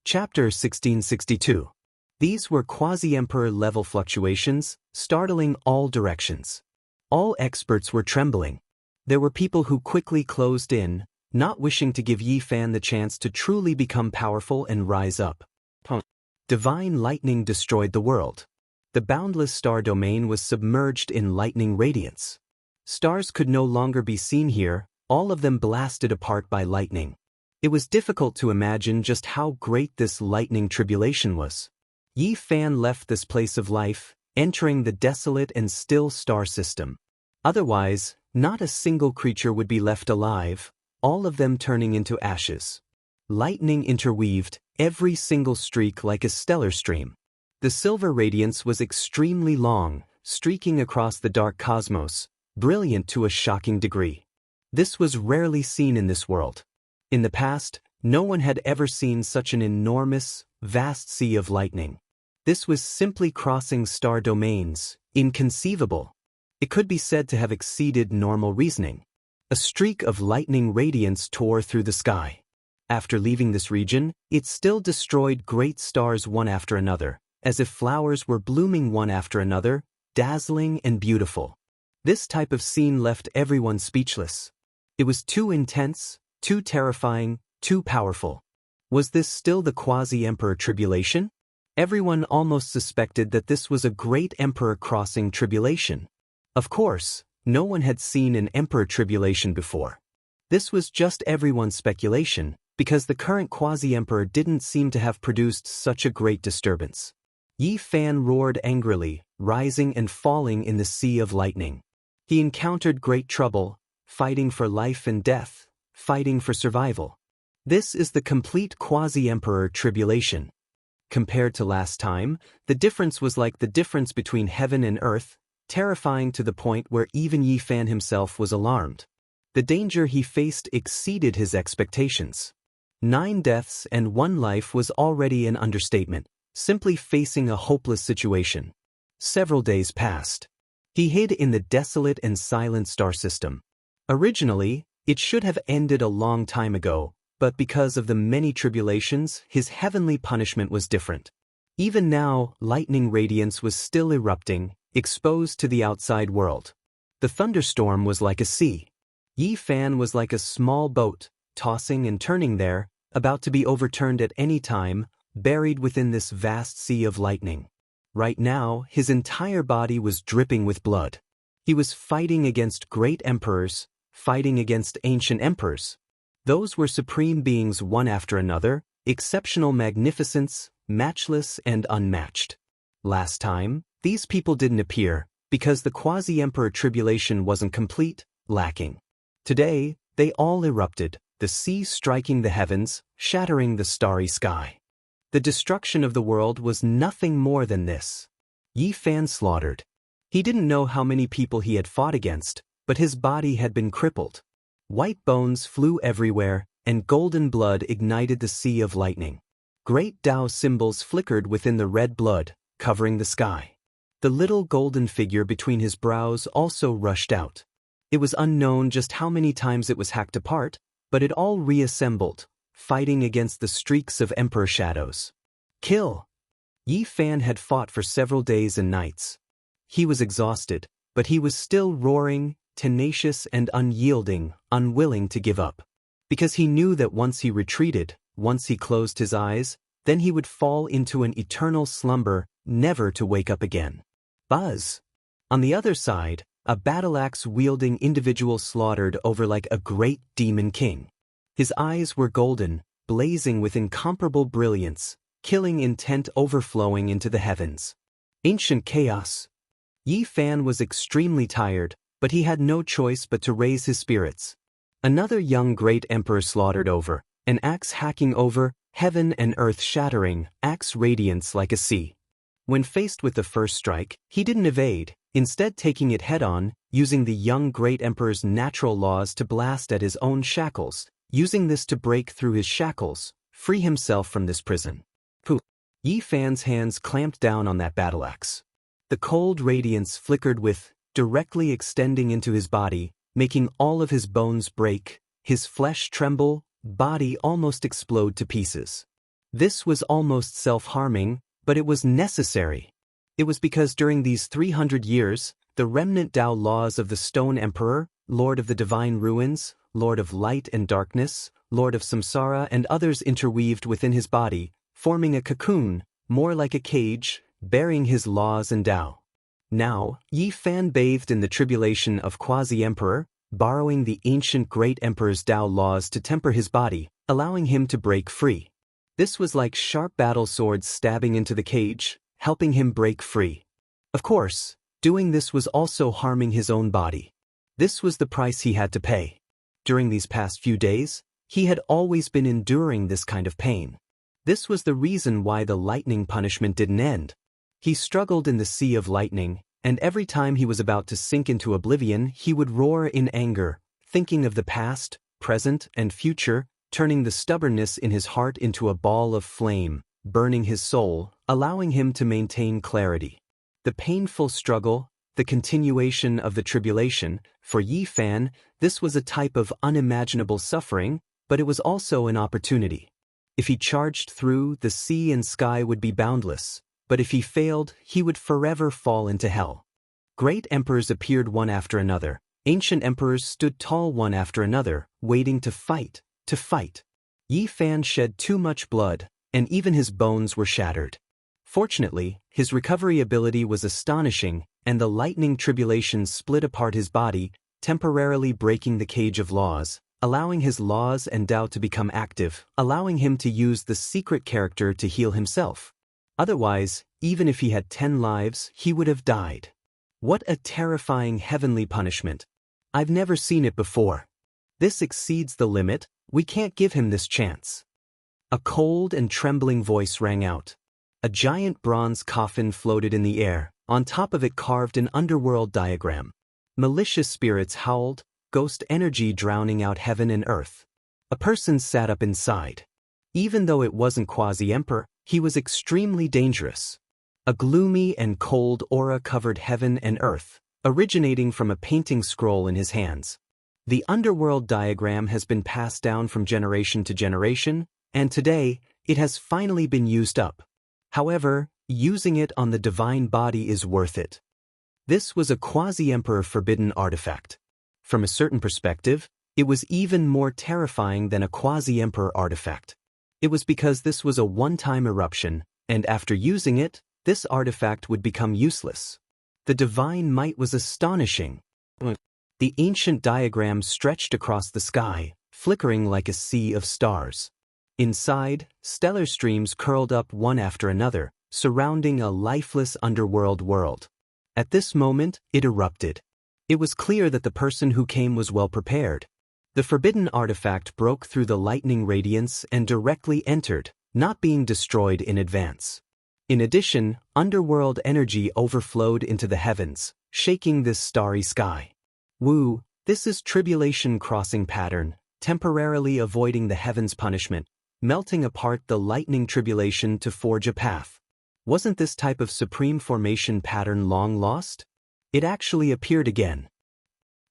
Chapter 1662. These were quasi-emperor level fluctuations, startling all directions. All experts were trembling. There were people who quickly closed in, not wishing to give Yi Fan the chance to truly become powerful and rise up. Divine lightning destroyed the world. The boundless star domain was submerged in lightning radiance. Stars could no longer be seen here, all of them blasted apart by lightning. It was difficult to imagine just how great this lightning tribulation was. Yi Fan left this place of life, entering the desolate and still star system. Otherwise, not a single creature would be left alive, all of them turning into ashes. Lightning interweaved, every single streak like a stellar stream. The silver radiance was extremely long, streaking across the dark cosmos, brilliant to a shocking degree. This was rarely seen in this world. In the past, no one had ever seen such an enormous, vast sea of lightning. This was simply crossing star domains, inconceivable. It could be said to have exceeded normal reasoning. A streak of lightning radiance tore through the sky. After leaving this region, it still destroyed great stars one after another, as if flowers were blooming one after another, dazzling and beautiful. This type of scene left everyone speechless. It was too intense, too terrifying, too powerful. Was this still the quasi-emperor tribulation? Everyone almost suspected that this was a great emperor crossing tribulation. Of course, no one had seen an emperor tribulation before. This was just everyone's speculation, because the current quasi-emperor didn't seem to have produced such a great disturbance. Yi Fan roared angrily, rising and falling in the sea of lightning. He encountered great trouble, fighting for life and death, fighting for survival. This is the complete quasi-emperor tribulation. Compared to last time, the difference was like the difference between heaven and earth, terrifying to the point where even Yi Fan himself was alarmed. The danger he faced exceeded his expectations. 9 deaths and 1 life was already an understatement, simply facing a hopeless situation. Several days passed. He hid in the desolate and silent star system. Originally, it should have ended a long time ago, but because of the many tribulations, his heavenly punishment was different. Even now, lightning radiance was still erupting, exposed to the outside world. The thunderstorm was like a sea. Yi Fan was like a small boat, tossing and turning there, about to be overturned at any time, buried within this vast sea of lightning. Right now, his entire body was dripping with blood. He was fighting against great emperors, fighting against ancient emperors. Those were supreme beings one after another, exceptional magnificence, matchless and unmatched. Last time, these people didn't appear, because the quasi-emperor tribulation wasn't complete, lacking. Today, they all erupted, the sea striking the heavens, shattering the starry sky. The destruction of the world was nothing more than this. Yi Fan slaughtered. He didn't know how many people he had fought against, but his body had been crippled. White bones flew everywhere, and golden blood ignited the sea of lightning. Great Tao symbols flickered within the red blood, covering the sky. The little golden figure between his brows also rushed out. It was unknown just how many times it was hacked apart, but it all reassembled, fighting against the streaks of emperor shadows. Kill! Yi Fan had fought for several days and nights. He was exhausted, but he was still roaring, tenacious and unyielding, unwilling to give up. Because he knew that once he retreated, once he closed his eyes, then he would fall into an eternal slumber, never to wake up again. Buzz! On the other side, a battle-axe-wielding individual slaughtered over like a great demon king. His eyes were golden, blazing with incomparable brilliance, killing intent overflowing into the heavens. Ancient chaos. Yi Fan was extremely tired, but he had no choice but to raise his spirits. Another young great emperor slaughtered over, an axe hacking over, heaven and earth shattering, axe radiance like a sea. When faced with the first strike, he didn't evade, instead taking it head-on, using the young great emperor's natural laws to blast at his own shackles, using this to break through his shackles, free himself from this prison. Poof! Yi Fan's hands clamped down on that battle-axe. The cold radiance flickered with, directly extending into his body, making all of his bones break, his flesh tremble, body almost explode to pieces. This was almost self-harming, but it was necessary. It was because during these 300 years, the remnant Tao laws of the Stone Emperor, Lord of the Divine Ruins, Lord of Light and Darkness, Lord of Samsara and others interweaved within his body, forming a cocoon, more like a cage, bearing his laws and Tao. Now, Yi Fan bathed in the tribulation of Quasi-Emperor, borrowing the ancient Great Emperor's Tao laws to temper his body, allowing him to break free. This was like sharp battle swords stabbing into the cage, helping him break free. Of course, doing this was also harming his own body. This was the price he had to pay. During these past few days, he had always been enduring this kind of pain. This was the reason why the lightning punishment didn't end. He struggled in the sea of lightning, and every time he was about to sink into oblivion, he would roar in anger, thinking of the past, present, and future, turning the stubbornness in his heart into a ball of flame, burning his soul, allowing him to maintain clarity. The painful struggle, the continuation of the tribulation, for Yi Fan, this was a type of unimaginable suffering, but it was also an opportunity. If he charged through, the sea and sky would be boundless, but if he failed, he would forever fall into hell. Great emperors appeared one after another. Ancient emperors stood tall one after another, waiting to fight, to fight. Yi Fan shed too much blood, and even his bones were shattered. Fortunately, his recovery ability was astonishing, and the lightning tribulation split apart his body, temporarily breaking the cage of laws, allowing his laws and Tao to become active, allowing him to use the secret character to heal himself. Otherwise, even if he had 10 lives, he would have died. What a terrifying heavenly punishment. I've never seen it before. This exceeds the limit, we can't give him this chance. A cold and trembling voice rang out. A giant bronze coffin floated in the air, on top of it carved an underworld diagram. Malicious spirits howled, ghost energy drowning out heaven and earth. A person sat up inside. Even though it wasn't Quasi-Emperor, he was extremely dangerous. A gloomy and cold aura covered heaven and earth, originating from a painting scroll in his hands. The underworld diagram has been passed down from generation to generation, and today, it has finally been used up. However, using it on the divine body is worth it. This was a Quasi-Emperor forbidden artifact. From a certain perspective, it was even more terrifying than a Quasi-Emperor artifact. It was because this was a one-time eruption, and after using it, this artifact would become useless. The divine might was astonishing. The ancient diagram stretched across the sky, flickering like a sea of stars. Inside, stellar streams curled up one after another, surrounding a lifeless underworld world. At this moment, it erupted. It was clear that the person who came was well prepared. The forbidden artifact broke through the lightning radiance and directly entered, not being destroyed in advance. In addition, underworld energy overflowed into the heavens, shaking this starry sky. Wu, this is tribulation crossing pattern, temporarily avoiding the heavens' punishment, melting apart the lightning tribulation to forge a path. Wasn't this type of supreme formation pattern long lost? It actually appeared again.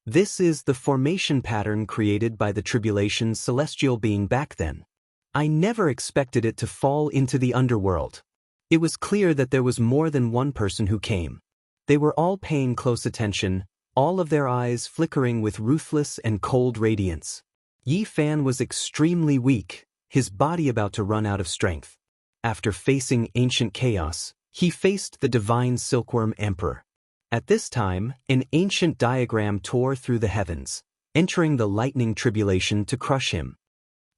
This is the formation pattern created by the tribulation's celestial being back then. I never expected it to fall into the underworld. It was clear that there was more than one person who came. They were all paying close attention, all of their eyes flickering with ruthless and cold radiance. Yi Fan was extremely weak, his body about to run out of strength. After facing ancient chaos, he faced the divine silkworm emperor. At this time, an ancient diagram tore through the heavens, entering the lightning tribulation to crush him.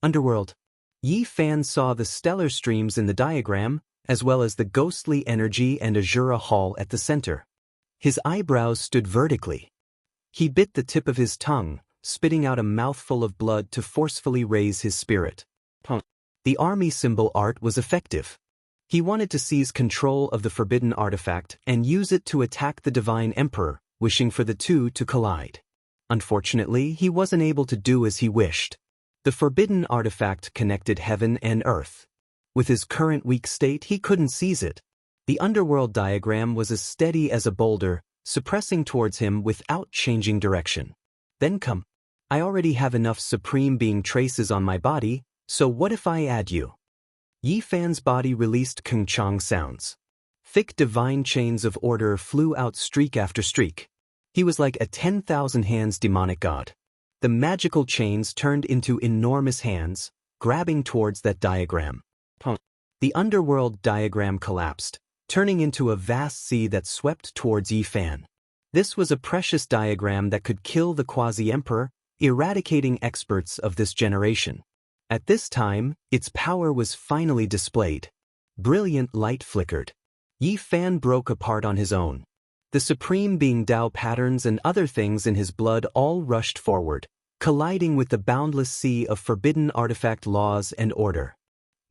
Underworld. Yi Fan saw the stellar streams in the diagram, as well as the ghostly energy and Azura Hall at the center. His eyebrows stood vertically. He bit the tip of his tongue, spitting out a mouthful of blood to forcefully raise his spirit. The army symbol art was effective. He wanted to seize control of the forbidden artifact and use it to attack the divine emperor, wishing for the two to collide. Unfortunately, he wasn't able to do as he wished. The forbidden artifact connected heaven and earth. With his current weak state, he couldn't seize it. The underworld diagram was as steady as a boulder, suppressing towards him without changing direction. Then come. I already have enough supreme being traces on my body, so what if I add you? Yi Fan's body released kung-chang sounds. Thick divine chains of order flew out streak after streak. He was like a 10,000 hands demonic god. The magical chains turned into enormous hands, grabbing towards that diagram. The underworld diagram collapsed, turning into a vast sea that swept towards Yi Fan. This was a precious diagram that could kill the quasi-emperor, eradicating experts of this generation. At this time, its power was finally displayed. Brilliant light flickered. Yi Fan broke apart on his own. The supreme being Dao patterns and other things in his blood all rushed forward, colliding with the boundless sea of forbidden artifact laws and order.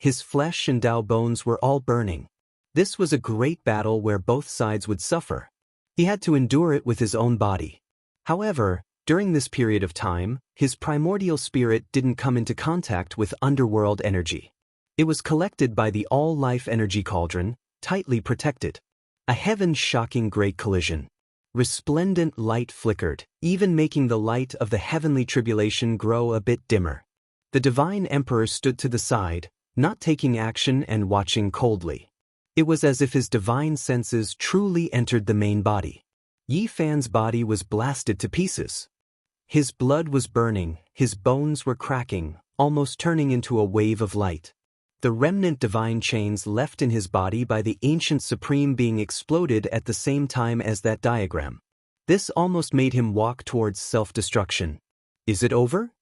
His flesh and Dao bones were all burning. This was a great battle where both sides would suffer. He had to endure it with his own body. However, during this period of time, his primordial spirit didn't come into contact with underworld energy. It was collected by the all-life energy cauldron, tightly protected. A heaven-shocking great collision. Resplendent light flickered, even making the light of the heavenly tribulation grow a bit dimmer. The divine emperor stood to the side, not taking action and watching coldly. It was as if his divine senses truly entered the main body. Yi Fan's body was blasted to pieces. His blood was burning, his bones were cracking, almost turning into a wave of light. The remnant divine chains left in his body by the ancient supreme being exploded at the same time as that diagram. This almost made him walk towards self-destruction. Is it over?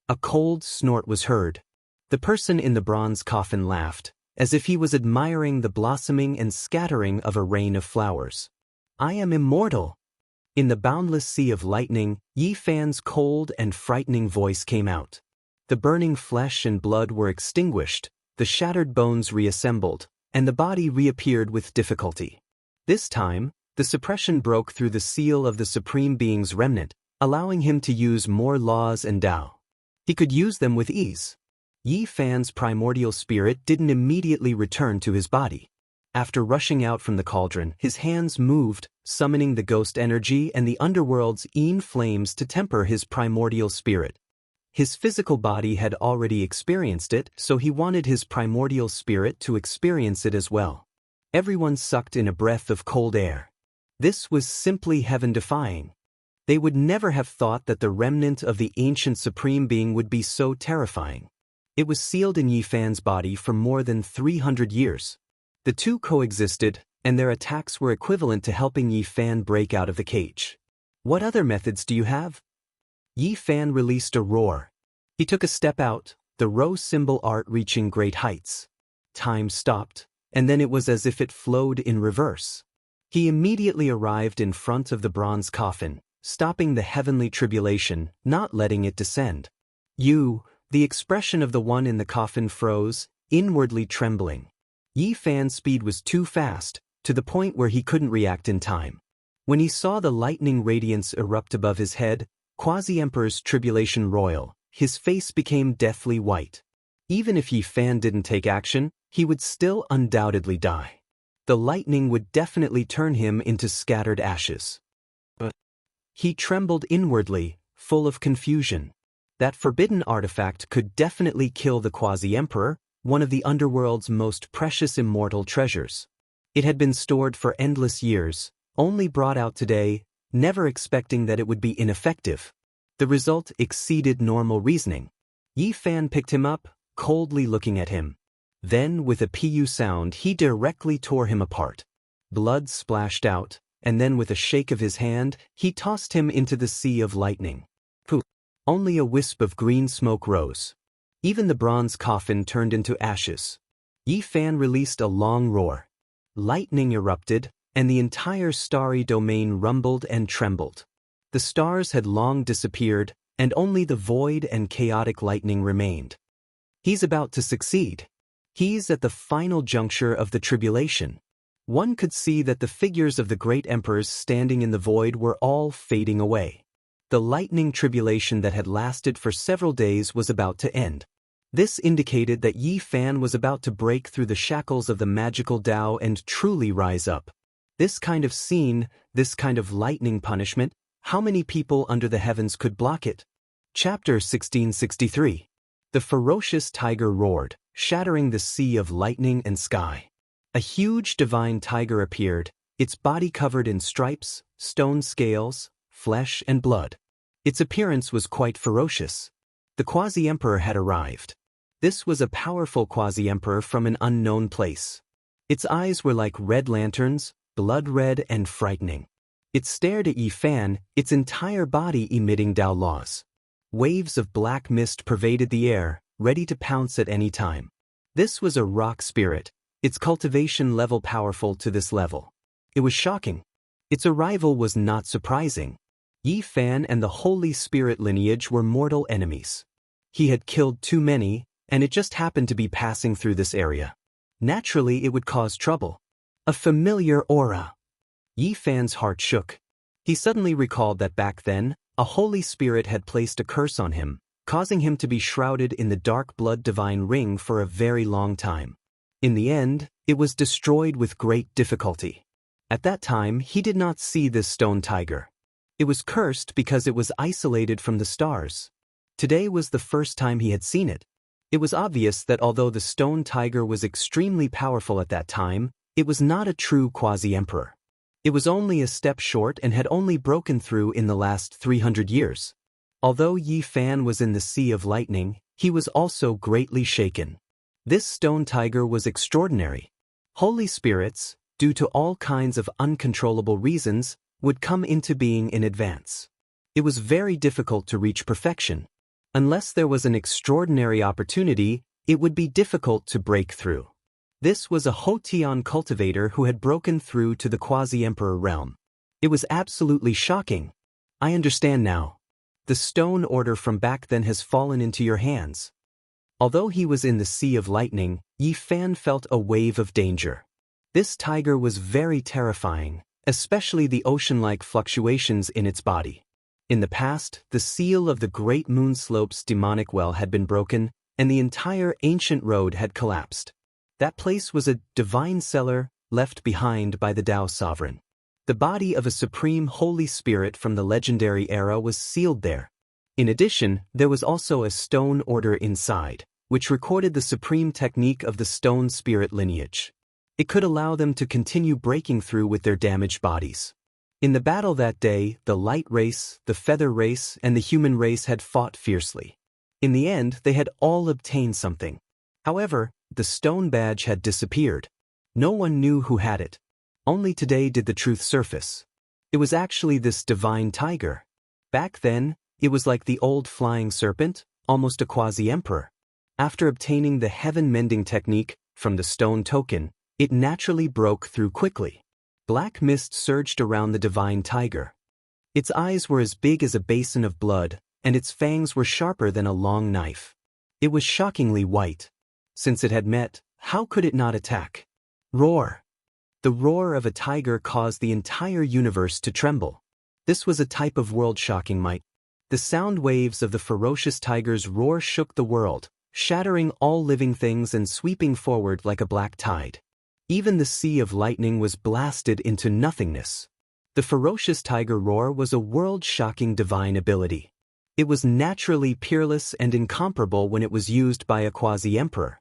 A cold snort was heard. The person in the bronze coffin laughed, as if he was admiring the blossoming and scattering of a rain of flowers. I am immortal. In the boundless sea of lightning, Yi Fan's cold and frightening voice came out. The burning flesh and blood were extinguished, the shattered bones reassembled, and the body reappeared with difficulty. This time, the suppression broke through the seal of the Supreme Being's remnant, allowing him to use more laws and Dao. He could use them with ease. Yi Fan's primordial spirit didn't immediately return to his body. After rushing out from the cauldron, his hands moved, summoning the ghost energy and the underworld's Yin flames to temper his primordial spirit. His physical body had already experienced it, so he wanted his primordial spirit to experience it as well. Everyone sucked in a breath of cold air. This was simply heaven-defying. They would never have thought that the remnant of the ancient Supreme Being would be so terrifying. It was sealed in Yi Fan's body for more than 300 years. The two coexisted, and their attacks were equivalent to helping Yi Fan break out of the cage. What other methods do you have? Yi Fan released a roar. He took a step out, the rose symbol art reaching great heights. Time stopped, and then it was as if it flowed in reverse. He immediately arrived in front of the bronze coffin, stopping the heavenly tribulation, not letting it descend. The expression of the one in the coffin froze, inwardly trembling. Yi Fan's speed was too fast, to the point where he couldn't react in time. When he saw the lightning radiance erupt above his head, Quasi-Emperor's tribulation royal, his face became deathly white. Even if Yi Fan didn't take action, he would still undoubtedly die. The lightning would definitely turn him into scattered ashes. But he trembled inwardly, full of confusion. That forbidden artifact could definitely kill the Quasi-Emperor, one of the underworld's most precious immortal treasures. It had been stored for endless years, only brought out today, never expecting that it would be ineffective. The result exceeded normal reasoning. Yi Fan picked him up, coldly looking at him. Then, with a pu sound, he directly tore him apart. Blood splashed out, and then with a shake of his hand, he tossed him into the sea of lightning. Poof! Only a wisp of green smoke rose. Even the bronze coffin turned into ashes. Yi Fan released a long roar. Lightning erupted, and the entire starry domain rumbled and trembled. The stars had long disappeared, and only the void and chaotic lightning remained. He's about to succeed. He's at the final juncture of the tribulation. One could see that the figures of the great emperors standing in the void were all fading away. The lightning tribulation that had lasted for several days was about to end. This indicated that Yi Fan was about to break through the shackles of the magical Dao and truly rise up. This kind of scene, this kind of lightning punishment, how many people under the heavens could block it? Chapter 1663. The ferocious tiger roared, shattering the sea of lightning and sky. A huge divine tiger appeared, its body covered in stripes, stone scales, flesh and blood. Its appearance was quite ferocious. The quasi-emperor had arrived. This was a powerful quasi-emperor from an unknown place. Its eyes were like red lanterns, blood red and frightening. It stared at Yi Fan, its entire body emitting Dao laws. Waves of black mist pervaded the air, ready to pounce at any time. This was a rock spirit, its cultivation level powerful to this level. It was shocking. Its arrival was not surprising. Yi Fan and the Holy Spirit lineage were mortal enemies. He had killed too many, and it just happened to be passing through this area. Naturally, it would cause trouble. A familiar aura. Yi Fan's heart shook. He suddenly recalled that back then, a Holy Spirit had placed a curse on him, causing him to be shrouded in the dark blood divine ring for a very long time. In the end, it was destroyed with great difficulty. At that time, he did not see this stone tiger. It was cursed because it was isolated from the stars. Today was the first time he had seen it. It was obvious that although the stone tiger was extremely powerful at that time, it was not a true quasi-emperor. It was only a step short and had only broken through in the last 300 years. Although Yi Fan was in the sea of lightning, he was also greatly shaken. This stone tiger was extraordinary. Holy spirits, due to all kinds of uncontrollable reasons, would come into being in advance. It was very difficult to reach perfection. Unless there was an extraordinary opportunity, it would be difficult to break through. This was a Hotian cultivator who had broken through to the quasi-emperor realm. It was absolutely shocking. I understand now. The stone order from back then has fallen into your hands. Although he was in the sea of lightning, Yi Fan felt a wave of danger. This tiger was very terrifying, especially the ocean-like fluctuations in its body. In the past, the seal of the Great Moon Slope's demonic well had been broken, and the entire ancient road had collapsed. That place was a divine cellar left behind by the Tao sovereign. The body of a supreme Holy Spirit from the legendary era was sealed there. In addition, there was also a stone order inside, which recorded the supreme technique of the stone spirit lineage. It could allow them to continue breaking through with their damaged bodies. In the battle that day, the light race, the feather race, and the human race had fought fiercely. In the end, they had all obtained something. However, the stone badge had disappeared. No one knew who had it. Only today did the truth surface. It was actually this divine tiger. Back then, it was like the old flying serpent, almost a quasi-emperor. After obtaining the heaven-mending technique from the stone token, it naturally broke through quickly. Black mist surged around the divine tiger. Its eyes were as big as a basin of blood, and its fangs were sharper than a long knife. It was shockingly white. Since it had met, how could it not attack? Roar! The roar of a tiger caused the entire universe to tremble. This was a type of world-shocking might. The sound waves of the ferocious tiger's roar shook the world, shattering all living things and sweeping forward like a black tide. Even the sea of lightning was blasted into nothingness. The ferocious tiger roar was a world-shocking divine ability. It was naturally peerless and incomparable when it was used by a quasi-emperor.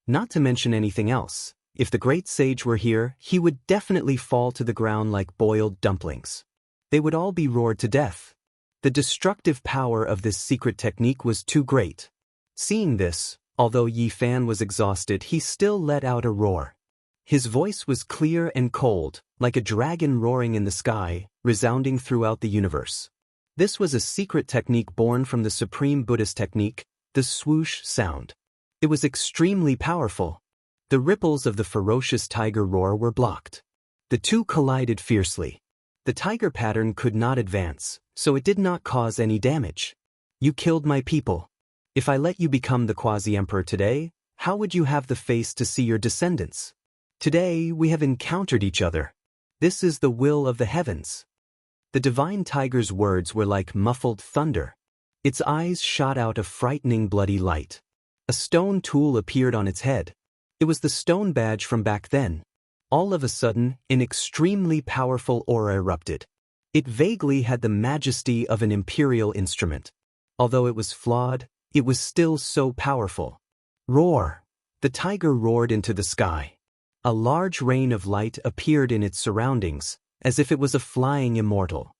Not to mention anything else, if the great sage were here, he would definitely fall to the ground like boiled dumplings. They would all be roared to death. The destructive power of this secret technique was too great. Seeing this, although Yi Fan was exhausted, he still let out a roar. His voice was clear and cold, like a dragon roaring in the sky, resounding throughout the universe. This was a secret technique born from the supreme Buddhist technique, the swoosh sound. It was extremely powerful. The ripples of the ferocious tiger roar were blocked. The two collided fiercely. The tiger pattern could not advance, so it did not cause any damage. You killed my people. If I let you become the quasi-emperor today, how would you have the face to see your descendants? Today we have encountered each other. This is the will of the heavens. The divine tiger's words were like muffled thunder. Its eyes shot out a frightening bloody light. A stone tool appeared on its head. It was the stone badge from back then. All of a sudden, an extremely powerful aura erupted. It vaguely had the majesty of an imperial instrument. Although it was flawed, it was still so powerful. Roar! The tiger roared into the sky. A large rain of light appeared in its surroundings, as if it was a flying immortal.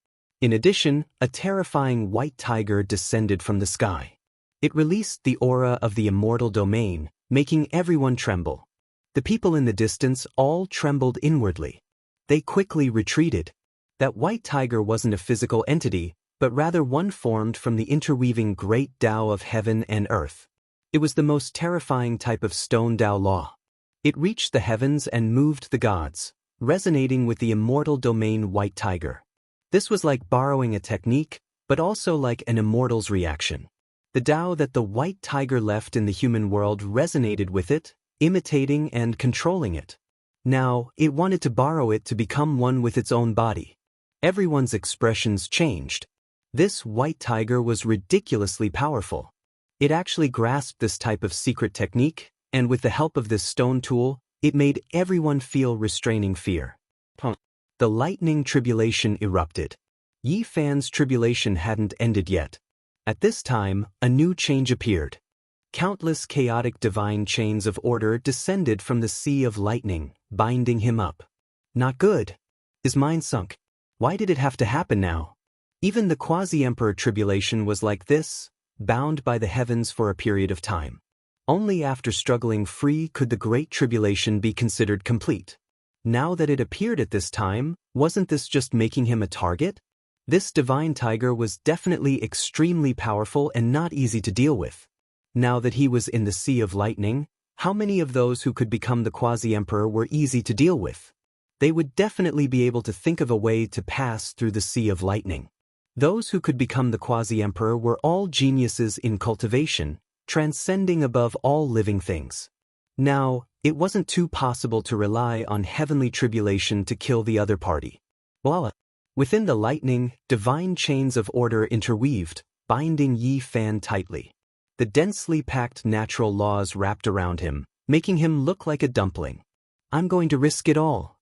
In addition, a terrifying white tiger descended from the sky. It released the aura of the immortal domain, making everyone tremble. The people in the distance all trembled inwardly. They quickly retreated. That white tiger wasn't a physical entity, but rather one formed from the interweaving great Tao of heaven and earth. It was the most terrifying type of stone Tao law. It reached the heavens and moved the gods, resonating with the immortal domain white tiger. This was like borrowing a technique, but also like an immortal's reaction. The Tao that the white tiger left in the human world resonated with it, imitating and controlling it. Now, it wanted to borrow it to become one with its own body. Everyone's expressions changed. This white tiger was ridiculously powerful. It actually grasped this type of secret technique, and with the help of this stone tool, it made everyone feel restraining fear. The lightning tribulation erupted. Yi Fan's tribulation hadn't ended yet. At this time, a new change appeared. Countless chaotic divine chains of order descended from the sea of lightning, binding him up. Not good. His mind sunk. Why did it have to happen now? Even the quasi-emperor tribulation was like this, bound by the heavens for a period of time. Only after struggling free could the Great Tribulation be considered complete. Now that it appeared at this time, wasn't this just making him a target? This divine tiger was definitely extremely powerful and not easy to deal with. Now that he was in the Sea of Lightning, how many of those who could become the quasi-emperor were easy to deal with? They would definitely be able to think of a way to pass through the Sea of Lightning. Those who could become the quasi-emperor were all geniuses in cultivation, transcending above all living things. Now, it wasn't too possible to rely on heavenly tribulation to kill the other party. Voila! Within the lightning, divine chains of order interweaved, binding Yi Fan tightly. The densely packed natural laws wrapped around him, making him look like a dumpling. I'm going to risk it all.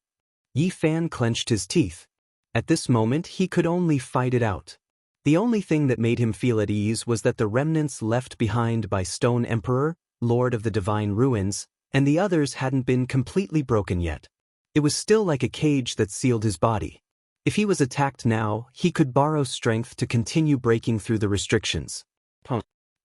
Yi Fan clenched his teeth. At this moment, he could only fight it out. The only thing that made him feel at ease was that the remnants left behind by Stone Emperor, Lord of the Divine Ruins, and the others hadn't been completely broken yet. It was still like a cage that sealed his body. If he was attacked now, he could borrow strength to continue breaking through the restrictions.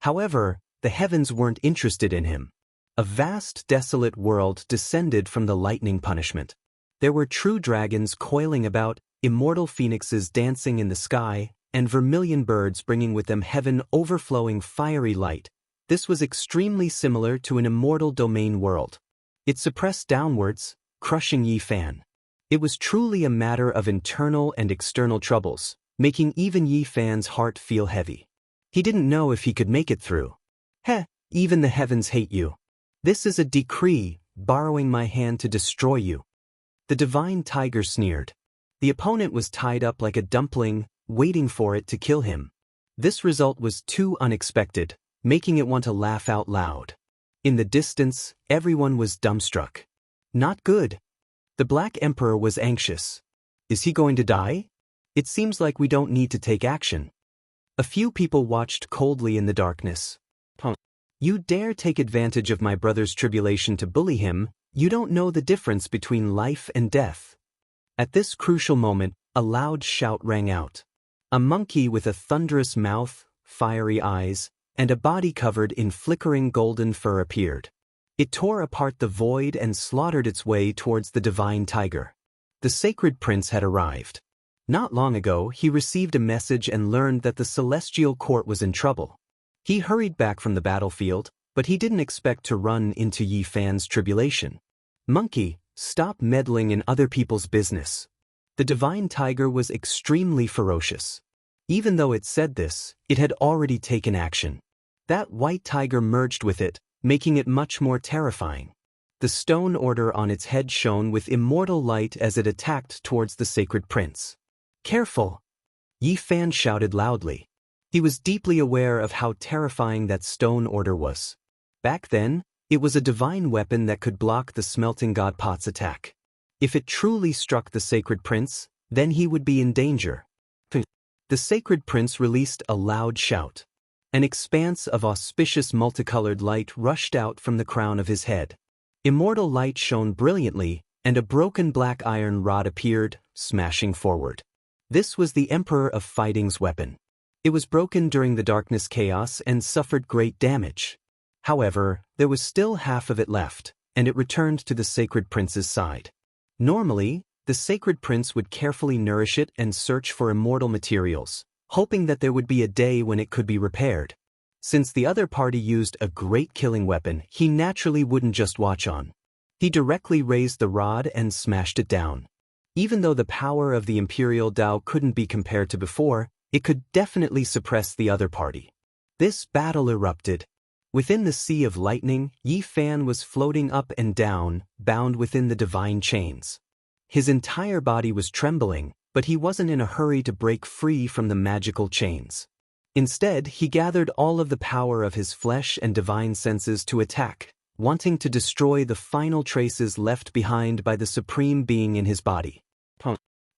However, the heavens weren't interested in him. A vast, desolate world descended from the lightning punishment. There were true dragons coiling about, immortal phoenixes dancing in the sky, and vermilion birds bringing with them heaven overflowing fiery light. This was extremely similar to an immortal domain world. It suppressed downwards, crushing Yi Fan. It was truly a matter of internal and external troubles, making even Yi Fan's heart feel heavy. He didn't know if he could make it through. Heh, even the heavens hate you. This is a decree, borrowing my hand to destroy you. The divine tiger sneered. The opponent was tied up like a dumpling, waiting for it to kill him. This result was too unexpected, making it want to laugh out loud. In the distance, everyone was dumbstruck. Not good. The Black Emperor was anxious. Is he going to die? It seems like we don't need to take action. A few people watched coldly in the darkness. You dare take advantage of my brother's tribulation to bully him, you don't know the difference between life and death. At this crucial moment, a loud shout rang out. A monkey with a thunderous mouth, fiery eyes, and a body covered in flickering golden fur appeared. It tore apart the void and slaughtered its way towards the divine tiger. The sacred prince had arrived. Not long ago, he received a message and learned that the celestial court was in trouble. He hurried back from the battlefield, but he didn't expect to run into Yi Fan's tribulation. Monkey, stop meddling in other people's business. The divine tiger was extremely ferocious. Even though it said this, it had already taken action. That white tiger merged with it, making it much more terrifying. The stone order on its head shone with immortal light as it attacked towards the sacred prince. Careful! Yi Fan shouted loudly. He was deeply aware of how terrifying that stone order was. Back then, it was a divine weapon that could block the smelting god pot's attack. If it truly struck the sacred prince, then he would be in danger. The sacred prince released a loud shout. An expanse of auspicious multicolored light rushed out from the crown of his head. Immortal light shone brilliantly, and a broken black iron rod appeared, smashing forward. This was the Emperor of Fighting's weapon. It was broken during the darkness chaos and suffered great damage. However, there was still half of it left, and it returned to the Sacred Prince's side. Normally, the Sacred Prince would carefully nourish it and search for immortal materials, hoping that there would be a day when it could be repaired. Since the other party used a great killing weapon, he naturally wouldn't just watch on. He directly raised the rod and smashed it down. Even though the power of the Imperial Dao couldn't be compared to before, it could definitely suppress the other party. This battle erupted. Within the sea of lightning, Yi Fan was floating up and down, bound within the divine chains. His entire body was trembling, but he wasn't in a hurry to break free from the magical chains. Instead, he gathered all of the power of his flesh and divine senses to attack, wanting to destroy the final traces left behind by the supreme being in his body.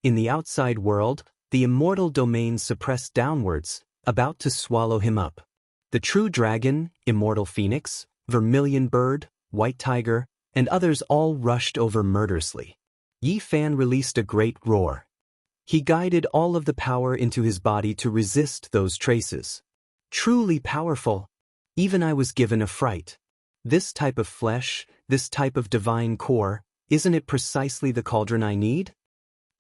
In the outside world, the immortal domain suppressed downwards, about to swallow him up. The true dragon, immortal phoenix, vermilion bird, white tiger, and others all rushed over murderously. Yi Fan released a great roar. He guided all of the power into his body to resist those traces. Truly powerful. Even I was given a fright. This type of flesh, this type of divine core, isn't it precisely the cauldron I need?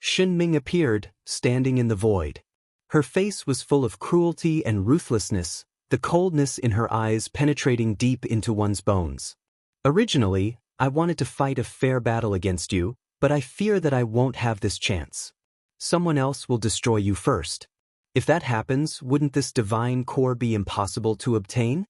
Xinming appeared, standing in the void. Her face was full of cruelty and ruthlessness, the coldness in her eyes penetrating deep into one's bones. Originally, I wanted to fight a fair battle against you, but I fear that I won't have this chance. Someone else will destroy you first. If that happens, wouldn't this divine core be impossible to obtain?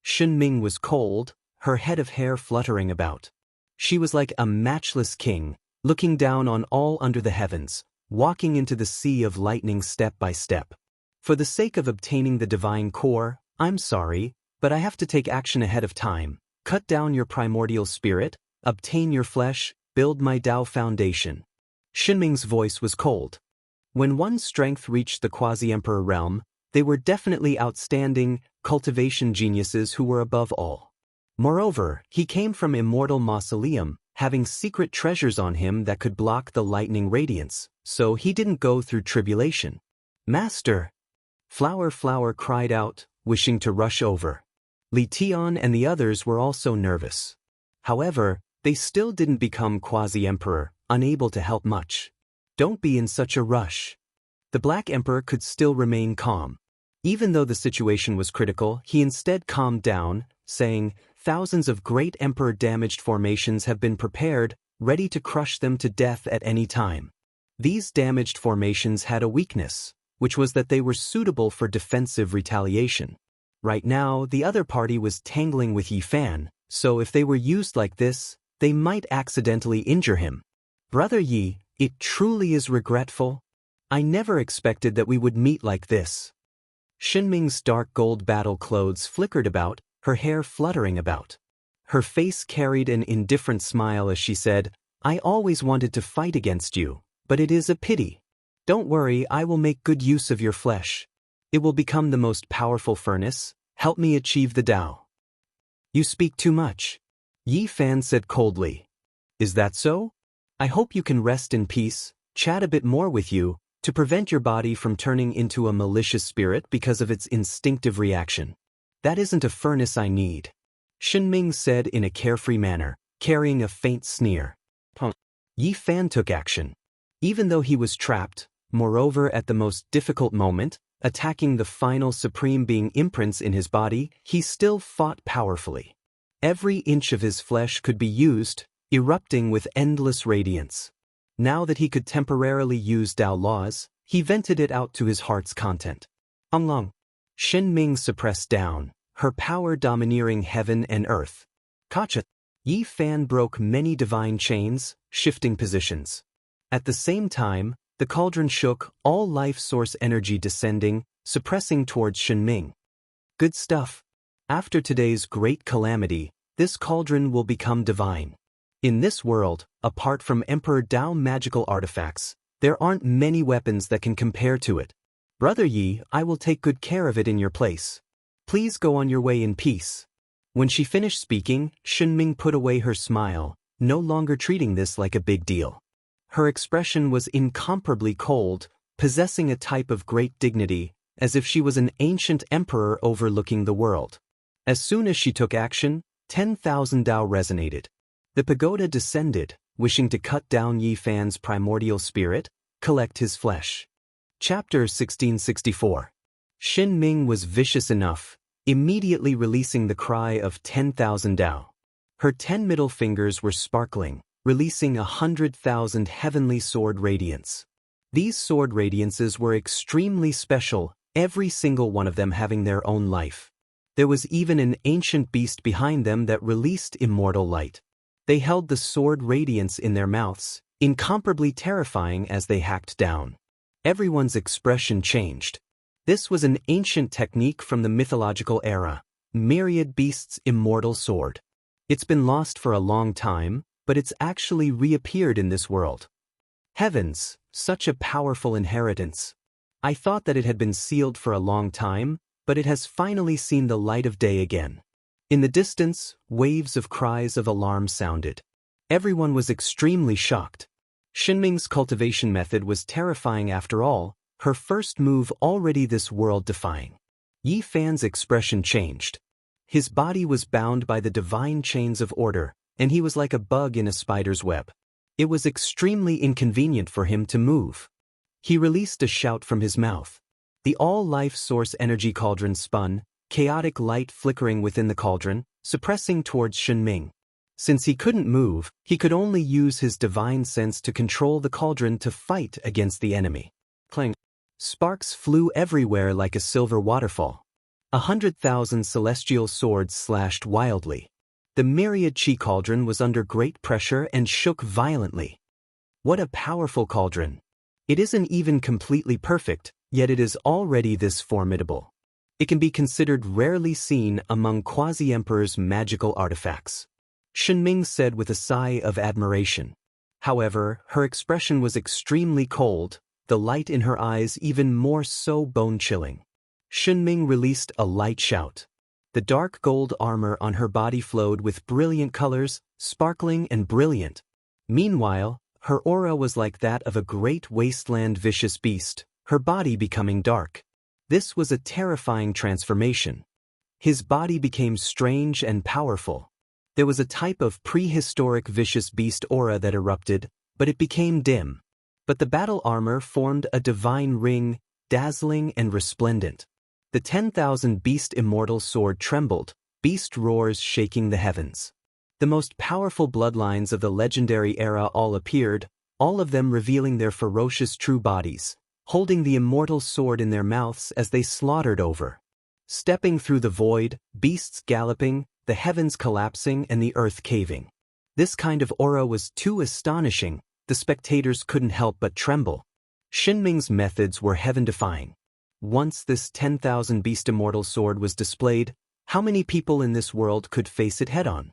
Xinming was cold, her head of hair fluttering about. She was like a matchless king, looking down on all under the heavens, walking into the sea of lightning step by step. For the sake of obtaining the divine core, I'm sorry, but I have to take action ahead of time. Cut down your primordial spirit, obtain your flesh, build my Dao foundation. Xinming's voice was cold. When one's strength reached the quasi-emperor realm, they were definitely outstanding, cultivation geniuses who were above all. Moreover, he came from immortal mausoleum, having secret treasures on him that could block the lightning radiance, so he didn't go through tribulation. Master! Flower cried out, wishing to rush over. Li Tian and the others were also nervous. However, they still didn't become quasi-emperor, unable to help much. Don't be in such a rush. The Black Emperor could still remain calm. Even though the situation was critical, he instead calmed down, saying, "Thousands of great emperor-damaged formations have been prepared, ready to crush them to death at any time." These damaged formations had a weakness, which was that they were suitable for defensive retaliation. Right now, the other party was tangling with Yi Fan, so if they were used like this, they might accidentally injure him. Brother Yi, it truly is regretful. I never expected that we would meet like this. Xinming's dark gold battle clothes flickered about, her hair fluttering about. Her face carried an indifferent smile as she said, "I always wanted to fight against you, but it is a pity. Don't worry, I will make good use of your flesh. It will become the most powerful furnace. Help me achieve the Dao." "You speak too much," Yi Fan said coldly. "Is that so? I hope you can rest in peace, chat a bit more with you, to prevent your body from turning into a malicious spirit because of its instinctive reaction. That isn't a furnace I need," Xinming said in a carefree manner, carrying a faint sneer. Yi Fan took action. Even though he was trapped, moreover at the most difficult moment, attacking the final supreme being imprints in his body, he still fought powerfully. Every inch of his flesh could be used, erupting with endless radiance. Now that he could temporarily use Dao laws, he vented it out to his heart's content. Anglong. Xinming suppressed down, her power domineering heaven and earth. Kacha. Yi Fan broke many divine chains, shifting positions. At the same time, the cauldron shook, all life source energy descending, suppressing towards Xinming. Good stuff. After today's great calamity, this cauldron will become divine. In this world, apart from Emperor Dao magical artifacts, there aren't many weapons that can compare to it. Brother Yi, I will take good care of it in your place. Please go on your way in peace." When she finished speaking, Shunming put away her smile, no longer treating this like a big deal. Her expression was incomparably cold, possessing a type of great dignity, as if she was an ancient emperor overlooking the world. As soon as she took action, 10,000 Dao resonated. The pagoda descended, wishing to cut down Yi Fan's primordial spirit, collect his flesh. Chapter 1664. Xin Ming was vicious enough, immediately releasing the cry of 10,000 Dao. Her 10 middle fingers were sparkling, releasing 100,000 heavenly sword radiance. These sword radiances were extremely special, every single one of them having their own life. There was even an ancient beast behind them that released immortal light. They held the sword radiance in their mouths, incomparably terrifying as they hacked down. Everyone's expression changed. This was an ancient technique from the mythological era, Myriad Beasts' immortal sword. It's been lost for a long time, but it's actually reappeared in this world. Heavens, such a powerful inheritance. I thought that it had been sealed for a long time, but it has finally seen the light of day again. In the distance, waves of cries of alarm sounded. Everyone was extremely shocked. Xinming's cultivation method was terrifying after all, her first move already this world-defying. Yi Fan's expression changed. His body was bound by the divine chains of order, and he was like a bug in a spider's web. It was extremely inconvenient for him to move. He released a shout from his mouth. The all-life source energy cauldron spun, chaotic light flickering within the cauldron, suppressing towards Xinming. Since he couldn't move, he could only use his divine sense to control the cauldron to fight against the enemy. Clang. Sparks flew everywhere like a silver waterfall. 100,000 celestial swords slashed wildly. The myriad chi cauldron was under great pressure and shook violently. What a powerful cauldron! It isn't even completely perfect, yet it is already this formidable. It can be considered rarely seen among quasi-emperor's magical artifacts. Xinming said with a sigh of admiration. However, her expression was extremely cold, the light in her eyes even more so bone-chilling. Xinming released a light shout. The dark gold armor on her body flowed with brilliant colors, sparkling and brilliant. Meanwhile, her aura was like that of a great wasteland vicious beast, her body becoming dark. This was a terrifying transformation. His body became strange and powerful. There was a type of prehistoric vicious beast aura that erupted, but it became dim. But the battle armor formed a divine ring, dazzling and resplendent. The 10,000 beast immortal sword trembled, beast roars shaking the heavens. The most powerful bloodlines of the legendary era all appeared, all of them revealing their ferocious true bodies, holding the immortal sword in their mouths as they slaughtered over. Stepping through the void, beasts galloping, the heavens collapsing and the earth caving. This kind of aura was too astonishing, the spectators couldn't help but tremble. Xinming's methods were heaven-defying. Once this 10,000 beast immortal sword was displayed, how many people in this world could face it head-on?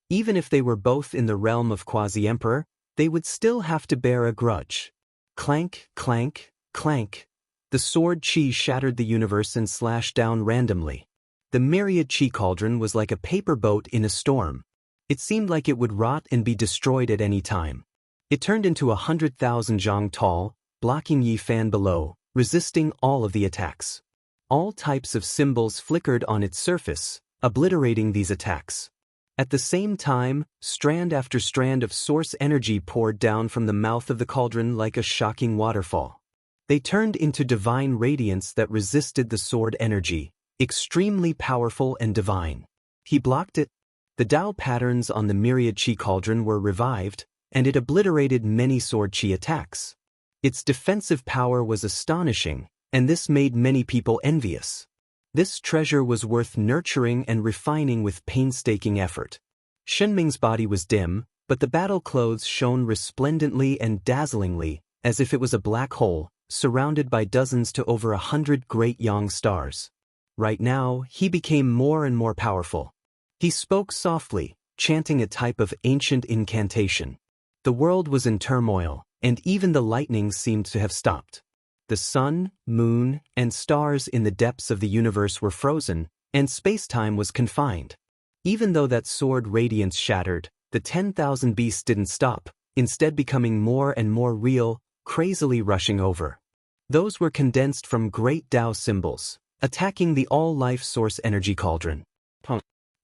Even if they were both in the realm of quasi-emperor, they would still have to bear a grudge. Clank, clank, clank. The sword chi shattered the universe and slashed down randomly. The myriad chi cauldron was like a paper boat in a storm. It seemed like it would rot and be destroyed at any time. It turned into 100,000 zhang tall, blocking Yi Fan below, resisting all of the attacks. All types of symbols flickered on its surface, obliterating these attacks. At the same time, strand after strand of source energy poured down from the mouth of the cauldron like a shocking waterfall. They turned into divine radiance that resisted the sword energy, extremely powerful and divine. He blocked it. The Dao patterns on the myriad chi cauldron were revived, and it obliterated many sword chi attacks. Its defensive power was astonishing, and this made many people envious. This treasure was worth nurturing and refining with painstaking effort. Xinming's body was dim, but the battle clothes shone resplendently and dazzlingly, as if it was a black hole, surrounded by dozens to over 100 great yang stars. Right now, he became more and more powerful. He spoke softly, chanting a type of ancient incantation. The world was in turmoil, and even the lightning seemed to have stopped. The sun, moon, and stars in the depths of the universe were frozen, and space-time was confined. Even though that sword radiance shattered, the 10,000 beasts didn't stop, instead becoming more and more real, crazily rushing over. Those were condensed from great Tao symbols, attacking the all-life source energy cauldron.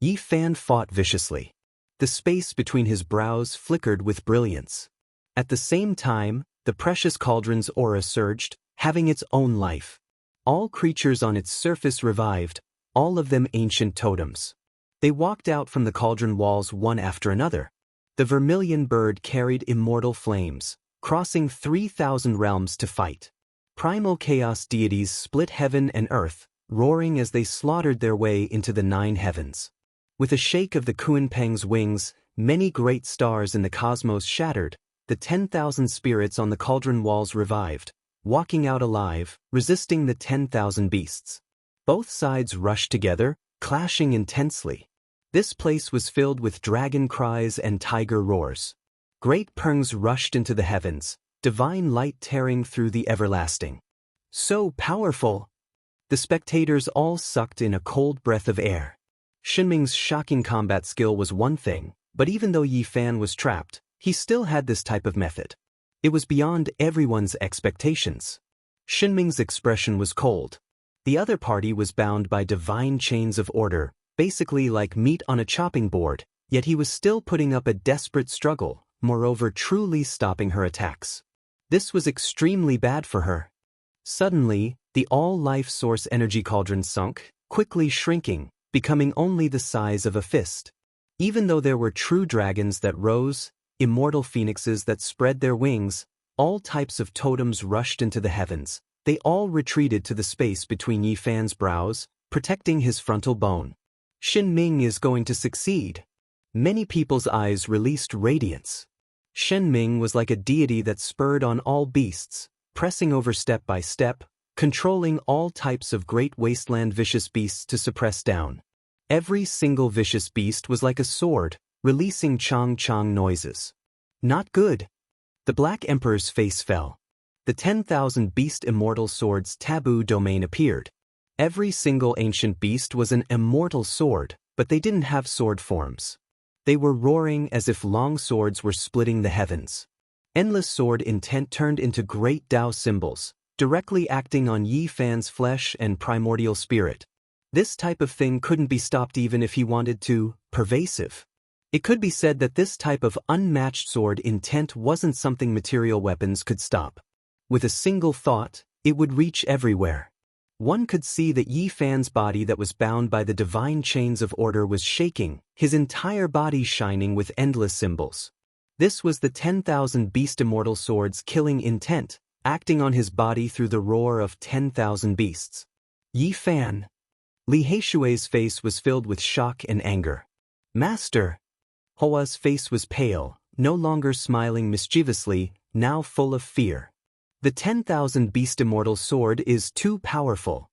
Yi Fan fought viciously. The space between his brows flickered with brilliance. At the same time, the precious cauldron's aura surged, having its own life. All creatures on its surface revived, all of them ancient totems. They walked out from the cauldron walls one after another. The vermilion bird carried immortal flames, crossing 3,000 realms to fight. Primal chaos deities split heaven and earth, roaring as they slaughtered their way into the 9 heavens. With a shake of the Kunpeng's wings, many great stars in the cosmos shattered, the 10,000 spirits on the cauldron walls revived, walking out alive, resisting the 10,000 beasts. Both sides rushed together, clashing intensely. This place was filled with dragon cries and tiger roars. Great pengs rushed into the heavens, divine light tearing through the everlasting. So powerful! The spectators all sucked in a cold breath of air. Shinming's shocking combat skill was one thing, but even though Yi Fan was trapped, he still had this type of method. It was beyond everyone's expectations. Shinming's expression was cold. The other party was bound by divine chains of order, basically like meat on a chopping board, yet he was still putting up a desperate struggle, moreover truly stopping her attacks. This was extremely bad for her. Suddenly, the all-life source energy cauldron sunk, quickly shrinking, becoming only the size of a fist. Even though there were true dragons that rose, immortal phoenixes that spread their wings, all types of totems rushed into the heavens, they all retreated to the space between Yi Fan's brows, protecting his frontal bone. Shin Ming is going to succeed. Many people's eyes released radiance. Shen Ming was like a deity that spurred on all beasts, pressing over step by step, controlling all types of great wasteland vicious beasts to suppress down. Every single vicious beast was like a sword, releasing chong-chong noises. Not good. The Black Emperor's face fell. The 10,000 beast immortal swords taboo domain appeared. Every single ancient beast was an immortal sword, but they didn't have sword forms. They were roaring as if long swords were splitting the heavens. Endless sword intent turned into great Tao symbols, directly acting on Yi Fan's flesh and primordial spirit. This type of thing couldn't be stopped even if he wanted to, pervasive. It could be said that this type of unmatched sword intent wasn't something material weapons could stop. With a single thought, it would reach everywhere. One could see that Yi Fan's body that was bound by the divine chains of order was shaking, his entire body shining with endless symbols. This was the 10,000 beast immortal swords killing intent, acting on his body through the roar of 10,000 beasts. Yi Fan. Li Heishui's face was filled with shock and anger. Master! Hua's face was pale, no longer smiling mischievously, now full of fear. The 10,000 beast immortal sword is too powerful.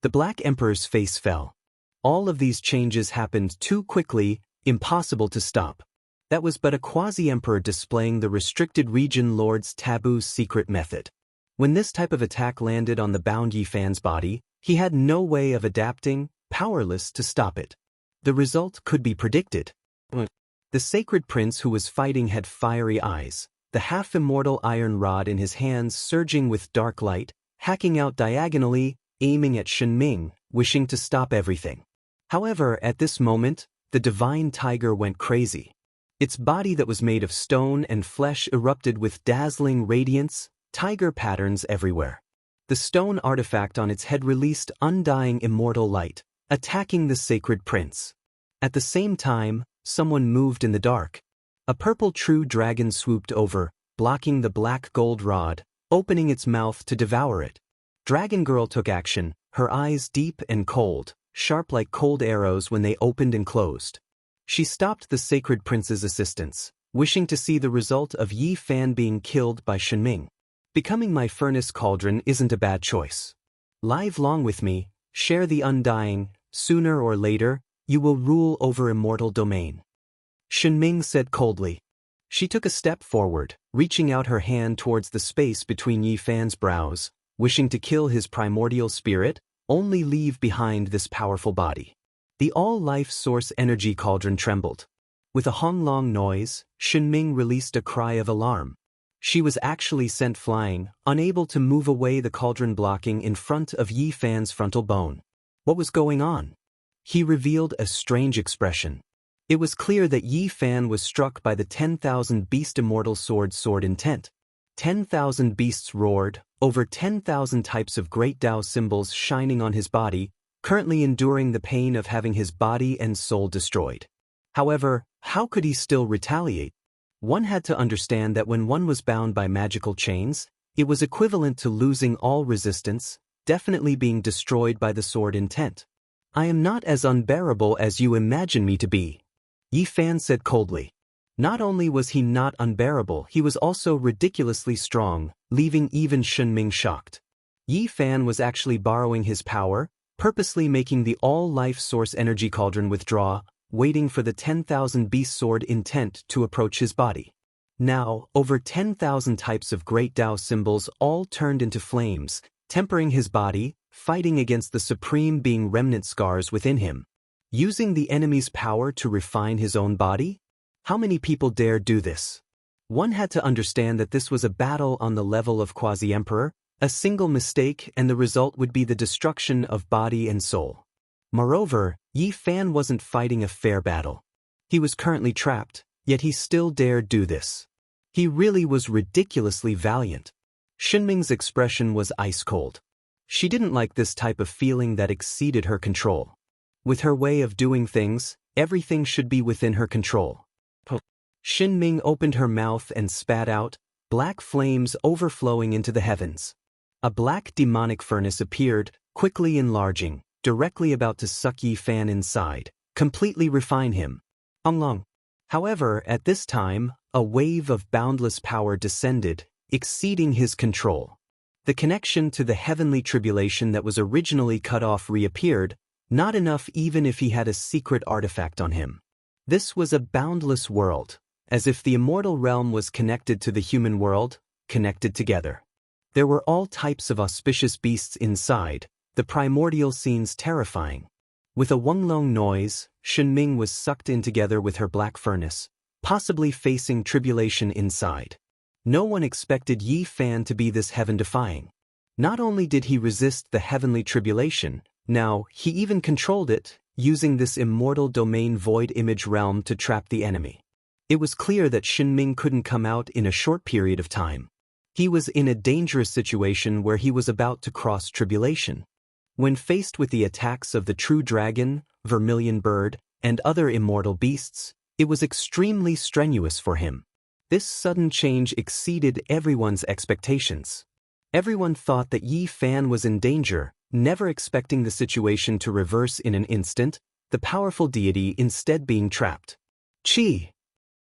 The Black Emperor's face fell. All of these changes happened too quickly, impossible to stop. That was but a quasi-emperor displaying the restricted region lord's taboo secret method. When this type of attack landed on the bound Yi Fan's body, he had no way of adapting, powerless to stop it. The result could be predicted. The sacred prince who was fighting had fiery eyes, the half-immortal iron rod in his hands surging with dark light, hacking out diagonally, aiming at Shen Ming, wishing to stop everything. However, at this moment, the divine tiger went crazy. Its body that was made of stone and flesh erupted with dazzling radiance, tiger patterns everywhere. The stone artifact on its head released undying immortal light, attacking the sacred prince. At the same time, someone moved in the dark. A purple true dragon swooped over, blocking the black gold rod, opening its mouth to devour it. Dragon Girl took action, her eyes deep and cold, sharp like cold arrows when they opened and closed. She stopped the sacred prince's assistance, wishing to see the result of Yi Fan being killed by Shen Ming. Becoming my furnace cauldron isn't a bad choice. Live long with me, share the undying, sooner or later, you will rule over immortal domain. Shen Ming said coldly. She took a step forward, reaching out her hand towards the space between Yi Fan's brows, wishing to kill his primordial spirit, only leave behind this powerful body. The all-life source energy cauldron trembled. With a honglong noise, Xunming released a cry of alarm. She was actually sent flying, unable to move away, the cauldron blocking in front of Yi Fan's frontal bone. What was going on? He revealed a strange expression. It was clear that Yi Fan was struck by the 10,000 beast immortal sword intent. 10,000 beasts roared, over 10,000 types of great Tao symbols shining on his body, currently enduring the pain of having his body and soul destroyed. However, how could he still retaliate? One had to understand that when one was bound by magical chains, it was equivalent to losing all resistance, definitely being destroyed by the sword intent. I am not as unbearable as you imagine me to be, Yi Fan said coldly. Not only was he not unbearable, he was also ridiculously strong, leaving even Xunming shocked. Yi Fan was actually borrowing his power, purposely making the all-life source energy cauldron withdraw, waiting for the 10,000 beast sword intent to approach his body. Now, over 10,000 types of great Tao symbols all turned into flames, tempering his body, fighting against the supreme being remnant scars within him. Using the enemy's power to refine his own body? How many people dare do this? One had to understand that this was a battle on the level of Quasi-Emperor. A single mistake and the result would be the destruction of body and soul. Moreover, Yi Fan wasn't fighting a fair battle. He was currently trapped, yet he still dared do this. He really was ridiculously valiant. Xunming's expression was ice-cold. She didn't like this type of feeling that exceeded her control. With her way of doing things, everything should be within her control. Xunming opened her mouth and spat out, black flames overflowing into the heavens. A black demonic furnace appeared, quickly enlarging, directly about to suck Yi Fan inside, completely refine him. Onglong. However, at this time, a wave of boundless power descended, exceeding his control. The connection to the heavenly tribulation that was originally cut off reappeared, not enough even if he had a secret artifact on him. This was a boundless world, as if the immortal realm was connected to the human world, connected together. There were all types of auspicious beasts inside, the primordial scenes terrifying. With a wonglong noise, Xunming was sucked in together with her black furnace, possibly facing tribulation inside. No one expected Yi Fan to be this heaven-defying. Not only did he resist the heavenly tribulation, now he even controlled it, using this immortal domain void image realm to trap the enemy. It was clear that Xunming couldn't come out in a short period of time. He was in a dangerous situation where he was about to cross tribulation. When faced with the attacks of the true dragon, vermilion bird, and other immortal beasts, it was extremely strenuous for him. This sudden change exceeded everyone's expectations. Everyone thought that Yi Fan was in danger, never expecting the situation to reverse in an instant, the powerful deity instead being trapped. Chi!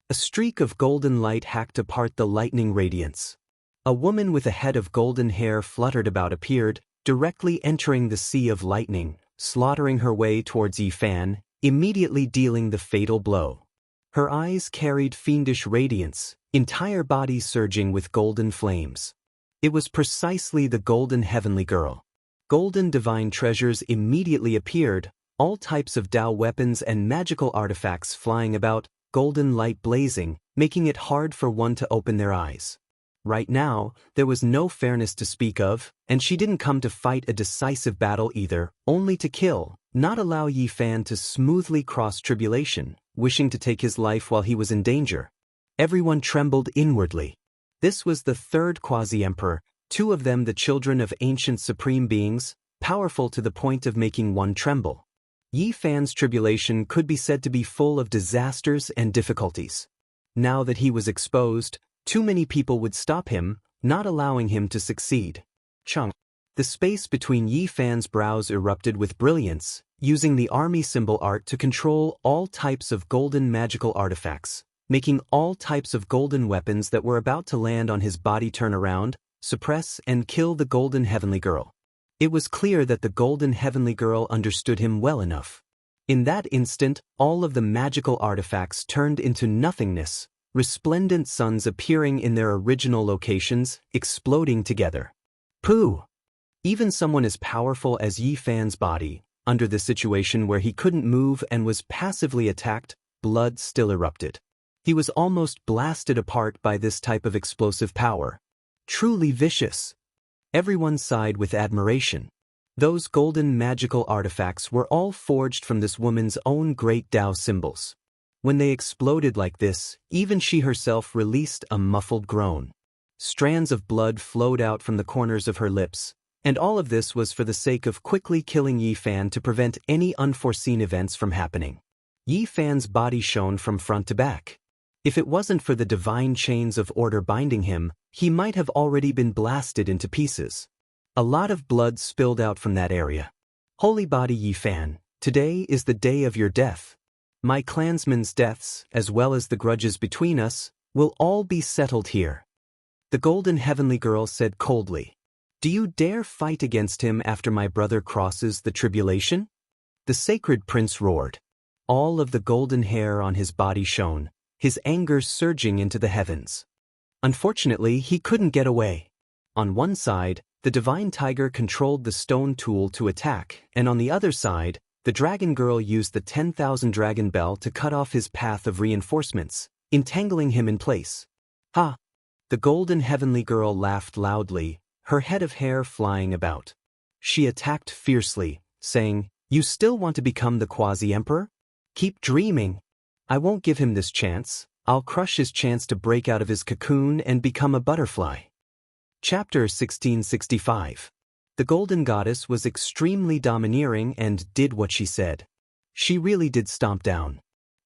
A streak of golden light hacked apart the lightning radiance. A woman with a head of golden hair fluttered about appeared, directly entering the sea of lightning, slaughtering her way towards Yi Fan, immediately dealing the fatal blow. Her eyes carried fiendish radiance, entire body surging with golden flames. It was precisely the golden heavenly girl. Golden divine treasures immediately appeared, all types of Tao weapons and magical artifacts flying about, golden light blazing, making it hard for one to open their eyes. Right now, there was no fairness to speak of, and she didn't come to fight a decisive battle either, only to kill, not allow Yi Fan to smoothly cross tribulation, wishing to take his life while he was in danger. Everyone trembled inwardly. This was the third quasi-emperor, two of them the children of ancient supreme beings, powerful to the point of making one tremble. Yi Fan's tribulation could be said to be full of disasters and difficulties. Now that he was exposed, too many people would stop him, not allowing him to succeed. Chung. The space between Yi Fan's brows erupted with brilliance, using the army symbol art to control all types of golden magical artifacts, making all types of golden weapons that were about to land on his body turn around, suppress and kill the golden heavenly girl. It was clear that the golden heavenly girl understood him well enough. In that instant, all of the magical artifacts turned into nothingness, resplendent suns appearing in their original locations, exploding together. Pooh! Even someone as powerful as Yi Fan's body, under the situation where he couldn't move and was passively attacked, blood still erupted. He was almost blasted apart by this type of explosive power. Truly vicious. Everyone sighed with admiration. Those golden magical artifacts were all forged from this woman's own great Tao symbols. When they exploded like this, even she herself released a muffled groan. Strands of blood flowed out from the corners of her lips, and all of this was for the sake of quickly killing Yi Fan to prevent any unforeseen events from happening. Yi Fan's body shone from front to back. If it wasn't for the divine chains of order binding him, he might have already been blasted into pieces. A lot of blood spilled out from that area. Holy body Yi Fan, today is the day of your death. My clansmen's deaths, as well as the grudges between us, will all be settled here. The golden heavenly girl said coldly. Do you dare fight against him after my brother crosses the tribulation? The sacred prince roared. All of the golden hair on his body shone, his anger surging into the heavens. Unfortunately, he couldn't get away. On one side, the divine tiger controlled the stone tool to attack, and on the other side, the dragon girl used the 10,000 dragon bell to cut off his path of reinforcements, entangling him in place. Ha! The golden heavenly girl laughed loudly, her head of hair flying about. She attacked fiercely, saying, You still want to become the quasi-emperor? Keep dreaming. I won't give him this chance. I'll crush his chance to break out of his cocoon and become a butterfly. Chapter 1665. The golden goddess was extremely domineering and did what she said. She really did stomp down.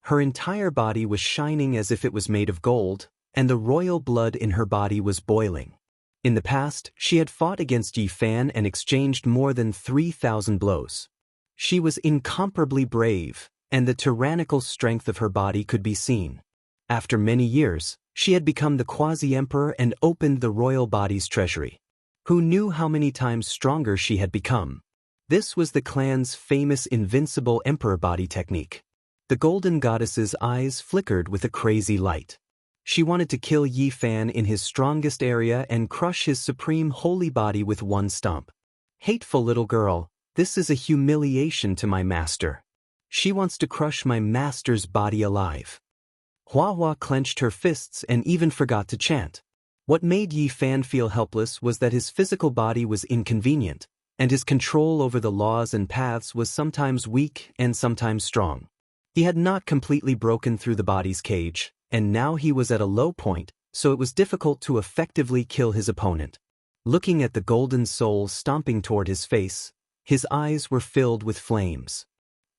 Her entire body was shining as if it was made of gold, and the royal blood in her body was boiling. In the past, she had fought against Yi Fan and exchanged more than 3,000 blows. She was incomparably brave, and the tyrannical strength of her body could be seen. After many years, she had become the quasi-emperor and opened the royal body's treasury. Who knew how many times stronger she had become? This was the clan's famous invincible emperor body technique. The golden goddess's eyes flickered with a crazy light. She wanted to kill Yi Fan in his strongest area and crush his supreme holy body with one stomp. Hateful little girl, this is a humiliation to my master. She wants to crush my master's body alive. Hua Hua clenched her fists and even forgot to chant. What made Yi Fan feel helpless was that his physical body was inconvenient, and his control over the laws and paths was sometimes weak and sometimes strong. He had not completely broken through the body's cage, and now he was at a low point, so it was difficult to effectively kill his opponent. Looking at the golden soul stomping toward his face, his eyes were filled with flames.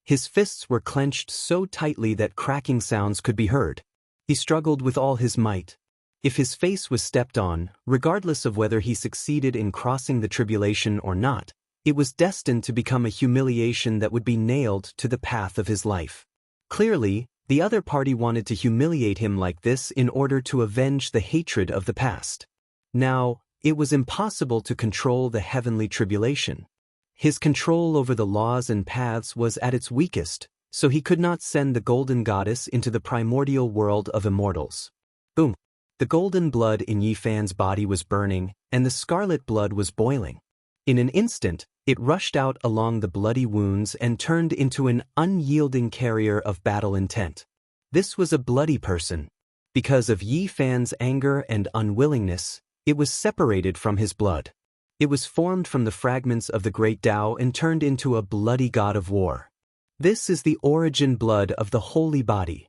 His fists were clenched so tightly that cracking sounds could be heard. He struggled with all his might. If his face was stepped on, regardless of whether he succeeded in crossing the tribulation or not, it was destined to become a humiliation that would be nailed to the path of his life. Clearly, the other party wanted to humiliate him like this in order to avenge the hatred of the past. Now, it was impossible to control the heavenly tribulation. His control over the laws and paths was at its weakest, so he could not send the golden goddess into the primordial world of immortals. Boom! The golden blood in Yi Fan's body was burning, and the scarlet blood was boiling. In an instant, it rushed out along the bloody wounds and turned into an unyielding carrier of battle intent. This was a bloody person. Because of Yi Fan's anger and unwillingness, it was separated from his blood. It was formed from the fragments of the great Tao and turned into a bloody god of war. This is the origin blood of the holy body.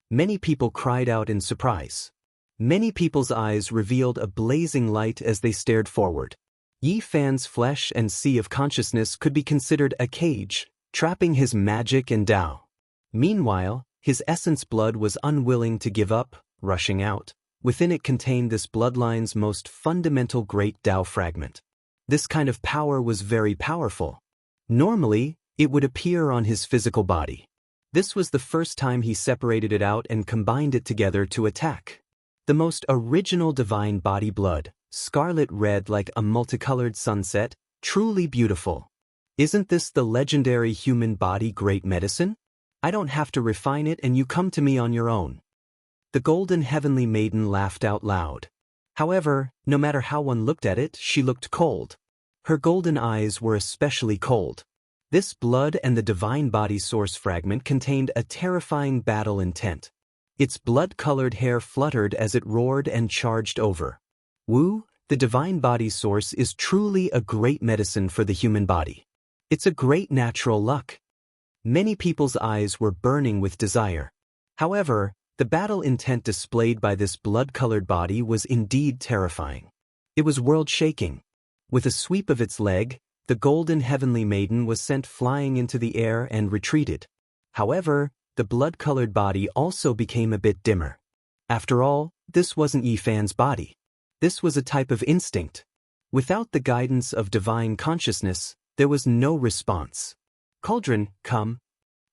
Many people cried out in surprise. Many people's eyes revealed a blazing light as they stared forward. Yi Fan's flesh and sea of consciousness could be considered a cage, trapping his magic and Tao. Meanwhile, his essence blood was unwilling to give up, rushing out. Within it contained this bloodline's most fundamental great Tao fragment. This kind of power was very powerful. Normally, it would appear on his physical body. This was the first time he separated it out and combined it together to attack. The most original divine body blood, scarlet red like a multicolored sunset, truly beautiful. Isn't this the legendary human body great medicine? I don't have to refine it and you come to me on your own. The golden heavenly maiden laughed out loud. However, no matter how one looked at it, she looked cold. Her golden eyes were especially cold. This blood and the divine body source fragment contained a terrifying battle intent. Its blood-colored hair fluttered as it roared and charged over. Wu, the divine body source is truly a great medicine for the human body. It's a great natural luck. Many people's eyes were burning with desire. However, the battle intent displayed by this blood-colored body was indeed terrifying. It was world-shaking. With a sweep of its leg, the golden heavenly maiden was sent flying into the air and retreated. However, the blood-colored body also became a bit dimmer. After all, this wasn't Yi Fan's body. This was a type of instinct. Without the guidance of divine consciousness, there was no response. Cauldron, come.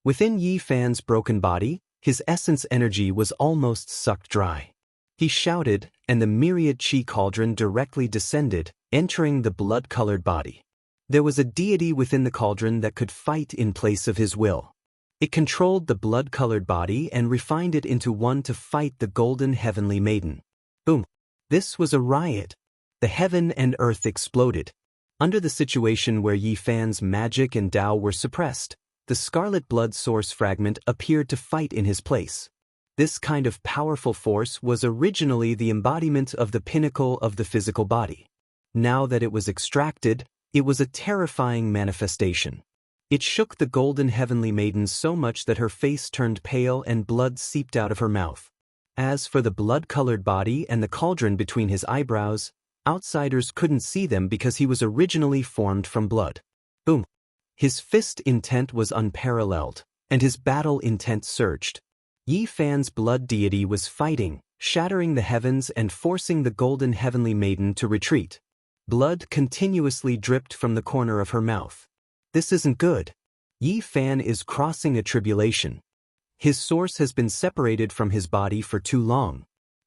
Within Yi Fan's broken body, his essence energy was almost sucked dry. He shouted, and the myriad chi cauldron directly descended, entering the blood-colored body. There was a deity within the cauldron that could fight in place of his will. It controlled the blood-colored body and refined it into one to fight the golden heavenly maiden. Boom! This was a riot. The heaven and earth exploded. Under the situation where Yi Fan's magic and Tao were suppressed, the scarlet blood source fragment appeared to fight in his place. This kind of powerful force was originally the embodiment of the pinnacle of the physical body. Now that it was extracted, it was a terrifying manifestation. It shook the golden heavenly maiden so much that her face turned pale and blood seeped out of her mouth. As for the blood-colored body and the cauldron between his eyebrows, outsiders couldn't see them because he was originally formed from blood. Boom! His fist intent was unparalleled, and his battle intent surged. Yi Fan's blood deity was fighting, shattering the heavens and forcing the golden heavenly maiden to retreat. Blood continuously dripped from the corner of her mouth. This isn't good. Yi Fan is crossing a tribulation. His source has been separated from his body for too long.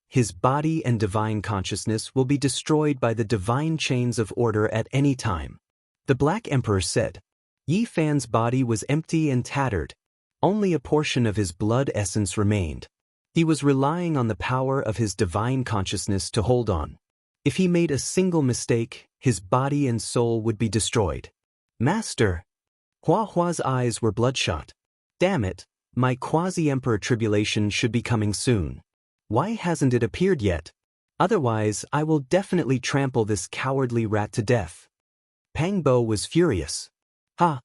His body and divine consciousness will be destroyed by the divine chains of order at any time. The Black Emperor said. Yi Fan's body was empty and tattered. Only a portion of his blood essence remained. He was relying on the power of his divine consciousness to hold on. If he made a single mistake, his body and soul would be destroyed. Master! Hua Hua's eyes were bloodshot. Damn it, my quasi-emperor tribulation should be coming soon. Why hasn't it appeared yet? Otherwise, I will definitely trample this cowardly rat to death. Pang Bo was furious. Ha!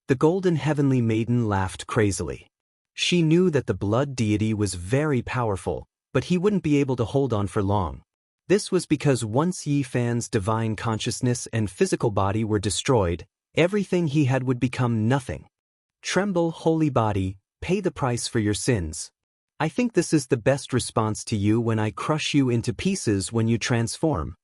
The golden heavenly maiden laughed crazily. She knew that the blood deity was very powerful, but he wouldn't be able to hold on for long. This was because once Yi Fan's divine consciousness and physical body were destroyed, everything he had would become nothing. Tremble, holy body, pay the price for your sins. I think this is the best response to you when I crush you into pieces when you transform.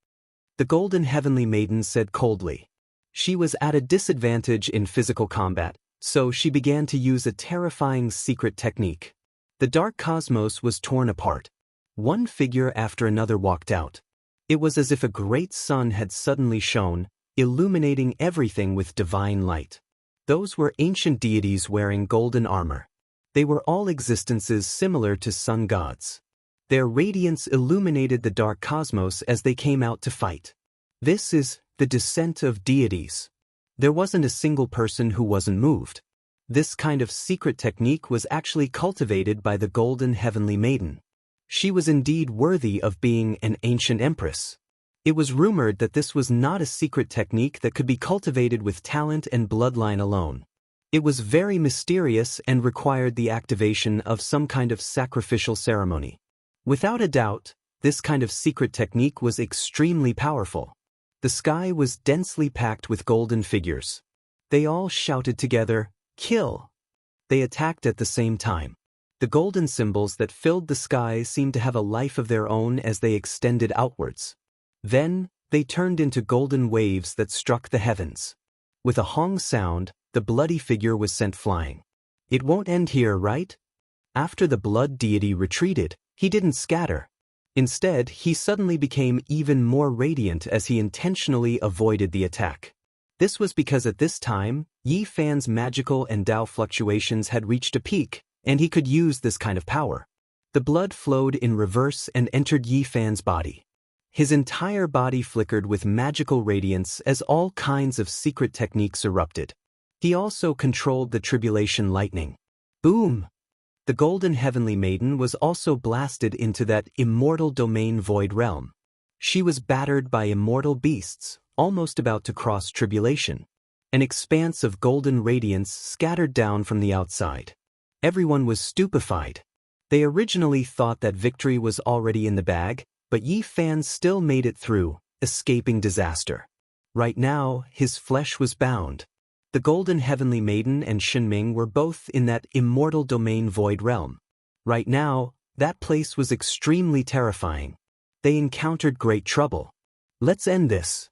The golden heavenly maiden said coldly. She was at a disadvantage in physical combat, so she began to use a terrifying secret technique. The dark cosmos was torn apart. One figure after another walked out. It was as if a great sun had suddenly shone, illuminating everything with divine light. Those were ancient deities wearing golden armor. They were all existences similar to sun gods. Their radiance illuminated the dark cosmos as they came out to fight. This is the descent of deities. There wasn't a single person who wasn't moved. This kind of secret technique was actually cultivated by the golden heavenly maiden. She was indeed worthy of being an ancient empress. It was rumored that this was not a secret technique that could be cultivated with talent and bloodline alone. It was very mysterious and required the activation of some kind of sacrificial ceremony. Without a doubt, this kind of secret technique was extremely powerful. The sky was densely packed with golden figures. They all shouted together, "Kill!" They attacked at the same time. The golden symbols that filled the sky seemed to have a life of their own as they extended outwards. Then, they turned into golden waves that struck the heavens. With a hong sound, the bloody figure was sent flying. It won't end here, right? After the blood deity retreated, he didn't scatter. Instead, he suddenly became even more radiant as he intentionally avoided the attack. This was because at this time, Yi Fan's magical and Tao fluctuations had reached a peak, and he could use this kind of power. The blood flowed in reverse and entered Yi Fan's body. His entire body flickered with magical radiance as all kinds of secret techniques erupted. He also controlled the tribulation lightning. Boom! The golden heavenly maiden was also blasted into that immortal domain void realm. She was battered by immortal beasts, almost about to cross tribulation. An expanse of golden radiance scattered down from the outside. Everyone was stupefied. They originally thought that victory was already in the bag, but Yi Fan still made it through, escaping disaster. Right now, his flesh was bound. The golden heavenly maiden and Shenming were both in that immortal domain void realm. Right now, that place was extremely terrifying. They encountered great trouble. Let's end this.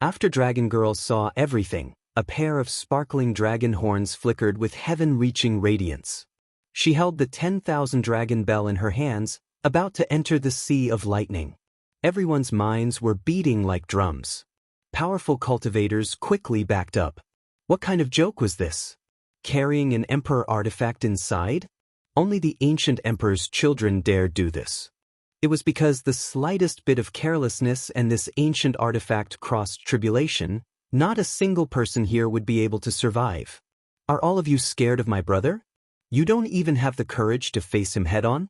After Dragon Girl saw everything, a pair of sparkling dragon horns flickered with heaven-reaching radiance. She held the 10,000 dragon bell in her hands, about to enter the sea of lightning. Everyone's minds were beating like drums. Powerful cultivators quickly backed up. What kind of joke was this? Carrying an emperor artifact inside? Only the ancient emperor's children dared do this. It was because the slightest bit of carelessness and this ancient artifact crossed tribulation, not a single person here would be able to survive. Are all of you scared of my brother? You don't even have the courage to face him head-on?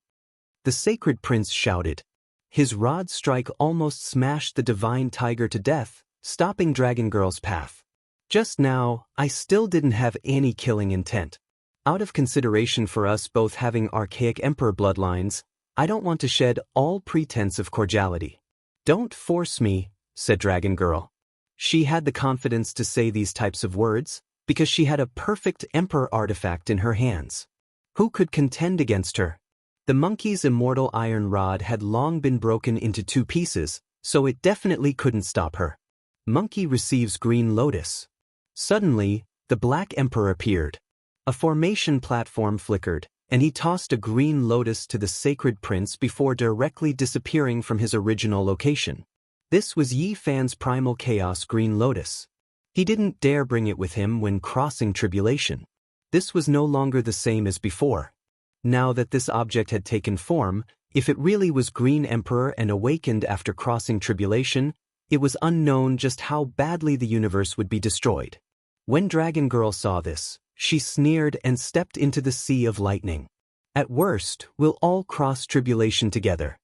The sacred prince shouted. His rod strike almost smashed the divine tiger to death, stopping Dragon Girl's path. Just now, I still didn't have any killing intent. Out of consideration for us both having archaic emperor bloodlines, I don't want to shed all pretense of cordiality. Don't force me, said Dragon Girl. She had the confidence to say these types of words, because she had a perfect emperor artifact in her hands. Who could contend against her? The monkey's immortal iron rod had long been broken into 2 pieces, so it definitely couldn't stop her. Monkey receives green lotus. Suddenly, the Black Emperor appeared. A formation platform flickered, and he tossed a green lotus to the sacred prince before directly disappearing from his original location. This was Yi Fan's primal chaos green lotus. He didn't dare bring it with him when crossing tribulation. This was no longer the same as before. Now that this object had taken form, if it really was Green Emperor and awakened after crossing tribulation, it was unknown just how badly the universe would be destroyed. When Dragon Girl saw this, she sneered and stepped into the sea of lightning. At worst, we'll all cross tribulation together.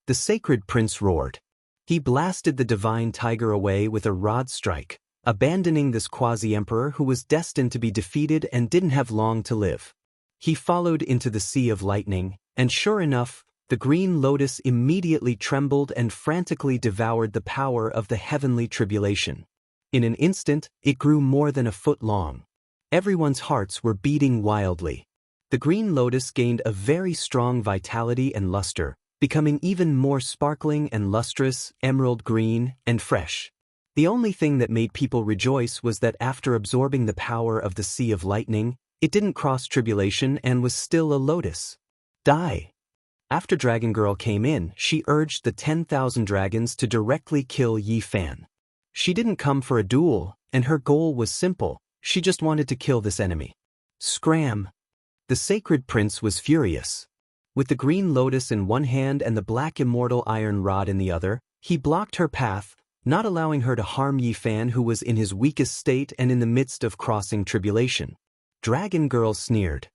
The sacred prince roared. He blasted the divine tiger away with a rod strike, abandoning this quasi-emperor who was destined to be defeated and didn't have long to live. He followed into the sea of lightning, and sure enough, the green lotus immediately trembled and frantically devoured the power of the heavenly tribulation. In an instant, it grew more than a foot long. Everyone's hearts were beating wildly. The green lotus gained a very strong vitality and luster, becoming even more sparkling and lustrous, emerald green, and fresh. The only thing that made people rejoice was that after absorbing the power of the sea of lightning, it didn't cross tribulation and was still a lotus. Die! After Dragon Girl came in, she urged the 10,000 dragons to directly kill Yi Fan. She didn't come for a duel, and her goal was simple. She just wanted to kill this enemy. Scram! The sacred prince was furious. With the green lotus in one hand and the black immortal iron rod in the other, he blocked her path, not allowing her to harm Yi Fan, who was in his weakest state and in the midst of crossing tribulation. Dragon Girl sneered.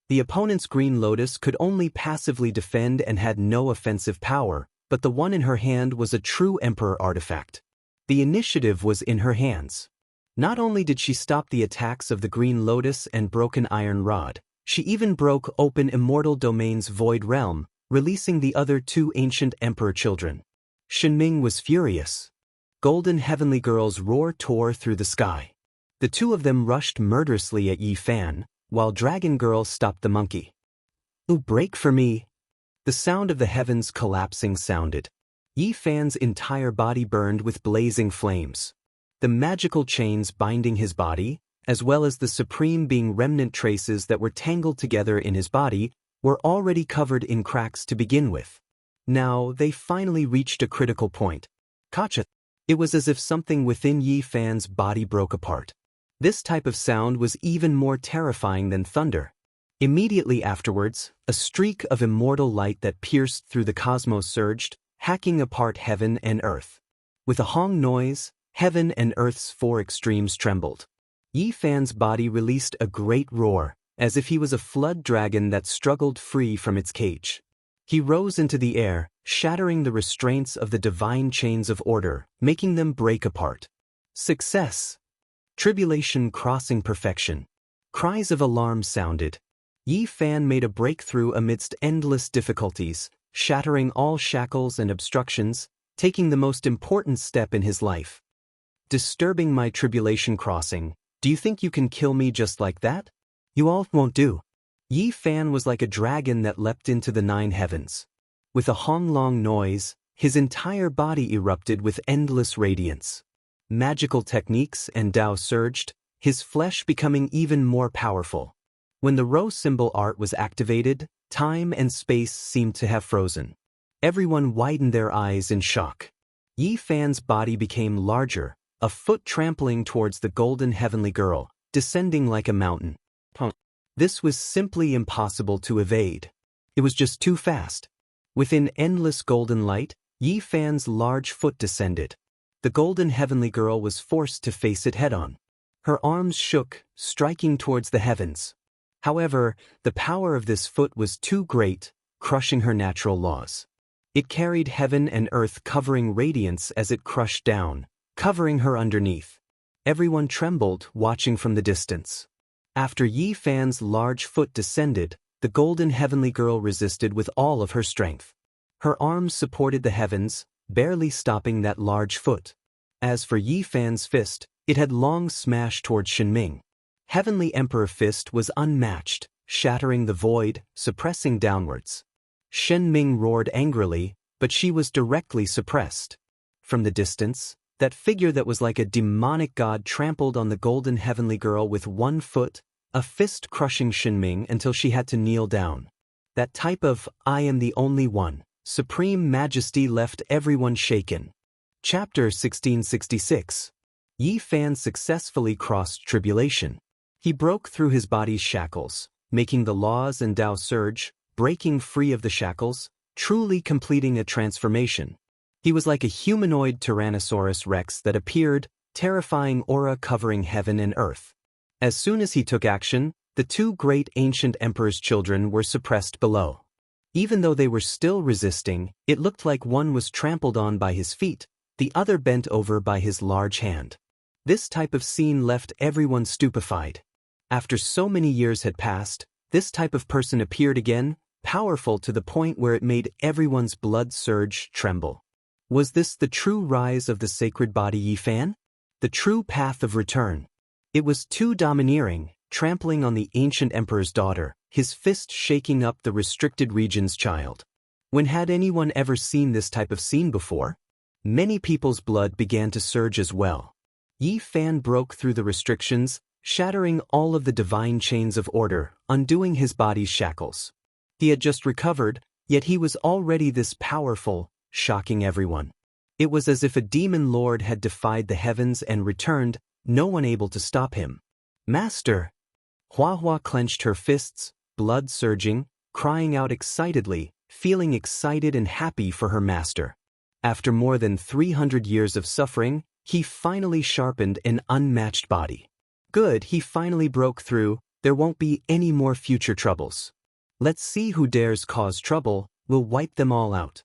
The opponent's green lotus could only passively defend and had no offensive power, but the one in her hand was a true emperor artifact. The initiative was in her hands. Not only did she stop the attacks of the green lotus and broken iron rod, she even broke open immortal domain's void realm, releasing the other 2 ancient emperor children. Shenming was furious. Golden heavenly girls' roar tore through the sky. The 2 of them rushed murderously at Yi Fan, while Dragon Girl stopped the monkey. "Ooh, break for me!" The sound of the heavens collapsing sounded. Yi Fan's entire body burned with blazing flames. The magical chains binding his body, as well as the supreme being remnant traces that were tangled together in his body, were already covered in cracks to begin with. Now they finally reached a critical point. Kacha! It was as if something within Yi Fan's body broke apart. This type of sound was even more terrifying than thunder. Immediately afterwards, a streak of immortal light that pierced through the cosmos surged, hacking apart heaven and earth. With a hong noise, heaven and earth's four extremes trembled. Yi Fan's body released a great roar, as if he was a flood dragon that struggled free from its cage. He rose into the air, shattering the restraints of the divine chains of order, making them break apart. Success! Tribulation crossing perfection. Cries of alarm sounded. Yi Fan made a breakthrough amidst endless difficulties, shattering all shackles and obstructions, taking the most important step in his life. Disturbing my tribulation crossing, do you think you can kill me just like that? You all won't do. Yi Fan was like a dragon that leapt into the 9 heavens. With a honglong noise, his entire body erupted with endless radiance. Magical techniques and Tao surged, his flesh becoming even more powerful. When the rho symbol art was activated, time and space seemed to have frozen. Everyone widened their eyes in shock. Yi Fan's body became larger, a foot trampling towards the golden heavenly girl, descending like a mountain. This was simply impossible to evade. It was just too fast. Within endless golden light, Yi Fan's large foot descended. The golden heavenly girl was forced to face it head-on. Her arms shook, striking towards the heavens. However, the power of this foot was too great, crushing her natural laws. It carried heaven and earth covering radiance as it crushed down, covering her underneath. Everyone trembled, watching from the distance. After Yi Fan's large foot descended, the golden heavenly girl resisted with all of her strength. Her arms supported the heavens, barely stopping that large foot. As for Yi Fan's fist, it had long smashed toward Shenming. Heavenly Emperor Fist was unmatched, shattering the void, suppressing downwards. Shenming roared angrily, but she was directly suppressed. From the distance, that figure that was like a demonic god trampled on the golden heavenly girl with one foot, a fist crushing Shenming until she had to kneel down. That type of "I am the only one" supreme majesty left everyone shaken. Chapter 1666. Yi Fan successfully crossed tribulation. He broke through his body's shackles, making the laws and Tao surge, breaking free of the shackles, truly completing a transformation. He was like a humanoid Tyrannosaurus Rex that appeared, terrifying aura covering heaven and earth. As soon as he took action, the 2 great ancient emperor's children were suppressed below. Even though they were still resisting, it looked like one was trampled on by his feet, the other bent over by his large hand. This type of scene left everyone stupefied. After so many years had passed, this type of person appeared again, powerful to the point where it made everyone's blood surge tremble. Was this the true rise of the sacred body Yi Fan? The true path of return? It was too domineering, trampling on the ancient emperor's daughter, his fist shaking up the restricted region's child. When had anyone ever seen this type of scene before? Many people's blood began to surge as well. Yi Fan broke through the restrictions, shattering all of the divine chains of order, undoing his body's shackles. He had just recovered, yet he was already this powerful, shocking everyone. It was as if a demon lord had defied the heavens and returned, no one able to stop him. Master! Hua Hua clenched her fists, blood surging, crying out excitedly, feeling excited and happy for her master. After more than 300 years of suffering, he finally sharpened an unmatched body. Good, he finally broke through, there won't be any more future troubles. Let's see who dares cause trouble, we'll wipe them all out.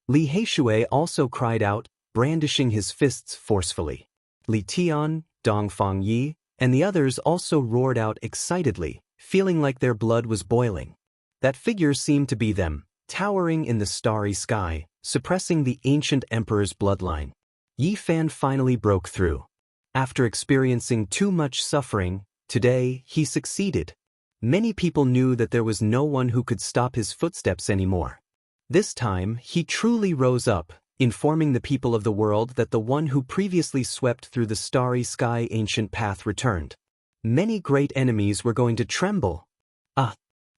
Li Heishui also cried out, brandishing his fists forcefully. Li Tian, Dongfang Yi, and the others also roared out excitedly, feeling like their blood was boiling. That figure seemed to be them, towering in the starry sky, suppressing the ancient emperor's bloodline. Yi Fan finally broke through. After experiencing too much suffering, today he succeeded. Many people knew that there was no one who could stop his footsteps anymore. This time, he truly rose up, informing the people of the world that the one who previously swept through the starry sky ancient path returned. Many great enemies were going to tremble. Ah!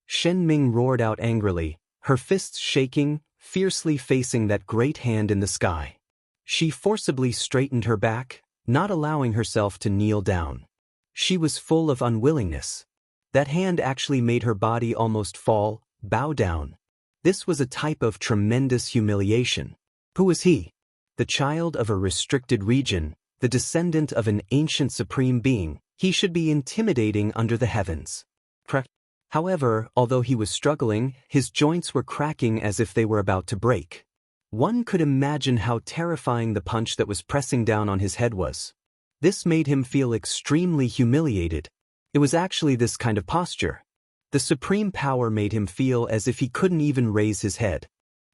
Shenming roared out angrily, her fists shaking, fiercely facing that great hand in the sky. She forcibly straightened her back, not allowing herself to kneel down. She was full of unwillingness. That hand actually made her body almost fall, bow down. This was a type of tremendous humiliation. Who was he? The child of a restricted region, the descendant of an ancient supreme being. He should be intimidating under the heavens. However, although he was struggling, his joints were cracking as if they were about to break. One could imagine how terrifying the punch that was pressing down on his head was. This made him feel extremely humiliated. It was actually this kind of posture. The supreme power made him feel as if he couldn't even raise his head.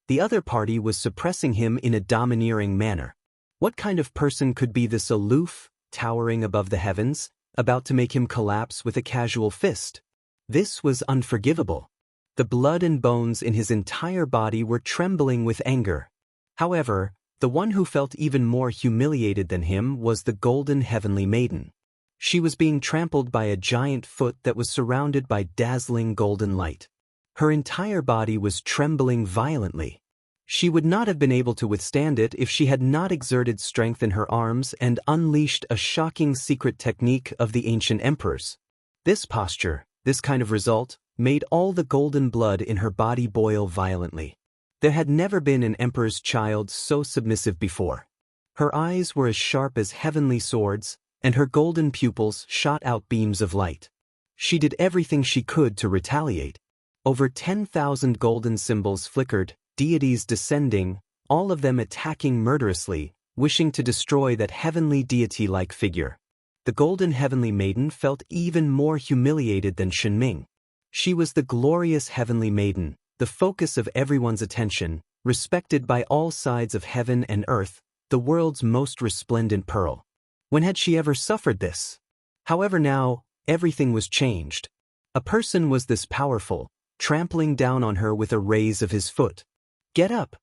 The other party was suppressing him in a domineering manner. What kind of person could be this aloof, towering above the heavens, about to make him collapse with a casual fist? This was unforgivable. The blood and bones in his entire body were trembling with anger. However, the one who felt even more humiliated than him was the golden heavenly maiden. She was being trampled by a giant foot that was surrounded by dazzling golden light. Her entire body was trembling violently. She would not have been able to withstand it if she had not exerted strength in her arms and unleashed a shocking secret technique of the ancient emperors. This posture, this kind of result, made all the golden blood in her body boil violently. There had never been an emperor's child so submissive before. Her eyes were as sharp as heavenly swords, and her golden pupils shot out beams of light. She did everything she could to retaliate. Over 10,000 golden symbols flickered, deities descending, all of them attacking murderously, wishing to destroy that heavenly deity-like figure. The golden heavenly maiden felt even more humiliated than Shenming. She was the glorious heavenly maiden, the focus of everyone's attention, respected by all sides of heaven and earth, the world's most resplendent pearl. When had she ever suffered this? However, now, everything was changed. A person was this powerful, trampling down on her with a raise of his foot. "Get up!"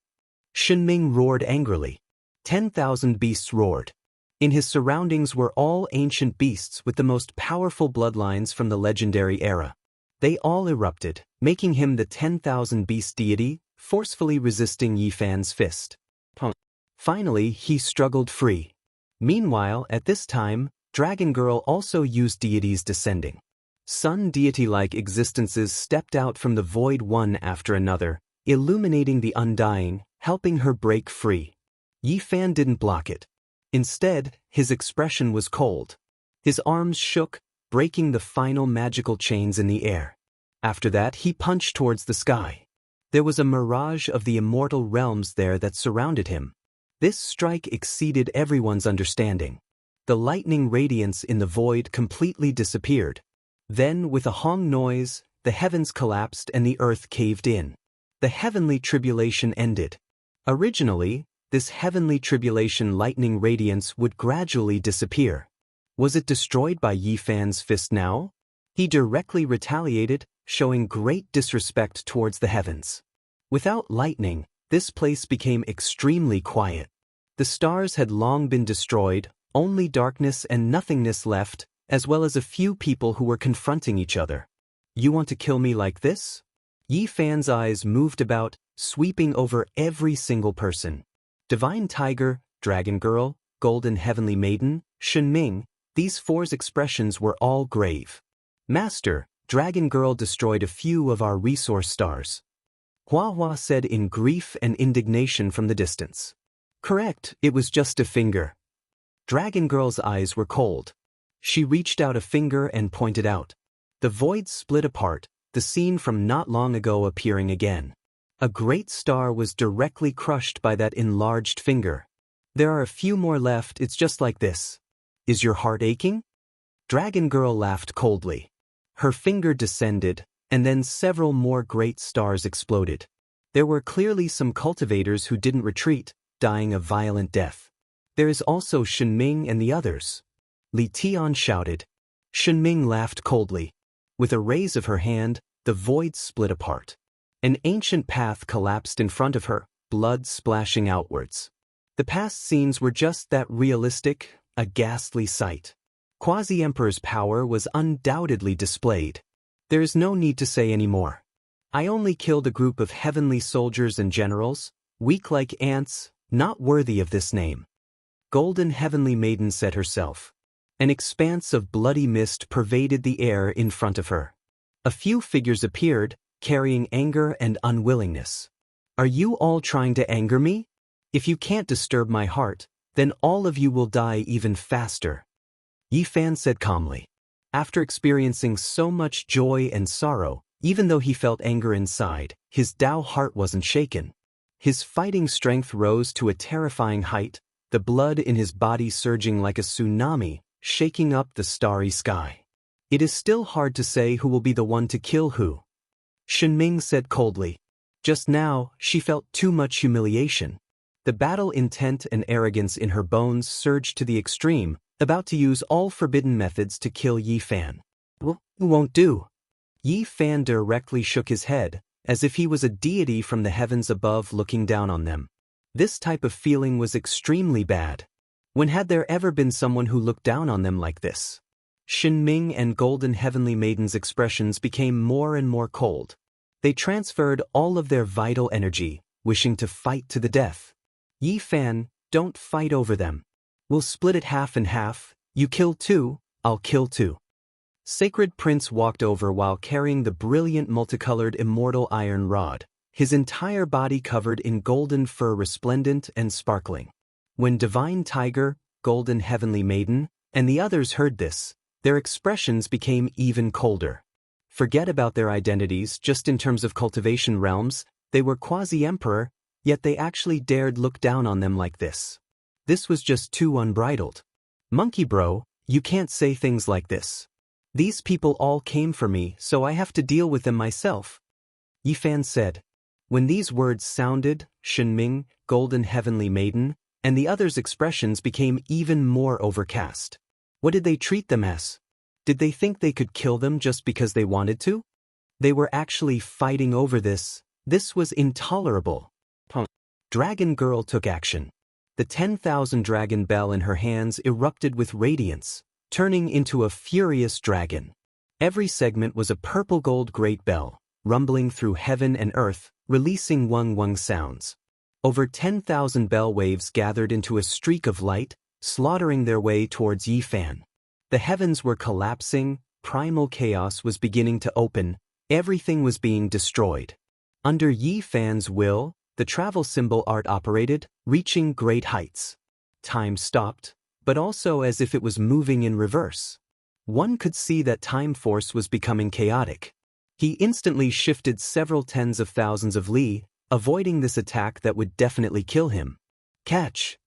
Shenming roared angrily. 10,000 beasts roared. In his surroundings were all ancient beasts with the most powerful bloodlines from the legendary era. They all erupted, making him the 10,000 beast deity, forcefully resisting Yi Fan's fist. Finally, he struggled free. Meanwhile, at this time, Dragon Girl also used deities descending. Sun deity-like existences stepped out from the void one after another, illuminating the undying, helping her break free. Yi Fan didn't block it. Instead, his expression was cold. His arms shook, breaking the final magical chains in the air. After that, he punched towards the sky. There was a mirage of the immortal realms there that surrounded him. This strike exceeded everyone's understanding. The lightning radiance in the void completely disappeared. Then, with a hong noise, the heavens collapsed and the earth caved in. The heavenly tribulation ended. Originally, this heavenly tribulation lightning radiance would gradually disappear. Was it destroyed by Yi Fan's fist now? He directly retaliated, showing great disrespect towards the heavens. Without lightning, this place became extremely quiet. The stars had long been destroyed, only darkness and nothingness left, as well as a few people who were confronting each other. "You want to kill me like this?" Yi Fan's eyes moved about, sweeping over every single person. Divine Tiger, Dragon Girl, Golden Heavenly Maiden, Shenming, these four's expressions were all grave. "Master, Dragon Girl destroyed a few of our resource stars," Hua Hua said in grief and indignation from the distance. "Correct, it was just a finger." Dragon Girl's eyes were cold. She reached out a finger and pointed out. The void split apart, the scene from not long ago appearing again. A great star was directly crushed by that enlarged finger. "There are a few more left, it's just like this. Is your heart aching?" Dragon Girl laughed coldly. Her finger descended, and then several more great stars exploded. There were clearly some cultivators who didn't retreat, dying a violent death. "There is also Shenming and the others," Li Tian shouted. Shenming laughed coldly. With a raise of her hand, the void split apart. An ancient path collapsed in front of her, blood splashing outwards. The past scenes were just that realistic, a ghastly sight. Quasi-Emperor's power was undoubtedly displayed. There is no need to say any more. I only killed a group of heavenly soldiers and generals, weak like ants, not worthy of this name. Golden Heavenly Maiden said herself. An expanse of bloody mist pervaded the air in front of her. A few figures appeared, carrying anger and unwillingness. "Are you all trying to anger me?" If you can't disturb my heart, then all of you will die even faster. Yi Fan said calmly. After experiencing so much joy and sorrow, even though he felt anger inside, his Dao heart wasn't shaken. His fighting strength rose to a terrifying height, the blood in his body surging like a tsunami, shaking up the starry sky. It is still hard to say who will be the one to kill who. Shenming said coldly. Just now, she felt too much humiliation. The battle intent and arrogance in her bones surged to the extreme, about to use all forbidden methods to kill Yi Fan. Won't do. Yi Fan directly shook his head, as if he was a deity from the heavens above looking down on them. This type of feeling was extremely bad. When had there ever been someone who looked down on them like this? Shenming and Golden Heavenly Maiden's expressions became more and more cold. They transferred all of their vital energy, wishing to fight to the death. Yi Fan, don't fight over them. We'll split it half and half. You kill two, I'll kill two. Sacred Prince walked over while carrying the brilliant multicolored immortal iron rod, his entire body covered in golden fur resplendent and sparkling. When Divine Tiger, Golden Heavenly Maiden, and the others heard this, their expressions became even colder. Forget about their identities just in terms of cultivation realms, they were quasi-emperor, yet they actually dared look down on them like this. This was just too unbridled. Monkey bro, you can't say things like this. These people all came for me, so I have to deal with them myself. Yi Fan said. When these words sounded, Shenming, Golden Heavenly Maiden, and the others' expressions became even more overcast. What did they treat them as? Did they think they could kill them just because they wanted to? They were actually fighting over this. This was intolerable. Dragon Girl took action. The 10,000 dragon bell in her hands erupted with radiance, turning into a furious dragon. Every segment was a purple-gold great bell, rumbling through heaven and earth, releasing wung-wung sounds. Over 10,000 bell waves gathered into a streak of light, slaughtering their way towards Yi Fan. The heavens were collapsing, primal chaos was beginning to open, everything was being destroyed. Under Yi Fan's will, the travel symbol art operated, reaching great heights. Time stopped, but also as if it was moving in reverse. One could see that time force was becoming chaotic. He instantly shifted several tens of thousands of li, avoiding this attack that would definitely kill him. Catch!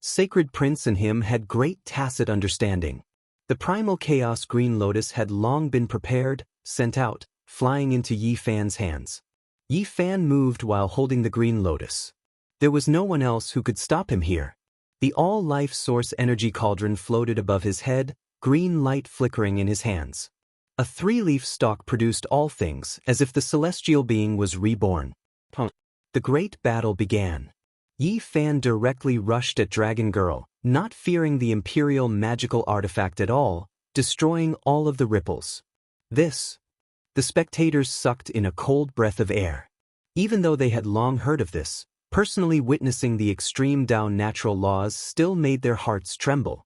Sacred Prince and him had great tacit understanding. The primal chaos Green Lotus had long been prepared, sent out, flying into Yi Fan's hands. Yi Fan moved while holding the Green Lotus. There was no one else who could stop him here. The all-life source energy cauldron floated above his head, green light flickering in his hands. A 3-leaf stalk produced all things, as if the celestial being was reborn. The great battle began. Yi Fan directly rushed at Dragon Girl, not fearing the imperial magical artifact at all, destroying all of the ripples. The spectators sucked in a cold breath of air. Even though they had long heard of this, personally witnessing the extreme Dao natural laws still made their hearts tremble.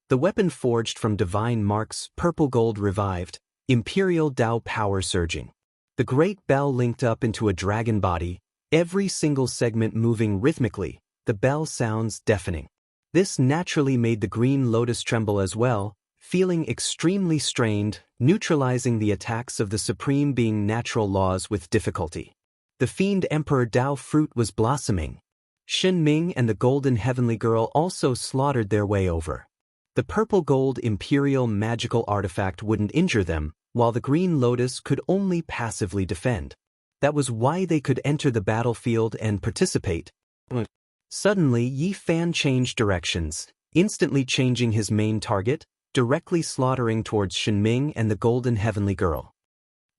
The weapon forged from divine marks, purple gold revived, imperial Dao power surging. The great bell linked up into a dragon body, every single segment moving rhythmically, the bell sounds deafening. This naturally made the Green Lotus tremble as well, feeling extremely strained, neutralizing the attacks of the supreme being natural laws with difficulty. The fiend Emperor Dao fruit was blossoming. Shenming and the Golden Heavenly Girl also slaughtered their way over. The purple gold imperial magical artifact wouldn't injure them, while the Green Lotus could only passively defend. That was why they could enter the battlefield and participate. Suddenly Yi Fan changed directions, instantly changing his main target, directly slaughtering towards Shenming and the Golden Heavenly Girl.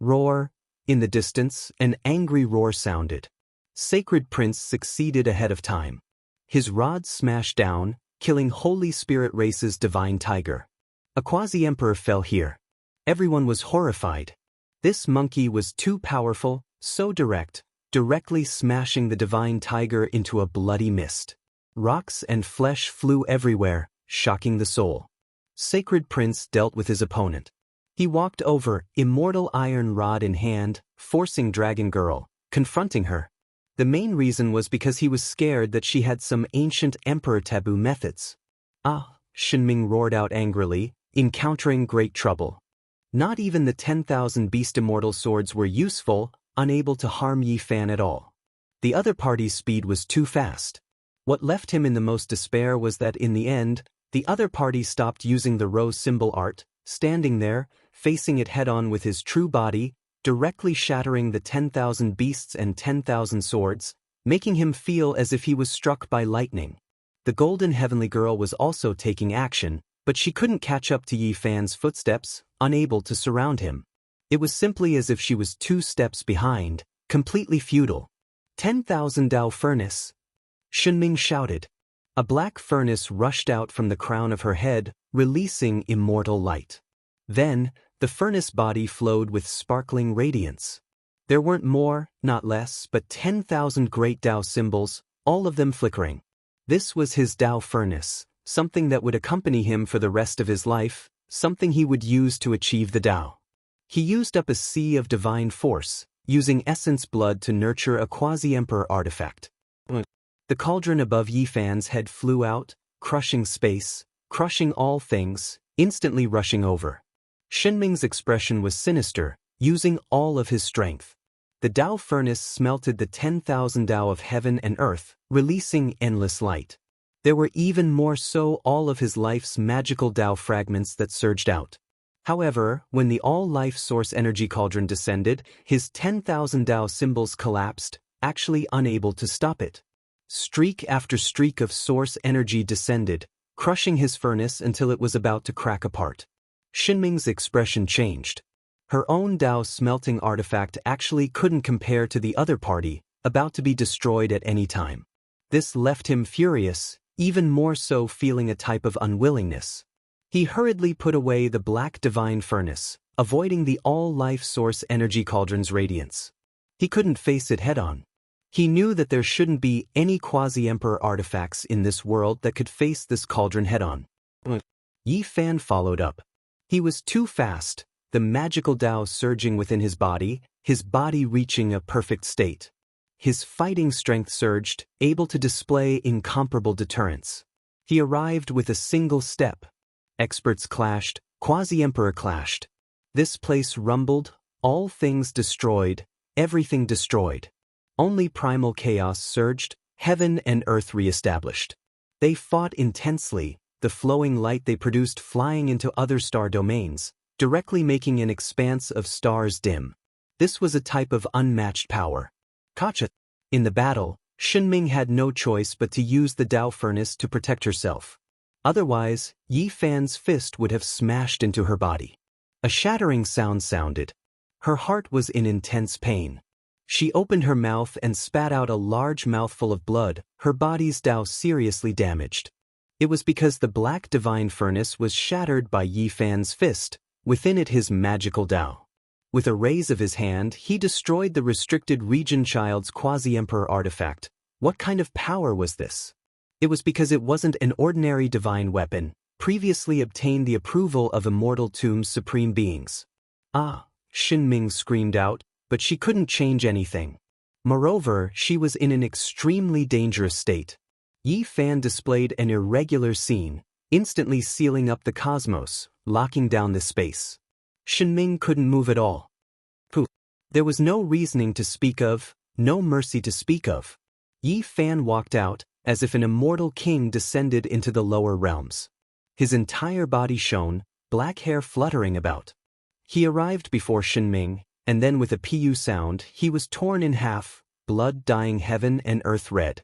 Roar! In the distance, an angry roar sounded. Sacred Prince succeeded ahead of time. His rod smashed down, killing Holy Spirit Race's Divine Tiger. A quasi-emperor fell here. Everyone was horrified. This monkey was too powerful, so direct, directly smashing the Divine Tiger into a bloody mist. Rocks and flesh flew everywhere, shocking the soul. Sacred Prince dealt with his opponent. He walked over, immortal iron rod in hand, forcing Dragon Girl, confronting her. The main reason was because he was scared that she had some ancient emperor taboo methods. Ah, Shinming roared out angrily, encountering great trouble. Not even the 10,000 beast immortal swords were useful, unable to harm Yi Fan at all. The other party's speed was too fast. What left him in the most despair was that in the end, the other party stopped using the rose symbol art, standing there, facing it head-on with his true body, directly shattering the 10,000 beasts and 10,000 swords, making him feel as if he was struck by lightning. The golden heavenly girl was also taking action, but she couldn't catch up to Yi Fan's footsteps, unable to surround him. It was simply as if she was 2 steps behind, completely futile. 10,000 Dao Furnace! Shinming shouted. A black furnace rushed out from the crown of her head, releasing immortal light. Then, the furnace body flowed with sparkling radiance. There weren't more, not less, but 10,000 great Dao symbols, all of them flickering. This was his Dao furnace, something that would accompany him for the rest of his life, something he would use to achieve the Dao. He used up a sea of divine force, using essence blood to nurture a quasi-emperor artifact. The cauldron above Yi Fan's head flew out, crushing space, crushing all things, instantly rushing over. Shinming's expression was sinister, using all of his strength. The Dao furnace smelted the 10,000 Dao of heaven and earth, releasing endless light. There were even more so all of his life's magical Dao fragments that surged out. However, when the all-life source energy cauldron descended, his 10,000 Dao symbols collapsed, actually unable to stop it. Streak after streak of source energy descended, crushing his furnace until it was about to crack apart. Shinming's expression changed. Her own Dao smelting artifact actually couldn't compare to the other party, about to be destroyed at any time. This left him furious, even more so feeling a type of unwillingness. He hurriedly put away the black divine furnace, avoiding the all-life source energy cauldron's radiance. He couldn't face it head-on. He knew that there shouldn't be any quasi-emperor artifacts in this world that could face this cauldron head-on. Yi Fan followed up. He was too fast, the magical Dao surging within his body reaching a perfect state. His fighting strength surged, able to display incomparable deterrence. He arrived with a single step. Experts clashed, quasi-emperor clashed. This place rumbled, all things destroyed, everything destroyed. Only primal chaos surged, heaven and earth re-established. They fought intensely, the flowing light they produced flying into other star domains, directly making an expanse of stars dim. This was a type of unmatched power. Gotcha. In the battle, Shinming had no choice but to use the Dao furnace to protect herself. Otherwise, Yi Fan's fist would have smashed into her body. A shattering sound sounded. Her heart was in intense pain. She opened her mouth and spat out a large mouthful of blood, her body's Dao seriously damaged. It was because the black divine furnace was shattered by Yi Fan's fist, within it his magical Dao. With a raise of his hand, he destroyed the restricted region child's quasi-emperor artifact. What kind of power was this? It was because it wasn't an ordinary divine weapon, previously obtained the approval of Immortal Tomb's supreme beings. Ah, Shinming screamed out, but she couldn't change anything. Moreover, she was in an extremely dangerous state. Yi Fan displayed an irregular scene, instantly sealing up the cosmos, locking down the space. Shinming couldn't move at all. Poof. There was no reasoning to speak of, no mercy to speak of. Yi Fan walked out, as if an immortal king descended into the lower realms. His entire body shone, black hair fluttering about. He arrived before Shinming, and then with a pu sound, he was torn in half, blood dyeing heaven and earth red.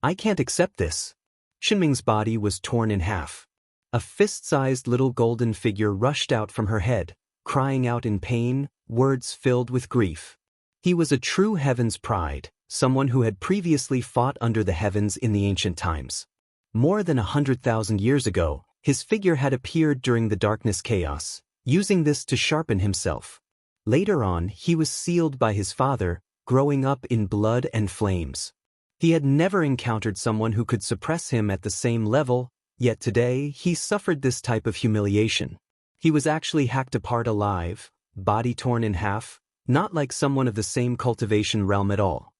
I can't accept this. Shinming's body was torn in half. A fist-sized little golden figure rushed out from her head, crying out in pain, words filled with grief. He was a true heaven's pride, someone who had previously fought under the heavens in the ancient times. More than 100,000 years ago, his figure had appeared during the darkness chaos, using this to sharpen himself. Later on, he was sealed by his father, growing up in blood and flames. He had never encountered someone who could suppress him at the same level, yet today he suffered this type of humiliation. He was actually hacked apart alive, body torn in half, not like someone of the same cultivation realm at all.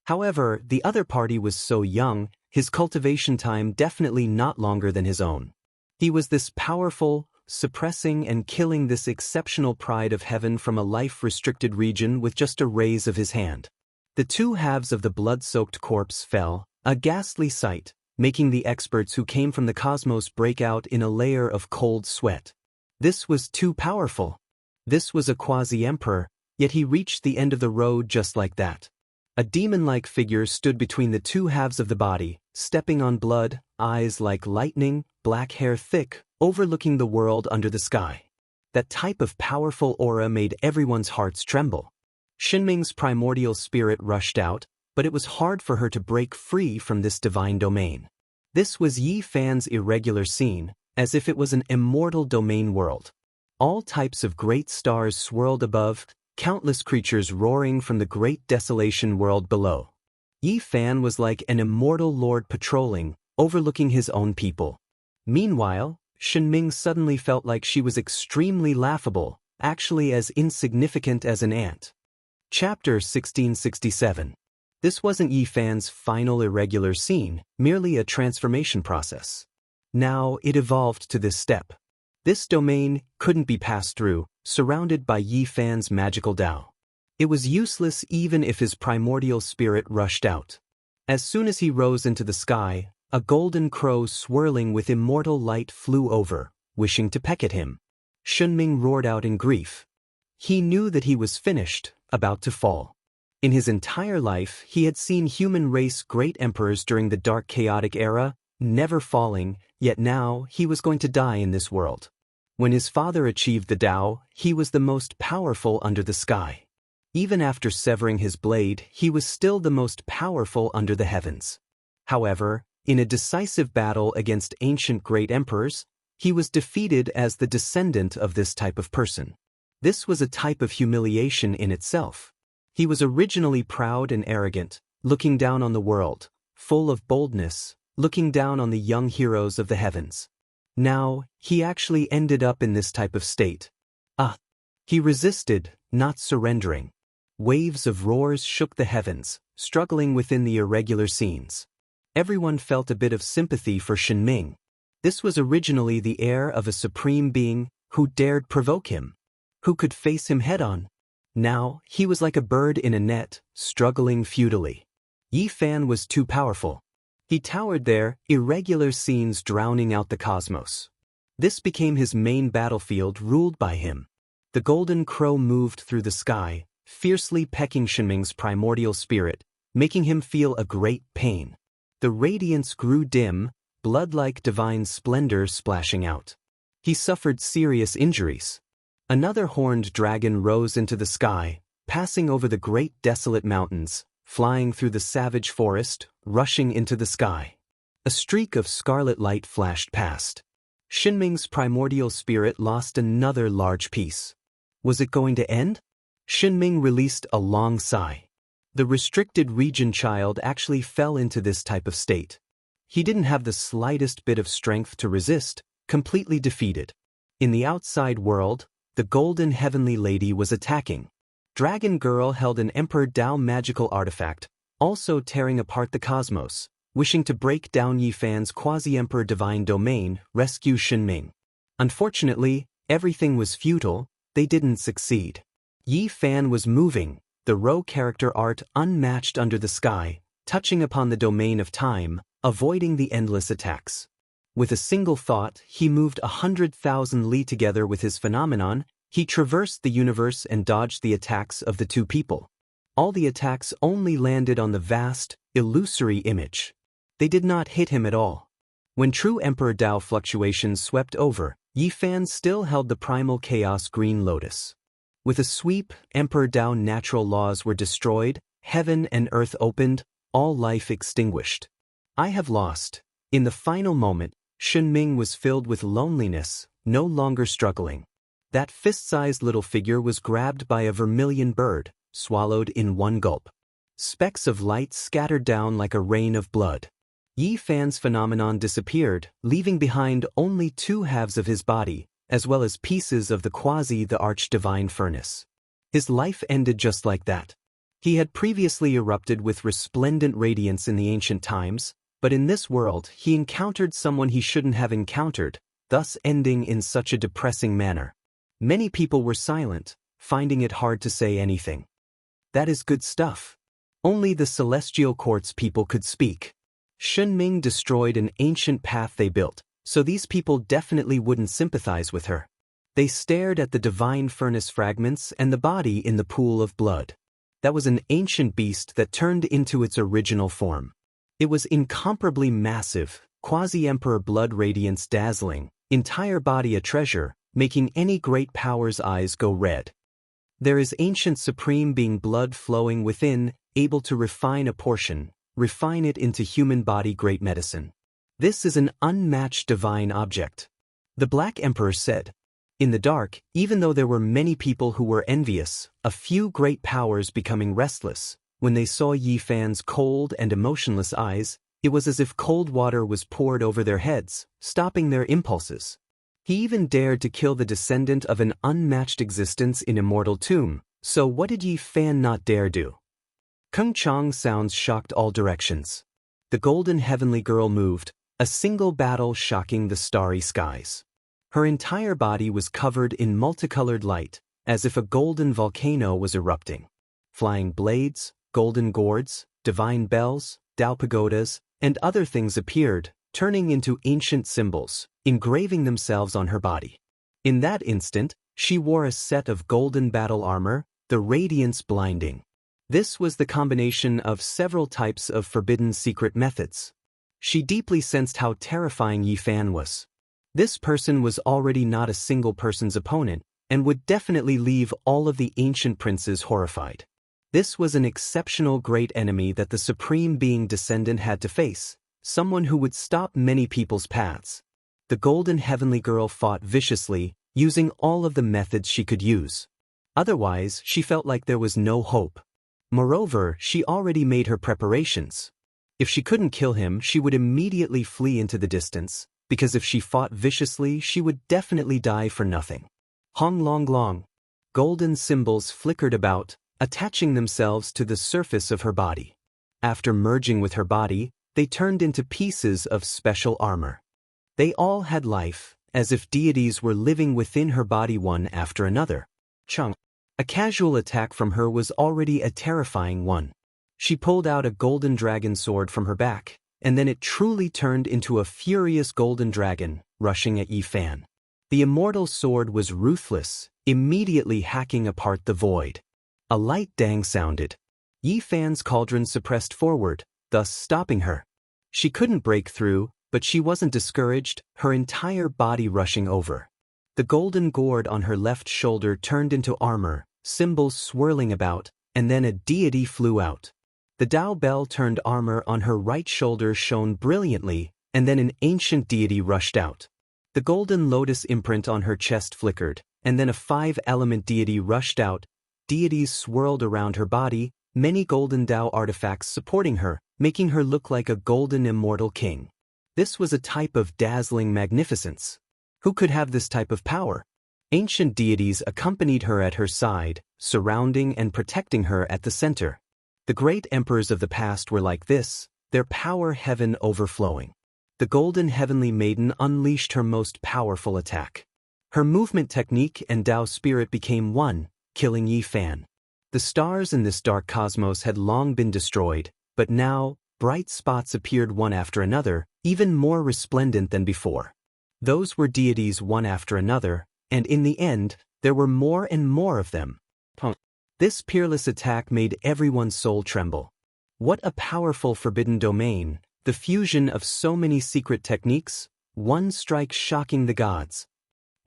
However, the other party was so young, his cultivation time definitely not longer than his own. He was this powerful, suppressing and killing this exceptional pride of heaven from a life-restricted region with just a raise of his hand. The two halves of the blood-soaked corpse fell, a ghastly sight, making the experts who came from the cosmos break out in a layer of cold sweat. This was too powerful. This was a quasi-emperor, yet he reached the end of the road just like that. A demon-like figure stood between the two halves of the body, stepping on blood, eyes like lightning, black hair thick, overlooking the world under the sky. That type of powerful aura made everyone's hearts tremble. Xinming's primordial spirit rushed out, but it was hard for her to break free from this divine domain. This was Yi Fan's irregular scene, as if it was an immortal domain world. All types of great stars swirled above, countless creatures roaring from the great desolation world below. Yi Fan was like an immortal lord patrolling, overlooking his own people. Meanwhile, Xinming suddenly felt like she was extremely laughable, actually as insignificant as an ant. Chapter 1667. This wasn't Yi Fan's final irregular scene, merely a transformation process. Now it evolved to this step. This domain couldn't be passed through, surrounded by Yi Fan's magical Tao. It was useless even if his primordial spirit rushed out. As soon as he rose into the sky, a golden crow swirling with immortal light flew over, wishing to peck at him. Xinming roared out in grief. He knew that he was finished, about to fall. In his entire life, he had seen human race great emperors during the dark chaotic era, never falling, yet now he was going to die in this world. When his father achieved the Tao, he was the most powerful under the sky. Even after severing his blade, he was still the most powerful under the heavens. However, in a decisive battle against ancient great emperors, he was defeated as the descendant of this type of person. This was a type of humiliation in itself. He was originally proud and arrogant, looking down on the world, full of boldness, looking down on the young heroes of the heavens. Now, he actually ended up in this type of state. He resisted, not surrendering. Waves of roars shook the heavens, struggling within the irregular scenes. Everyone felt a bit of sympathy for Xinming. This was originally the heir of a supreme being who dared provoke him, who could face him head-on. Now, he was like a bird in a net, struggling futilely. Yi Fan was too powerful. He towered there, irregular scenes drowning out the cosmos. This became his main battlefield ruled by him. The golden crow moved through the sky, fiercely pecking Xinming's primordial spirit, making him feel a great pain. The radiance grew dim, blood-like divine splendor splashing out. He suffered serious injuries. Another horned dragon rose into the sky, passing over the great desolate mountains, flying through the savage forest, rushing into the sky. A streak of scarlet light flashed past. Xinming's primordial spirit lost another large piece. Was it going to end? Xinming released a long sigh. The restricted region child actually fell into this type of state. He didn't have the slightest bit of strength to resist, completely defeated. In the outside world, the golden heavenly lady was attacking. Dragon Girl held an Emperor Tao magical artifact, also tearing apart the cosmos, wishing to break down Yi Fan's quasi-emperor divine domain, rescue Xinming. Unfortunately, everything was futile, they didn't succeed. Yi Fan was moving, the Rho character art unmatched under the sky, touching upon the domain of time, avoiding the endless attacks. With a single thought, he moved 100,000 li together with his phenomenon. He traversed the universe and dodged the attacks of the two people. All the attacks only landed on the vast, illusory image. They did not hit him at all. When true Emperor Tao fluctuations swept over, Yi Fan still held the primal chaos green lotus. With a sweep, Emperor Tao natural laws were destroyed, heaven and earth opened, all life extinguished. I have lost. In the final moment, Xinming was filled with loneliness, no longer struggling. That fist-sized little figure was grabbed by a vermilion bird, swallowed in one gulp. Specks of light scattered down like a rain of blood. Yi Fan's phenomenon disappeared, leaving behind only two halves of his body, as well as pieces of the arch-divine furnace. His life ended just like that. He had previously erupted with resplendent radiance in the ancient times, but in this world he encountered someone he shouldn't have encountered, thus ending in such a depressing manner. Many people were silent, finding it hard to say anything. That is good stuff. Only the Celestial Court's people could speak. Shunming destroyed an ancient path they built, so these people definitely wouldn't sympathize with her. They stared at the divine furnace fragments and the body in the pool of blood. That was an ancient beast that turned into its original form. It was incomparably massive, quasi-emperor blood radiance dazzling, entire body a treasure, making any great power's eyes go red. There is ancient supreme being blood flowing within, able to refine a portion, refine it into human body great medicine. This is an unmatched divine object. The Black Emperor said. In the dark, even though there were many people who were envious, a few great powers becoming restless, when they saw Yi Fan's cold and emotionless eyes, it was as if cold water was poured over their heads, stopping their impulses. He even dared to kill the descendant of an unmatched existence in Immortal Tomb, so what did Yi Fan not dare do? Kung Chang's sounds shocked all directions. The golden heavenly girl moved, a single battle shocking the starry skies. Her entire body was covered in multicolored light, as if a golden volcano was erupting. Flying blades, golden gourds, divine bells, Tao pagodas, and other things appeared, turning into ancient symbols, engraving themselves on her body. In that instant, she wore a set of golden battle armor, the radiance blinding. This was the combination of several types of forbidden secret methods. She deeply sensed how terrifying Yi Fan was. This person was already not a single person's opponent, and would definitely leave all of the ancient princes horrified. This was an exceptional great enemy that the Supreme Being descendant had to face, someone who would stop many people's paths. The golden heavenly girl fought viciously, using all of the methods she could use. Otherwise, she felt like there was no hope. Moreover, she already made her preparations. If she couldn't kill him, she would immediately flee into the distance, because if she fought viciously, she would definitely die for nothing. Hong long long. Golden symbols flickered about, attaching themselves to the surface of her body. After merging with her body, they turned into pieces of special armor. They all had life, as if deities were living within her body one after another. Chung. A casual attack from her was already a terrifying one. She pulled out a golden dragon sword from her back, and then it truly turned into a furious golden dragon, rushing at Yi Fan. The immortal sword was ruthless, immediately hacking apart the void. A light dang sounded. Yi Fan's cauldron suppressed forward, thus stopping her. She couldn't break through, but she wasn't discouraged, her entire body rushing over. The golden gourd on her left shoulder turned into armor, symbols swirling about, and then a deity flew out. The Tao bell turned armor on her right shoulder shone brilliantly, and then an ancient deity rushed out. The golden lotus imprint on her chest flickered, and then a 5-element deity rushed out. Deities swirled around her body, many golden Tao artifacts supporting her, making her look like a golden immortal king. This was a type of dazzling magnificence. Who could have this type of power? Ancient deities accompanied her at her side, surrounding and protecting her at the center. The great emperors of the past were like this, their power heaven overflowing. The golden heavenly maiden unleashed her most powerful attack. Her movement technique and Tao spirit became one, killing Yi Fan. The stars in this dark cosmos had long been destroyed, but now, bright spots appeared one after another, even more resplendent than before. Those were deities one after another, and in the end, there were more and more of them. This peerless attack made everyone's soul tremble. What a powerful forbidden domain, the fusion of so many secret techniques, one strike shocking the gods.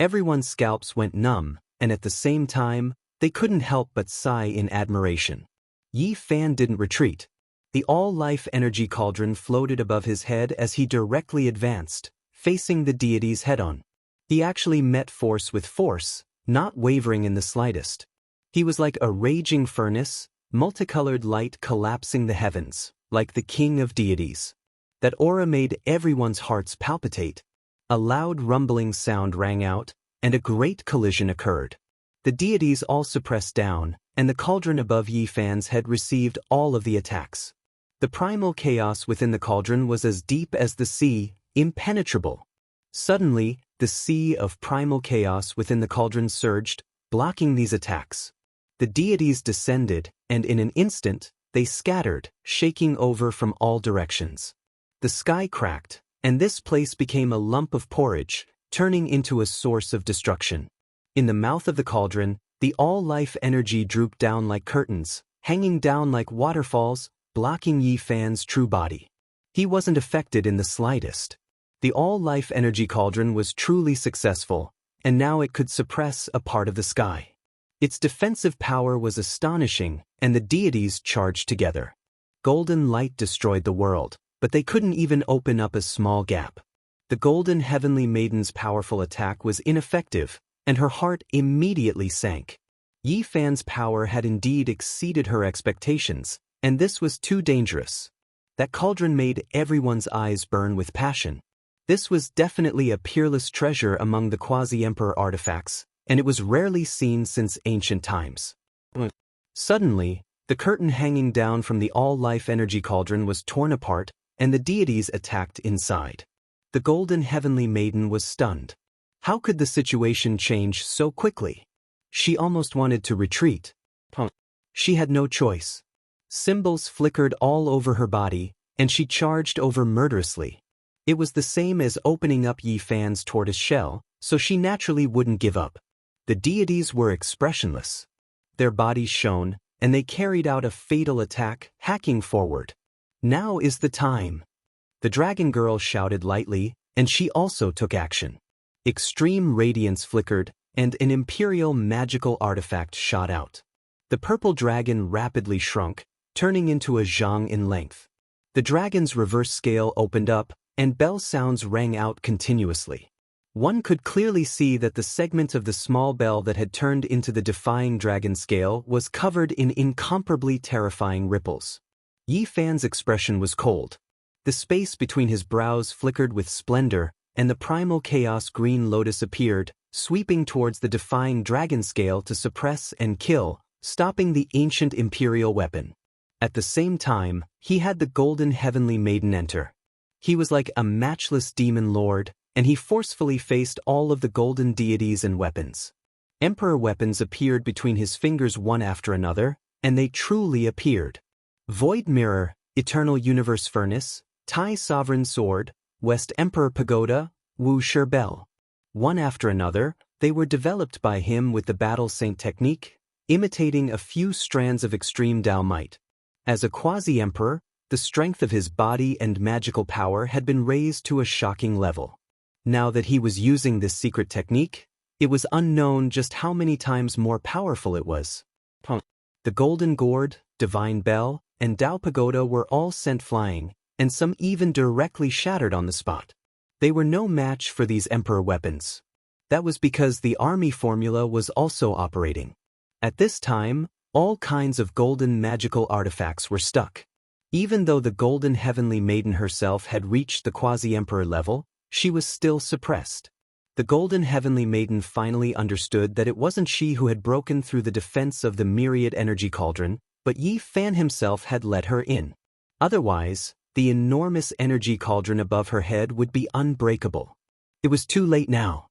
Everyone's scalps went numb, and at the same time, they couldn't help but sigh in admiration. Yi Fan didn't retreat. The all-life energy cauldron floated above his head as he directly advanced, facing the deities head-on. He actually met force with force, not wavering in the slightest. He was like a raging furnace, multicolored light collapsing the heavens, like the king of deities. That aura made everyone's hearts palpitate. A loud rumbling sound rang out, and a great collision occurred. The deities all suppressed down, and the cauldron above Yi Fan's head received all of the attacks. The primal chaos within the cauldron was as deep as the sea, impenetrable. Suddenly, the sea of primal chaos within the cauldron surged, blocking these attacks. The deities descended, and in an instant, they scattered, shaking over from all directions. The sky cracked, and this place became a lump of porridge, turning into a source of destruction. In the mouth of the cauldron, the all-life energy drooped down like curtains, hanging down like waterfalls, blocking Yi Fan's true body. He wasn't affected in the slightest. The all-life energy cauldron was truly successful, and now it could suppress a part of the sky. Its defensive power was astonishing, and the deities charged together. Golden light destroyed the world, but they couldn't even open up a small gap. The golden heavenly maiden's powerful attack was ineffective, and her heart immediately sank. Yi Fan's power had indeed exceeded her expectations, and this was too dangerous. That cauldron made everyone's eyes burn with passion. This was definitely a peerless treasure among the quasi-emperor artifacts, and it was rarely seen since ancient times. Suddenly, the curtain hanging down from the all-life energy cauldron was torn apart, and the deities attacked inside. The golden heavenly maiden was stunned. How could the situation change so quickly? She almost wanted to retreat. She had no choice. Symbols flickered all over her body, and she charged over murderously. It was the same as opening up Yi Fan's tortoise shell, so she naturally wouldn't give up. The deities were expressionless. Their bodies shone, and they carried out a fatal attack, hacking forward. Now is the time. The dragon girl shouted lightly, and she also took action. Extreme radiance flickered, and an imperial magical artifact shot out. The purple dragon rapidly shrunk, turning into a zhang in length. The dragon's reverse scale opened up, and bell sounds rang out continuously. One could clearly see that the segment of the small bell that had turned into the defying dragon scale was covered in incomparably terrifying ripples. Yi Fan's expression was cold. The space between his brows flickered with splendor, and the primal chaos green lotus appeared, sweeping towards the defying dragon scale to suppress and kill, stopping the ancient imperial weapon. At the same time, he had the golden heavenly maiden enter. He was like a matchless demon lord, and he forcefully faced all of the golden deities and weapons. Emperor weapons appeared between his fingers one after another, and they truly appeared. Void Mirror, Eternal Universe Furnace, Tai Sovereign Sword, West Emperor Pagoda, Wuxia Bell. One after another, they were developed by him with the Battle Saint technique, imitating a few strands of extreme Dao might. As a quasi-emperor, the strength of his body and magical power had been raised to a shocking level. Now that he was using this secret technique, it was unknown just how many times more powerful it was. The Golden Gourd, Divine Bell, and Dao Pagoda were all sent flying, and some even directly shattered on the spot. They were no match for these emperor weapons. That was because the army formula was also operating. At this time, all kinds of golden magical artifacts were stuck. Even though the golden heavenly maiden herself had reached the quasi-emperor level, she was still suppressed. The golden heavenly maiden finally understood that it wasn't she who had broken through the defense of the myriad energy cauldron, but Yi Fan himself had let her in. Otherwise, the enormous energy cauldron above her head would be unbreakable. It was too late now.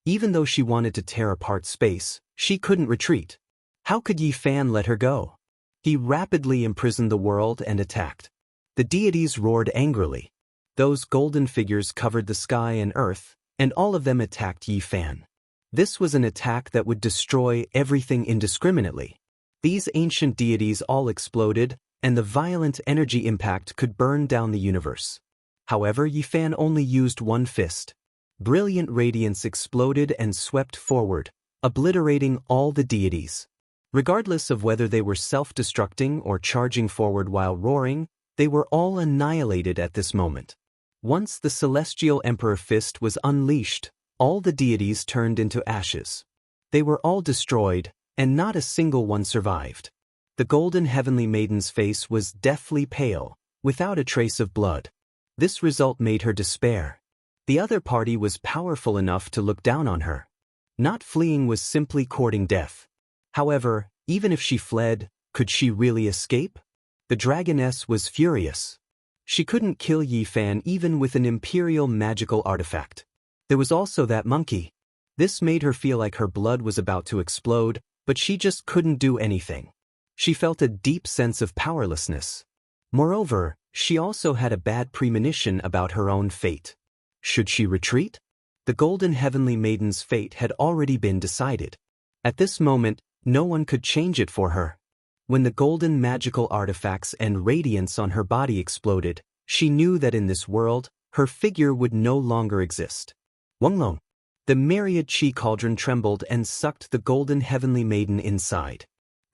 Even though she wanted to tear apart space, she couldn't retreat. How could Yi Fan let her go? He rapidly imprisoned the world and attacked. The deities roared angrily. Those golden figures covered the sky and earth, and all of them attacked Yi Fan. This was an attack that would destroy everything indiscriminately. These ancient deities all exploded, and the violent energy impact could burn down the universe. However, Yi Fan only used one fist. Brilliant radiance exploded and swept forward, obliterating all the deities. Regardless of whether they were self-destructing or charging forward while roaring, they were all annihilated at this moment. Once the celestial emperor fist was unleashed, all the deities turned into ashes. They were all destroyed, and not a single one survived. The golden heavenly maiden's face was deathly pale, without a trace of blood. This result made her despair. The other party was powerful enough to look down on her. Not fleeing was simply courting death. However, even if she fled, could she really escape? The dragoness was furious. She couldn't kill Yi Fan even with an imperial magical artifact. There was also that monkey. This made her feel like her blood was about to explode, but she just couldn't do anything. She felt a deep sense of powerlessness. Moreover, she also had a bad premonition about her own fate. Should she retreat? The Golden Heavenly Maiden's fate had already been decided. At this moment, no one could change it for her. When the golden magical artifacts and radiance on her body exploded, she knew that in this world, her figure would no longer exist. Wonglong. The myriad chi cauldron trembled and sucked the Golden Heavenly Maiden inside.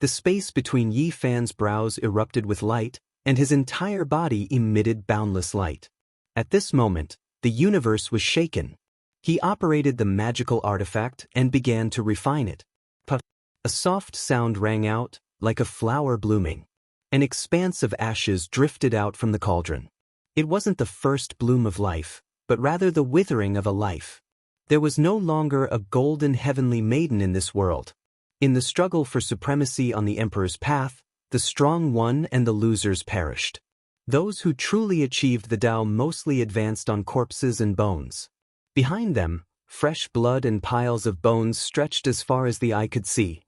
The space between Yi Fan's brows erupted with light, and his entire body emitted boundless light. At this moment, the universe was shaken. He operated the magical artifact and began to refine it. Puff. A soft sound rang out, like a flower blooming. An expanse of ashes drifted out from the cauldron. It wasn't the first bloom of life, but rather the withering of a life. There was no longer a Golden Heavenly Maiden in this world. In the struggle for supremacy on the Emperor's path, the strong won and the losers perished. Those who truly achieved the Tao mostly advanced on corpses and bones. Behind them, fresh blood and piles of bones stretched as far as the eye could see.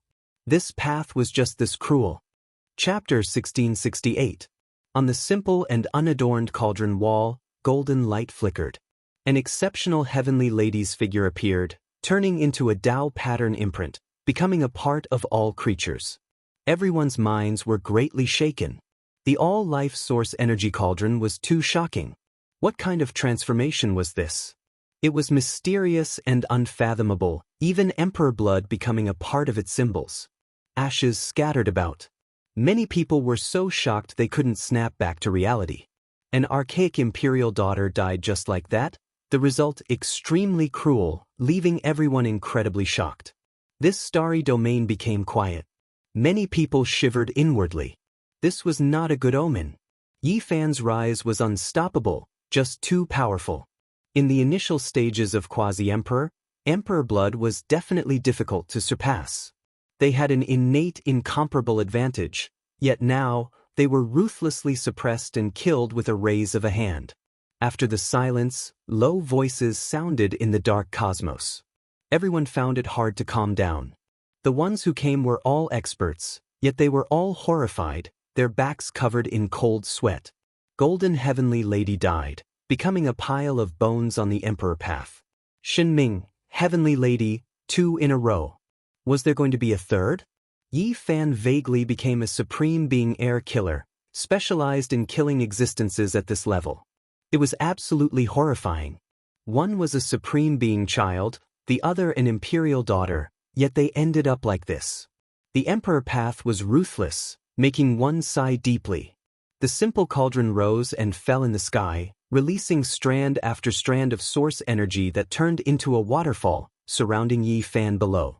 This path was just this cruel. Chapter 1668. On the simple and unadorned cauldron wall, golden light flickered. An exceptional heavenly lady's figure appeared, turning into a Tao pattern imprint, becoming a part of all creatures. Everyone's minds were greatly shaken. The all-life source energy cauldron was too shocking. What kind of transformation was this? It was mysterious and unfathomable, even emperor blood becoming a part of its symbols. Ashes scattered about. Many people were so shocked they couldn't snap back to reality. An archaic imperial daughter died just like that, the result extremely cruel, leaving everyone incredibly shocked. This starry domain became quiet. Many people shivered inwardly. This was not a good omen. Yi Fan's rise was unstoppable, just too powerful. In the initial stages of Quasi-Emperor, Emperor blood was definitely difficult to surpass. They had an innate incomparable advantage, yet now, they were ruthlessly suppressed and killed with a raise of a hand. After the silence, low voices sounded in the dark cosmos. Everyone found it hard to calm down. The ones who came were all experts, yet they were all horrified, their backs covered in cold sweat. Golden Heavenly Lady died, becoming a pile of bones on the Emperor path. Shinming, Heavenly Lady, 2 in a row. Was there going to be a third? Yi Fan vaguely became a supreme being air killer, specialized in killing existences at this level. It was absolutely horrifying. One was a supreme being child, the other an imperial daughter, yet they ended up like this. The Emperor path was ruthless, making one sigh deeply. The simple cauldron rose and fell in the sky, releasing strand after strand of source energy that turned into a waterfall, surrounding Yi Fan below.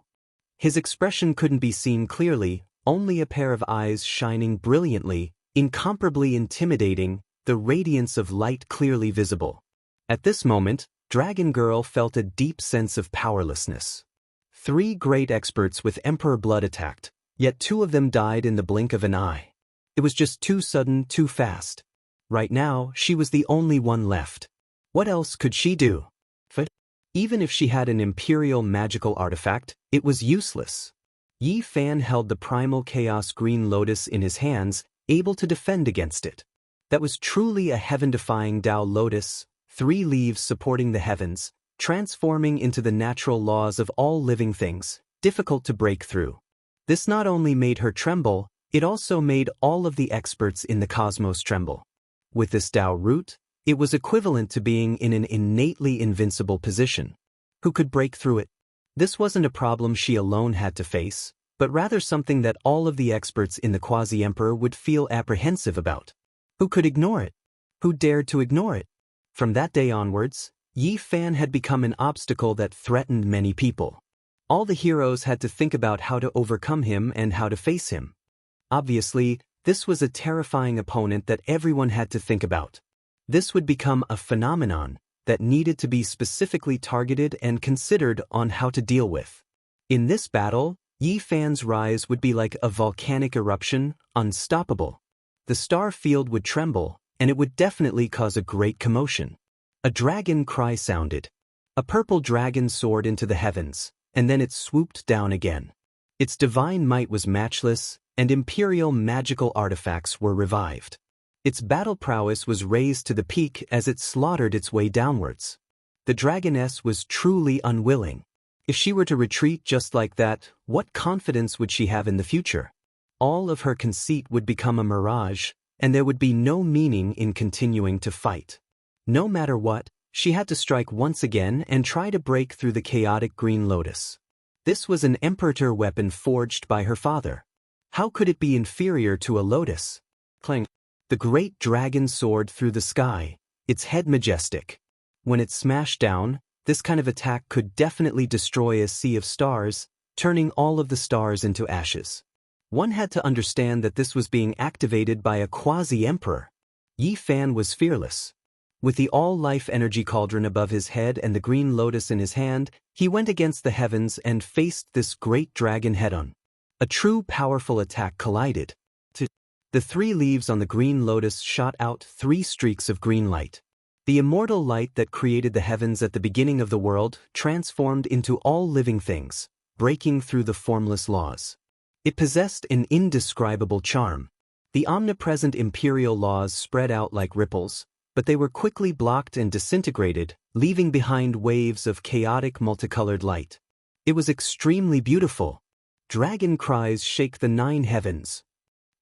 His expression couldn't be seen clearly, only a pair of eyes shining brilliantly, incomparably intimidating, the radiance of light clearly visible. At this moment, Dragon Girl felt a deep sense of powerlessness. 3 great experts with Emperor blood attacked, yet 2 of them died in the blink of an eye. It was just too sudden, too fast. Right now, she was the only one left. What else could she do? Even if she had an imperial magical artifact, it was useless. Yi Fan held the primal chaos green lotus in his hands, able to defend against it. That was truly a heaven-defying Tao lotus, 3 leaves supporting the heavens, transforming into the natural laws of all living things, difficult to break through. This not only made her tremble, it also made all of the experts in the cosmos tremble. With this Tao root, it was equivalent to being in an innately invincible position. Who could break through it? This wasn't a problem she alone had to face, but rather something that all of the experts in the Quasi-Emperor would feel apprehensive about. Who could ignore it? Who dared to ignore it? From that day onwards, Yi Fan had become an obstacle that threatened many people. All the heroes had to think about how to overcome him and how to face him. Obviously, this was a terrifying opponent that everyone had to think about. This would become a phenomenon that needed to be specifically targeted and considered on how to deal with. In this battle, Yi Fan's rise would be like a volcanic eruption, unstoppable. The star field would tremble, and it would definitely cause a great commotion. A dragon cry sounded. A purple dragon soared into the heavens, and then it swooped down again. Its divine might was matchless, and imperial magical artifacts were revived. Its battle prowess was raised to the peak as it slaughtered its way downwards. The dragoness was truly unwilling. If she were to retreat just like that, what confidence would she have in the future? All of her conceit would become a mirage, and there would be no meaning in continuing to fight. No matter what, she had to strike once again and try to break through the chaotic green lotus. This was an Emperor weapon forged by her father. How could it be inferior to a lotus? Clang! The great dragon soared through the sky, its head majestic. When it smashed down, this kind of attack could definitely destroy a sea of stars, turning all of the stars into ashes. One had to understand that this was being activated by a quasi-emperor. Yi Fan was fearless. With the all-life energy cauldron above his head and the green lotus in his hand, he went against the heavens and faced this great dragon head-on. A true powerful attack collided. The 3 leaves on the green lotus shot out 3 streaks of green light. The immortal light that created the heavens at the beginning of the world transformed into all living things, breaking through the formless laws. It possessed an indescribable charm. The omnipresent imperial laws spread out like ripples, but they were quickly blocked and disintegrated, leaving behind waves of chaotic multicolored light. It was extremely beautiful. Dragon cries shake the 9 heavens.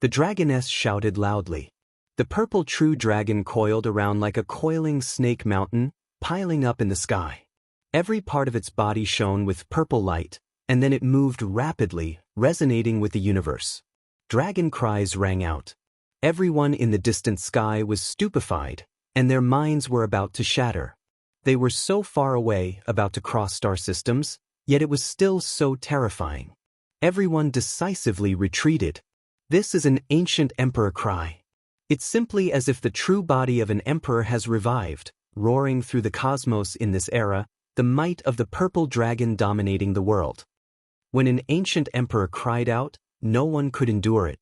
The dragoness shouted loudly. The purple true dragon coiled around like a coiling snake mountain, piling up in the sky. Every part of its body shone with purple light, and then it moved rapidly, resonating with the universe. Dragon cries rang out. Everyone in the distant sky was stupefied, and their minds were about to shatter. They were so far away, about to cross star systems, yet it was still so terrifying. Everyone decisively retreated. This is an ancient emperor cry. It's simply as if the true body of an emperor has revived, roaring through the cosmos in this era, the might of the purple dragon dominating the world. When an ancient emperor cried out, no one could endure it.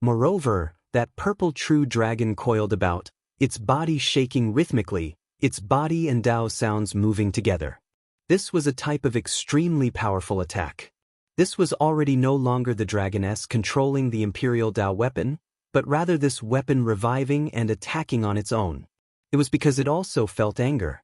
Moreover, that purple true dragon coiled about, its body shaking rhythmically, its body and Tao sounds moving together. This was a type of extremely powerful attack. This was already no longer the dragoness controlling the imperial Tao weapon, but rather this weapon reviving and attacking on its own. It was because it also felt anger.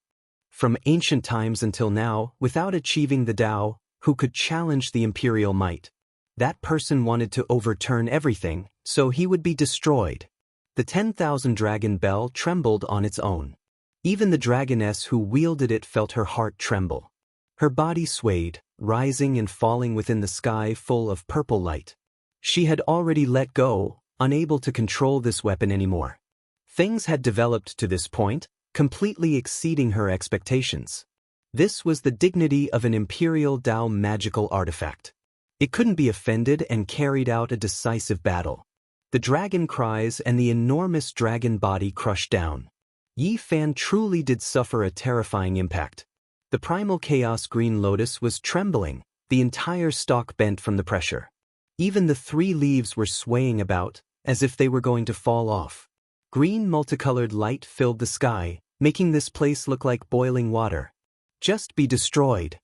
From ancient times until now, without achieving the Tao, who could challenge the imperial might? That person wanted to overturn everything, so he would be destroyed. The 10,000 dragon bell trembled on its own. Even the dragoness who wielded it felt her heart tremble. Her body swayed, rising and falling within the sky full of purple light. She had already let go, unable to control this weapon anymore. Things had developed to this point, completely exceeding her expectations. This was the dignity of an imperial Tao magical artifact. It couldn't be offended and carried out a decisive battle. The dragon cries and the enormous dragon body crushed down. Yi Fan truly did suffer a terrifying impact. The primal chaos green lotus was trembling, the entire stalk bent from the pressure. Even the 3 leaves were swaying about, as if they were going to fall off. Green multicolored light filled the sky, making this place look like boiling water. Just be destroyed.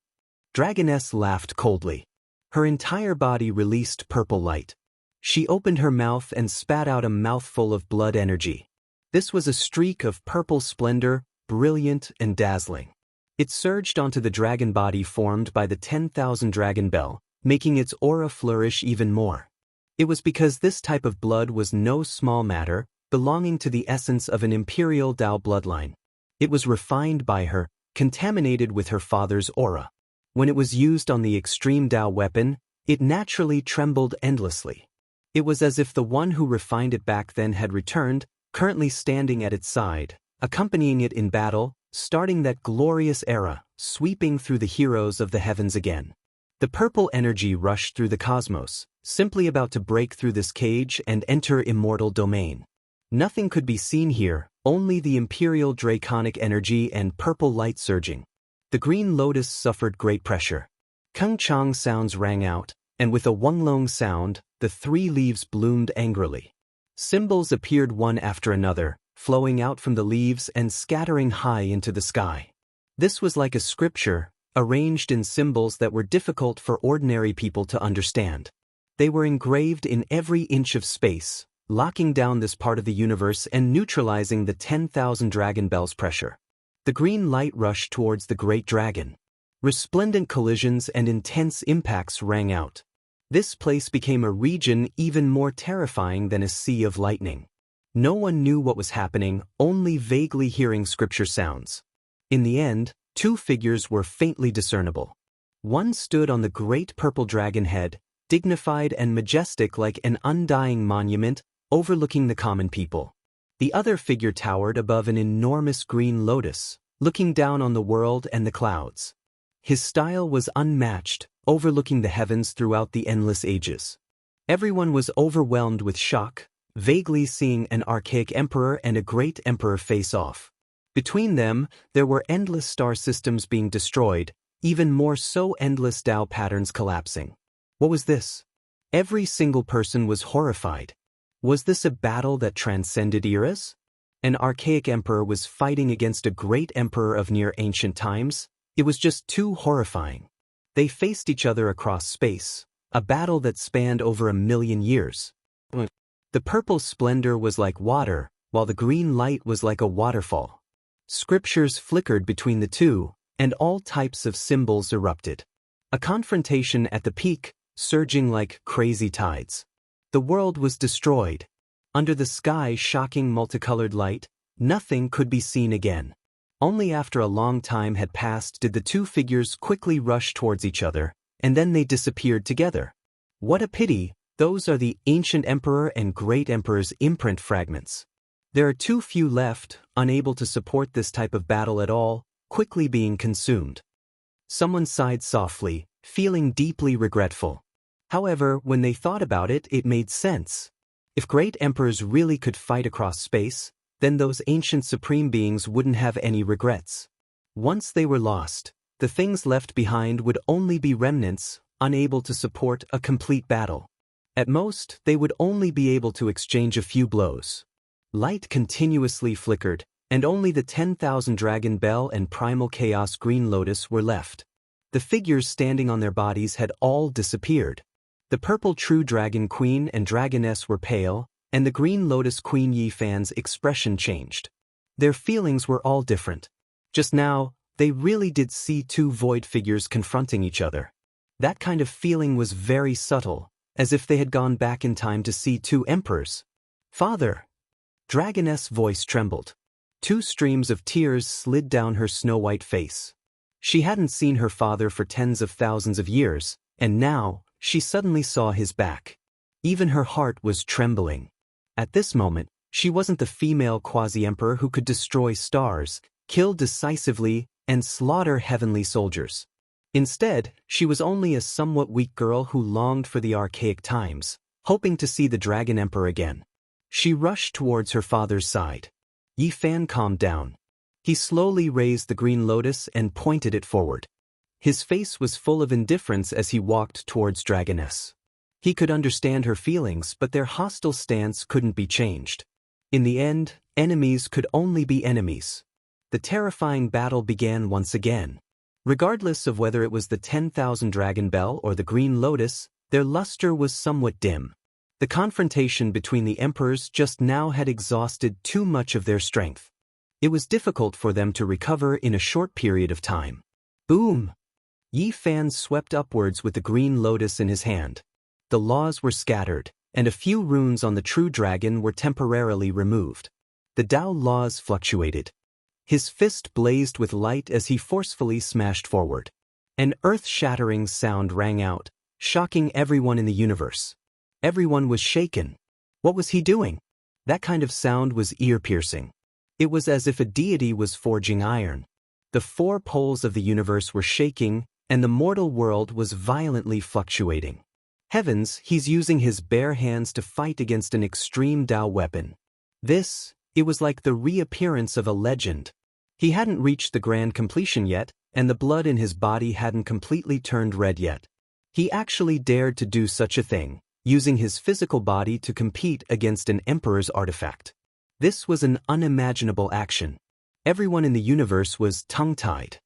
Dragoness laughed coldly. Her entire body released purple light. She opened her mouth and spat out a mouthful of blood energy. This was a streak of purple splendor, brilliant and dazzling. It surged onto the dragon body formed by the 10,000 dragon bell, making its aura flourish even more. It was because this type of blood was no small matter, belonging to the essence of an imperial Tao bloodline. It was refined by her, contaminated with her father's aura. When it was used on the extreme Tao weapon, it naturally trembled endlessly. It was as if the one who refined it back then had returned, currently standing at its side, accompanying it in battle, starting that glorious era, sweeping through the heroes of the heavens again. The purple energy rushed through the cosmos, simply about to break through this cage and enter immortal domain. Nothing could be seen here, only the imperial draconic energy and purple light surging. The green lotus suffered great pressure. Kung Chang sounds rang out, and with a Wunglong sound, the 3 leaves bloomed angrily. Symbols appeared one after another, flowing out from the leaves and scattering high into the sky. This was like a scripture, arranged in symbols that were difficult for ordinary people to understand. They were engraved in every inch of space, locking down this part of the universe and neutralizing the 10,000 dragon bells pressure. The green light rushed towards the great dragon. Resplendent collisions and intense impacts rang out. This place became a region even more terrifying than a sea of lightning. No one knew what was happening, only vaguely hearing scripture sounds. In the end, 2 figures were faintly discernible. One stood on the great purple dragon head, dignified and majestic like an undying monument, overlooking the common people. The other figure towered above an enormous green lotus, looking down on the world and the clouds. His style was unmatched, overlooking the heavens throughout the endless ages. Everyone was overwhelmed with shock, vaguely seeing an archaic emperor and a great emperor face off. Between them, there were endless star systems being destroyed, even more so endless Tao patterns collapsing. What was this? Every single person was horrified. Was this a battle that transcended eras? An archaic emperor was fighting against a great emperor of near ancient times? It was just too horrifying. They faced each other across space, a battle that spanned over 1,000,000 years. The purple splendor was like water, while the green light was like a waterfall. Scriptures flickered between the two, and all types of symbols erupted. A confrontation at the peak, surging like crazy tides. The world was destroyed. Under the sky's shocking multicolored light, nothing could be seen again. Only after a long time had passed did the 2 figures quickly rush towards each other, and then they disappeared together. What a pity, those are the ancient emperor and great emperor's imprint fragments. There are too few left, unable to support this type of battle at all, quickly being consumed. Someone sighed softly, feeling deeply regretful. However, when they thought about it, it made sense. If great emperors really could fight across space, then those ancient supreme beings wouldn't have any regrets. Once they were lost, the things left behind would only be remnants, unable to support a complete battle. At most, they would only be able to exchange a few blows. Light continuously flickered, and only the 10,000 dragon bell and primal chaos green lotus were left. The figures standing on their bodies had all disappeared. The purple true dragon queen and dragoness were pale, and the green lotus queen Yi Fan's expression changed. Their feelings were all different. Just now, they really did see 2 void figures confronting each other. That kind of feeling was very subtle, as if they had gone back in time to see 2 emperors. Father! Dragoness' voice trembled. 2 streams of tears slid down her snow-white face. She hadn't seen her father for tens of thousands of years, and now, she suddenly saw his back. Even her heart was trembling. At this moment, she wasn't the female quasi-emperor who could destroy stars, kill decisively, and slaughter heavenly soldiers. Instead, she was only a somewhat weak girl who longed for the archaic times, hoping to see the Dragon Emperor again. She rushed towards her father's side. Yi Fan calmed down. He slowly raised the green lotus and pointed it forward. His face was full of indifference as he walked towards Dragoness. He could understand her feelings, but their hostile stance couldn't be changed. In the end, enemies could only be enemies. The terrifying battle began once again. Regardless of whether it was the 10,000 dragon bell or the green lotus, their luster was somewhat dim. The confrontation between the emperors just now had exhausted too much of their strength. It was difficult for them to recover in a short period of time. Boom! Yi Fan swept upwards with the green lotus in his hand. The laws were scattered, and a few runes on the true dragon were temporarily removed. The Tao laws fluctuated. His fist blazed with light as he forcefully smashed forward. An earth-shattering sound rang out, shocking everyone in the universe. Everyone was shaken. What was he doing? That kind of sound was ear-piercing. It was as if a deity was forging iron. The 4 poles of the universe were shaking, and the mortal world was violently fluctuating. Heavens, he's using his bare hands to fight against an extreme Tao weapon. It was like the reappearance of a legend. He hadn't reached the grand completion yet, and the blood in his body hadn't completely turned red yet. He actually dared to do such a thing, using his physical body to compete against an emperor's artifact. This was an unimaginable action. Everyone in the universe was tongue-tied.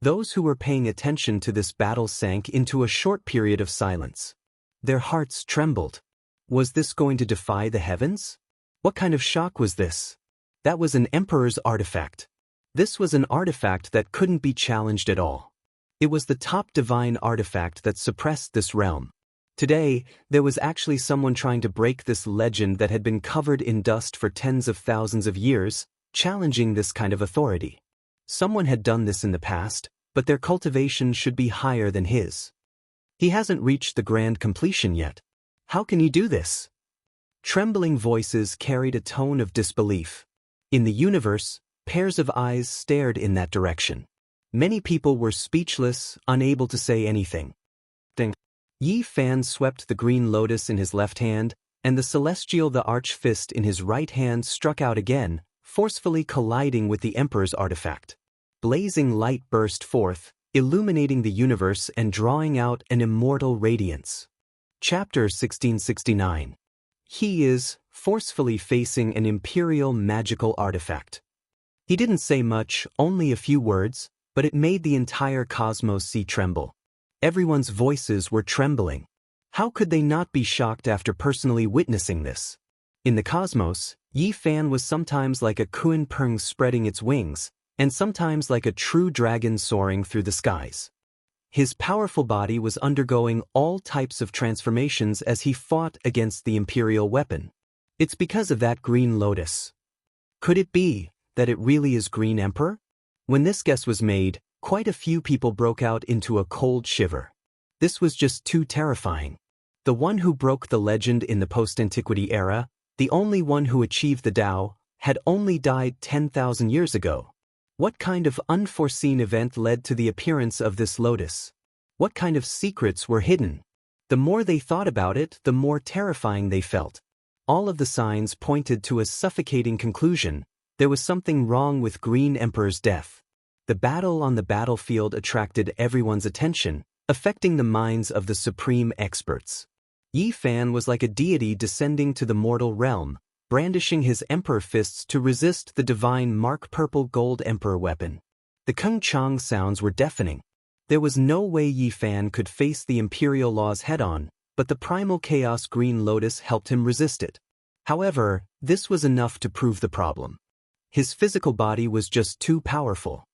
Those who were paying attention to this battle sank into a short period of silence. Their hearts trembled. Was this going to defy the heavens? What kind of shock was this? That was an emperor's artifact. This was an artifact that couldn't be challenged at all. It was the top divine artifact that suppressed this realm. Today, there was actually someone trying to break this legend that had been covered in dust for tens of thousands of years, challenging this kind of authority. Someone had done this in the past, but their cultivation should be higher than his. He hasn't reached the grand completion yet. How can he do this? Trembling voices carried a tone of disbelief. In the universe, pairs of eyes stared in that direction. Many people were speechless, unable to say anything. Yi Fan swept the green lotus in his left hand, and the celestial the arch fist in his right hand struck out again, forcefully colliding with the emperor's artifact. Blazing light burst forth, illuminating the universe and drawing out an immortal radiance. Chapter 1669. He is forcefully facing an imperial magical artifact. He didn't say much, only a few words, but it made the entire cosmos tremble. Everyone's voices were trembling. How could they not be shocked after personally witnessing this? In the cosmos, Yi Fan was sometimes like a Kuan Peng spreading its wings, and sometimes like a true dragon soaring through the skies. His powerful body was undergoing all types of transformations as he fought against the imperial weapon. It's because of that green lotus. Could it be that it really is Green Emperor? When this guess was made, quite a few people broke out into a cold shiver. This was just too terrifying. The one who broke the legend in the post-antiquity era, the only one who achieved the Tao, had only died 10,000 years ago. What kind of unforeseen event led to the appearance of this lotus? What kind of secrets were hidden? The more they thought about it, the more terrifying they felt. All of the signs pointed to a suffocating conclusion. There was something wrong with Green Emperor's death. The battle on the battlefield attracted everyone's attention, affecting the minds of the supreme experts. Yi Fan was like a deity descending to the mortal realm, brandishing his emperor fists to resist the divine Mark Purple Gold Emperor weapon. The Kung Chang sounds were deafening. There was no way Yi Fan could face the imperial laws head-on, but the primal chaos Green Lotus helped him resist it. However, this was enough to prove the problem. His physical body was just too powerful.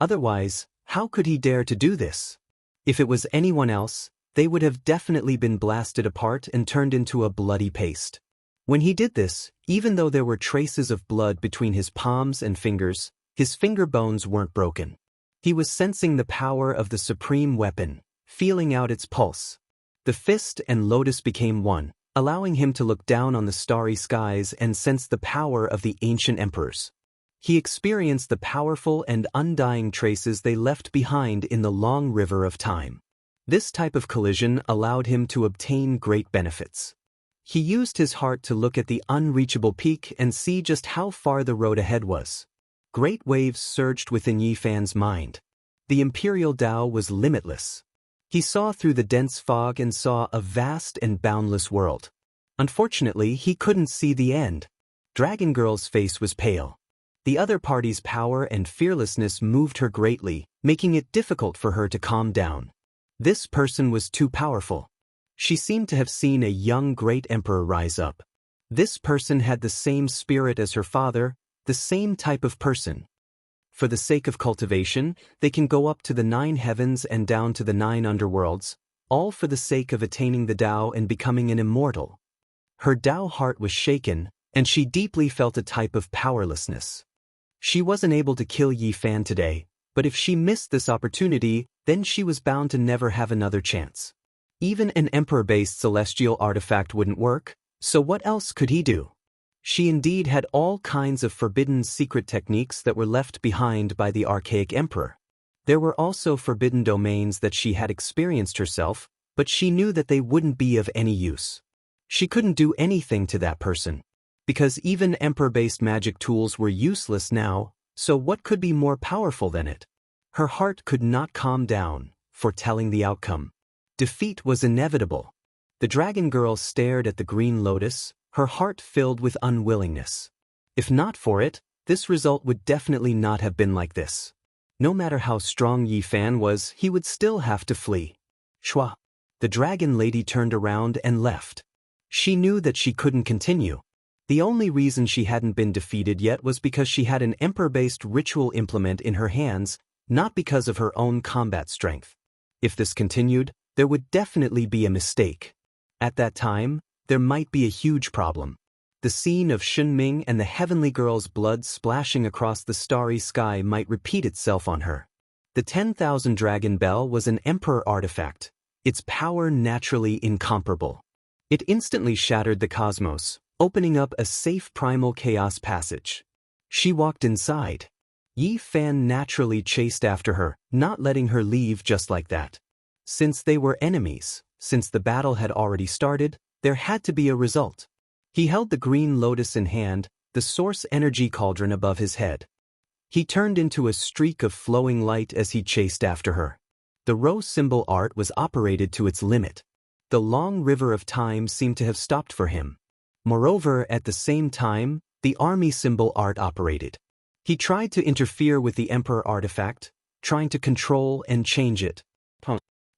Otherwise, how could he dare to do this? If it was anyone else, they would have definitely been blasted apart and turned into a bloody paste. When he did this, even though there were traces of blood between his palms and fingers, his finger bones weren't broken. He was sensing the power of the supreme weapon, feeling out its pulse. The fist and lotus became one, allowing him to look down on the starry skies and sense the power of the ancient emperors. He experienced the powerful and undying traces they left behind in the long river of time. This type of collision allowed him to obtain great benefits. He used his heart to look at the unreachable peak and see just how far the road ahead was. Great waves surged within Yi Fan's mind. The imperial Tao was limitless. He saw through the dense fog and saw a vast and boundless world. Unfortunately, he couldn't see the end. Dragon Girl's face was pale. The other party's power and fearlessness moved her greatly, making it difficult for her to calm down. This person was too powerful. She seemed to have seen a young great emperor rise up. This person had the same spirit as her father, the same type of person. For the sake of cultivation, they can go up to the 9 heavens and down to the 9 underworlds, all for the sake of attaining the Tao and becoming an immortal. Her Tao heart was shaken, and she deeply felt a type of powerlessness. She wasn't able to kill Yi Fan today, but if she missed this opportunity, then she was bound to never have another chance. Even an emperor-based celestial artifact wouldn't work, so what else could he do? She indeed had all kinds of forbidden secret techniques that were left behind by the archaic emperor. There were also forbidden domains that she had experienced herself, but she knew that they wouldn't be of any use. She couldn't do anything to that person, because even emperor-based magic tools were useless now, so what could be more powerful than it? Her heart could not calm down, foretelling the outcome. Defeat was inevitable. The dragon girl stared at the green lotus, her heart filled with unwillingness. If not for it, this result would definitely not have been like this. No matter how strong Yi Fan was, he would still have to flee. Shua. The dragon lady turned around and left. She knew that she couldn't continue. The only reason she hadn't been defeated yet was because she had an emperor-based ritual implement in her hands, not because of her own combat strength. If this continued, there would definitely be a mistake. At that time, there might be a huge problem. The scene of Shunming and the heavenly girl's blood splashing across the starry sky might repeat itself on her. The 10,000 Dragon Bell was an emperor artifact, its power naturally incomparable. It instantly shattered the cosmos, opening up a safe primal chaos passage. She walked inside. Yi Fan naturally chased after her, not letting her leave just like that. Since they were enemies, since the battle had already started, there had to be a result. He held the green lotus in hand, the source energy cauldron above his head. He turned into a streak of flowing light as he chased after her. The rose symbol art was operated to its limit. The long river of time seemed to have stopped for him. Moreover, at the same time, the army symbol art operated. He tried to interfere with the emperor artifact, trying to control and change it.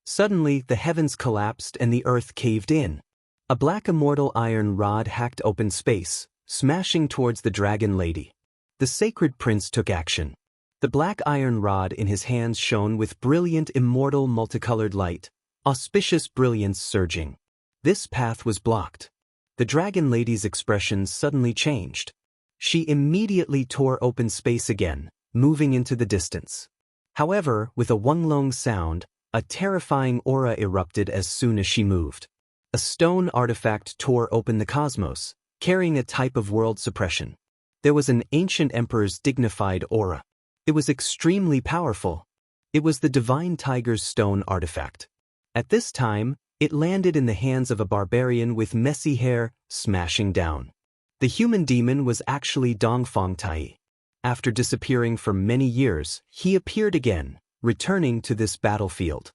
Suddenly, the heavens collapsed and the earth caved in. A black immortal iron rod hacked open space, smashing towards the dragon lady. The sacred prince took action. The black iron rod in his hands shone with brilliant immortal multicolored light, auspicious brilliance surging. This path was blocked. The dragon lady's expression suddenly changed. She immediately tore open space again, moving into the distance. However, with a wonglong sound, a terrifying aura erupted as soon as she moved. A stone artifact tore open the cosmos, carrying a type of world suppression. There was an ancient emperor's dignified aura. It was extremely powerful. It was the divine tiger's stone artifact. At this time, it landed in the hands of a barbarian with messy hair, smashing down. The human demon was actually Dongfang Tai. After disappearing for many years, he appeared again, returning to this battlefield.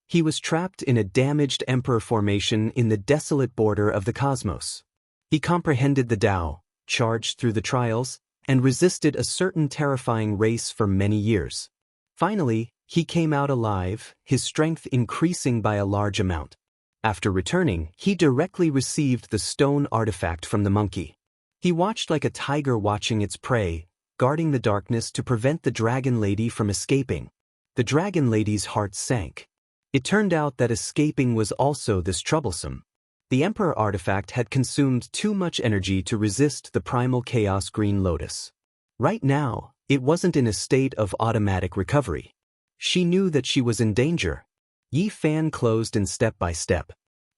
He was trapped in a damaged emperor formation in the desolate border of the cosmos. He comprehended the Tao, charged through the trials, and resisted a certain terrifying race for many years. Finally, he came out alive, his strength increasing by a large amount. After returning, he directly received the stone artifact from the monkey. He watched like a tiger watching its prey, guarding the darkness to prevent the dragon lady from escaping. The dragon lady's heart sank. It turned out that escaping was also this troublesome. The emperor artifact had consumed too much energy to resist the primal chaos green lotus. Right now, it wasn't in a state of automatic recovery. She knew that she was in danger. Yi Fan closed in step by step.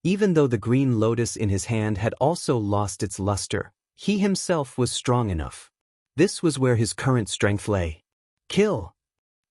Even though the green lotus in his hand had also lost its luster, he himself was strong enough. This was where his current strength lay. Kill!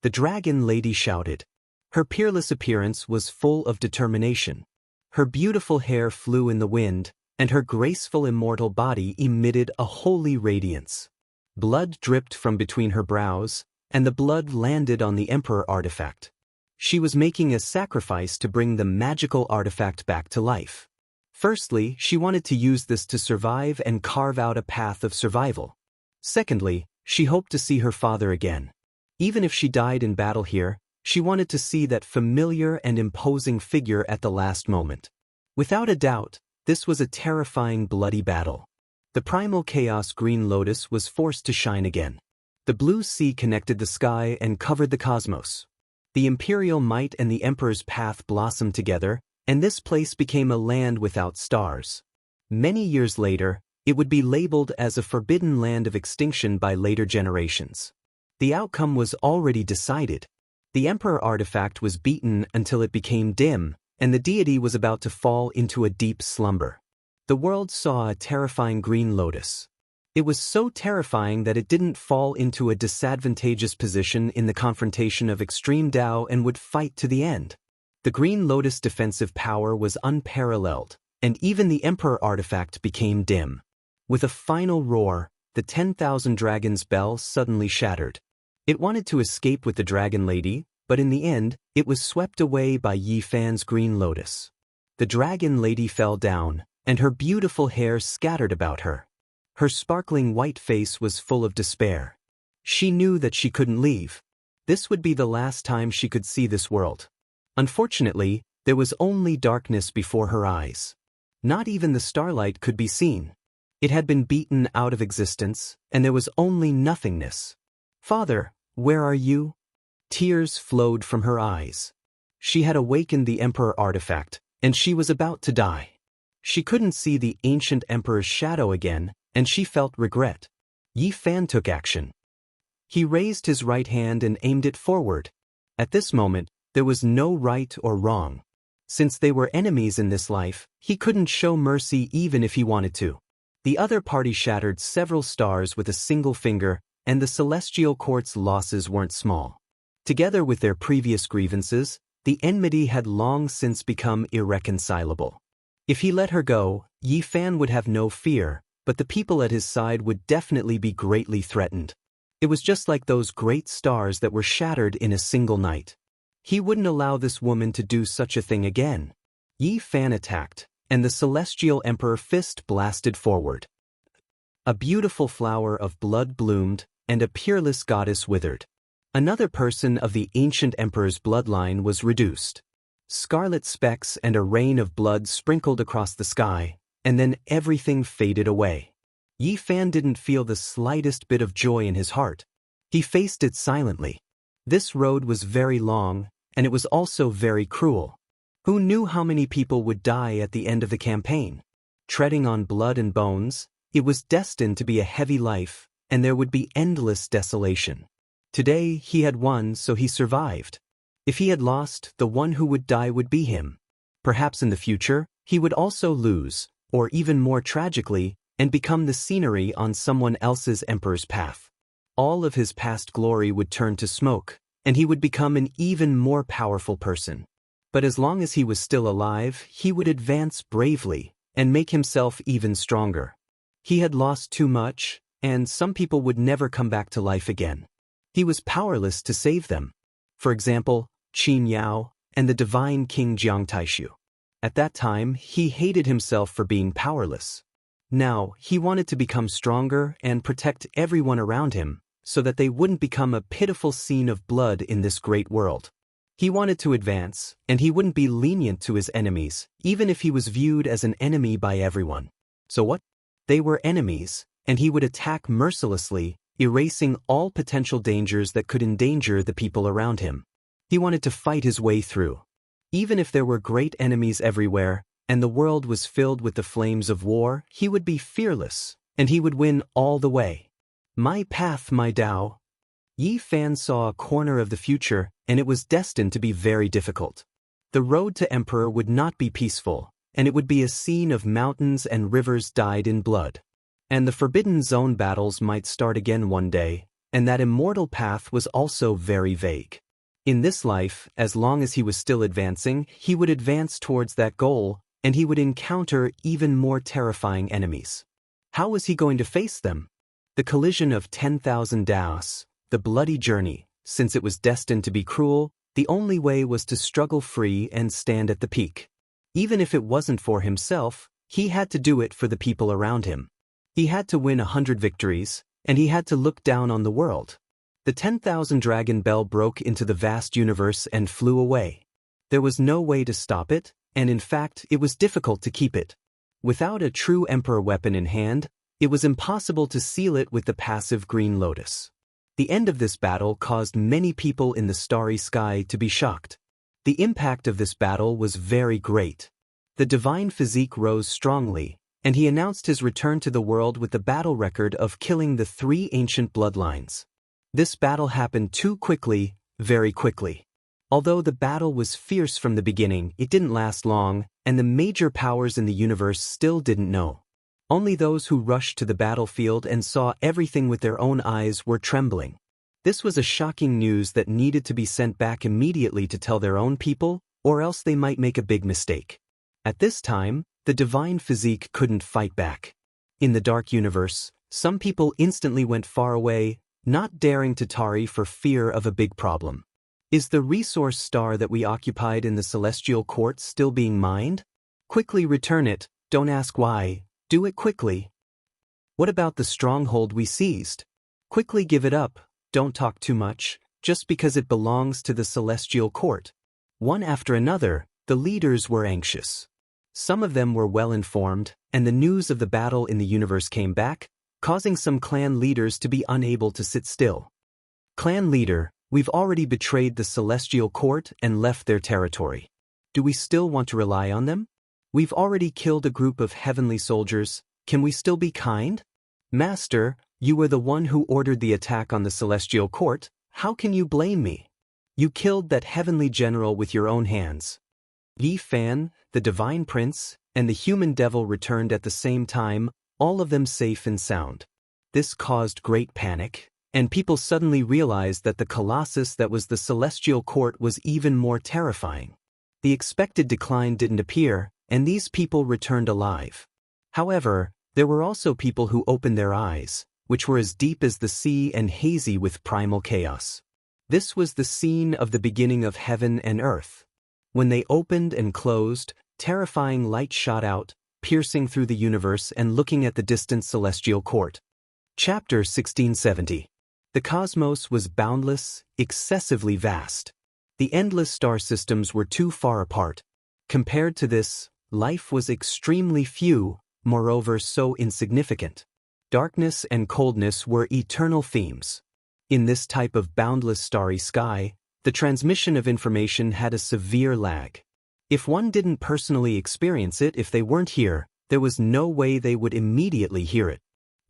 The dragon lady shouted. Her peerless appearance was full of determination. Her beautiful hair flew in the wind, and her graceful immortal body emitted a holy radiance. Blood dripped from between her brows, and the blood landed on the emperor artifact. She was making a sacrifice to bring the magical artifact back to life. Firstly, she wanted to use this to survive and carve out a path of survival. Secondly, she hoped to see her father again. Even if she died in battle here, she wanted to see that familiar and imposing figure at the last moment. Without a doubt, this was a terrifying bloody battle. The primal chaos green lotus was forced to shine again. The blue sea connected the sky and covered the cosmos. The imperial might and the emperor's path blossomed together, and this place became a land without stars. Many years later, it would be labeled as a forbidden land of extinction by later generations. The outcome was already decided. The emperor artifact was beaten until it became dim, and the deity was about to fall into a deep slumber. The world saw a terrifying green lotus. It was so terrifying that it didn't fall into a disadvantageous position in the confrontation of extreme Tao and would fight to the end. The green lotus defensive power was unparalleled, and even the emperor artifact became dim. With a final roar, the 10,000 dragons bell suddenly shattered. It wanted to escape with the dragon lady, but in the end, it was swept away by Yi Fan's green lotus. The dragon lady fell down, and her beautiful hair scattered about her. Her sparkling white face was full of despair. She knew that she couldn't leave. This would be the last time she could see this world. Unfortunately, there was only darkness before her eyes. Not even the starlight could be seen. It had been beaten out of existence, and there was only nothingness. "Father, where are you?" Tears flowed from her eyes. She had awakened the Emperor artifact, and she was about to die. She couldn't see the ancient Emperor's shadow again, and she felt regret. Yi Fan took action. He raised his right hand and aimed it forward. At this moment, there was no right or wrong. Since they were enemies in this life, he couldn't show mercy even if he wanted to. The other party shattered several stars with a single finger, and the celestial court's losses weren't small. Together with their previous grievances, the enmity had long since become irreconcilable. If he let her go, Yi Fan would have no fear, but the people at his side would definitely be greatly threatened. It was just like those great stars that were shattered in a single night. He wouldn't allow this woman to do such a thing again. Yi Fan attacked, and the celestial emperor fist blasted forward. A beautiful flower of blood bloomed, and a peerless goddess withered. Another person of the ancient emperor's bloodline was reduced. Scarlet specks and a rain of blood sprinkled across the sky, and then everything faded away. Yi Fan didn't feel the slightest bit of joy in his heart. He faced it silently. This road was very long, and it was also very cruel. Who knew how many people would die at the end of the campaign? Treading on blood and bones, it was destined to be a heavy life, and there would be endless desolation. Today he had won, so he survived. If he had lost, the one who would die would be him. Perhaps in the future, he would also lose, or even more tragically, and become the scenery on someone else's emperor's path. All of his past glory would turn to smoke, and he would become an even more powerful person. But as long as he was still alive, he would advance bravely, and make himself even stronger. He had lost too much, and some people would never come back to life again. He was powerless to save them. For example, Qin Yao and the divine King Jiang Taishu. At that time, he hated himself for being powerless. Now, he wanted to become stronger and protect everyone around him, so that they wouldn't become a pitiful scene of blood in this great world. He wanted to advance, and he wouldn't be lenient to his enemies, even if he was viewed as an enemy by everyone. So what? They were enemies, and he would attack mercilessly, erasing all potential dangers that could endanger the people around him. He wanted to fight his way through. Even if there were great enemies everywhere, and the world was filled with the flames of war, he would be fearless, and he would win all the way. My path, my Tao. Yi Fan saw a corner of the future, and it was destined to be very difficult. The road to emperor would not be peaceful, and it would be a scene of mountains and rivers dyed in blood. And the Forbidden Zone battles might start again one day, and that immortal path was also very vague. In this life, as long as he was still advancing, he would advance towards that goal, and he would encounter even more terrifying enemies. How was he going to face them? The collision of 10,000 Daos, the bloody journey, since it was destined to be cruel, the only way was to struggle free and stand at the peak. Even if it wasn't for himself, he had to do it for the people around him. He had to win 100 victories, and he had to look down on the world. The 10,000 dragon bell broke into the vast universe and flew away. There was no way to stop it, and in fact, it was difficult to keep it. Without a true emperor weapon in hand, it was impossible to seal it with the passive green lotus. The end of this battle caused many people in the starry sky to be shocked. The impact of this battle was very great. The divine physique rose strongly, and he announced his return to the world with the battle record of killing the 3 ancient bloodlines. This battle happened too quickly, very quickly. Although the battle was fierce from the beginning, it didn't last long, and the major powers in the universe still didn't know. Only those who rushed to the battlefield and saw everything with their own eyes were trembling. This was a shocking news that needed to be sent back immediately to tell their own people, or else they might make a big mistake. At this time, the divine physique couldn't fight back. In the dark universe, some people instantly went far away, not daring to tarry for fear of a big problem. Is the resource star that we occupied in the celestial court still being mined? Quickly return it, don't ask why, do it quickly. What about the stronghold we seized? Quickly give it up, don't talk too much, just because it belongs to the celestial court. One after another, the leaders were anxious. Some of them were well informed, and the news of the battle in the universe came back, causing some clan leaders to be unable to sit still. Clan leader, we've already betrayed the celestial court and left their territory. Do we still want to rely on them? We've already killed a group of heavenly soldiers, can we still be kind? Master, you were the one who ordered the attack on the celestial court, how can you blame me? You killed that heavenly general with your own hands. Yi Fan, the divine prince, and the human devil returned at the same time, all of them safe and sound. This caused great panic, and people suddenly realized that the colossus that was the celestial court was even more terrifying. The expected decline didn't appear, and these people returned alive. However, there were also people who opened their eyes, which were as deep as the sea and hazy with primal chaos. This was the scene of the beginning of heaven and earth. When they opened and closed, terrifying light shot out, piercing through the universe and looking at the distant celestial court. Chapter 1670. The cosmos was boundless, excessively vast. The endless star systems were too far apart. Compared to this, life was extremely few, moreover so insignificant. Darkness and coldness were eternal themes. In this type of boundless starry sky, the transmission of information had a severe lag. If one didn't personally experience it if they weren't here, there was no way they would immediately hear it.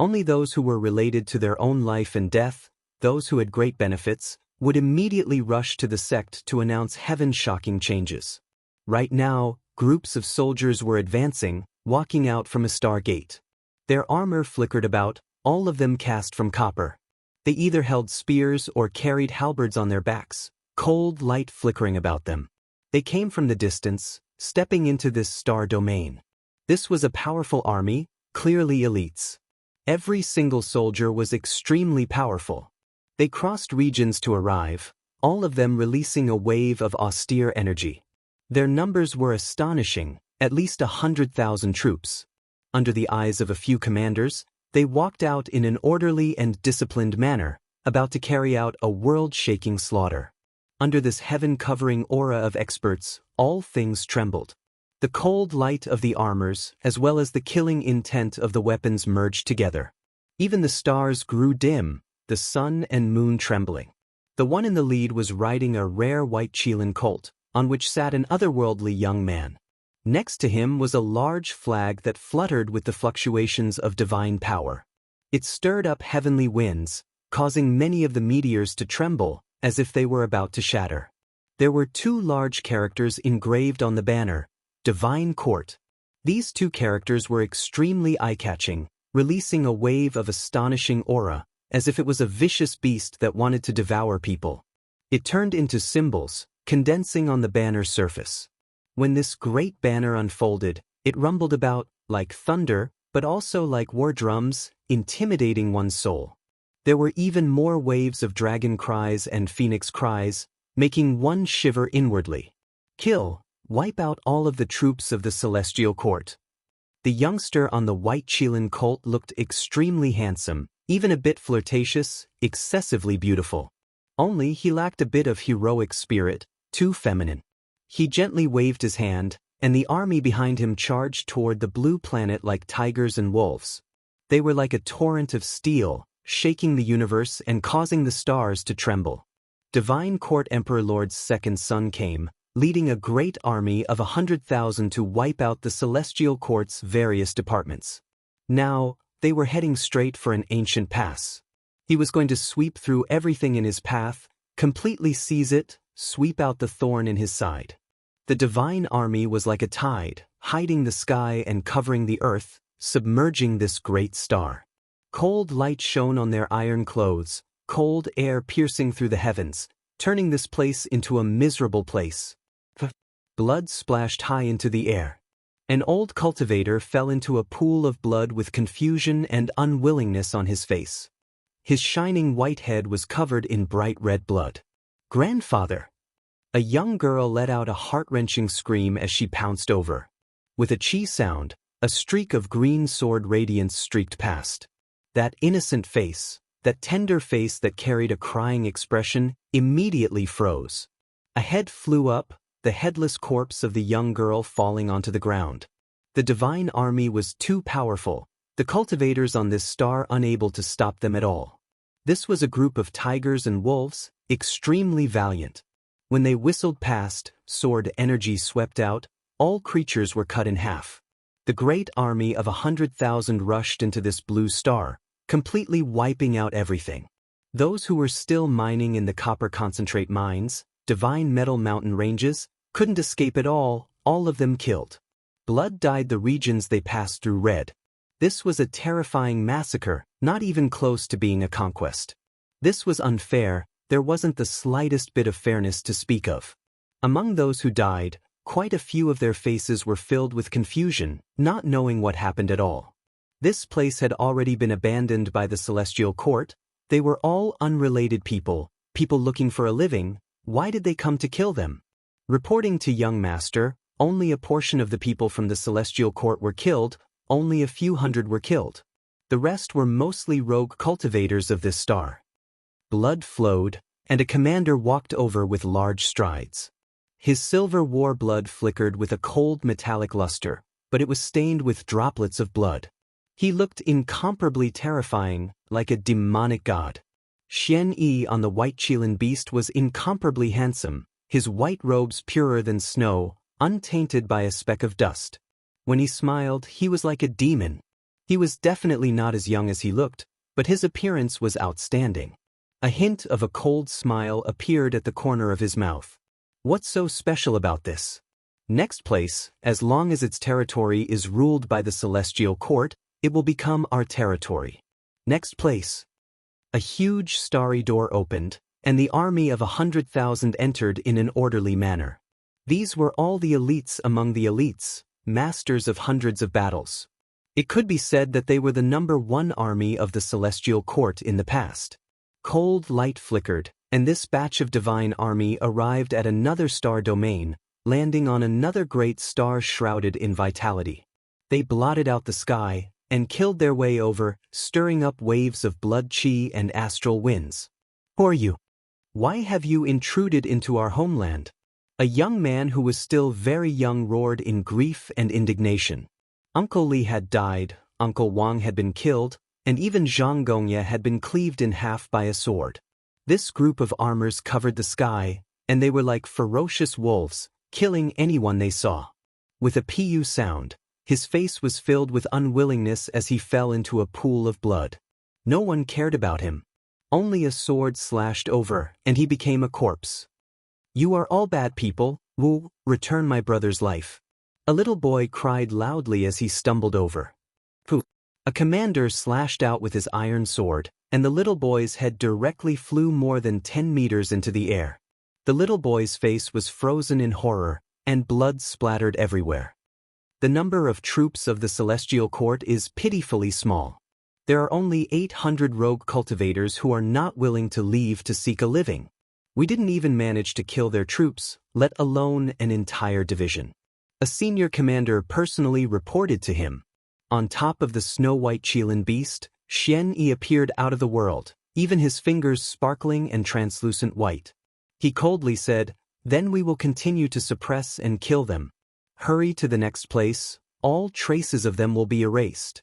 Only those who were related to their own life and death, those who had great benefits, would immediately rush to the sect to announce heaven-shocking changes. Right now, groups of soldiers were advancing, walking out from a star gate. Their armor flickered about, all of them cast from copper. They either held spears or carried halberds on their backs, cold light flickering about them. They came from the distance, stepping into this star domain. This was a powerful army, clearly elites. Every single soldier was extremely powerful. They crossed regions to arrive, all of them releasing a wave of austere energy. Their numbers were astonishing, at least 100,000 troops. Under the eyes of a few commanders, they walked out in an orderly and disciplined manner, about to carry out a world-shaking slaughter. Under this heaven-covering aura of experts, all things trembled. The cold light of the armors, as well as the killing intent of the weapons merged together. Even the stars grew dim, the sun and moon trembling. The one in the lead was riding a rare white Qilin colt, on which sat an otherworldly young man. Next to him was a large flag that fluttered with the fluctuations of divine power. It stirred up heavenly winds, causing many of the meteors to tremble, as if they were about to shatter. There were two large characters engraved on the banner, Divine Court. These two characters were extremely eye-catching, releasing a wave of astonishing aura, as if it was a vicious beast that wanted to devour people. It turned into symbols, condensing on the banner's surface. When this great banner unfolded, it rumbled about, like thunder, but also like war drums, intimidating one's soul. There were even more waves of dragon cries and phoenix cries, making one shiver inwardly. Kill, wipe out all of the troops of the celestial court. The youngster on the white Qilin colt looked extremely handsome, even a bit flirtatious, excessively beautiful. Only he lacked a bit of heroic spirit, too feminine. He gently waved his hand, and the army behind him charged toward the blue planet like tigers and wolves. They were like a torrent of steel, shaking the universe and causing the stars to tremble. Divine Court Emperor Lord's second son came, leading a great army of 100,000 to wipe out the celestial court's various departments. Now, they were heading straight for an ancient pass. He was going to sweep through everything in his path, completely seize it, sweep out the thorn in his side. The divine army was like a tide, hiding the sky and covering the earth, submerging this great star. Cold light shone on their iron clothes, cold air piercing through the heavens, turning this place into a miserable place. Blood splashed high into the air. An old cultivator fell into a pool of blood with confusion and unwillingness on his face. His shining white head was covered in bright red blood. "Grandfather!" A young girl let out a heart-wrenching scream as she pounced over. With a chi sound, a streak of green sword radiance streaked past. That innocent face, that tender face that carried a crying expression, immediately froze. A head flew up, the headless corpse of the young girl falling onto the ground. The divine army was too powerful, the cultivators on this star unable to stop them at all. This was a group of tigers and wolves, extremely valiant. When they whistled past, sword energy swept out, all creatures were cut in half. The great army of 100,000 rushed into this blue star, completely wiping out everything. Those who were still mining in the copper concentrate mines, divine metal mountain ranges, couldn't escape at all of them killed. Blood dyed the regions they passed through red. This was a terrifying massacre, not even close to being a conquest. This was unfair, there wasn't the slightest bit of fairness to speak of. Among those who died, quite a few of their faces were filled with confusion, not knowing what happened at all. This place had already been abandoned by the Celestial Court. They were all unrelated people looking for a living. Why did they come to kill them? Reporting to young master, only a portion of the people from the Celestial Court were killed, only a few hundred were killed. The rest were mostly rogue cultivators of this star. Blood flowed, and a commander walked over with large strides. His silver war blood flickered with a cold metallic luster, but it was stained with droplets of blood. He looked incomparably terrifying, like a demonic god. Xianxia on the white Qilin beast was incomparably handsome, his white robes purer than snow, untainted by a speck of dust. When he smiled, he was like a demon. He was definitely not as young as he looked, but his appearance was outstanding. A hint of a cold smile appeared at the corner of his mouth. What's so special about this? Next place, as long as its territory is ruled by the Celestial Court, it will become our territory. Next place. A huge starry door opened, and the army of 100,000 entered in an orderly manner. These were all the elites among the elites, masters of hundreds of battles. It could be said that they were the #1 army of the Celestial Court in the past. Cold light flickered, and this batch of divine army arrived at another star domain, landing on another great star shrouded in vitality. They blotted out the sky, and killed their way over, stirring up waves of blood chi and astral winds. Who are you? Why have you intruded into our homeland? A young man who was still very young roared in grief and indignation. Uncle Li had died, Uncle Wang had been killed, and even Zhang Gongye had been cleaved in half by a sword. This group of armors covered the sky, and they were like ferocious wolves, killing anyone they saw. With a pu sound, his face was filled with unwillingness as he fell into a pool of blood. No one cared about him. Only a sword slashed over, and he became a corpse. You are all bad people, Wu, return my brother's life. A little boy cried loudly as he stumbled over. Pooh! A commander slashed out with his iron sword, and the little boy's head directly flew more than 10 meters into the air. The little boy's face was frozen in horror, and blood splattered everywhere. The number of troops of the Celestial Court is pitifully small. There are only 800 rogue cultivators who are not willing to leave to seek a living. We didn't even manage to kill their troops, let alone an entire division. A senior commander personally reported to him. On top of the snow-white Qilin beast, Xianxia appeared out of the world, even his fingers sparkling and translucent white. He coldly said, "Then we will continue to suppress and kill them. Hurry to the next place, all traces of them will be erased."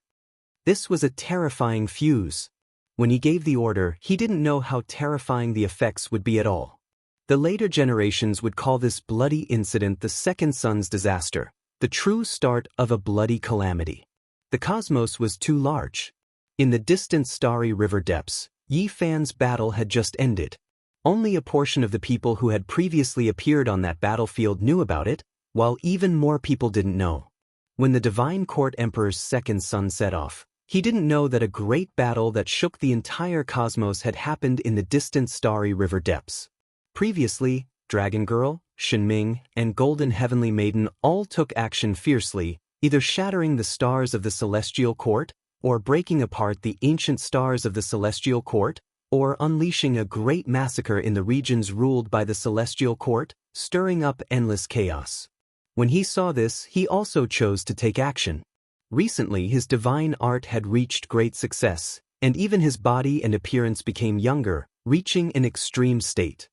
This was a terrifying fuse. When he gave the order, he didn't know how terrifying the effects would be at all. The later generations would call this bloody incident the second sun's disaster, the true start of a bloody calamity. The cosmos was too large. In the distant starry river depths, Yi Fan's battle had just ended. Only a portion of the people who had previously appeared on that battlefield knew about it, while even more people didn't know. When the Divine Court Emperor's second sun set off, he didn't know that a great battle that shook the entire cosmos had happened in the distant starry river depths. Previously, Dragon Girl, Shenming, and Golden Heavenly Maiden all took action fiercely, either shattering the stars of the Celestial Court, or breaking apart the ancient stars of the celestial court, or unleashing a great massacre in the regions ruled by the celestial court, stirring up endless chaos. When he saw this, he also chose to take action. Recently, his divine art had reached great success, and even his body and appearance became younger, reaching an extreme state.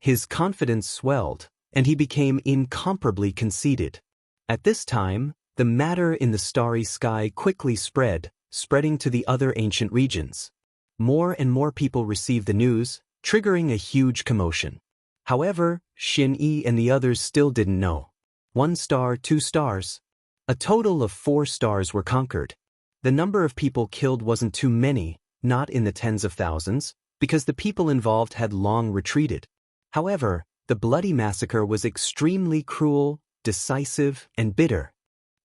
His confidence swelled, and he became incomparably conceited. At this time, the matter in the starry sky quickly spreading to the other ancient regions. More and more people received the news, triggering a huge commotion. However, Xianxia and the others still didn't know. 1 star, 2 stars. A total of 4 stars were conquered. The number of people killed wasn't too many, not in the tens of thousands, because the people involved had long retreated. However, the bloody massacre was extremely cruel, decisive, and bitter.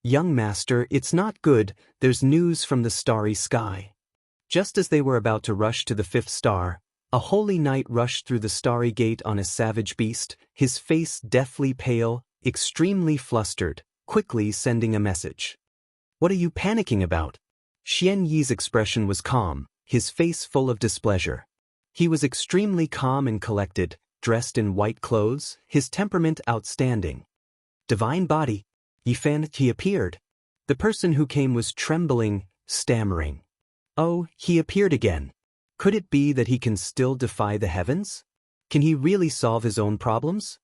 Young master, it's not good, there's news from the starry sky. Just as they were about to rush to the 5th star, a holy knight rushed through the starry gate on a savage beast, his face deathly pale, extremely flustered, quickly sending a message. What are you panicking about? Xianxia's expression was calm, his face full of displeasure. He was extremely calm and collected, dressed in white clothes, his temperament outstanding. Divine body, he appeared. The person who came was trembling, stammering. Oh, he appeared again. Could it be that he can still defy the heavens? Can he really solve his own problems?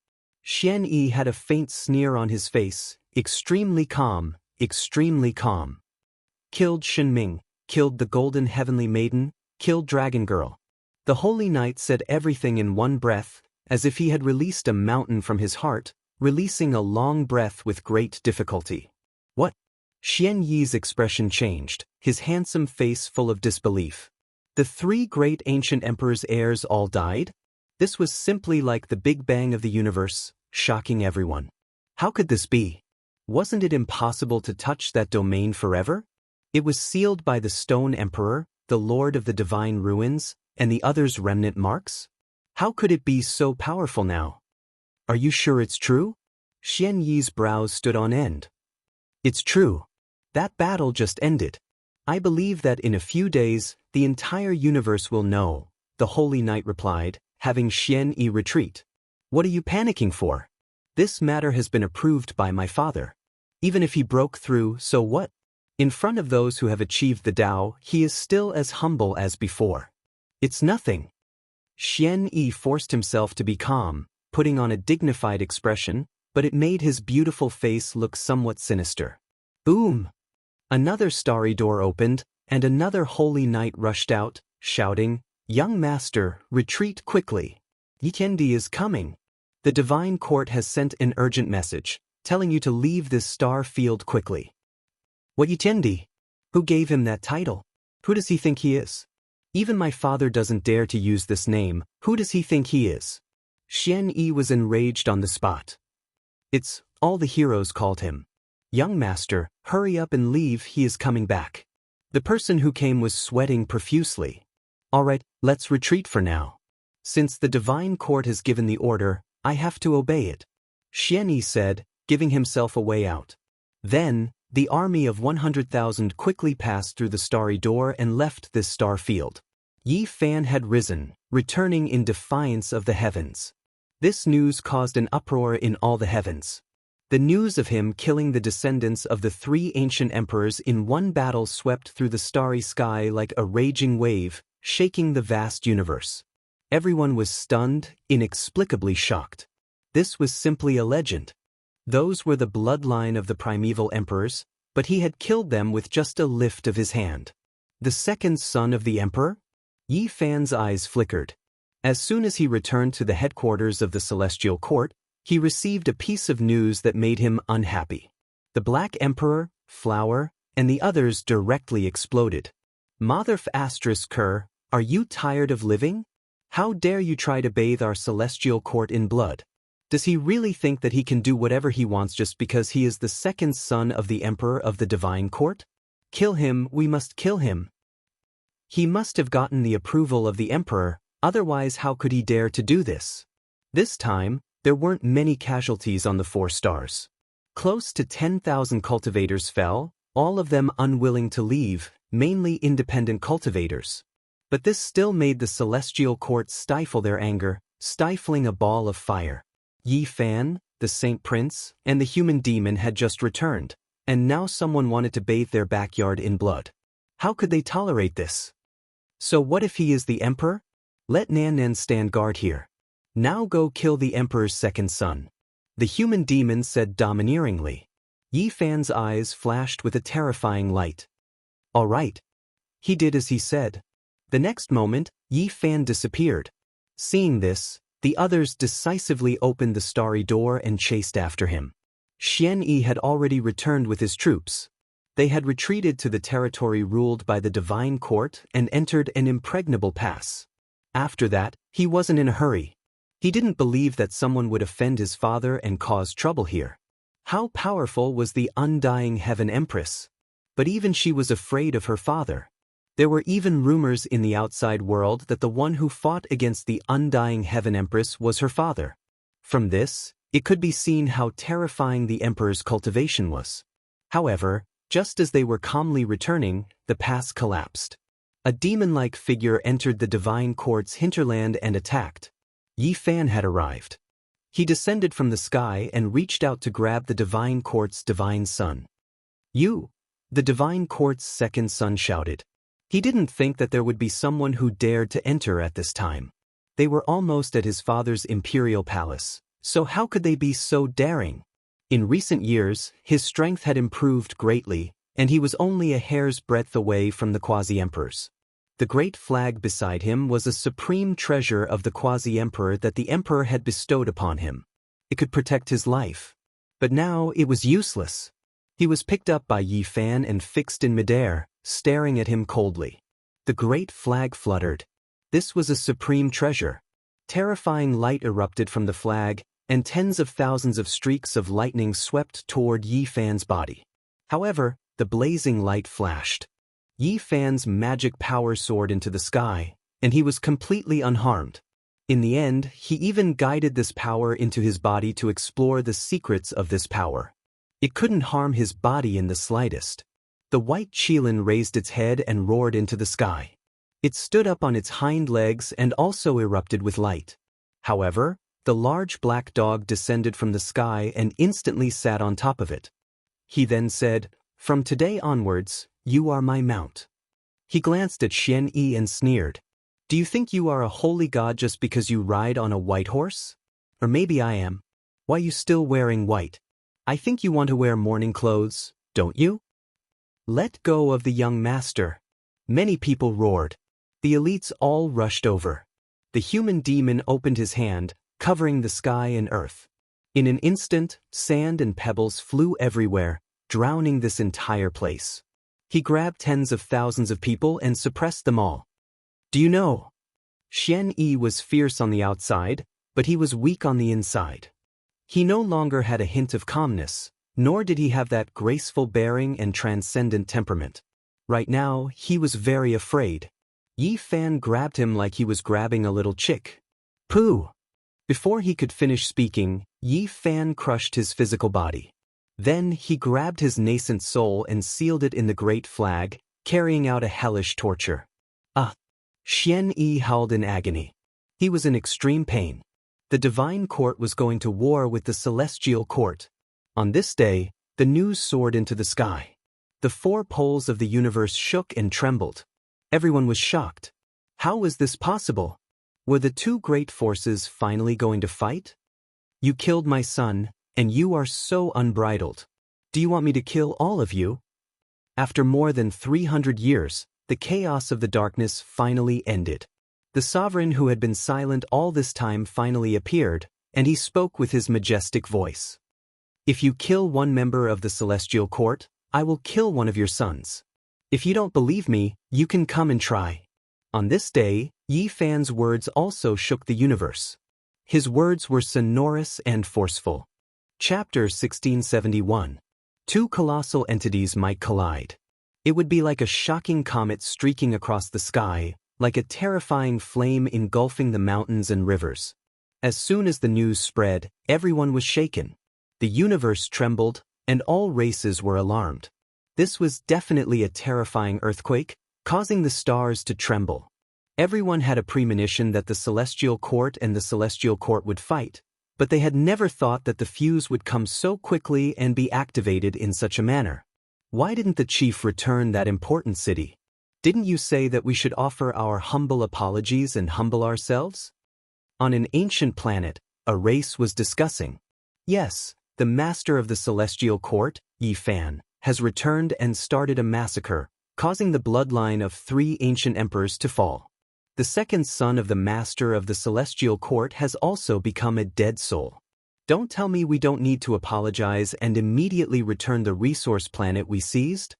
Xianxia had a faint sneer on his face, extremely calm, extremely calm. Killed Shenming, killed the golden heavenly maiden, killed Dragon Girl. The holy knight said everything in one breath, as if he had released a mountain from his heart, releasing a long breath with great difficulty. What? Xianxia's expression changed, his handsome face full of disbelief. The 3 great ancient emperors' heirs all died? This was simply like the Big Bang of the universe, shocking everyone. How could this be? Wasn't it impossible to touch that domain forever? It was sealed by the Stone Emperor, the Lord of the Divine Ruins, and the others' remnant marks? How could it be so powerful now? Are you sure it's true? Xianxia's brows stood on end. It's true. That battle just ended. I believe that in a few days, the entire universe will know, the holy knight replied, having Xianxia retreat. What are you panicking for? This matter has been approved by my father. Even if he broke through, so what? In front of those who have achieved the Tao, he is still as humble as before. It's nothing. Xianxia forced himself to be calm, putting on a dignified expression, but it made his beautiful face look somewhat sinister. Boom! Another starry door opened, and another holy knight rushed out, shouting, "Young master, retreat quickly. Yitendi is coming. The divine court has sent an urgent message, telling you to leave this star field quickly." What Yitendi? Who gave him that title? Who does he think he is? Even my father doesn't dare to use this name. Who does he think he is? Xianxia was enraged on the spot. It's all the heroes called him. Young master, hurry up and leave, he is coming back. The person who came was sweating profusely. All right, let's retreat for now. Since the divine court has given the order, I have to obey it, Xianxia said, giving himself a way out. Then, the army of 100,000 quickly passed through the starry door and left this star field. Yi Fan had risen, returning in defiance of the heavens. This news caused an uproar in all the heavens. The news of him killing the descendants of the 3 ancient emperors in one battle swept through the starry sky like a raging wave, shaking the vast universe. Everyone was stunned, inexplicably shocked. This was simply a legend. Those were the bloodline of the primeval emperors, but he had killed them with just a lift of his hand. The second son of the emperor? Yi Fan's eyes flickered. As soon as he returned to the headquarters of the celestial court, he received a piece of news that made him unhappy. The Black Emperor, Flower, and the others directly exploded. Motherf Kerr, are you tired of living? How dare you try to bathe our celestial court in blood? Does he really think that he can do whatever he wants just because he is the second son of the Emperor of the Divine Court? Kill him, we must kill him. He must have gotten the approval of the Emperor, otherwise how could he dare to do this? This time, there weren't many casualties on the 4 stars. Close to 10,000 cultivators fell, all of them unwilling to leave, mainly independent cultivators. But this still made the celestial court stifle their anger, stifling a ball of fire. Yi Fan, the Saint Prince, and the human demon had just returned, and now someone wanted to bathe their backyard in blood. How could they tolerate this? So what if he is the emperor? Let Nan Nan stand guard here. Now go kill the emperor's second son. The human demon said domineeringly. Yi Fan's eyes flashed with a terrifying light. All right. He did as he said. The next moment, Yi Fan disappeared. Seeing this, the others decisively opened the starry door and chased after him. Xianxia had already returned with his troops. They had retreated to the territory ruled by the divine court and entered an impregnable pass. After that, he wasn't in a hurry. He didn't believe that someone would offend his father and cause trouble here. How powerful was the undying Heaven Empress? But even she was afraid of her father. There were even rumors in the outside world that the one who fought against the undying Heaven Empress was her father. From this, it could be seen how terrifying the emperor's cultivation was. However, just as they were calmly returning, the pass collapsed. A demon-like figure entered the divine court's hinterland and attacked. Yi Fan had arrived. He descended from the sky and reached out to grab the divine court's divine son. You! The divine court's second son shouted. He didn't think that there would be someone who dared to enter at this time. They were almost at his father's imperial palace, so how could they be so daring? In recent years, his strength had improved greatly, and he was only a hair's breadth away from the quasi-emperors. The great flag beside him was a supreme treasure of the quasi-emperor that the emperor had bestowed upon him. It could protect his life. But now it was useless. He was picked up by Yi Fan and fixed in midair, staring at him coldly. The great flag fluttered. This was a supreme treasure. Terrifying light erupted from the flag, and tens of thousands of streaks of lightning swept toward Yi Fan's body. However, the blazing light flashed. Yi Fan's magic power soared into the sky, and he was completely unharmed. In the end, he even guided this power into his body to explore the secrets of this power. It couldn't harm his body in the slightest. The white Qilin raised its head and roared into the sky. It stood up on its hind legs and also erupted with light. However, the large black dog descended from the sky and instantly sat on top of it. He then said, "From today onwards, you are my mount." He glanced at Xianxia and sneered. "Do you think you are a holy god just because you ride on a white horse? Or maybe I am. Why are you still wearing white? I think you want to wear mourning clothes, don't you?" "Let go of the young master." Many people roared. The elites all rushed over. The human demon opened his hand, covering the sky and earth. In an instant, sand and pebbles flew everywhere, drowning this entire place. He grabbed tens of thousands of people and suppressed them all. Do you know? Xianxia was fierce on the outside, but he was weak on the inside. He no longer had a hint of calmness, nor did he have that graceful bearing and transcendent temperament. Right now, he was very afraid. Yi Fan grabbed him like he was grabbing a little chick. Pooh! Before he could finish speaking, Yi Fan crushed his physical body. Then he grabbed his nascent soul and sealed it in the great flag, carrying out a hellish torture. Ah! Xianxia howled in agony. He was in extreme pain. The divine court was going to war with the celestial court. On this day, the news soared into the sky. The four poles of the universe shook and trembled. Everyone was shocked. How was this possible? Were the two great forces finally going to fight? You killed my son, and you are so unbridled. Do you want me to kill all of you? After more than 300 years, the chaos of the darkness finally ended. The sovereign who had been silent all this time finally appeared, and he spoke with his majestic voice. If you kill one member of the celestial court, I will kill one of your sons. If you don't believe me, you can come and try. On this day, Yi Fan's words also shook the universe. His words were sonorous and forceful. Chapter 1671. Two colossal entities might collide. It would be like a shocking comet streaking across the sky, like a terrifying flame engulfing the mountains and rivers. As soon as the news spread, everyone was shaken. The universe trembled, and all races were alarmed. This was definitely a terrifying earthquake, causing the stars to tremble. Everyone had a premonition that the Celestial Court and the Celestial Court would fight, but they had never thought that the fuse would come so quickly and be activated in such a manner. Why didn't the chief return that important city? Didn't you say that we should offer our humble apologies and humble ourselves? On an ancient planet, a race was discussing. Yes, the master of the Celestial Court, Yi Fan, has returned and started a massacre, causing the bloodline of 3 ancient emperors to fall. The second son of the master of the Celestial Court has also become a dead soul. Don't tell me we don't need to apologize and immediately return the resource planet we seized?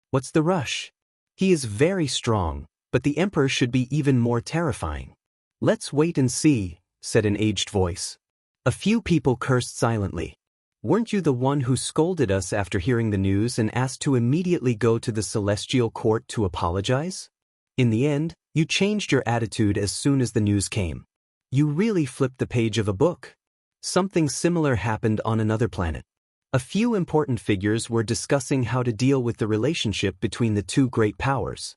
What's the rush? He is very strong, but the emperor should be even more terrifying. Let's wait and see, said an aged voice. A few people cursed silently. Weren't you the one who scolded us after hearing the news and asked to immediately go to the Celestial Court to apologize? In the end, you changed your attitude as soon as the news came. You really flipped the page of a book. Something similar happened on another planet. A few important figures were discussing how to deal with the relationship between the 2 great powers.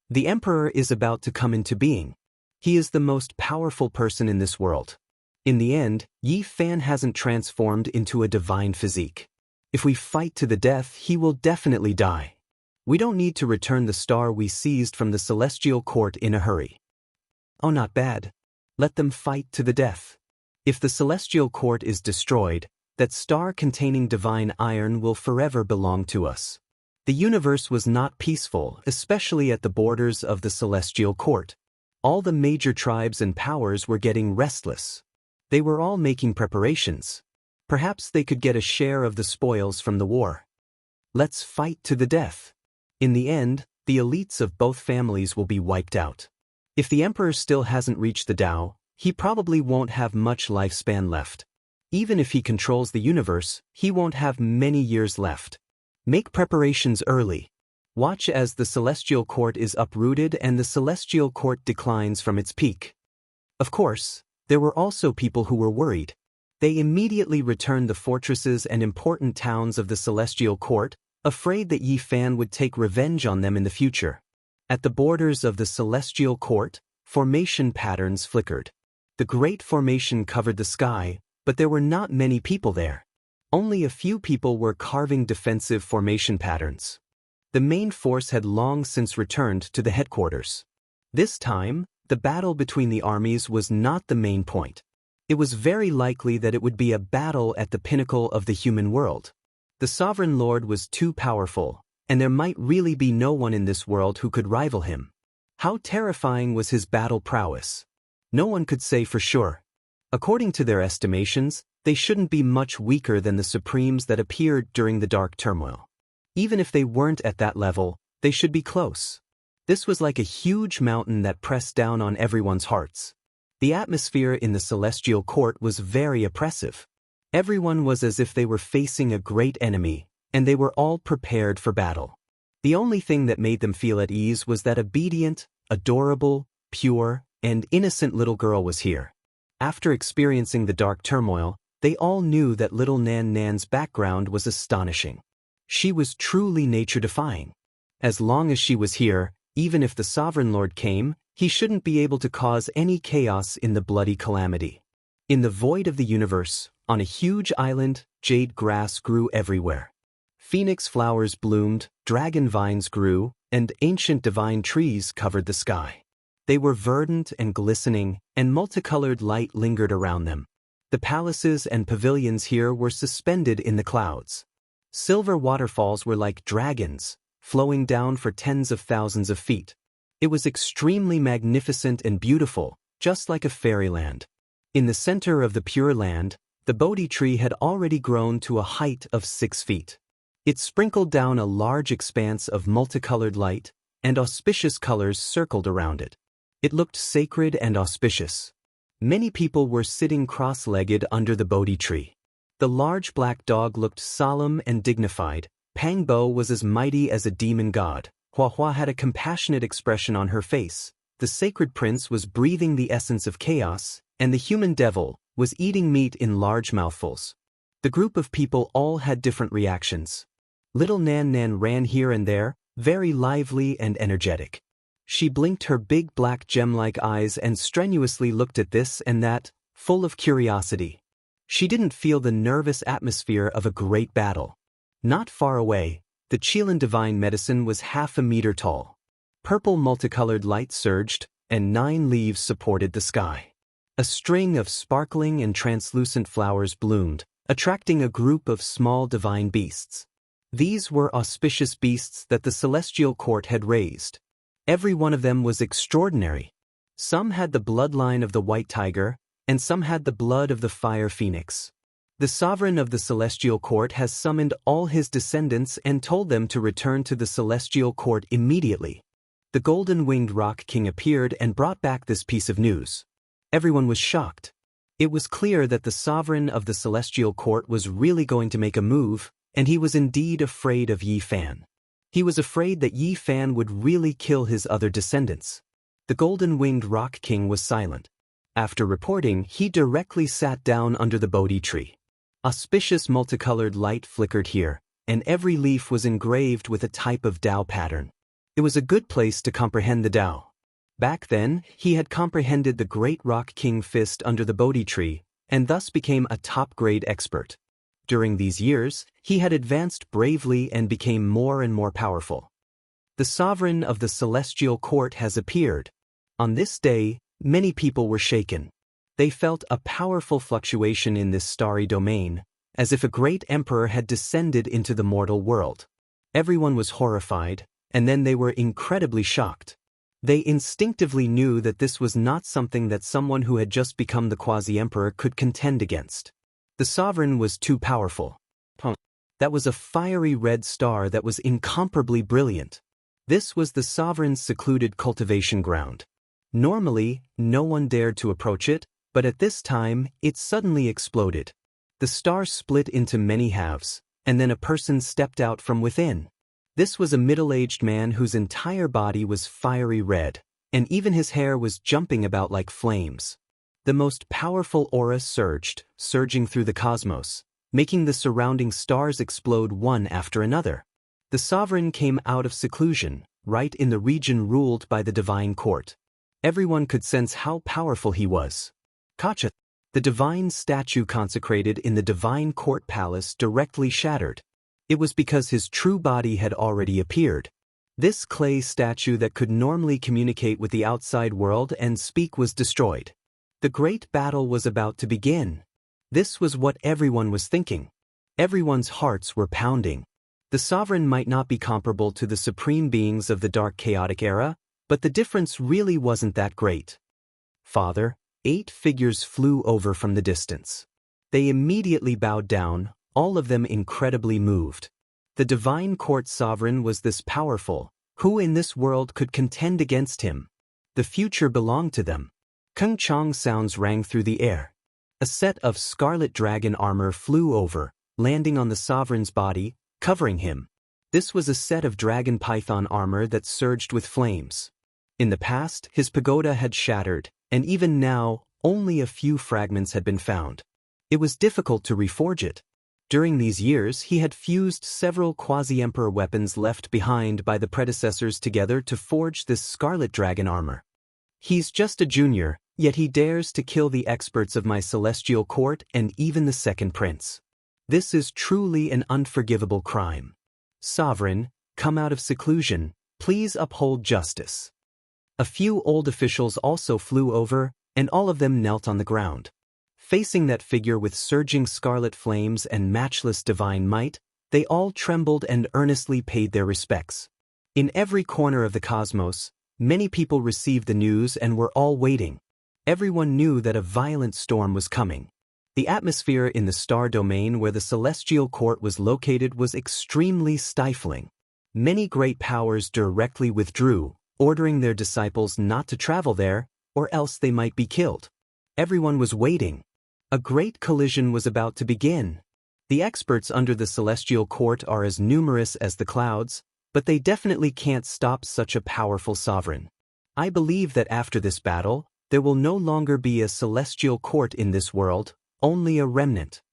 The emperor is about to come into being. He is the most powerful person in this world. In the end, Yi Fan hasn't transformed into a divine physique. If we fight to the death, he will definitely die. We don't need to return the star we seized from the Celestial Court in a hurry. Oh, not bad. Let them fight to the death. If the Celestial Court is destroyed, that star containing divine iron will forever belong to us. The universe was not peaceful, especially at the borders of the Celestial Court. All the major tribes and powers were getting restless. They were all making preparations. Perhaps they could get a share of the spoils from the war. Let's fight to the death. In the end, the elites of both families will be wiped out. If the emperor still hasn't reached the Tao, he probably won't have much lifespan left. Even if he controls the universe, he won't have many years left. Make preparations early. Watch as the Celestial Court is uprooted and the Celestial Court declines from its peak. Of course, there were also people who were worried. They immediately returned the fortresses and important towns of the Celestial Court, afraid that Yi Fan would take revenge on them in the future. At the borders of the Celestial Court, formation patterns flickered. The Great Formation covered the sky, but there were not many people there. Only a few people were carving defensive formation patterns. The main force had long since returned to the headquarters. This time, the battle between the armies was not the main point. It was very likely that it would be a battle at the pinnacle of the human world. The Sovereign Lord was too powerful, and there might really be no one in this world who could rival him. How terrifying was his battle prowess? No one could say for sure. According to their estimations, they shouldn't be much weaker than the Supremes that appeared during the Dark Turmoil. Even if they weren't at that level, they should be close. This was like a huge mountain that pressed down on everyone's hearts. The atmosphere in the Celestial Court was very oppressive. Everyone was as if they were facing a great enemy, and they were all prepared for battle. The only thing that made them feel at ease was that obedient, adorable, pure, and innocent little girl was here. After experiencing the dark turmoil, they all knew that little Nan Nan's background was astonishing. She was truly nature-defying. As long as she was here, even if the Sovereign Lord came, he shouldn't be able to cause any chaos in the bloody calamity. In the void of the universe, on a huge island, jade grass grew everywhere. Phoenix flowers bloomed, dragon vines grew, and ancient divine trees covered the sky. They were verdant and glistening, and multicolored light lingered around them. The palaces and pavilions here were suspended in the clouds. Silver waterfalls were like dragons, flowing down for tens of thousands of feet. It was extremely magnificent and beautiful, just like a fairyland. In the center of the Pure Land, the Bodhi tree had already grown to a height of 6 feet. It sprinkled down a large expanse of multicolored light, and auspicious colors circled around it. It looked sacred and auspicious. Many people were sitting cross-legged under the Bodhi tree. The large black dog looked solemn and dignified. Pang Bo was as mighty as a demon god. Hua Hua had a compassionate expression on her face. The sacred prince was breathing the essence of chaos, and the human devil was eating meat in large mouthfuls. The group of people all had different reactions. Little Nan Nan ran here and there, very lively and energetic. She blinked her big black gem-like eyes and strenuously looked at this and that, full of curiosity. She didn't feel the nervous atmosphere of a great battle. Not far away, the Qilin divine medicine was half a meter tall. Purple multicolored light surged, and 9 leaves supported the sky. A string of sparkling and translucent flowers bloomed, attracting a group of small divine beasts. These were auspicious beasts that the celestial court had raised. Every one of them was extraordinary. Some had the bloodline of the white tiger, and some had the blood of the fire phoenix. The sovereign of the celestial court has summoned all his descendants and told them to return to the celestial court immediately. The golden-winged rock king appeared and brought back this piece of news. Everyone was shocked. It was clear that the sovereign of the celestial court was really going to make a move, and he was indeed afraid of Yi Fan. He was afraid that Yi Fan would really kill his other descendants. The golden-winged rock king was silent. After reporting, he directly sat down under the Bodhi tree. Auspicious multicolored light flickered here, and every leaf was engraved with a type of Tao pattern. It was a good place to comprehend the Tao. Back then, he had comprehended the great rock king fist under the Bodhi tree, and thus became a top-grade expert. During these years, he had advanced bravely and became more and more powerful. The sovereign of the celestial court has appeared. On this day, many people were shaken. They felt a powerful fluctuation in this starry domain, as if a great emperor had descended into the mortal world. Everyone was horrified, and then they were incredibly shocked. They instinctively knew that this was not something that someone who had just become the quasi-emperor could contend against. The sovereign was too powerful. That was a fiery red star that was incomparably brilliant. This was the sovereign's secluded cultivation ground. Normally, no one dared to approach it, but at this time, it suddenly exploded. The star split into many halves, and then a person stepped out from within. This was a middle-aged man whose entire body was fiery red, and even his hair was jumping about like flames. The most powerful aura surged, surging through the cosmos, making the surrounding stars explode one after another. The sovereign came out of seclusion, right in the region ruled by the divine court. Everyone could sense how powerful he was. Kacha, the divine statue consecrated in the divine court palace, directly shattered. It was because his true body had already appeared. This clay statue that could normally communicate with the outside world and speak was destroyed. The great battle was about to begin. This was what everyone was thinking. Everyone's hearts were pounding. The sovereign might not be comparable to the supreme beings of the dark chaotic era, but the difference really wasn't that great. Father, 8 figures flew over from the distance. They immediately bowed down, all of them incredibly moved. The divine court sovereign was this powerful. Who in this world could contend against him? The future belonged to them. Kung Chong sounds rang through the air. A set of scarlet dragon armor flew over, landing on the sovereign's body, covering him. This was a set of dragon python armor that surged with flames. In the past, his pagoda had shattered, and even now, only a few fragments had been found. It was difficult to reforge it. During these years, he had fused several quasi-emperor weapons left behind by the predecessors together to forge this scarlet dragon armor. He's just a junior, yet he dares to kill the experts of my celestial court and even the second prince. This is truly an unforgivable crime. Sovereign, come out of seclusion, please uphold justice. A few old officials also flew over, and all of them knelt on the ground. Facing that figure with surging scarlet flames and matchless divine might, they all trembled and earnestly paid their respects. In every corner of the cosmos, many people received the news and were all waiting. Everyone knew that a violent storm was coming. The atmosphere in the star domain where the celestial court was located was extremely stifling. Many great powers directly withdrew, ordering their disciples not to travel there, or else they might be killed. Everyone was waiting. A great collision was about to begin. The experts under the celestial court are as numerous as the clouds, but they definitely can't stop such a powerful sovereign. I believe that after this battle, there will no longer be a celestial court in this world, only a remnant.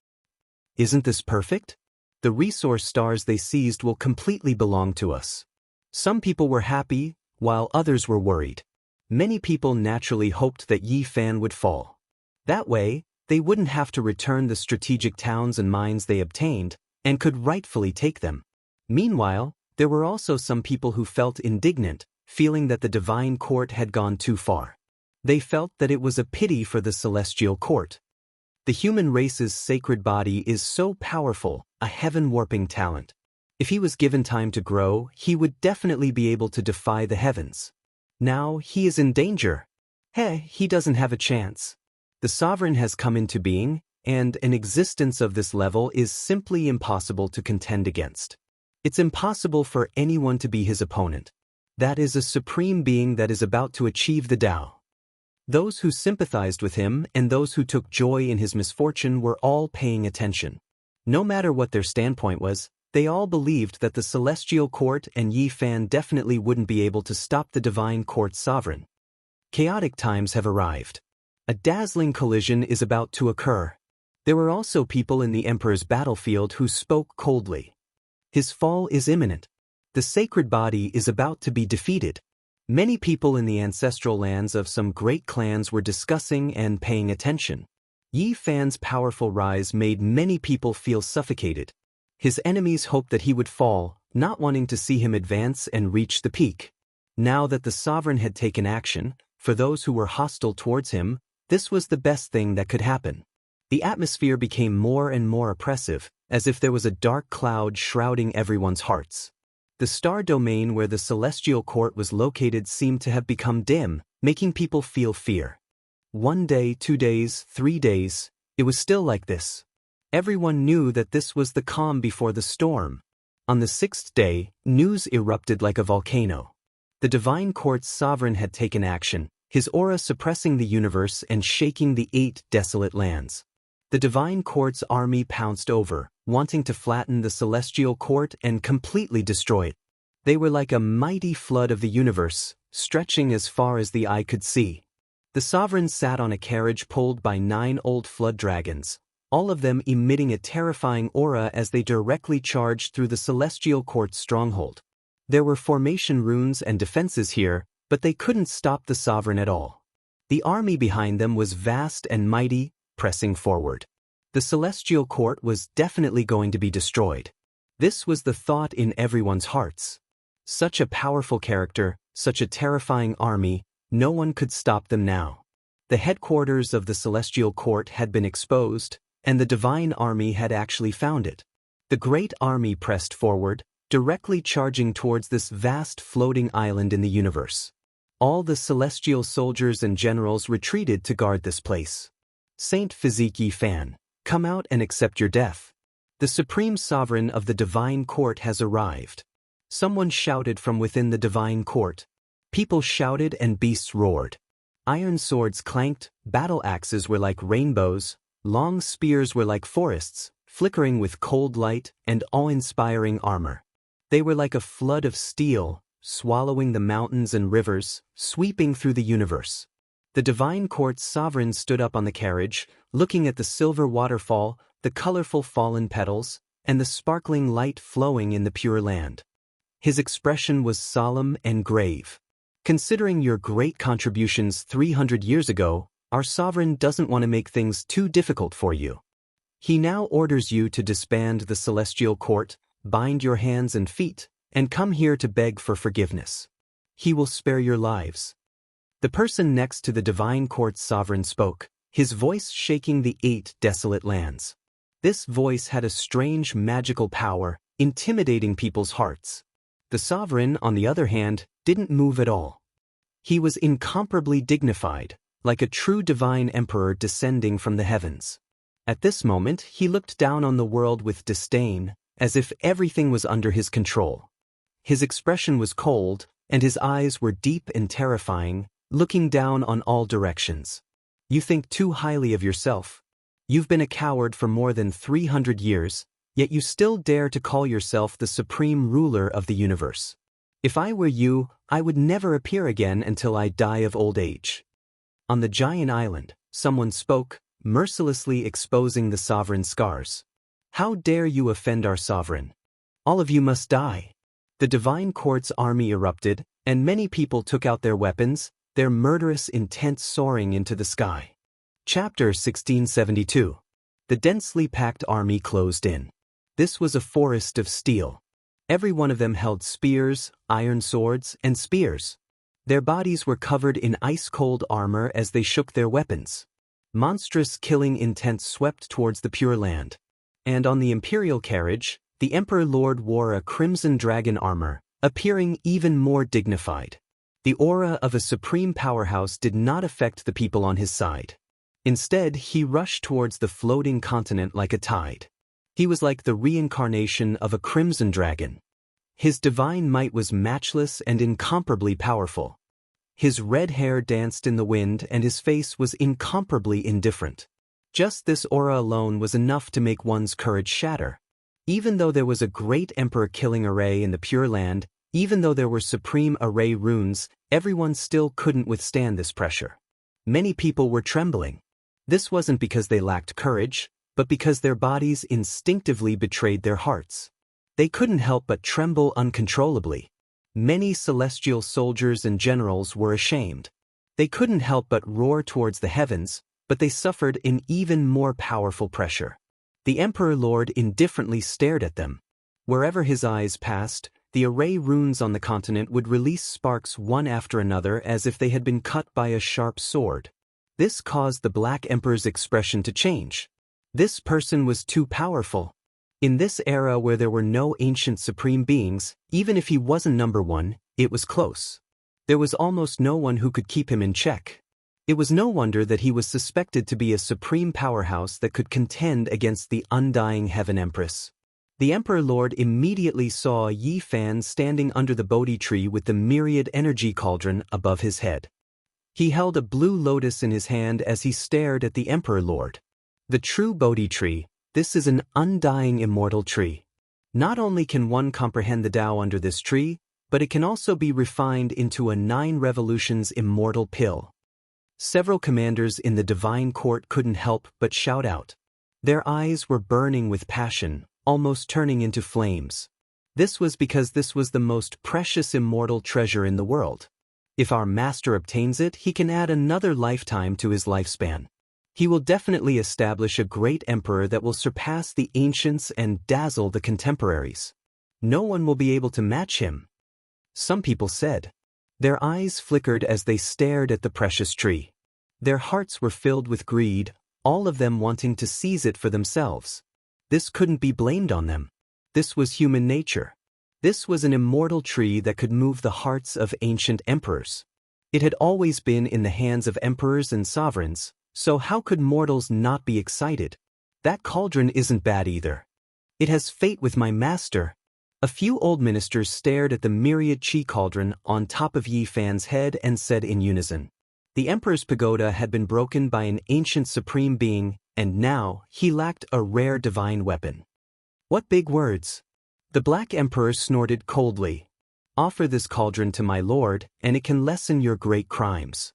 Isn't this perfect? The resource stars they seized will completely belong to us. Some people were happy, while others were worried. Many people naturally hoped that Yi Fan would fall. That way, they wouldn't have to return the strategic towns and mines they obtained, and could rightfully take them. Meanwhile, there were also some people who felt indignant, feeling that the divine court had gone too far. They felt that it was a pity for the celestial court. The human race's sacred body is so powerful, a heaven-warping talent. If he was given time to grow, he would definitely be able to defy the heavens. Now he is in danger. He doesn't have a chance. The sovereign has come into being, and an existence of this level is simply impossible to contend against. It's impossible for anyone to be his opponent. That is a supreme being that is about to achieve the Tao. Those who sympathized with him and those who took joy in his misfortune were all paying attention. No matter what their standpoint was, they all believed that the celestial court and Yi Fan definitely wouldn't be able to stop the divine court's sovereign. Chaotic times have arrived. A dazzling collision is about to occur. There were also people in the emperor's battlefield who spoke coldly. His fall is imminent. The sacred body is about to be defeated. Many people in the ancestral lands of some great clans were discussing and paying attention. Yi Fan's powerful rise made many people feel suffocated. His enemies hoped that he would fall, not wanting to see him advance and reach the peak. Now that the sovereign had taken action, for those who were hostile towards him, this was the best thing that could happen. The atmosphere became more and more oppressive, as if there was a dark cloud shrouding everyone's hearts. The star domain where the celestial court was located seemed to have become dim, making people feel fear. 1 day, 2 days, 3 days, it was still like this. Everyone knew that this was the calm before the storm. On the 6th day, news erupted like a volcano. The divine court's sovereign had taken action, his aura suppressing the universe and shaking the 8 desolate lands. The divine court's army pounced over, wanting to flatten the celestial court and completely destroy it. They were like a mighty flood of the universe, stretching as far as the eye could see. The sovereign sat on a carriage pulled by 9 old flood dragons, all of them emitting a terrifying aura as they directly charged through the celestial court's stronghold. There were formation runes and defenses here, but they couldn't stop the sovereign at all. The army behind them was vast and mighty, pressing forward. The celestial court was definitely going to be destroyed. This was the thought in everyone's hearts. Such a powerful character, such a terrifying army, no one could stop them now. The headquarters of the celestial court had been exposed, and the divine army had actually found it. The great army pressed forward, directly charging towards this vast floating island in the universe. All the celestial soldiers and generals retreated to guard this place. Saint Physique Yi Fan, come out and accept your death. The supreme sovereign of the divine court has arrived. Someone shouted from within the divine court. People shouted and beasts roared. Iron swords clanked, battle axes were like rainbows, long spears were like forests, flickering with cold light and awe-inspiring armor. They were like a flood of steel, swallowing the mountains and rivers, sweeping through the universe. The divine court's sovereign stood up on the carriage, looking at the silver waterfall, the colorful fallen petals, and the sparkling light flowing in the pure land. His expression was solemn and grave. Considering your great contributions 300 years ago, our sovereign doesn't want to make things too difficult for you. He now orders you to disband the celestial court, bind your hands and feet, and come here to beg for forgiveness. He will spare your lives. The person next to the divine court's sovereign spoke, his voice shaking the 8 desolate lands. This voice had a strange magical power, intimidating people's hearts. The sovereign, on the other hand, didn't move at all. He was incomparably dignified, like a true divine emperor descending from the heavens. At this moment, he looked down on the world with disdain, as if everything was under his control. His expression was cold, and his eyes were deep and terrifying, looking down on all directions. You think too highly of yourself. You've been a coward for more than 300 years, yet you still dare to call yourself the supreme ruler of the universe. If I were you, I would never appear again until I die of old age. On the giant island, someone spoke, mercilessly exposing the sovereign's scars. How dare you offend our sovereign? All of you must die. The divine court's army erupted, and many people took out their weapons, their murderous intent soaring into the sky. Chapter 1672. The densely packed army closed in. This was a forest of steel. Every one of them held spears, iron swords, and spears. Their bodies were covered in ice-cold armor as they shook their weapons. Monstrous killing intent swept towards the Pure Land. And on the imperial carriage, the Emperor Lord wore a crimson dragon armor, appearing even more dignified. The aura of a supreme powerhouse did not affect the people on his side. Instead, he rushed towards the floating continent like a tide. He was like the reincarnation of a crimson dragon. His divine might was matchless and incomparably powerful. His red hair danced in the wind and his face was incomparably indifferent. Just this aura alone was enough to make one's courage shatter. Even though there was a great emperor-killing array in the Pure Land, even though there were supreme array runes, everyone still couldn't withstand this pressure. Many people were trembling. This wasn't because they lacked courage, but because their bodies instinctively betrayed their hearts. They couldn't help but tremble uncontrollably. Many celestial soldiers and generals were ashamed. They couldn't help but roar towards the heavens, but they suffered an even more powerful pressure. The Emperor Lord indifferently stared at them. Wherever his eyes passed, the array runes on the continent would release sparks one after another as if they had been cut by a sharp sword. This caused the Black Emperor's expression to change. This person was too powerful. In this era where there were no ancient supreme beings, even if he wasn't number one, it was close. There was almost no one who could keep him in check. It was no wonder that he was suspected to be a supreme powerhouse that could contend against the undying Heaven Empress. The Emperor Lord immediately saw Yi Fan standing under the Bodhi tree with the myriad energy cauldron above his head. He held a blue lotus in his hand as he stared at the Emperor Lord. The true Bodhi tree, this is an undying immortal tree. Not only can one comprehend the Tao under this tree, but it can also be refined into a 9 revolutions immortal pill. Several commanders in the divine court couldn't help but shout out. Their eyes were burning with passion, almost turning into flames. This was because this was the most precious immortal treasure in the world. If our master obtains it, he can add another lifetime to his lifespan. He will definitely establish a great emperor that will surpass the ancients and dazzle the contemporaries. No one will be able to match him. Some people said. Their eyes flickered as they stared at the precious tree. Their hearts were filled with greed, all of them wanting to seize it for themselves. This couldn't be blamed on them. This was human nature. This was an immortal tree that could move the hearts of ancient emperors. It had always been in the hands of emperors and sovereigns, so how could mortals not be excited? That cauldron isn't bad either. It has fate with my master. A few old ministers stared at the myriad chi cauldron on top of Yi Fan's head and said in unison. The emperor's pagoda had been broken by an ancient supreme being, and now he lacked a rare divine weapon. What big words! The Black Emperor snorted coldly. Offer this cauldron to my lord, and it can lessen your great crimes.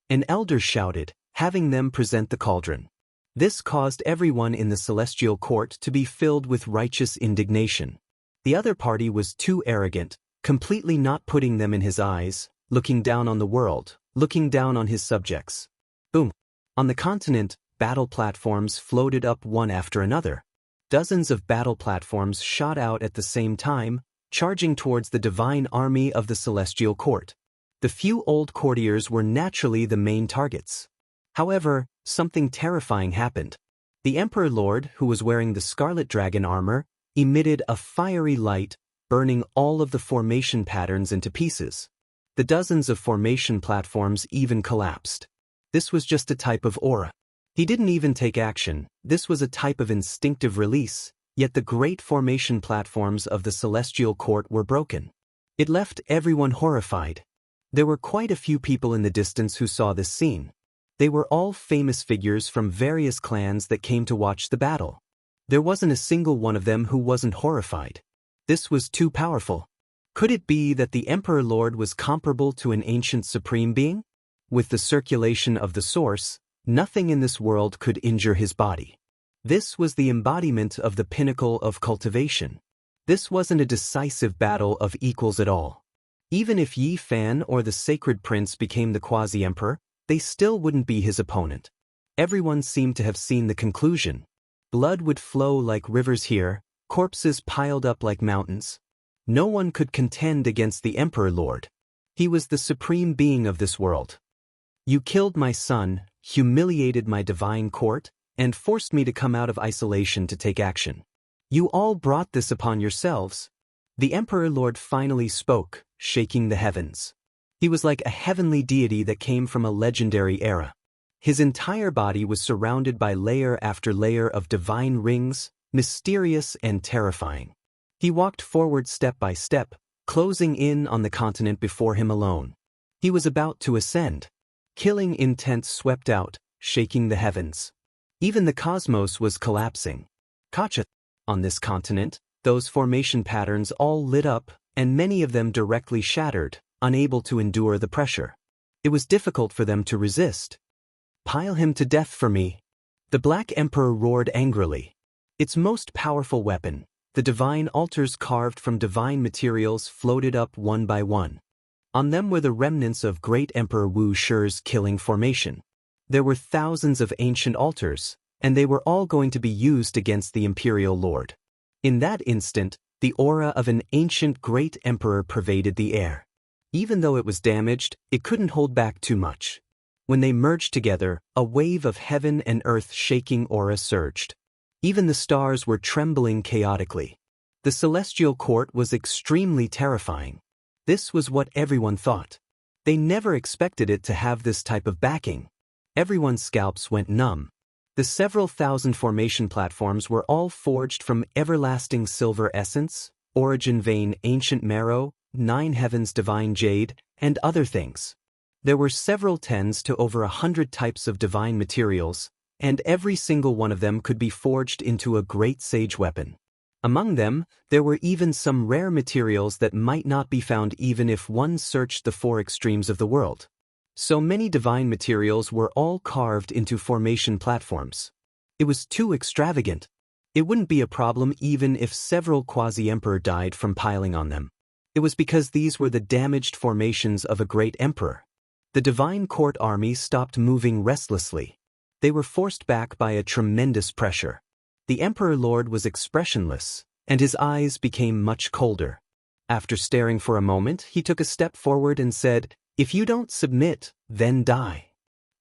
An elder shouted, having them present the cauldron. This caused everyone in the celestial court to be filled with righteous indignation. The other party was too arrogant, completely not putting them in his eyes, looking down on the world, looking down on his subjects. Boom! On the continent, battle platforms floated up one after another. Dozens of battle platforms shot out at the same time, charging towards the divine army of the celestial court. The few old courtiers were naturally the main targets. However, something terrifying happened. The Emperor Lord, who was wearing the scarlet dragon armor, emitted a fiery light, burning all of the formation patterns into pieces. The dozens of formation platforms even collapsed. This was just a type of aura. He didn't even take action. This was a type of instinctive release, yet the great formation platforms of the celestial court were broken. It left everyone horrified. There were quite a few people in the distance who saw this scene. They were all famous figures from various clans that came to watch the battle. There wasn't a single one of them who wasn't horrified. This was too powerful. Could it be that the Emperor Lord was comparable to an ancient supreme being? With the circulation of the source, nothing in this world could injure his body. This was the embodiment of the pinnacle of cultivation. This wasn't a decisive battle of equals at all. Even if Yi Fan or the Sacred Prince became the quasi-emperor, they still wouldn't be his opponent. Everyone seemed to have seen the conclusion. Blood would flow like rivers here, corpses piled up like mountains. No one could contend against the Emperor Lord. He was the supreme being of this world. You killed my son, humiliated my divine court, and forced me to come out of isolation to take action. You all brought this upon yourselves. The Emperor Lord finally spoke, shaking the heavens. He was like a heavenly deity that came from a legendary era. His entire body was surrounded by layer after layer of divine rings, mysterious and terrifying. He walked forward step by step, closing in on the continent before him alone. He was about to ascend. Killing intent swept out, shaking the heavens. Even the cosmos was collapsing. Kacha. On this continent, those formation patterns all lit up, and many of them directly shattered, unable to endure the pressure. It was difficult for them to resist. Pile him to death for me. The Black Emperor roared angrily. Its most powerful weapon, the divine altars carved from divine materials, floated up one by one. On them were the remnants of great Emperor Wu Shi's killing formation. There were thousands of ancient altars, and they were all going to be used against the Imperial Lord. In that instant, the aura of an ancient great emperor pervaded the air. Even though it was damaged, it couldn't hold back too much. When they merged together, a wave of heaven and earth shaking aura surged. Even the stars were trembling chaotically. The celestial court was extremely terrifying. This was what everyone thought. They never expected it to have this type of backing. Everyone's scalps went numb. The several thousand formation platforms were all forged from everlasting silver essence, origin vein ancient marrow, 9 heavens divine jade, and other things. There were several tens to over 100 types of divine materials, and every single one of them could be forged into a great sage weapon. Among them, there were even some rare materials that might not be found even if one searched the 4 extremes of the world. So many divine materials were all carved into formation platforms. It was too extravagant. It wouldn't be a problem even if several quasi-emperor died from piling on them. It was because these were the damaged formations of a great emperor. The divine court army stopped moving restlessly. They were forced back by a tremendous pressure. The Emperor Lord was expressionless, and his eyes became much colder. After staring for a moment, he took a step forward and said, "If you don't submit, then die."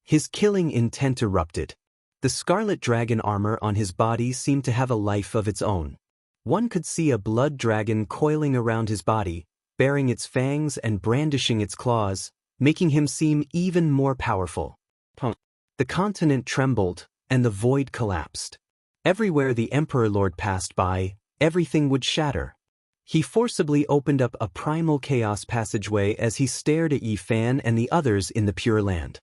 His killing intent erupted. The scarlet dragon armor on his body seemed to have a life of its own. One could see a blood dragon coiling around his body, baring its fangs and brandishing its claws, making him seem even more powerful. The continent trembled, and the void collapsed. Everywhere the Emperor Lord passed by, everything would shatter. He forcibly opened up a primal chaos passageway as he stared at Yi Fan and the others in the Pure Land.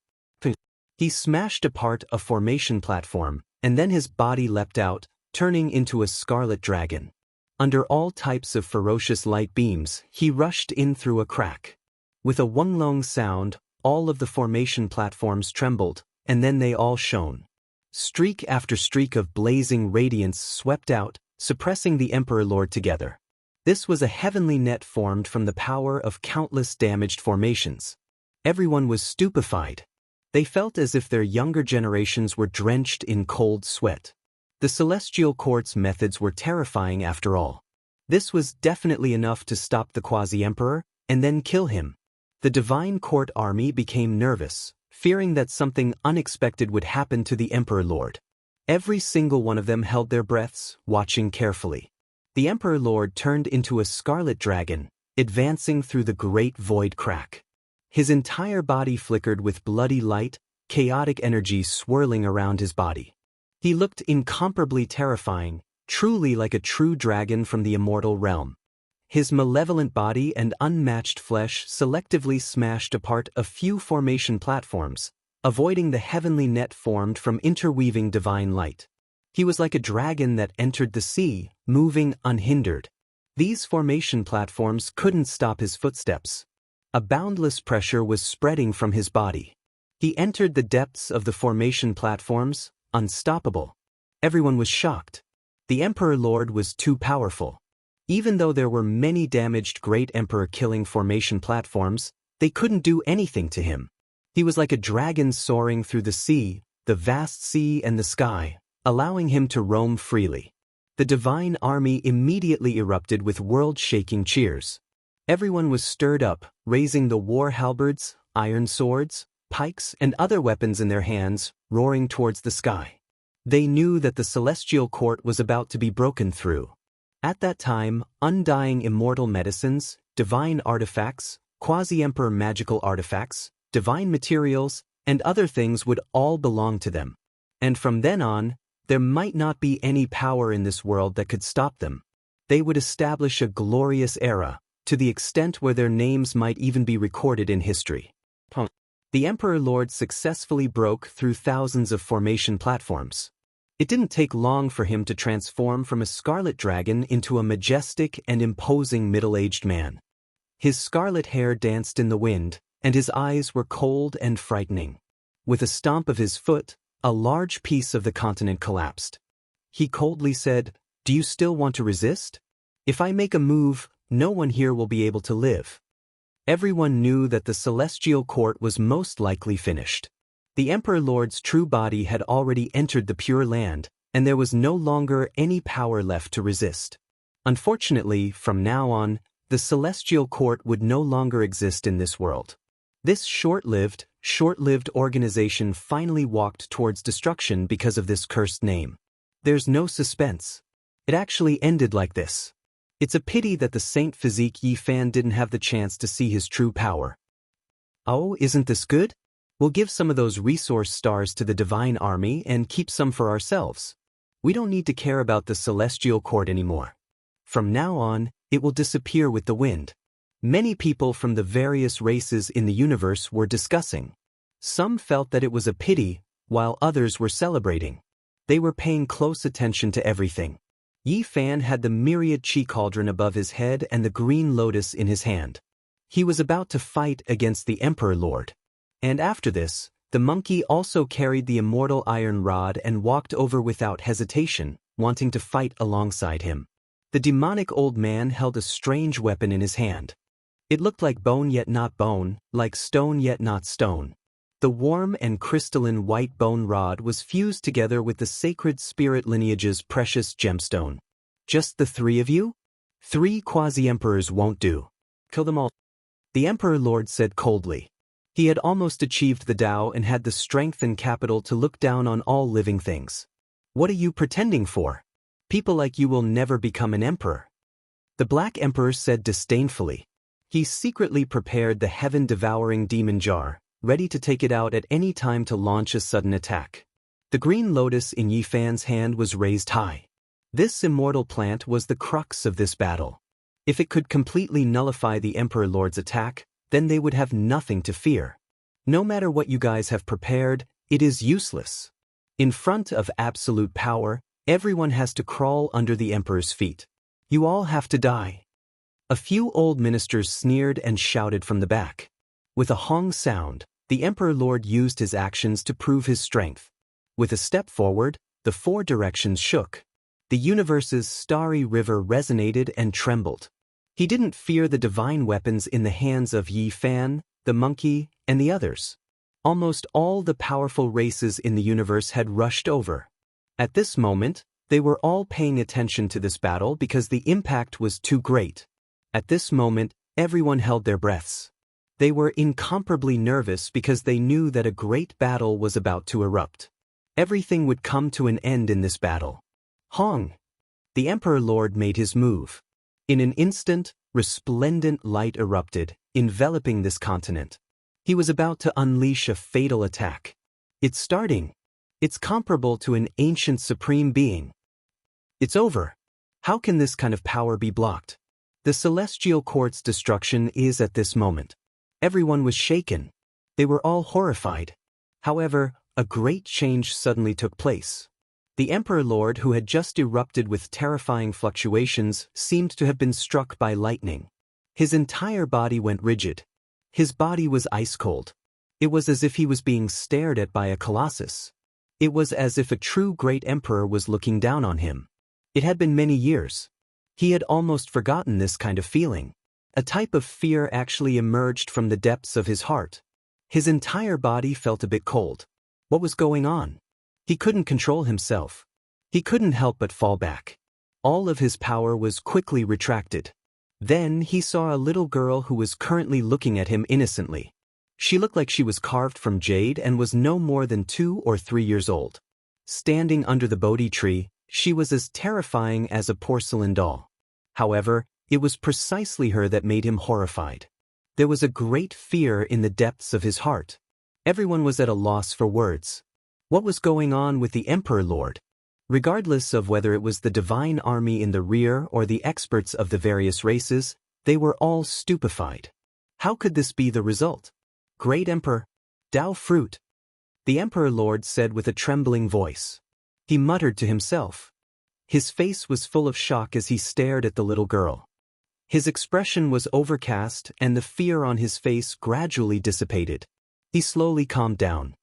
He smashed apart a formation platform, and then his body leapt out, turning into a scarlet dragon. Under all types of ferocious light beams, he rushed in through a crack. With a wonglong sound, all of the formation platforms trembled, and then they all shone. Streak after streak of blazing radiance swept out, suppressing the Emperor Lord together. This was a heavenly net formed from the power of countless damaged formations. Everyone was stupefied. They felt as if their younger generations were drenched in cold sweat. The celestial court's methods were terrifying after all. This was definitely enough to stop the quasi-emperor, and then kill him. The divine court army became nervous, fearing that something unexpected would happen to the Emperor Lord. Every single one of them held their breaths, watching carefully. The Emperor Lord turned into a scarlet dragon, advancing through the great void crack. His entire body flickered with bloody light, chaotic energy swirling around his body. He looked incomparably terrifying, truly like a true dragon from the immortal realm. His malevolent body and unmatched flesh selectively smashed apart a few formation platforms, avoiding the heavenly net formed from interweaving divine light. He was like a dragon that entered the sea, moving unhindered. These formation platforms couldn't stop his footsteps. A boundless pressure was spreading from his body. He entered the depths of the formation platforms, unstoppable. Everyone was shocked. The Emperor Lord was too powerful. Even though there were many damaged Great Emperor killing formation platforms, they couldn't do anything to him. He was like a dragon soaring through the vast sea and the sky, allowing him to roam freely. The divine army immediately erupted with world-shaking cheers. Everyone was stirred up, raising the war halberds, iron swords, pikes, and other weapons in their hands, roaring towards the sky. They knew that the celestial court was about to be broken through. At that time, undying immortal medicines, divine artifacts, quasi-emperor magical artifacts, divine materials, and other things would all belong to them. And from then on, there might not be any power in this world that could stop them. They would establish a glorious era, to the extent where their names might even be recorded in history. The Emperor Lord successfully broke through thousands of formation platforms. It didn't take long for him to transform from a scarlet dragon into a majestic and imposing middle-aged man. His scarlet hair danced in the wind, and his eyes were cold and frightening. With a stomp of his foot, a large piece of the continent collapsed. He coldly said, "Do you still want to resist? If I make a move, no one here will be able to live." Everyone knew that the celestial court was most likely finished. The Emperor Lord's true body had already entered the Pure Land, and there was no longer any power left to resist. Unfortunately, from now on, the celestial court would no longer exist in this world. This short-lived organization finally walked towards destruction because of this cursed name. There's no suspense. It actually ended like this. It's a pity that the Saint Physique Yi Fan didn't have the chance to see his true power. Oh, isn't this good? We'll give some of those resource stars to the Divine Army and keep some for ourselves. We don't need to care about the Celestial Court anymore. From now on, it will disappear with the wind. Many people from the various races in the universe were discussing. Some felt that it was a pity, while others were celebrating. They were paying close attention to everything. Yi Fan had the myriad chi cauldron above his head and the green lotus in his hand. He was about to fight against the Emperor Lord. And after this, the monkey also carried the immortal iron rod and walked over without hesitation, wanting to fight alongside him. The demonic old man held a strange weapon in his hand. It looked like bone yet not bone, like stone yet not stone. The warm and crystalline white bone rod was fused together with the sacred spirit lineage's precious gemstone. Just the three of you? 3 quasi-emperors won't do. Kill them all. The Emperor Lord said coldly. He had almost achieved the Tao and had the strength and capital to look down on all living things. What are you pretending for? People like you will never become an emperor. The Black Emperor said disdainfully. He secretly prepared the heaven-devouring demon jar, ready to take it out at any time to launch a sudden attack. The green lotus in Yi Fan's hand was raised high. This immortal plant was the crux of this battle. If it could completely nullify the Emperor Lord's attack, then they would have nothing to fear. No matter what you guys have prepared, it is useless. In front of absolute power, everyone has to crawl under the Emperor's feet. You all have to die. A few old ministers sneered and shouted from the back. With a hong sound, the Emperor Lord used his actions to prove his strength. With a step forward, the 4 directions shook. The universe's starry river resonated and trembled. He didn't fear the divine weapons in the hands of Yi Fan, the monkey, and the others. Almost all the powerful races in the universe had rushed over. At this moment, they were all paying attention to this battle because the impact was too great. At this moment, everyone held their breaths. They were incomparably nervous because they knew that a great battle was about to erupt. Everything would come to an end in this battle. Hong! The Emperor Lord made his move. In an instant, resplendent light erupted, enveloping this continent. He was about to unleash a fatal attack. It's starting. It's comparable to an ancient supreme being. It's over. How can this kind of power be blocked? The Celestial Court's destruction is at this moment. Everyone was shaken. They were all horrified. However, a great change suddenly took place. The Emperor Lord, who had just erupted with terrifying fluctuations, seemed to have been struck by lightning. His entire body went rigid. His body was ice cold. It was as if he was being stared at by a colossus. It was as if a true great emperor was looking down on him. It had been many years. He had almost forgotten this kind of feeling. A type of fear actually emerged from the depths of his heart. His entire body felt a bit cold. What was going on? He couldn't control himself. He couldn't help but fall back. All of his power was quickly retracted. Then he saw a little girl who was currently looking at him innocently. She looked like she was carved from jade and was no more than 2 or 3 years old. Standing under the Bodhi tree, she was as terrifying as a porcelain doll. However, it was precisely her that made him horrified. There was a great fear in the depths of his heart. Everyone was at a loss for words. What was going on with the Emperor Lord? Regardless of whether it was the divine army in the rear or the experts of the various races, they were all stupefied. How could this be the result? Great Emperor, Dao fruit. The Emperor Lord said with a trembling voice. He muttered to himself. His face was full of shock as he stared at the little girl. His expression was overcast and the fear on his face gradually dissipated. He slowly calmed down.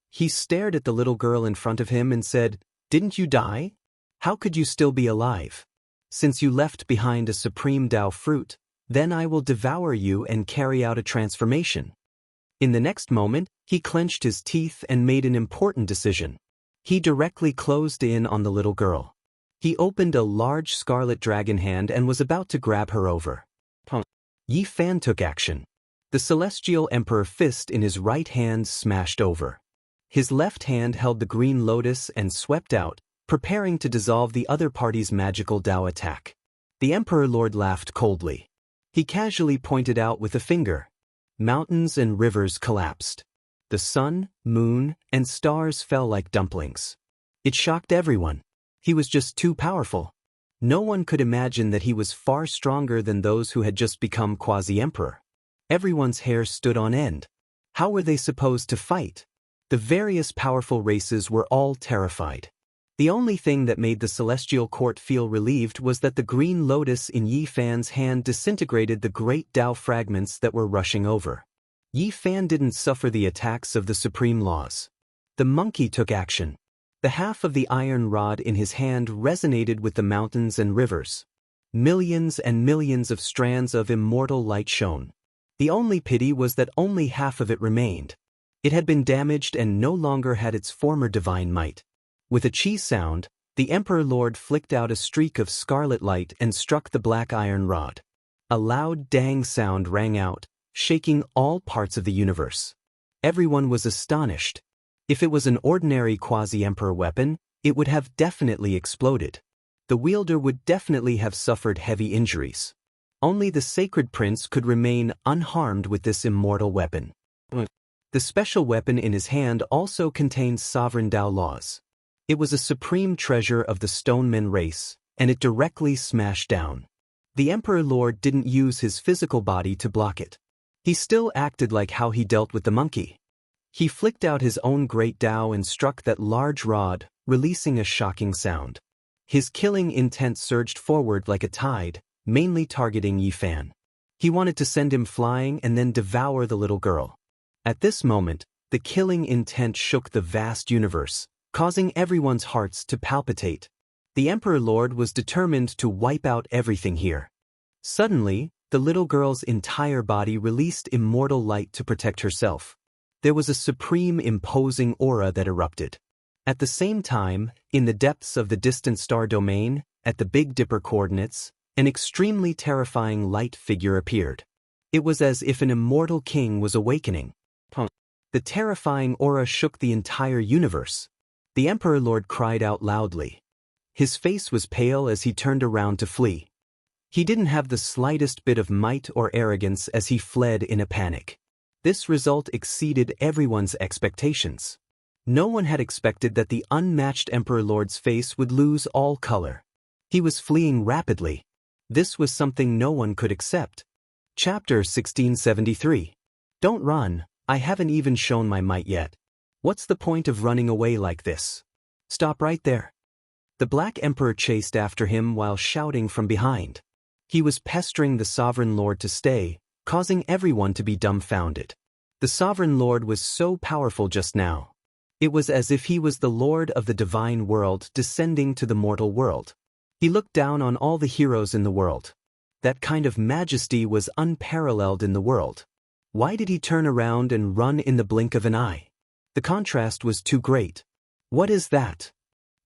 He stared at the little girl in front of him and said, "Didn't you die? How could you still be alive? Since you left behind a supreme Dao fruit, then I will devour you and carry out a transformation." In the next moment, he clenched his teeth and made an important decision. He directly closed in on the little girl. He opened a large scarlet dragon hand and was about to grab her over. Yi Fan took action. The celestial emperor fist in his right hand smashed over. His left hand held the green lotus and swept out, preparing to dissolve the other party's magical Dao attack. The Emperor Lord laughed coldly. He casually pointed out with a finger. Mountains and rivers collapsed. The sun, moon, and stars fell like dumplings. It shocked everyone. He was just too powerful. No one could imagine that he was far stronger than those who had just become quasi-emperor. Everyone's hair stood on end. How were they supposed to fight? The various powerful races were all terrified. The only thing that made the celestial court feel relieved was that the green lotus in Yi Fan's hand disintegrated the great Dao fragments that were rushing over. Yi Fan didn't suffer the attacks of the supreme laws. The monkey took action. The half of the iron rod in his hand resonated with the mountains and rivers. Millions and millions of strands of immortal light shone. The only pity was that only half of it remained. It had been damaged and no longer had its former divine might. With a chi sound, the Emperor Lord flicked out a streak of scarlet light and struck the black iron rod. A loud dang sound rang out, shaking all parts of the universe. Everyone was astonished. If it was an ordinary quasi-emperor weapon, it would have definitely exploded. The wielder would definitely have suffered heavy injuries. Only the sacred prince could remain unharmed with this immortal weapon. The special weapon in his hand also contained sovereign Dao laws. It was a supreme treasure of the Stoneman race, and it directly smashed down. The Emperor Lord didn't use his physical body to block it. He still acted like how he dealt with the monkey. He flicked out his own great Dao and struck that large rod, releasing a shocking sound. His killing intent surged forward like a tide, mainly targeting Yi Fan. He wanted to send him flying and then devour the little girl. At this moment, the killing intent shook the vast universe, causing everyone's hearts to palpitate. The Emperor Lord was determined to wipe out everything here. Suddenly, the little girl's entire body released immortal light to protect herself. There was a supreme imposing aura that erupted. At the same time, in the depths of the distant star domain, at the Big Dipper coordinates, an extremely terrifying light figure appeared. It was as if an immortal king was awakening. The terrifying aura shook the entire universe. The Emperor Lord cried out loudly. His face was pale as he turned around to flee. He didn't have the slightest bit of might or arrogance as he fled in a panic. This result exceeded everyone's expectations. No one had expected that the unmatched Emperor Lord's face would lose all color. He was fleeing rapidly. This was something no one could accept. Chapter 1673. Don't run, I haven't even shown my might yet. What's the point of running away like this? Stop right there. The Black Emperor chased after him while shouting from behind. He was pestering the Sovereign Lord to stay, causing everyone to be dumbfounded. The Sovereign Lord was so powerful just now. It was as if he was the lord of the divine world descending to the mortal world. He looked down on all the heroes in the world. That kind of majesty was unparalleled in the world. Why did he turn around and run in the blink of an eye? The contrast was too great. What is that?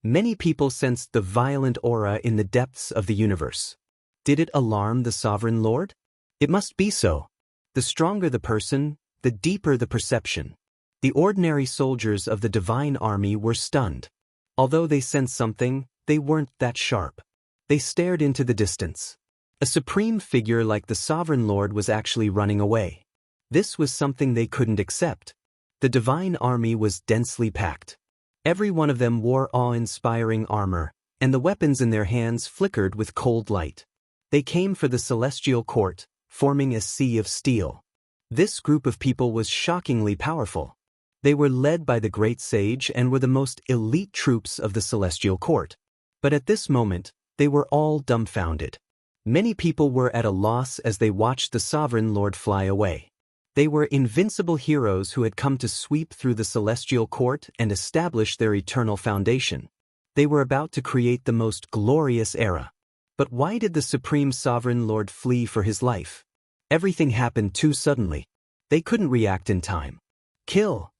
Many people sensed the violent aura in the depths of the universe. Did it alarm the sovereign lord? It must be so. The stronger the person, the deeper the perception. The ordinary soldiers of the divine army were stunned. Although they sensed something, they weren't that sharp. They stared into the distance. A supreme figure like the sovereign lord was actually running away. This was something they couldn't accept. The divine army was densely packed. Every one of them wore awe-inspiring armor, and the weapons in their hands flickered with cold light. They came for the celestial court, forming a sea of steel. This group of people was shockingly powerful. They were led by the great sage and were the most elite troops of the celestial court. But at this moment, they were all dumbfounded. Many people were at a loss as they watched the sovereign lord fly away. They were invincible heroes who had come to sweep through the celestial court and establish their eternal foundation. They were about to create the most glorious era. But why did the supreme sovereign lord flee for his life? Everything happened too suddenly. They couldn't react in time. Kill!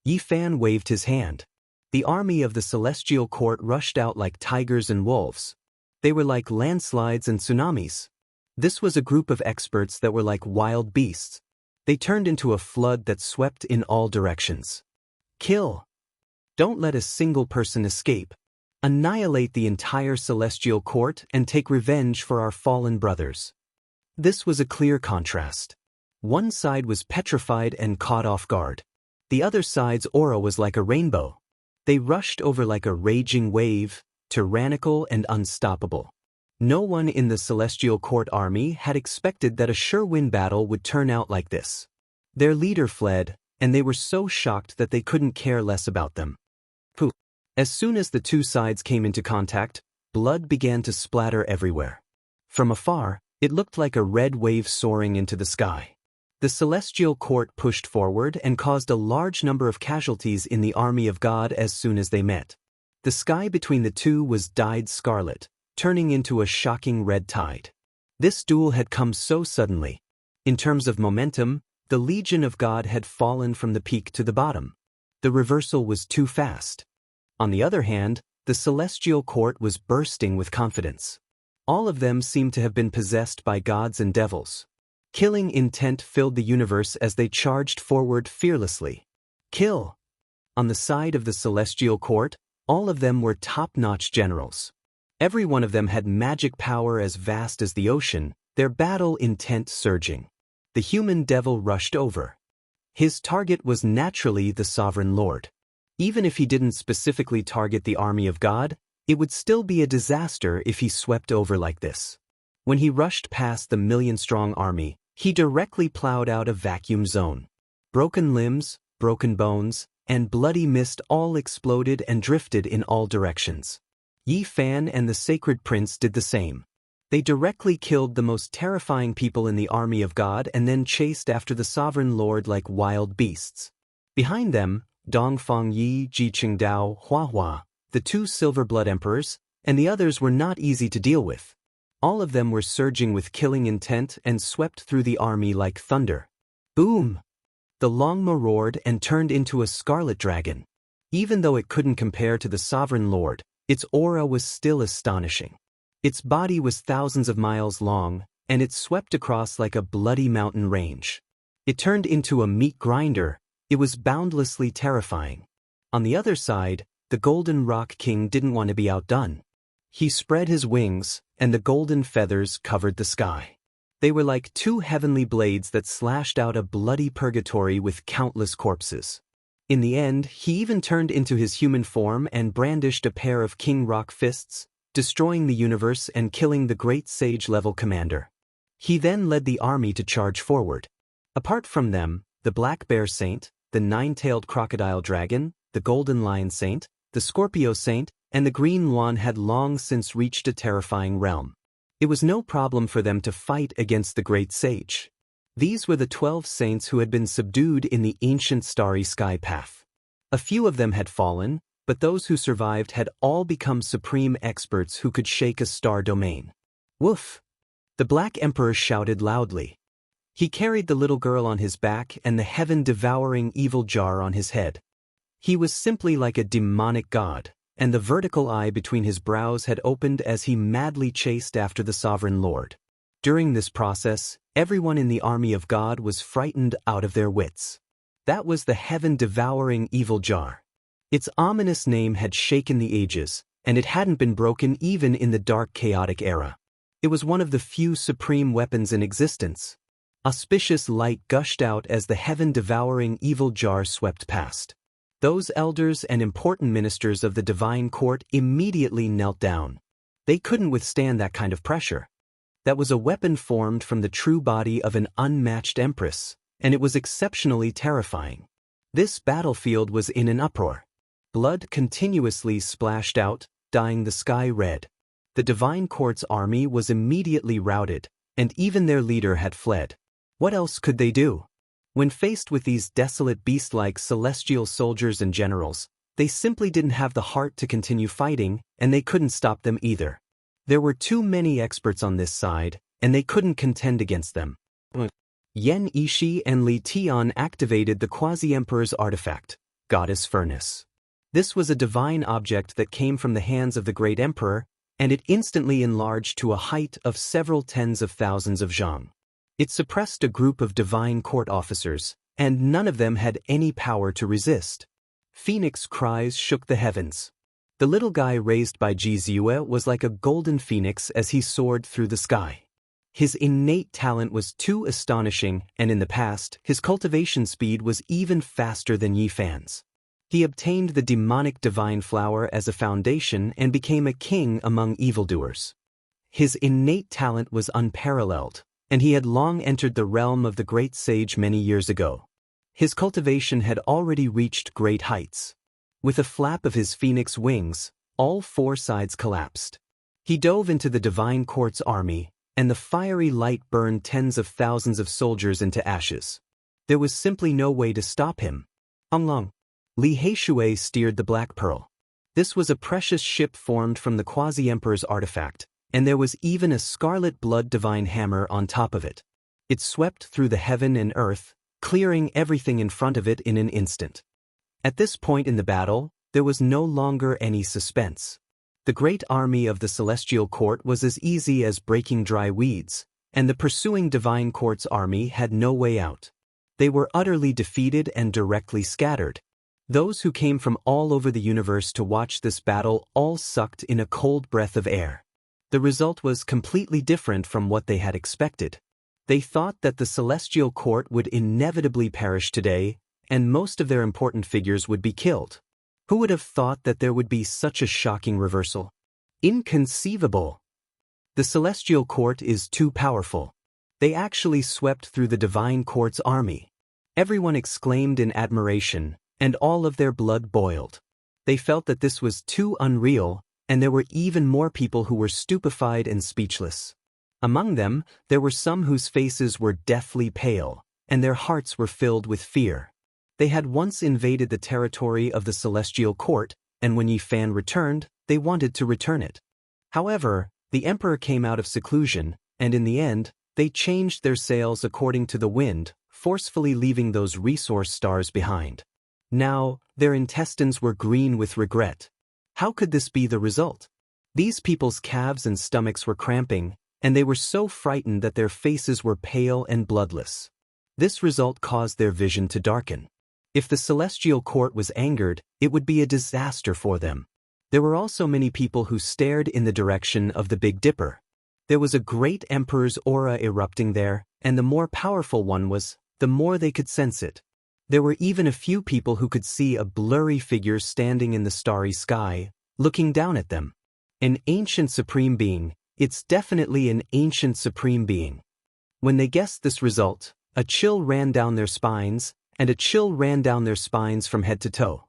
Yi Fan waved his hand. The army of the celestial court rushed out like tigers and wolves. They were like landslides and tsunamis. This was a group of experts that were like wild beasts. They turned into a flood that swept in all directions. Kill! Don't let a single person escape. Annihilate the entire celestial court and take revenge for our fallen brothers. This was a clear contrast. One side was petrified and caught off guard. The other side's aura was like a rainbow. They rushed over like a raging wave, tyrannical and unstoppable. No one in the celestial court army had expected that a sure-win battle would turn out like this. Their leader fled, and they were so shocked that they couldn't care less about them. Poof! As soon as the two sides came into contact, blood began to splatter everywhere. From afar, it looked like a red wave soaring into the sky. The celestial court pushed forward and caused a large number of casualties in the army of God as soon as they met. The sky between the two was dyed scarlet, turning into a shocking red tide. This duel had come so suddenly. In terms of momentum, the Legion of God had fallen from the peak to the bottom. The reversal was too fast. On the other hand, the celestial court was bursting with confidence. All of them seemed to have been possessed by gods and devils. Killing intent filled the universe as they charged forward fearlessly. Kill! On the side of the celestial court, all of them were top-notch generals. Every one of them had magic power as vast as the ocean, their battle intent surging. The human devil rushed over. His target was naturally the sovereign lord. Even if he didn't specifically target the army of God, it would still be a disaster if he swept over like this. When he rushed past the million-strong army, he directly plowed out a vacuum zone. Broken limbs, broken bones, and bloody mist all exploded and drifted in all directions. Yi Fan and the Sacred Prince did the same. They directly killed the most terrifying people in the army of God and then chased after the sovereign lord like wild beasts. Behind them, Dongfang Yi, Jiqing Dao, Hua Hua, the two Silver Blood Emperors, and the others were not easy to deal with. All of them were surging with killing intent and swept through the army like thunder. Boom! The Longma roared and turned into a scarlet dragon. Even though it couldn't compare to the sovereign lord, its aura was still astonishing. Its body was thousands of miles long, and it swept across like a bloody mountain range. It turned into a meat grinder. It was boundlessly terrifying. On the other side, the Golden Rock King didn't want to be outdone. He spread his wings, and the golden feathers covered the sky. They were like two heavenly blades that slashed out a bloody purgatory with countless corpses. In the end, he even turned into his human form and brandished a pair of King Rock fists, destroying the universe and killing the great sage-level commander. He then led the army to charge forward. Apart from them, the Black Bear Saint, the Nine-Tailed Crocodile Dragon, the Golden Lion Saint, the Scorpio Saint, and the Green Luan had long since reached a terrifying realm. It was no problem for them to fight against the great sage. These were the 12 saints who had been subdued in the ancient starry sky path. A few of them had fallen, but those who survived had all become supreme experts who could shake a star domain. Woof! The Black Emperor shouted loudly. He carried the little girl on his back and the heaven-devouring evil jar on his head. He was simply like a demonic god, and the vertical eye between his brows had opened as he madly chased after the sovereign lord. During this process, everyone in the army of God was frightened out of their wits. That was the heaven-devouring evil jar. Its ominous name had shaken the ages, and it hadn't been broken even in the dark chaotic era. It was one of the few supreme weapons in existence. Auspicious light gushed out as the heaven-devouring evil jar swept past. Those elders and important ministers of the divine court immediately knelt down. They couldn't withstand that kind of pressure. That was a weapon formed from the true body of an unmatched empress, and it was exceptionally terrifying. This battlefield was in an uproar. Blood continuously splashed out, dyeing the sky red. The divine court's army was immediately routed, and even their leader had fled. What else could they do? When faced with these desolate beast-like celestial soldiers and generals, they simply didn't have the heart to continue fighting, and they couldn't stop them either. There were too many experts on this side, and they couldn't contend against them. Yen Ishi and Li Tian activated the Quasi-Emperor's artifact, Goddess Furnace. This was a divine object that came from the hands of the Great Emperor, and it instantly enlarged to a height of several tens of thousands of zhang. It suppressed a group of divine court officers, and none of them had any power to resist. Phoenix cries shook the heavens. The little guy raised by Jizue was like a golden phoenix as he soared through the sky. His innate talent was too astonishing, and in the past, his cultivation speed was even faster than Yi Fan's. He obtained the demonic divine flower as a foundation and became a king among evildoers. His innate talent was unparalleled, and he had long entered the realm of the great sage many years ago. His cultivation had already reached great heights. With a flap of his phoenix wings, all four sides collapsed. He dove into the divine court's army, and the fiery light burned tens of thousands of soldiers into ashes. There was simply no way to stop him. Honglong. Li Heishui steered the Black Pearl. This was a precious ship formed from the Quasi-Emperor's artifact, and there was even a scarlet blood divine hammer on top of it. It swept through the heaven and earth, clearing everything in front of it in an instant. At this point in the battle, there was no longer any suspense. The great army of the Celestial Court was as easy as breaking dry weeds, and the pursuing Divine Court's army had no way out. They were utterly defeated and directly scattered. Those who came from all over the universe to watch this battle all sucked in a cold breath of air. The result was completely different from what they had expected. They thought that the Celestial Court would inevitably perish today, and most of their important figures would be killed. Who would have thought that there would be such a shocking reversal? Inconceivable! The Celestial Court is too powerful. They actually swept through the Divine Court's army. Everyone exclaimed in admiration, and all of their blood boiled. They felt that this was too unreal, and there were even more people who were stupefied and speechless. Among them, there were some whose faces were deathly pale, and their hearts were filled with fear. They had once invaded the territory of the Celestial Court, and when Yi Fan returned, they wanted to return it. However, the Emperor came out of seclusion, and in the end, they changed their sails according to the wind, forcefully leaving those resource stars behind. Now, their intestines were green with regret. How could this be the result? These people's calves and stomachs were cramping, and they were so frightened that their faces were pale and bloodless. This result caused their vision to darken. If the Celestial Court was angered, it would be a disaster for them. There were also many people who stared in the direction of the Big Dipper. There was a great emperor's aura erupting there, and the more powerful one was, the more they could sense it. There were even a few people who could see a blurry figure standing in the starry sky, looking down at them. An ancient supreme being. It's definitely an ancient supreme being. When they guessed this result, a chill ran down their spines, and a chill ran down their spines from head to toe.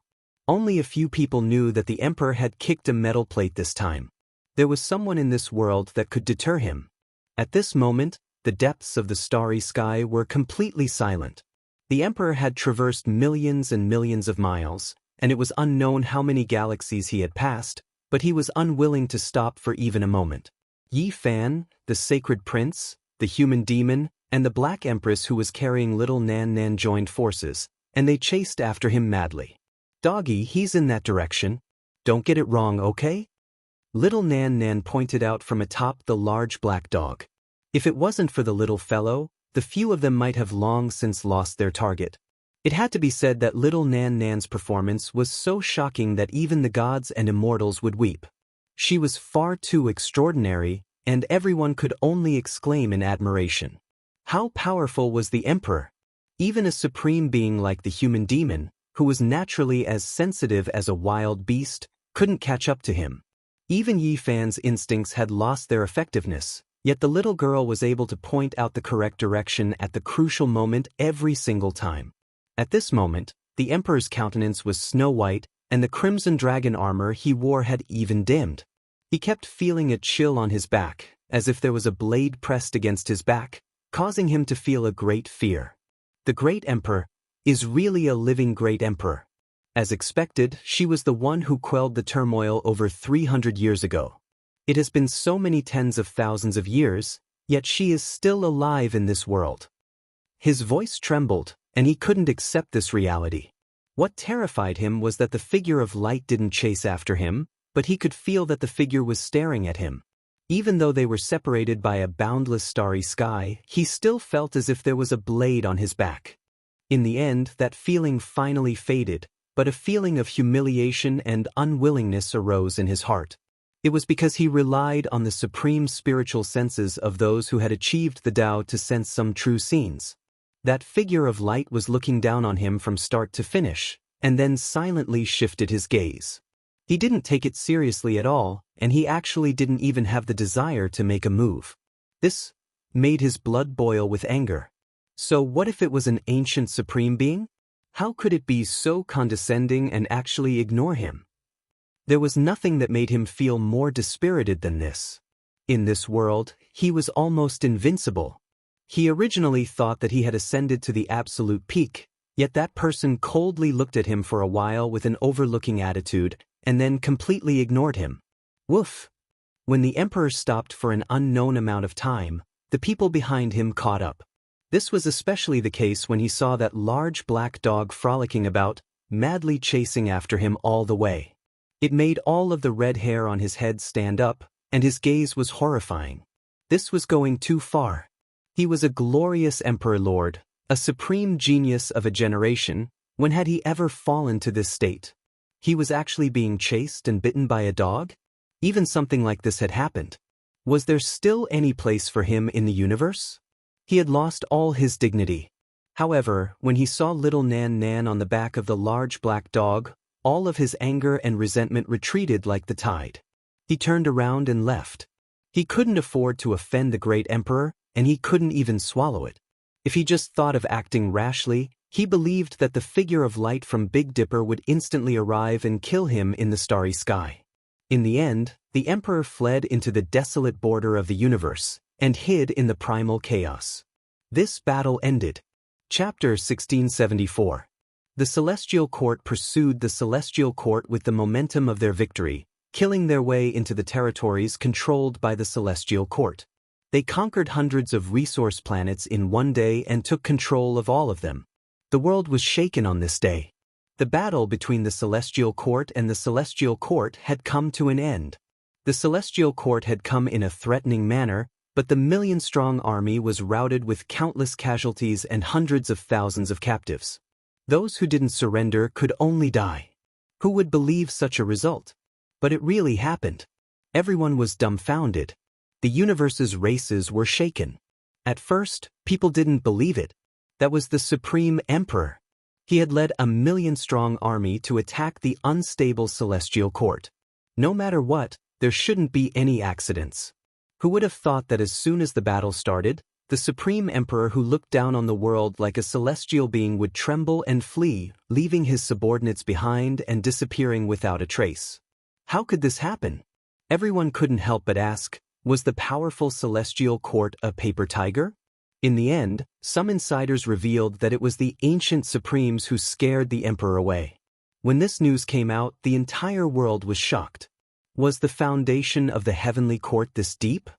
Only a few people knew that the Emperor had kicked a metal plate this time. There was someone in this world that could deter him. At this moment, the depths of the starry sky were completely silent. The Emperor had traversed millions and millions of miles, and it was unknown how many galaxies he had passed, but he was unwilling to stop for even a moment. Yi Fan, the sacred prince, the human demon, and the Black Empress who was carrying little Nan Nan joined forces, and they chased after him madly. "Doggy, he's in that direction. Don't get it wrong, okay?" Little Nan Nan pointed out from atop the large black dog. If it wasn't for the little fellow, the few of them might have long since lost their target. It had to be said that little Nan Nan's performance was so shocking that even the gods and immortals would weep. She was far too extraordinary, and everyone could only exclaim in admiration. How powerful was the Emperor? Even a supreme being like the human demon, who was naturally as sensitive as a wild beast, couldn't catch up to him. Even Yi Fan's instincts had lost their effectiveness, yet the little girl was able to point out the correct direction at the crucial moment every single time. At this moment, the Emperor's countenance was snow-white, and the crimson dragon armor he wore had even dimmed. He kept feeling a chill on his back, as if there was a blade pressed against his back, causing him to feel a great fear. The Great Emperor is really a living Great Emperor. As expected, she was the one who quelled the turmoil over 300 years ago. It has been so many tens of thousands of years, yet she is still alive in this world. His voice trembled, and he couldn't accept this reality. What terrified him was that the figure of light didn't chase after him, but he could feel that the figure was staring at him. Even though they were separated by a boundless starry sky, he still felt as if there was a blade on his back. In the end, that feeling finally faded, but a feeling of humiliation and unwillingness arose in his heart. It was because he relied on the supreme spiritual senses of those who had achieved the Tao to sense some true scenes. That figure of light was looking down on him from start to finish, and then silently shifted his gaze. He didn't take it seriously at all, and he actually didn't even have the desire to make a move. This made his blood boil with anger. So what if it was an ancient supreme being? How could it be so condescending and actually ignore him? There was nothing that made him feel more dispirited than this. In this world, he was almost invincible. He originally thought that he had ascended to the absolute peak, yet that person coldly looked at him for a while with an overlooking attitude, and then completely ignored him. Woof! When the Emperor stopped for an unknown amount of time, the people behind him caught up. This was especially the case when he saw that large black dog frolicking about, madly chasing after him all the way. It made all of the red hair on his head stand up, and his gaze was horrifying. This was going too far. He was a glorious Emperor Lord, a supreme genius of a generation. When had he ever fallen to this state? He was actually being chased and bitten by a dog? Even something like this had happened. Was there still any place for him in the universe? He had lost all his dignity. However, when he saw little Nan Nan on the back of the large black dog, all of his anger and resentment retreated like the tide. He turned around and left. He couldn't afford to offend the great Emperor, and he couldn't even swallow it. If he just thought of acting rashly, he believed that the figure of light from Big Dipper would instantly arrive and kill him in the starry sky. In the end, the Emperor fled into the desolate border of the universe, and hid in the primal chaos. This battle ended. Chapter 1674. The Celestial Court pursued the Celestial Court with the momentum of their victory, killing their way into the territories controlled by the Celestial Court. They conquered hundreds of resource planets in one day and took control of all of them. The world was shaken on this day. The battle between the Celestial Court and the Celestial Court had come to an end. The Celestial Court had come in a threatening manner, but the million-strong army was routed with countless casualties and hundreds of thousands of captives. Those who didn't surrender could only die. Who would believe such a result? But it really happened. Everyone was dumbfounded. The universe's races were shaken. At first, people didn't believe it. That was the Supreme Emperor. He had led a million-strong army to attack the unstable Celestial Court. No matter what, there shouldn't be any accidents. Who would have thought that as soon as the battle started, the Supreme Emperor who looked down on the world like a celestial being would tremble and flee, leaving his subordinates behind and disappearing without a trace? How could this happen? Everyone couldn't help but ask, was the powerful Celestial Court a paper tiger? In the end, some insiders revealed that it was the ancient Supremes who scared the Emperor away. When this news came out, the entire world was shocked. Was the foundation of the heavenly court this deep?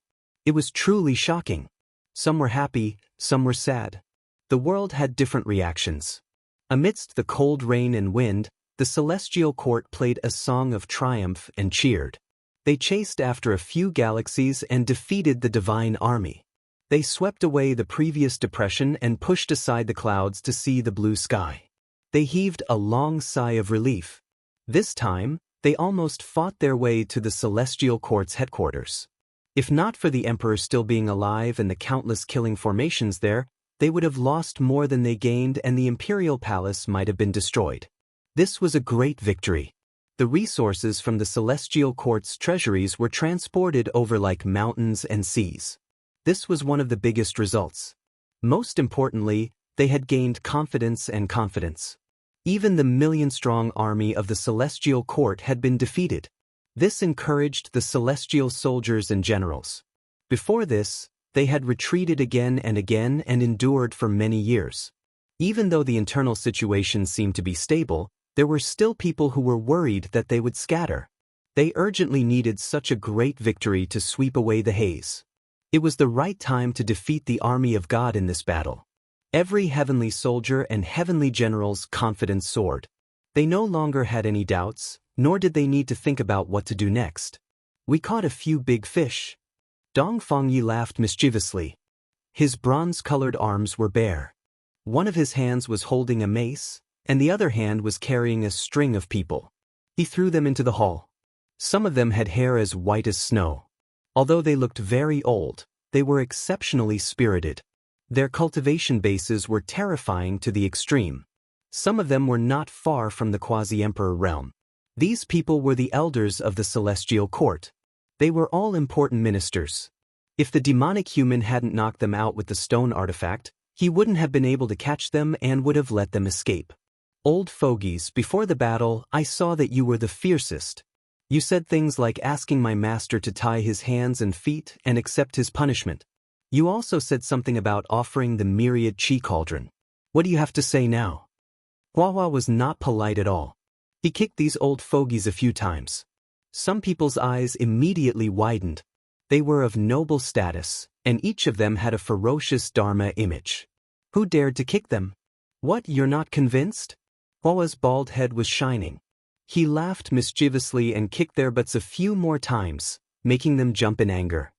It was truly shocking. Some were happy, some were sad. The world had different reactions. Amidst the cold rain and wind, the celestial court played a song of triumph and cheered. They chased after a few galaxies and defeated the divine army. They swept away the previous depression and pushed aside the clouds to see the blue sky. They heaved a long sigh of relief. This time, they almost fought their way to the celestial court's headquarters. If not for the emperor still being alive and the countless killing formations there, they would have lost more than they gained and the imperial palace might have been destroyed. This was a great victory. The resources from the celestial court's treasuries were transported over like mountains and seas. This was one of the biggest results. Most importantly, they had gained confidence and confidence. Even the million-strong army of the celestial court had been defeated. This encouraged the celestial soldiers and generals. Before this, they had retreated again and endured for many years. Even though the internal situation seemed to be stable, there were still people who were worried that they would scatter. They urgently needed such a great victory to sweep away the haze. It was the right time to defeat the army of God in this battle. Every heavenly soldier and heavenly general's confidence soared. They no longer had any doubts, nor did they need to think about what to do next. We caught a few big fish. Dong Fangyi laughed mischievously. His bronze-colored arms were bare. One of his hands was holding a mace, and the other hand was carrying a string of people. He threw them into the hall. Some of them had hair as white as snow. Although they looked very old, they were exceptionally spirited. Their cultivation bases were terrifying to the extreme. Some of them were not far from the quasi-emperor realm. These people were the elders of the celestial court. They were all important ministers. If the demonic human hadn't knocked them out with the stone artifact, he wouldn't have been able to catch them and would have let them escape. Old fogies, before the battle, I saw that you were the fiercest. You said things like asking my master to tie his hands and feet and accept his punishment. You also said something about offering the myriad chi cauldron. What do you have to say now? Hua was not polite at all. He kicked these old fogies a few times. Some people's eyes immediately widened. They were of noble status, and each of them had a ferocious Dharma image. Who dared to kick them? What, you're not convinced? Hua's bald head was shining. He laughed mischievously and kicked their butts a few more times, making them jump in anger.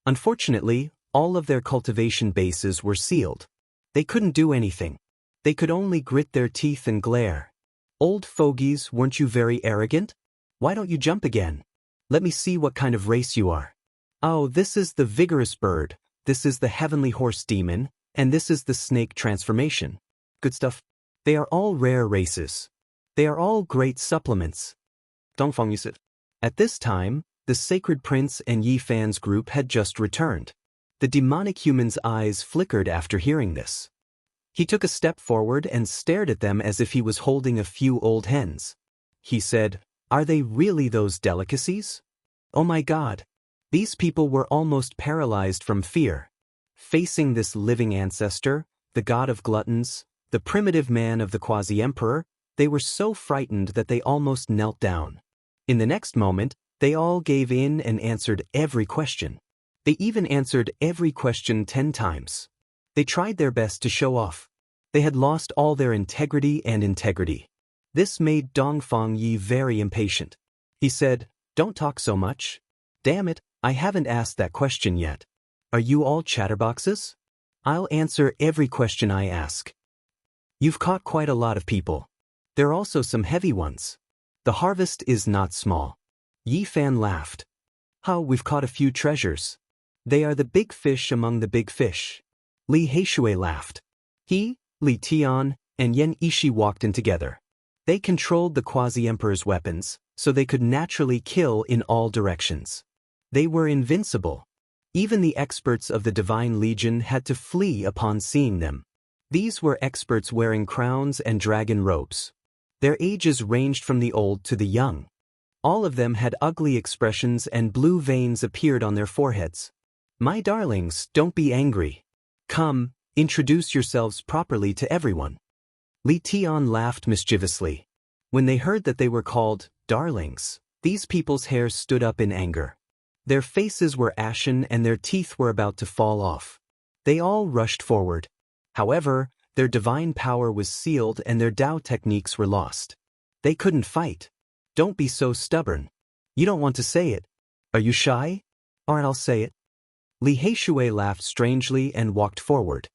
Unfortunately, all of their cultivation bases were sealed. They couldn't do anything. They could only grit their teeth and glare. Old fogies, weren't you very arrogant? Why don't you jump again? Let me see what kind of race you are. Oh, this is the vigorous bird, this is the heavenly horse demon, and this is the snake transformation. Good stuff. They are all rare races. They are all great supplements. Dongfang Yusuf. At this time, the Sacred Prince and Yi Fan's group had just returned. The demonic human's eyes flickered after hearing this. He took a step forward and stared at them as if he was holding a few old hens. He said, "Are they really those delicacies? Oh my God!" These people were almost paralyzed from fear. Facing this living ancestor, the god of gluttons, the primitive man of the quasi-emperor, they were so frightened that they almost knelt down. In the next moment, they all gave in and answered every question. They even answered every question 10 times. They tried their best to show off. They had lost all their integrity. This made Dongfang Yi very impatient. He said, "Don't talk so much. Damn it, I haven't asked that question yet. Are you all chatterboxes? I'll answer every question I ask. You've caught quite a lot of people. There are also some heavy ones. The harvest is not small." Yi Fan laughed. "How, we've caught a few treasures. They are the big fish among the big fish." Li Heishui laughed. He, Li Tian, and Yan Ishi walked in together. They controlled the quasi-emperor's weapons, so they could naturally kill in all directions. They were invincible. Even the experts of the Divine Legion had to flee upon seeing them. These were experts wearing crowns and dragon robes. Their ages ranged from the old to the young. All of them had ugly expressions and blue veins appeared on their foreheads. "My darlings, don't be angry. Come, introduce yourselves properly to everyone." Li Tian laughed mischievously. When they heard that they were called darlings, these people's hair stood up in anger. Their faces were ashen and their teeth were about to fall off. They all rushed forward. However, their divine power was sealed and their Tao techniques were lost. They couldn't fight. Don't be so stubborn. You don't want to say it. Are you shy? Alright, I'll say it. Li Heishui laughed strangely and walked forward.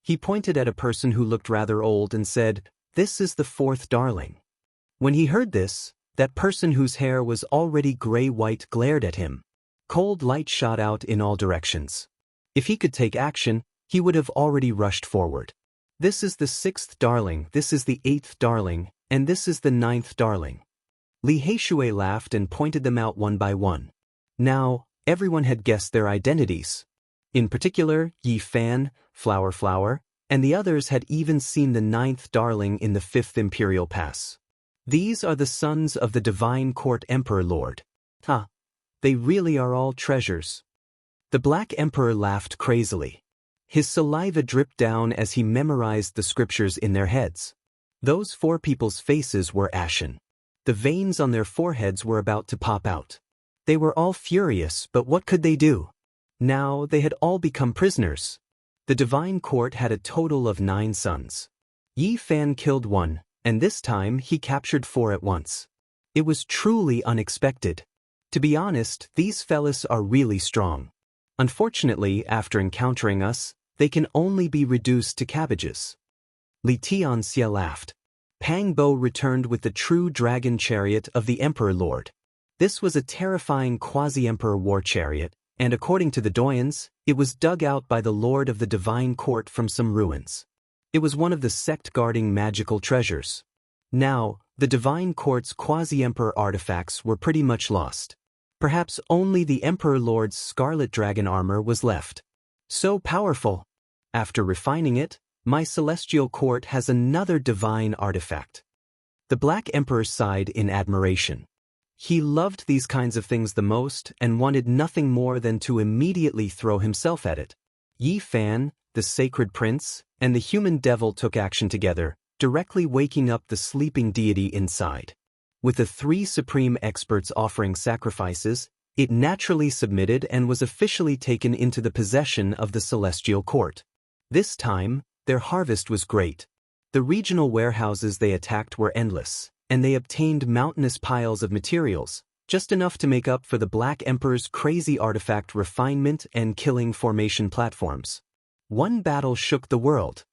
He pointed at a person who looked rather old and said, "This is the fourth darling." When he heard this, that person whose hair was already gray-white glared at him. Cold light shot out in all directions. If he could take action, he would have already rushed forward. "This is the sixth darling, this is the eighth darling, and this is the ninth darling." Li Heishui laughed and pointed them out one by one. Now, everyone had guessed their identities. In particular, Yi Fan, Flower, and the others had even seen the ninth darling in the fifth imperial pass. These are the sons of the Divine Court Emperor Lord. They really are all treasures. The Black Emperor laughed crazily. His saliva dripped down as he memorized the scriptures in their heads. Those four people's faces were ashen. The veins on their foreheads were about to pop out. They were all furious, but what could they do? Now they had all become prisoners. The Divine Court had a total of 9 sons. Yi Fan killed one, and this time he captured 4 at once. It was truly unexpected. To be honest, these fellas are really strong. Unfortunately, after encountering us, they can only be reduced to cabbages. Li Xianxia laughed. Pang Bo returned with the true dragon chariot of the Emperor Lord. This was a terrifying quasi-emperor war chariot, and according to the doyens, it was dug out by the Lord of the Divine Court from some ruins. It was one of the sect-guarding magical treasures. Now, the Divine Court's quasi-emperor artifacts were pretty much lost. Perhaps only the Emperor Lord's scarlet dragon armor was left. So powerful! After refining it, my celestial court has another divine artifact. The Black Emperor sighed in admiration. He loved these kinds of things the most and wanted nothing more than to immediately throw himself at it. Yi Fan, the sacred prince, and the human devil took action together, directly waking up the sleeping deity inside. With the 3 supreme experts offering sacrifices, it naturally submitted and was officially taken into the possession of the celestial court. This time, their harvest was great. The regional warehouses they attacked were endless, and they obtained mountainous piles of materials, just enough to make up for the Black Emperor's crazy artifact refinement and killing formation platforms. One battle shook the world.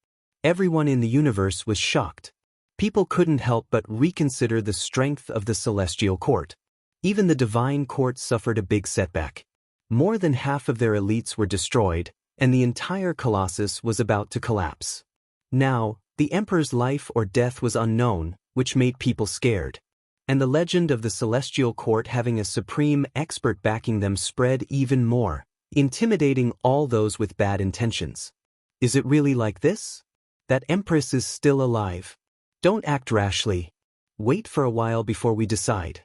Everyone in the universe was shocked. People couldn't help but reconsider the strength of the celestial court. Even the Divine Court suffered a big setback. More than half of their elites were destroyed, and the entire Colossus was about to collapse. Now, the Emperor's life or death was unknown, which made people scared. And the legend of the Celestial Court having a supreme expert backing them spread even more, intimidating all those with bad intentions. Is it really like this? That Empress is still alive. Don't act rashly. Wait for a while before we decide.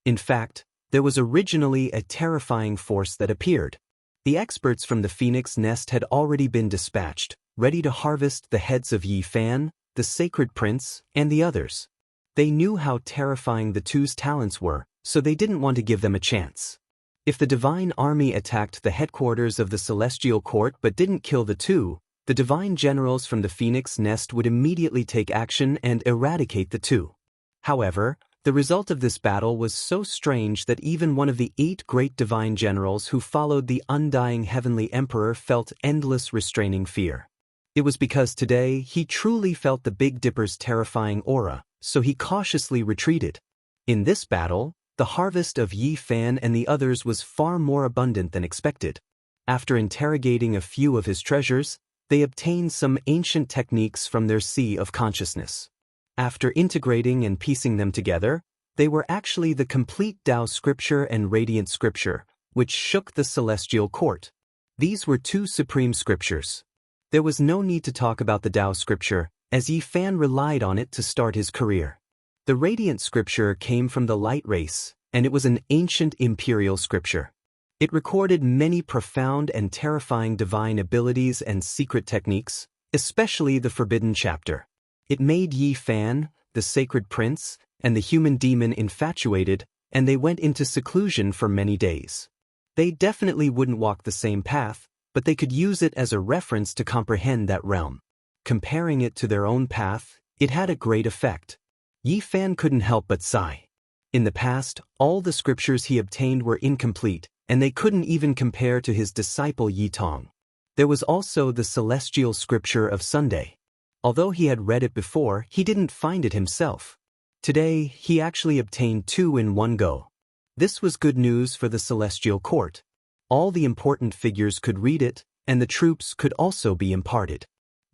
In fact, there was originally a terrifying force that appeared. The experts from the Phoenix Nest had already been dispatched, ready to harvest the heads of Yi Fan, the Sacred Prince, and the others. They knew how terrifying the two's talents were, so they didn't want to give them a chance. If the Divine Army attacked the headquarters of the Celestial Court but didn't kill the two, the Divine Generals from the Phoenix Nest would immediately take action and eradicate the two. However, the result of this battle was so strange that even one of the 8 great Divine Generals who followed the undying Heavenly Emperor felt endless restraining fear. It was because today he truly felt the Big Dipper's terrifying aura, so he cautiously retreated. In this battle, the harvest of Yi Fan and the others was far more abundant than expected. After interrogating a few of his treasures, they obtained some ancient techniques from their sea of consciousness. After integrating and piecing them together, they were actually the complete Tao scripture and radiant scripture, which shook the celestial court. These were 2 supreme scriptures. There was no need to talk about the Tao scripture, as Yi Fan relied on it to start his career. The radiant scripture came from the light race, and it was an ancient imperial scripture. It recorded many profound and terrifying divine abilities and secret techniques, especially the forbidden chapter. It made Yi Fan, the sacred prince, and the human demon infatuated, and they went into seclusion for many days. They definitely wouldn't walk the same path, but they could use it as a reference to comprehend that realm. Comparing it to their own path, it had a great effect. Yi Fan couldn't help but sigh. In the past, all the scriptures he obtained were incomplete, and they couldn't even compare to his disciple Yi Tong. There was also the celestial scripture of Sunday. Although he had read it before, he didn't find it himself. Today, he actually obtained 2 in one go. This was good news for the celestial court. All the important figures could read it, and the troops could also be imparted.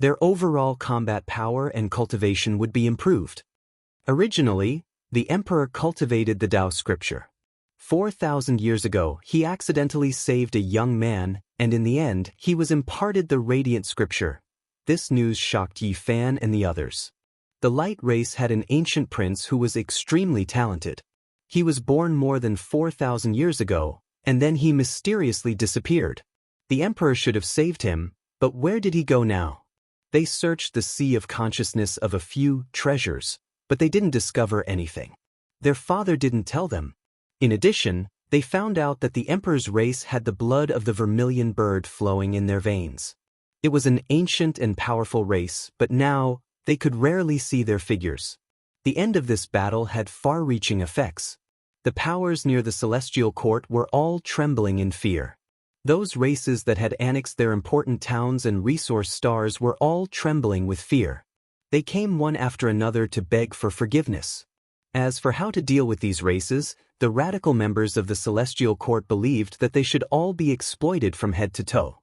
Their overall combat power and cultivation would be improved. Originally, the emperor cultivated the Tao scripture. 4,000 years ago, he accidentally saved a young man, and in the end, he was imparted the radiant scripture. This news shocked Yi Fan and the others. The light race had an ancient prince who was extremely talented. He was born more than 4,000 years ago, and then he mysteriously disappeared. The emperor should have saved him, but where did he go now? They searched the sea of consciousness of a few treasures, but they didn't discover anything. Their father didn't tell them. In addition, they found out that the emperor's race had the blood of the vermilion bird flowing in their veins. It was an ancient and powerful race, but now, they could rarely see their figures. The end of this battle had far-reaching effects. The powers near the celestial court were all trembling in fear. Those races that had annexed their important towns and resource stars were all trembling with fear. They came one after another to beg for forgiveness. As for how to deal with these races, the radical members of the celestial court believed that they should all be exploited from head to toe.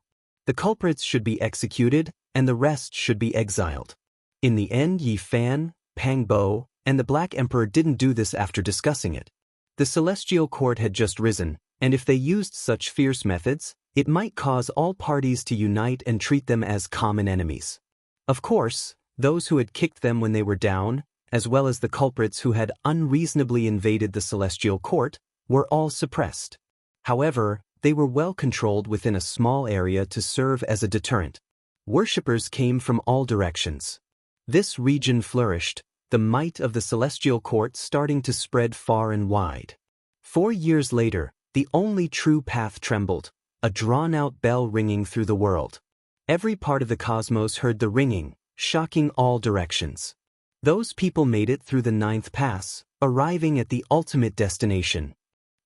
The culprits should be executed, and the rest should be exiled. In the end, Yi Fan, Pang Bo, and the Black Emperor didn't do this after discussing it. The celestial court had just risen, and if they used such fierce methods, it might cause all parties to unite and treat them as common enemies. Of course, those who had kicked them when they were down, as well as the culprits who had unreasonably invaded the celestial court, were all suppressed. However, they were well controlled within a small area to serve as a deterrent. Worshippers came from all directions. This region flourished, the might of the celestial court starting to spread far and wide. 4 years later, the only true path trembled, a drawn-out bell ringing through the world. Every part of the cosmos heard the ringing, shocking all directions. Those people made it through the 9th pass, arriving at the ultimate destination.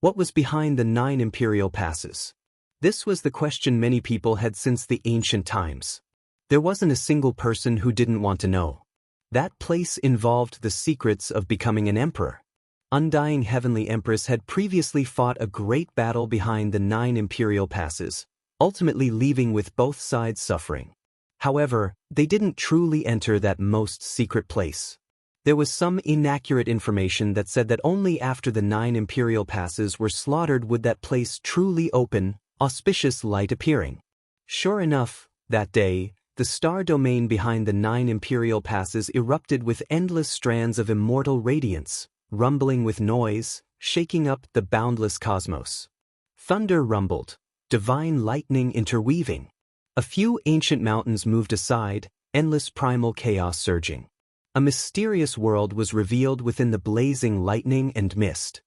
What was behind the 9 imperial passes? This was the question many people had since the ancient times. There wasn't a single person who didn't want to know. That place involved the secrets of becoming an emperor. Undying Heavenly Empress had previously fought a great battle behind the 9 imperial passes, ultimately leaving with both sides suffering. However, they didn't truly enter that most secret place. There was some inaccurate information that said that only after the 9 imperial passes were slaughtered would that place truly open, auspicious light appearing. Sure enough, that day, the star domain behind the 9 imperial passes erupted with endless strands of immortal radiance, rumbling with noise, shaking up the boundless cosmos. Thunder rumbled, divine lightning interweaving. A few ancient mountains moved aside, endless primal chaos surging. A mysterious world was revealed within the blazing lightning and mist.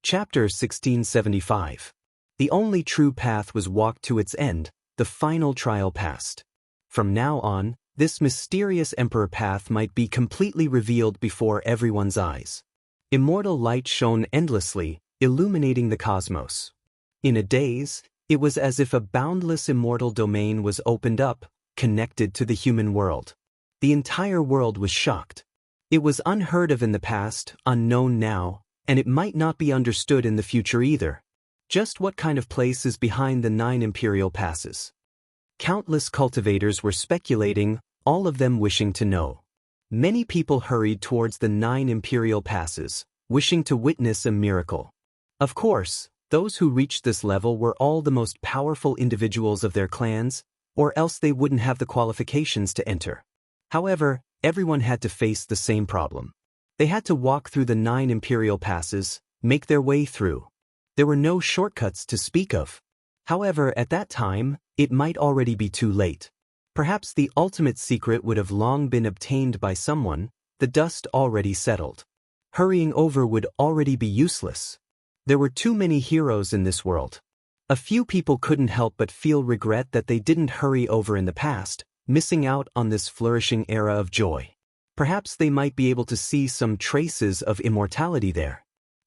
Chapter 1675. The only true path was walked to its end, the final trial passed. From now on, this mysterious emperor path might be completely revealed before everyone's eyes. Immortal light shone endlessly, illuminating the cosmos. In a daze, it was as if a boundless immortal domain was opened up, connected to the human world. The entire world was shocked. It was unheard of in the past, unknown now, and it might not be understood in the future either. Just what kind of place is behind the 9 imperial passes? Countless cultivators were speculating, all of them wishing to know. Many people hurried towards the 9 imperial passes, wishing to witness a miracle. Of course, those who reached this level were all the most powerful individuals of their clans, or else they wouldn't have the qualifications to enter. However, everyone had to face the same problem. They had to walk through the 9 imperial passes, make their way through. There were no shortcuts to speak of. However, at that time, it might already be too late. Perhaps the ultimate secret would have long been obtained by someone, the dust already settled. Hurrying over would already be useless. There were too many heroes in this world. A few people couldn't help but feel regret that they didn't hurry over in the past, missing out on this flourishing era of joy. Perhaps they might be able to see some traces of immortality there.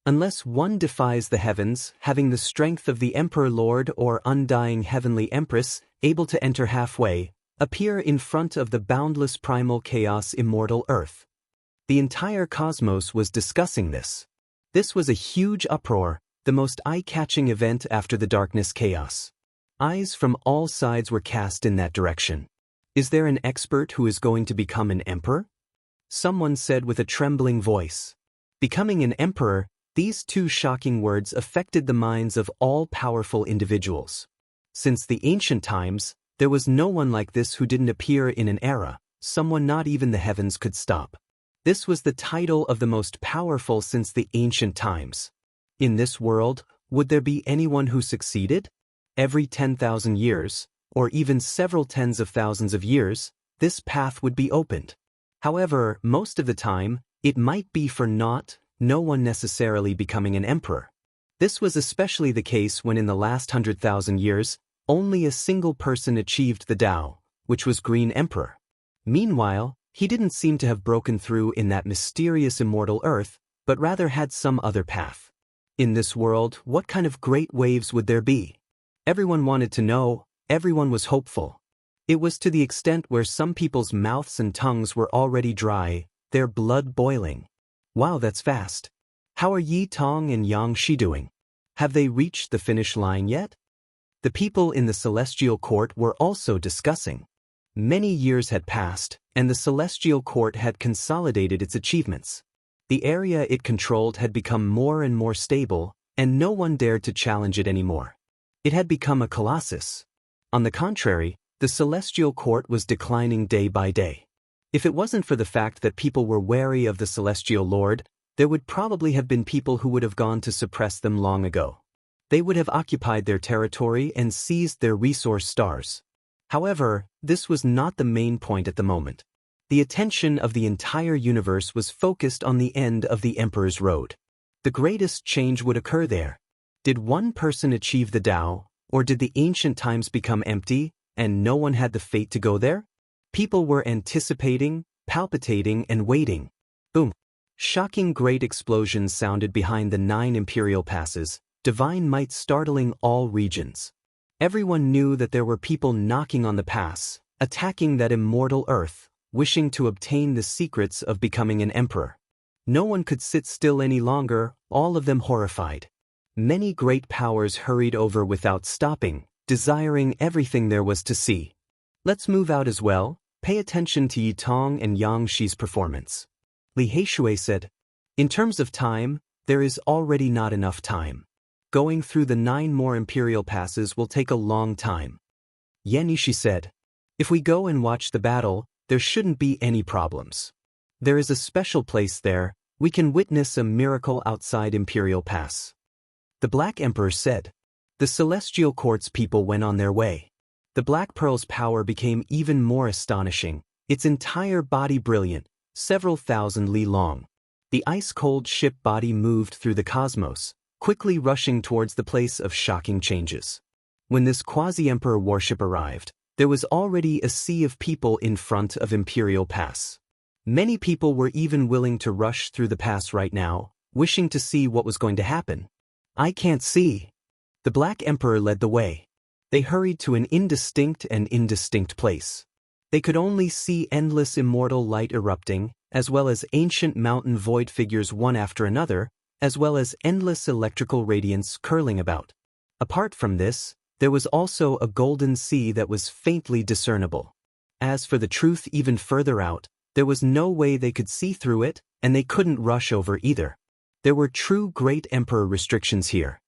Unless one defies the heavens, having the strength of the Emperor Lord or undying Heavenly Empress, able to enter halfway, appear in front of the boundless primal chaos immortal Earth. The entire cosmos was discussing this. This was a huge uproar, the most eye-catching event after the darkness chaos. Eyes from all sides were cast in that direction. Is there an expert who is going to become an emperor? Someone said with a trembling voice. Becoming an emperor, these two shocking words affected the minds of all powerful individuals. Since the ancient times, there was no one like this who didn't appear in an era, someone not even the heavens could stop. This was the title of the most powerful since the ancient times. In this world, would there be anyone who succeeded? Every 10,000 years, or even several tens of thousands of years, this path would be opened. However, most of the time, it might be for naught, no one necessarily becoming an emperor. This was especially the case when in the last 100,000 years, only a single person achieved the Tao, which was Green Emperor. Meanwhile, he didn't seem to have broken through in that mysterious immortal Earth, but rather had some other path. In this world, what kind of great waves would there be? Everyone wanted to know, everyone was hopeful. It was to the extent where some people's mouths and tongues were already dry, their blood boiling. Wow, that's fast. How are Yi Tong and Xianxia doing? Have they reached the finish line yet? The people in the celestial court were also discussing. Many years had passed, and the celestial court had consolidated its achievements. The area it controlled had become more and more stable, and no one dared to challenge it anymore. It had become a colossus. On the contrary, the celestial court was declining day by day. If it wasn't for the fact that people were wary of the celestial lord, there would probably have been people who would have gone to suppress them long ago. They would have occupied their territory and seized their resource stars. However, this was not the main point at the moment. The attention of the entire universe was focused on the end of the Emperor's Road. The greatest change would occur there. Did one person achieve the Tao, or did the ancient times become empty, and no one had the fate to go there? People were anticipating, palpitating, and waiting. Boom! Shocking great explosions sounded behind the 9 imperial passes, divine might startling all regions. Everyone knew that there were people knocking on the pass, attacking that immortal Earth, wishing to obtain the secrets of becoming an emperor. No one could sit still any longer, all of them horrified. Many great powers hurried over without stopping, desiring everything there was to see. Let's move out as well, pay attention to Yi Tong and Xianxia's performance. Li Heishui said, in terms of time, there is already not enough time. Going through the 9 more imperial passes will take a long time. Yan Yishi said, if we go and watch the battle, there shouldn't be any problems. There is a special place there, we can witness a miracle outside Imperial Pass. The Black Emperor said. The celestial court's people went on their way. The Black Pearl's power became even more astonishing, its entire body brilliant, several thousand li long. The ice-cold ship body moved through the cosmos, quickly rushing towards the place of shocking changes. When this quasi-emperor warship arrived, there was already a sea of people in front of Imperial Pass. Many people were even willing to rush through the pass right now, wishing to see what was going to happen. I can't see. The Black Emperor led the way. They hurried to an indistinct place. They could only see endless immortal light erupting, as well as ancient mountain void figures one after another, as well as endless electrical radiance curling about. Apart from this, there was also a golden sea that was faintly discernible. As for the truth even further out, there was no way they could see through it, and they couldn't rush over either. There were true Great Emperor restrictions here.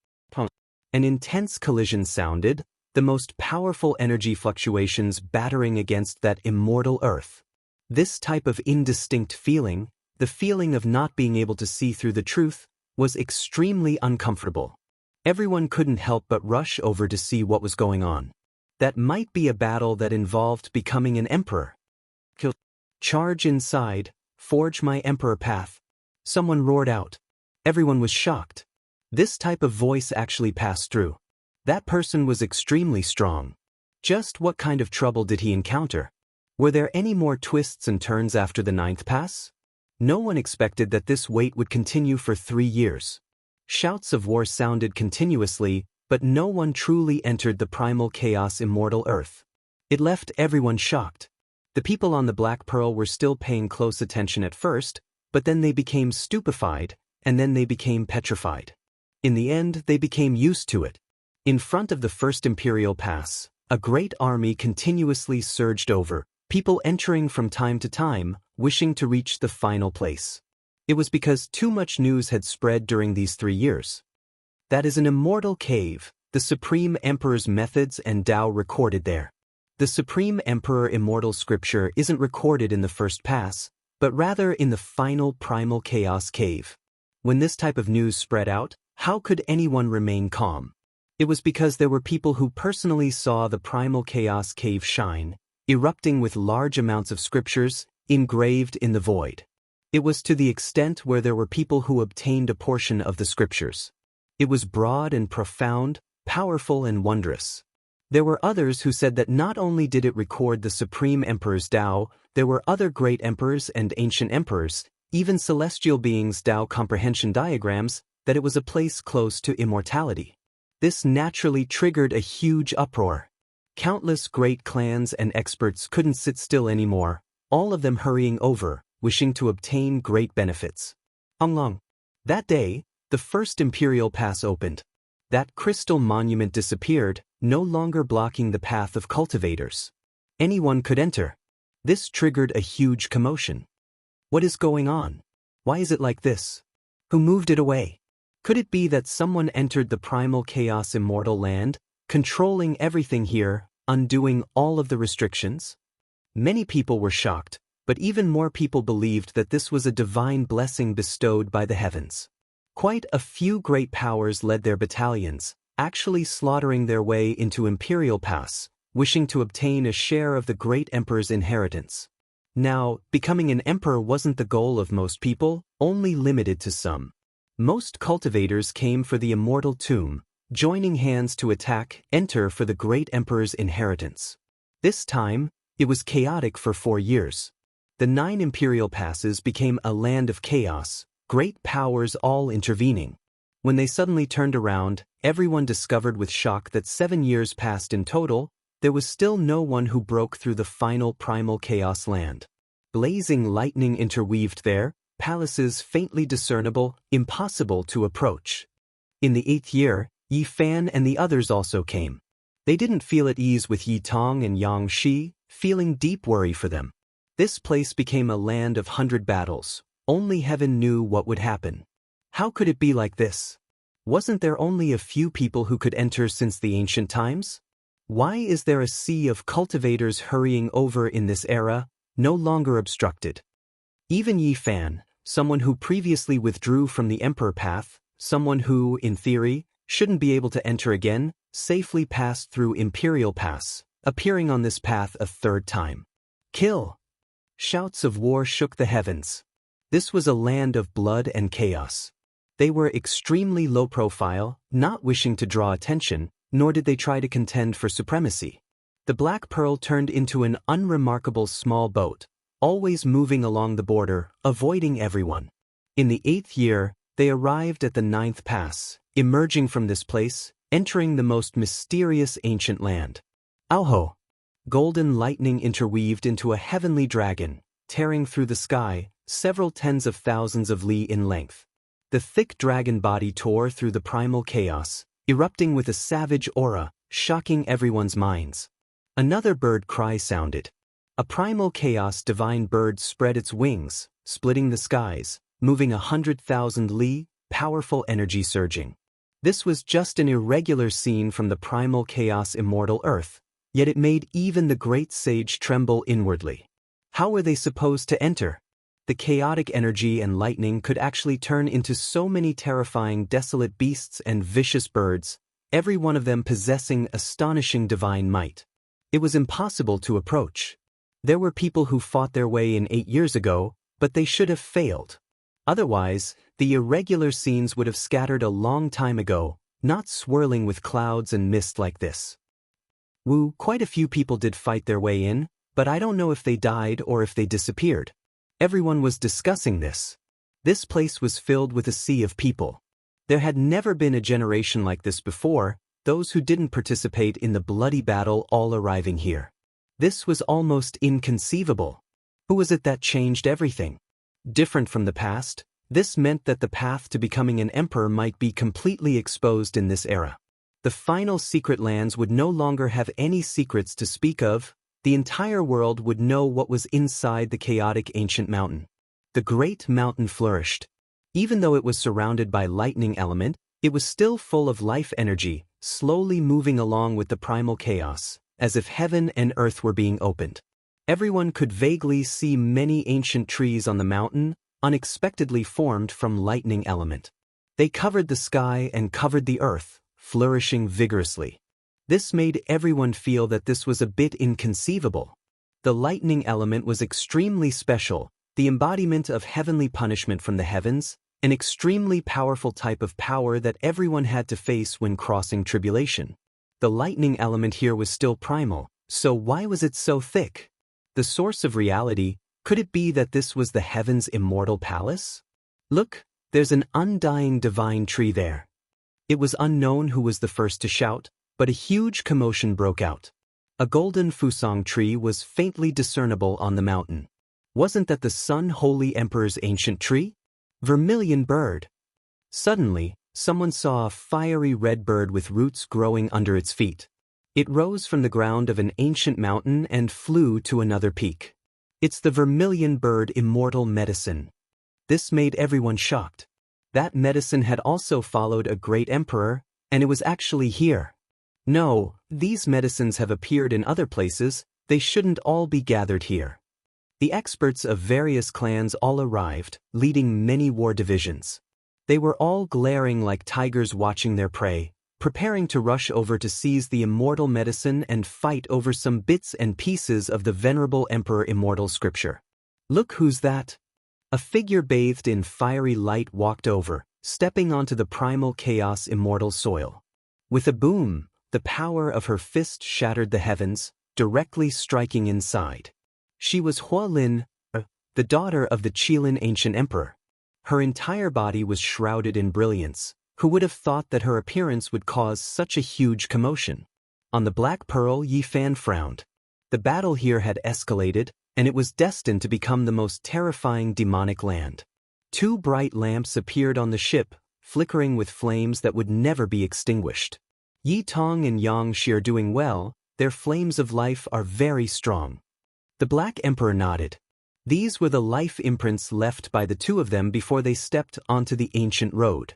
An intense collision sounded, the most powerful energy fluctuations battering against that immortal Earth. This type of indistinct feeling, the feeling of not being able to see through the truth, was extremely uncomfortable. Everyone couldn't help but rush over to see what was going on. That might be a battle that involved becoming an emperor. Charge inside, "Forge my emperor path." Someone roared out. Everyone was shocked. This type of voice actually passed through. That person was extremely strong. Just what kind of trouble did he encounter? Were there any more twists and turns after the 9th pass? No one expected that this wait would continue for 3 years. Shouts of war sounded continuously, but no one truly entered the primal chaos immortal earth. It left everyone shocked. The people on the Black Pearl were still paying close attention at first, but then they became stupefied, and then they became petrified. In the end, they became used to it. In front of the first Imperial Pass, a great army continuously surged over, people entering from time to time, wishing to reach the final place. It was because too much news had spread during these 3 years. That is an immortal cave, the Supreme Emperor's methods and Tao recorded there. The Supreme Emperor immortal scripture isn't recorded in the first pass, but rather in the final primal chaos cave. When this type of news spread out, how could anyone remain calm? It was because there were people who personally saw the primal chaos cave shine, erupting with large amounts of scriptures, engraved in the void. It was to the extent where there were people who obtained a portion of the scriptures. It was broad and profound, powerful and wondrous. There were others who said that not only did it record the Supreme Emperor's Tao, there were other great emperors and ancient emperors, even celestial beings' Tao comprehension diagrams, that it was a place close to immortality. This naturally triggered a huge uproar. Countless great clans and experts couldn't sit still anymore, all of them hurrying over, wishing to obtain great benefits. Honglong. That day, the first Imperial Pass opened. That crystal monument disappeared, no longer blocking the path of cultivators. Anyone could enter. This triggered a huge commotion. What is going on? Why is it like this? Who moved it away? Could it be that someone entered the primal chaos immortal land, controlling everything here, undoing all of the restrictions? Many people were shocked, but even more people believed that this was a divine blessing bestowed by the heavens. Quite a few great powers led their battalions, actually slaughtering their way into Imperial Pass, wishing to obtain a share of the great emperor's inheritance. Now, becoming an emperor wasn't the goal of most people, only limited to some. Most cultivators came for the immortal tomb, joining hands to enter for the great emperor's inheritance. This time, it was chaotic for 4 years. The 9 Imperial Passes became a land of chaos, great powers all intervening. When they suddenly turned around, everyone discovered with shock that 7 years passed in total, there was still no one who broke through the final primal chaos land. Blazing lightning interweaved there, palaces faintly discernible, impossible to approach. In the 8th year, Yi Fan and the others also came. They didn't feel at ease with Yi Tong and Yang Shi, feeling deep worry for them. This place became a land of 100 battles. Only heaven knew what would happen. How could it be like this? Wasn't there only a few people who could enter since the ancient times? Why is there a sea of cultivators hurrying over in this era, no longer obstructed? Even Yi Fan, someone who previously withdrew from the Emperor path, someone who, in theory, shouldn't be able to enter again, safely passed through Imperial Pass, appearing on this path a 3rd time. Kill! Shouts of war shook the heavens. This was a land of blood and chaos. They were extremely low profile, not wishing to draw attention, nor did they try to contend for supremacy. The Black Pearl turned into an unremarkable small boat, always moving along the border, avoiding everyone. In the 8th year, they arrived at the 9th pass, emerging from this place, entering the most mysterious ancient land. Auho! Golden lightning interweaved into a heavenly dragon, tearing through the sky, several tens of thousands of li in length. The thick dragon body tore through the primal chaos, erupting with a savage aura, shocking everyone's minds. Another bird cry sounded. A primal chaos divine bird spread its wings, splitting the skies, moving 100,000 li, powerful energy surging. This was just an irregular scene from the primal chaos immortal earth, yet it made even the great sage tremble inwardly. How were they supposed to enter? The chaotic energy and lightning could actually turn into so many terrifying desolate beasts and vicious birds, every one of them possessing astonishing divine might. It was impossible to approach. There were people who fought their way in 8 years ago, but they should have failed. Otherwise, the irregular scenes would have scattered a long time ago, not swirling with clouds and mist like this. Quite a few people did fight their way in, but I don't know if they died or if they disappeared. Everyone was discussing this. This place was filled with a sea of people. There had never been a generation like this before, those who didn't participate in the bloody battle all arriving here. This was almost inconceivable. Who was it that changed everything? Different from the past, this meant that the path to becoming an emperor might be completely exposed in this era. The final secret lands would no longer have any secrets to speak of. The entire world would know what was inside the chaotic ancient mountain. The great mountain flourished. Even though it was surrounded by lightning element, it was still full of life energy, slowly moving along with the primal chaos, as if heaven and earth were being opened. Everyone could vaguely see many ancient trees on the mountain, unexpectedly formed from lightning element. They covered the sky and covered the earth, flourishing vigorously. This made everyone feel that this was a bit inconceivable. The lightning element was extremely special, the embodiment of heavenly punishment from the heavens, an extremely powerful type of power that everyone had to face when crossing tribulation. The lightning element here was still primal, so why was it so thick? The source of reality, could it be that this was the heaven's immortal palace? Look, there's an undying divine tree there. It was unknown who was the first to shout, but a huge commotion broke out. A golden fusang tree was faintly discernible on the mountain. Wasn't that the Sun Holy Emperor's ancient tree? Vermilion bird. Suddenly, someone saw a fiery red bird with roots growing under its feet. It rose from the ground of an ancient mountain and flew to another peak. It's the vermilion bird immortal medicine. This made everyone shocked. That medicine had also followed a great emperor, and it was actually here. No, these medicines have appeared in other places, they shouldn't all be gathered here. The experts of various clans all arrived, leading many war divisions. They were all glaring like tigers watching their prey, preparing to rush over to seize the immortal medicine and fight over some bits and pieces of the venerable Emperor Immortal Scripture. Look who's that? A figure bathed in fiery light walked over, stepping onto the primal chaos immortal soil. With a boom, the power of her fist shattered the heavens, directly striking inside. She was Hua Lin, the daughter of the Qilin ancient emperor. Her entire body was shrouded in brilliance. Who would have thought that her appearance would cause such a huge commotion? On the Black Pearl, Yi Fan frowned. The battle here had escalated, and it was destined to become the most terrifying demonic land. 2 bright lamps appeared on the ship, flickering with flames that would never be extinguished. Yi Tong and Yang Shi are doing well, their flames of life are very strong. The Black Emperor nodded. These were the life imprints left by the 2 of them before they stepped onto the ancient road.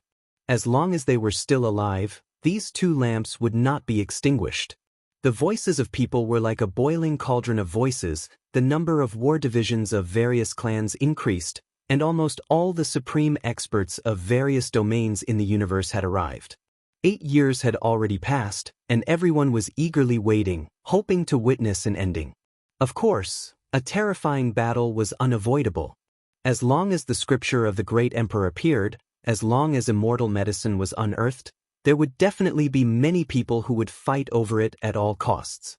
As long as they were still alive, these 2 lamps would not be extinguished. The voices of people were like a boiling cauldron of voices, the number of war divisions of various clans increased, and almost all the supreme experts of various domains in the universe had arrived. 8 years had already passed, and everyone was eagerly waiting, hoping to witness an ending. Of course, a terrifying battle was unavoidable. As long as the scripture of the great emperor appeared, as long as immortal medicine was unearthed, there would definitely be many people who would fight over it at all costs.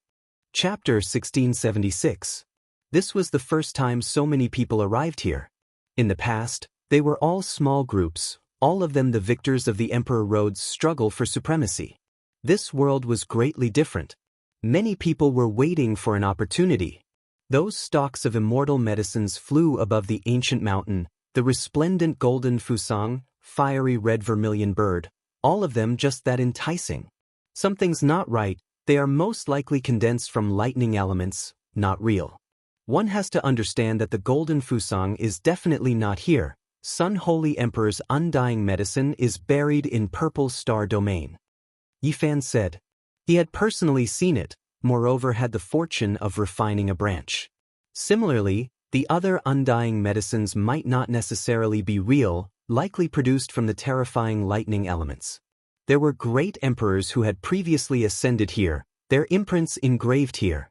Chapter 1676. This was the first time so many people arrived here. In the past, they were all small groups, all of them the victors of the Emperor Road's struggle for supremacy. This world was greatly different. Many people were waiting for an opportunity. Those stalks of immortal medicines flew above the ancient mountain, the resplendent golden fusang, fiery red vermilion bird, all of them just that enticing. Something's not right, they are most likely condensed from lightning elements, not real. One has to understand that the golden fusang is definitely not here. Sun Holy Emperor's undying medicine is buried in Purple Star Domain. Yi Fan said. He had personally seen it, moreover had the fortune of refining a branch. Similarly, the other undying medicines might not necessarily be real, likely produced from the terrifying lightning elements. There were great emperors who had previously ascended here, their imprints engraved here.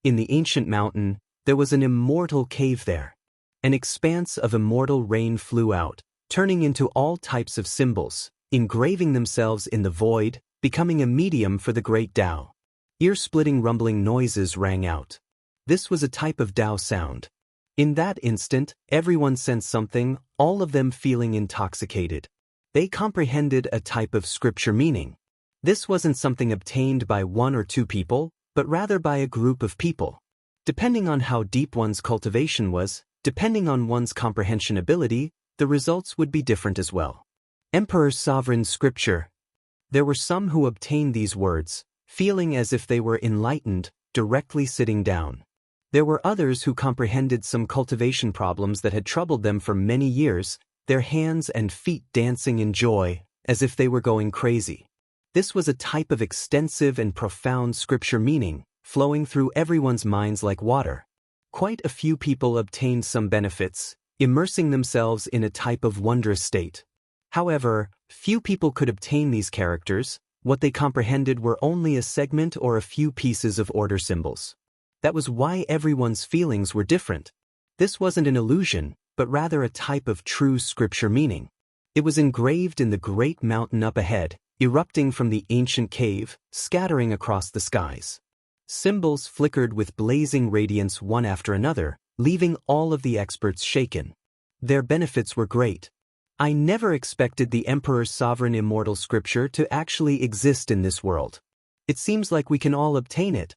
In the ancient mountain, there was an immortal cave there. An expanse of immortal rain flew out, turning into all types of symbols, engraving themselves in the void, becoming a medium for the great Tao. Ear-splitting rumbling noises rang out. This was a type of Tao sound. In that instant, everyone sensed something, all of them feeling intoxicated. They comprehended a type of scripture meaning. This wasn't something obtained by one or two people, but rather by a group of people. Depending on how deep one's cultivation was, depending on one's comprehension ability, the results would be different as well. Emperor's Sovereign Scripture. There were some who obtained these words, feeling as if they were enlightened, directly sitting down. There were others who comprehended some cultivation problems that had troubled them for many years, their hands and feet dancing in joy, as if they were going crazy. This was a type of extensive and profound scripture meaning, flowing through everyone's minds like water. Quite a few people obtained some benefits, immersing themselves in a type of wondrous state. However, few people could obtain these characters. What they comprehended were only a segment or a few pieces of order symbols. That was why everyone's feelings were different. This wasn't an illusion, but rather a type of true scripture meaning. It was engraved in the great mountain up ahead, erupting from the ancient cave, scattering across the skies. Symbols flickered with blazing radiance one after another, leaving all of the experts shaken. Their benefits were great. I never expected the Emperor's Sovereign Immortal Scripture to actually exist in this world. It seems like we can all obtain it.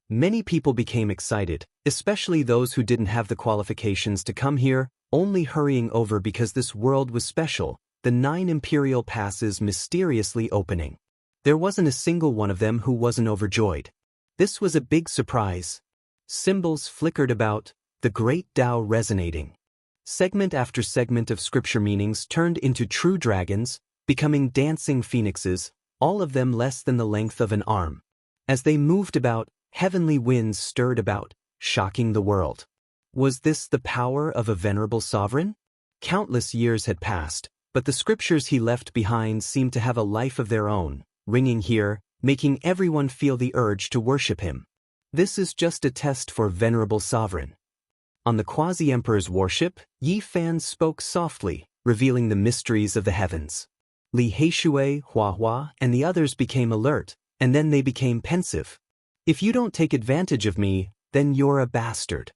Many people became excited, especially those who didn't have the qualifications to come here, only hurrying over because this world was special, the 9 imperial passes mysteriously opening. There wasn't a single one of them who wasn't overjoyed. This was a big surprise. Symbols flickered about, the great Tao resonating. Segment after segment of scripture meanings turned into true dragons, becoming dancing phoenixes, all of them less than the length of an arm. As they moved about, heavenly winds stirred about, shocking the world. Was this the power of a venerable sovereign? Countless years had passed, but the scriptures he left behind seemed to have a life of their own, ringing here, making everyone feel the urge to worship him. This is just a test for venerable sovereign. On the quasi-emperor's worship, Yi Fan spoke softly, revealing the mysteries of the heavens. Li Heishui, Hua Hua, and the others became alert, and then they became pensive. If you don't take advantage of me, then you're a bastard.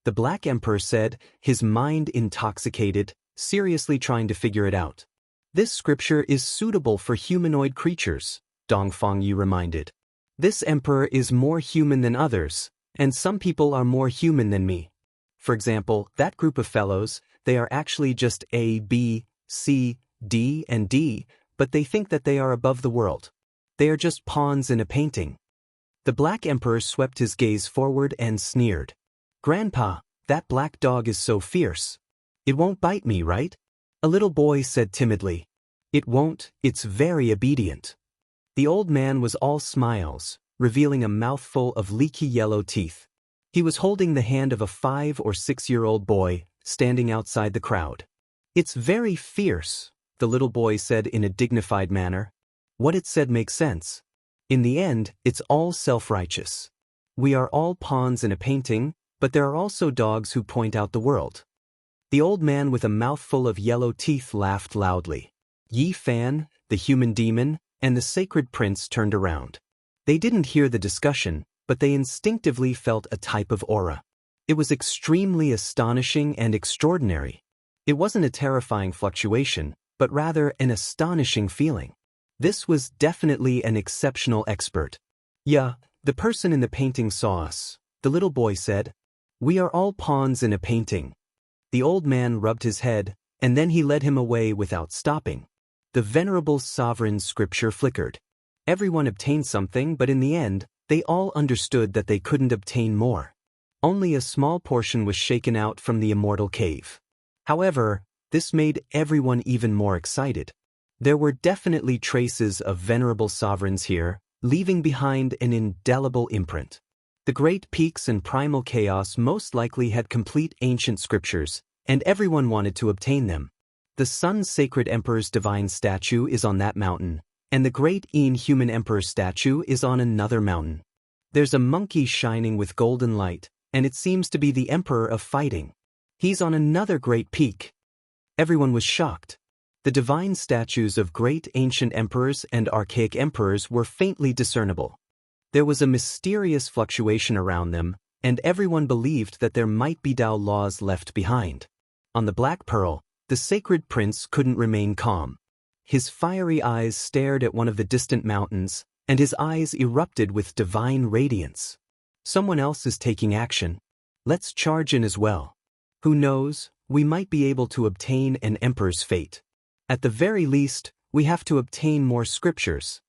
The Black Emperor said, his mind intoxicated, seriously trying to figure it out. This scripture is suitable for humanoid creatures, Dongfang Yi reminded. This emperor is more human than others, and some people are more human than me. For example, that group of fellows, they are actually just A, B, C, D, and D, but they think that they are above the world. They are just pawns in a painting. The Black Emperor swept his gaze forward and sneered. Grandpa, that black dog is so fierce. It won't bite me, right? A little boy said timidly. It won't, it's very obedient. The old man was all smiles, revealing a mouthful of leaky yellow teeth. He was holding the hand of a 5- or 6-year-old boy, standing outside the crowd. It's very fierce, the little boy said in a dignified manner. What it said makes sense. In the end, it's all self-righteous. We are all pawns in a painting, but there are also dogs who point out the world. The old man with a mouthful of yellow teeth laughed loudly. Yi Fan, the human demon, and the sacred prince turned around. They didn't hear the discussion, but they instinctively felt a type of aura. It was extremely astonishing and extraordinary. It wasn't a terrifying fluctuation, but rather an astonishing feeling. This was definitely an exceptional expert. Yeah, the person in the painting saw us, the little boy said. We are all pawns in a painting. The old man rubbed his head, and then he led him away without stopping. The venerable sovereign's scripture flickered. Everyone obtained something, but in the end, they all understood that they couldn't obtain more. Only a small portion was shaken out from the immortal cave. However, this made everyone even more excited. There were definitely traces of venerable sovereigns here, leaving behind an indelible imprint. The great peaks and primal chaos most likely had complete ancient scriptures, and everyone wanted to obtain them. The Sun's Sacred Emperor's divine statue is on that mountain, and the great inhuman Emperor's statue is on another mountain. There's a monkey shining with golden light, and it seems to be the Emperor of Fighting. He's on another great peak. Everyone was shocked. The divine statues of great ancient emperors and archaic emperors were faintly discernible. There was a mysterious fluctuation around them, and everyone believed that there might be Tao laws left behind. On the Black Pearl, the sacred prince couldn't remain calm. His fiery eyes stared at one of the distant mountains, and his eyes erupted with divine radiance. Someone else is taking action. Let's charge in as well. Who knows, we might be able to obtain an emperor's fate. At the very least, we have to obtain more scriptures.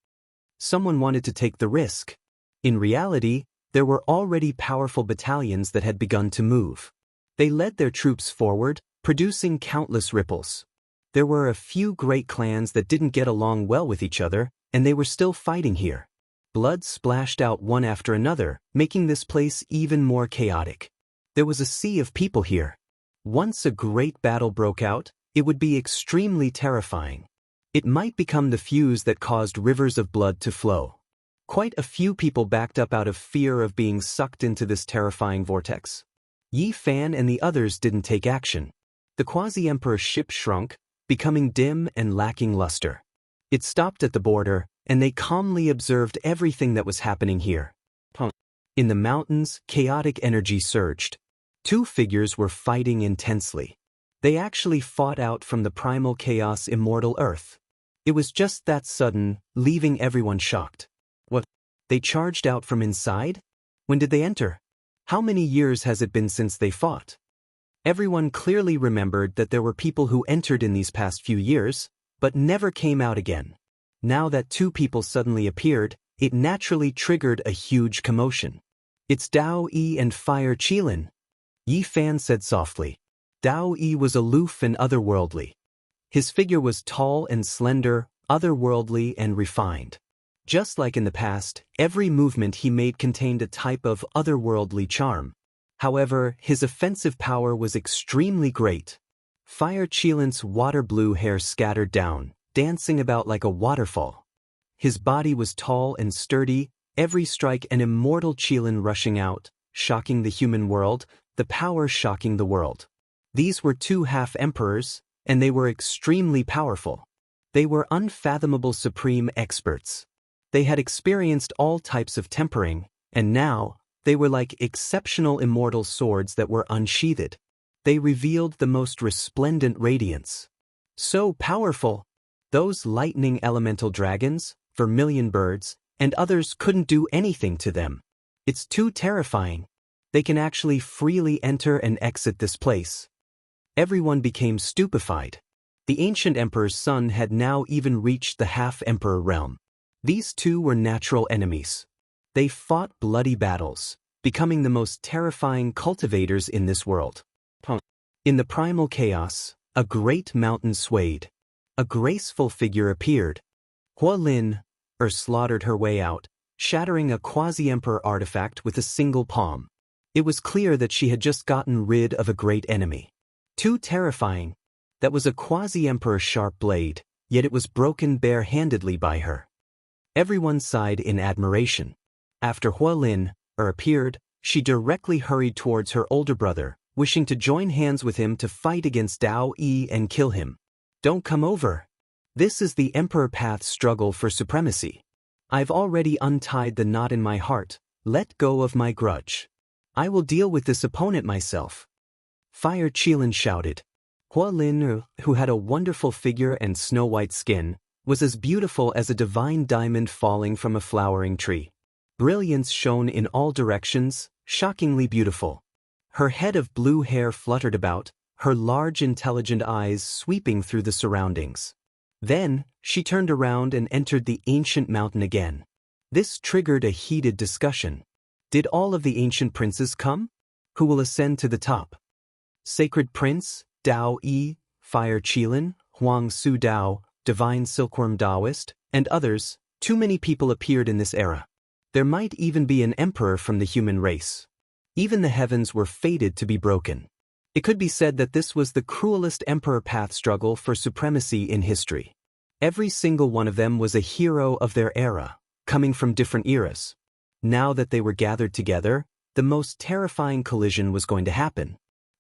Someone wanted to take the risk. In reality, there were already powerful battalions that had begun to move. They led their troops forward, producing countless ripples. There were a few great clans that didn't get along well with each other, and they were still fighting here. Blood splashed out one after another, making this place even more chaotic. There was a sea of people here. Once a great battle broke out, it would be extremely terrifying. It might become the fuse that caused rivers of blood to flow. Quite a few people backed up out of fear of being sucked into this terrifying vortex. Yi Fan and the others didn't take action. The quasi-emperor's ship shrunk, becoming dim and lacking luster. It stopped at the border, and they calmly observed everything that was happening here. In the mountains, chaotic energy surged. Two figures were fighting intensely. They actually fought out from the primal chaos immortal earth. It was just that sudden, leaving everyone shocked. What? They charged out from inside? When did they enter? How many years has it been since they fought? Everyone clearly remembered that there were people who entered in these past few years, but never came out again. Now that two people suddenly appeared, it naturally triggered a huge commotion. It's Dao Yi and Fire Qilin, Yi Fan said softly. Dao Yi was aloof and otherworldly. His figure was tall and slender, otherworldly and refined. Just like in the past, every movement he made contained a type of otherworldly charm. However, his offensive power was extremely great. Fire Qilin's water blue hair scattered down, dancing about like a waterfall. His body was tall and sturdy, every strike an immortal Qilin rushing out, shocking the human world, the power shocking the world. These were two half-emperors, and they were extremely powerful. They were unfathomable supreme experts. They had experienced all types of tempering, and now, they were like exceptional immortal swords that were unsheathed. They revealed the most resplendent radiance. So powerful! Those lightning elemental dragons, vermilion birds, and others couldn't do anything to them. It's too terrifying. They can actually freely enter and exit this place. Everyone became stupefied. The ancient emperor's son had now even reached the half-emperor realm. These two were natural enemies. They fought bloody battles, becoming the most terrifying cultivators in this world. In the primal chaos, a great mountain swayed. A graceful figure appeared. Hua Lin, slaughtered her way out, shattering a quasi-emperor artifact with a single palm. It was clear that she had just gotten rid of a great enemy. Too terrifying. That was a quasi-emperor's sharp blade, yet it was broken bare-handedly by her. Everyone sighed in admiration. After Hua Lin appeared, she directly hurried towards her older brother, wishing to join hands with him to fight against Dao Yi and kill him. Don't come over. This is the Emperor Path's struggle for supremacy. I've already untied the knot in my heart. Let go of my grudge. I will deal with this opponent myself. Fire Qilin shouted. Hua Lin, who had a wonderful figure and snow-white skin, was as beautiful as a divine diamond falling from a flowering tree. Brilliance shone in all directions, shockingly beautiful. Her head of blue hair fluttered about, her large intelligent eyes sweeping through the surroundings. Then, she turned around and entered the ancient mountain again. This triggered a heated discussion. Did all of the ancient princes come? Who will ascend to the top? Sacred Prince, Dao Yi, Fire Qilin, Huang Su Dao, Divine Silkworm Taoist, and others. Too many people appeared in this era. There might even be an emperor from the human race. Even the heavens were fated to be broken. It could be said that this was the cruelest Emperor Path struggle for supremacy in history. Every single one of them was a hero of their era, coming from different eras. Now that they were gathered together, the most terrifying collision was going to happen.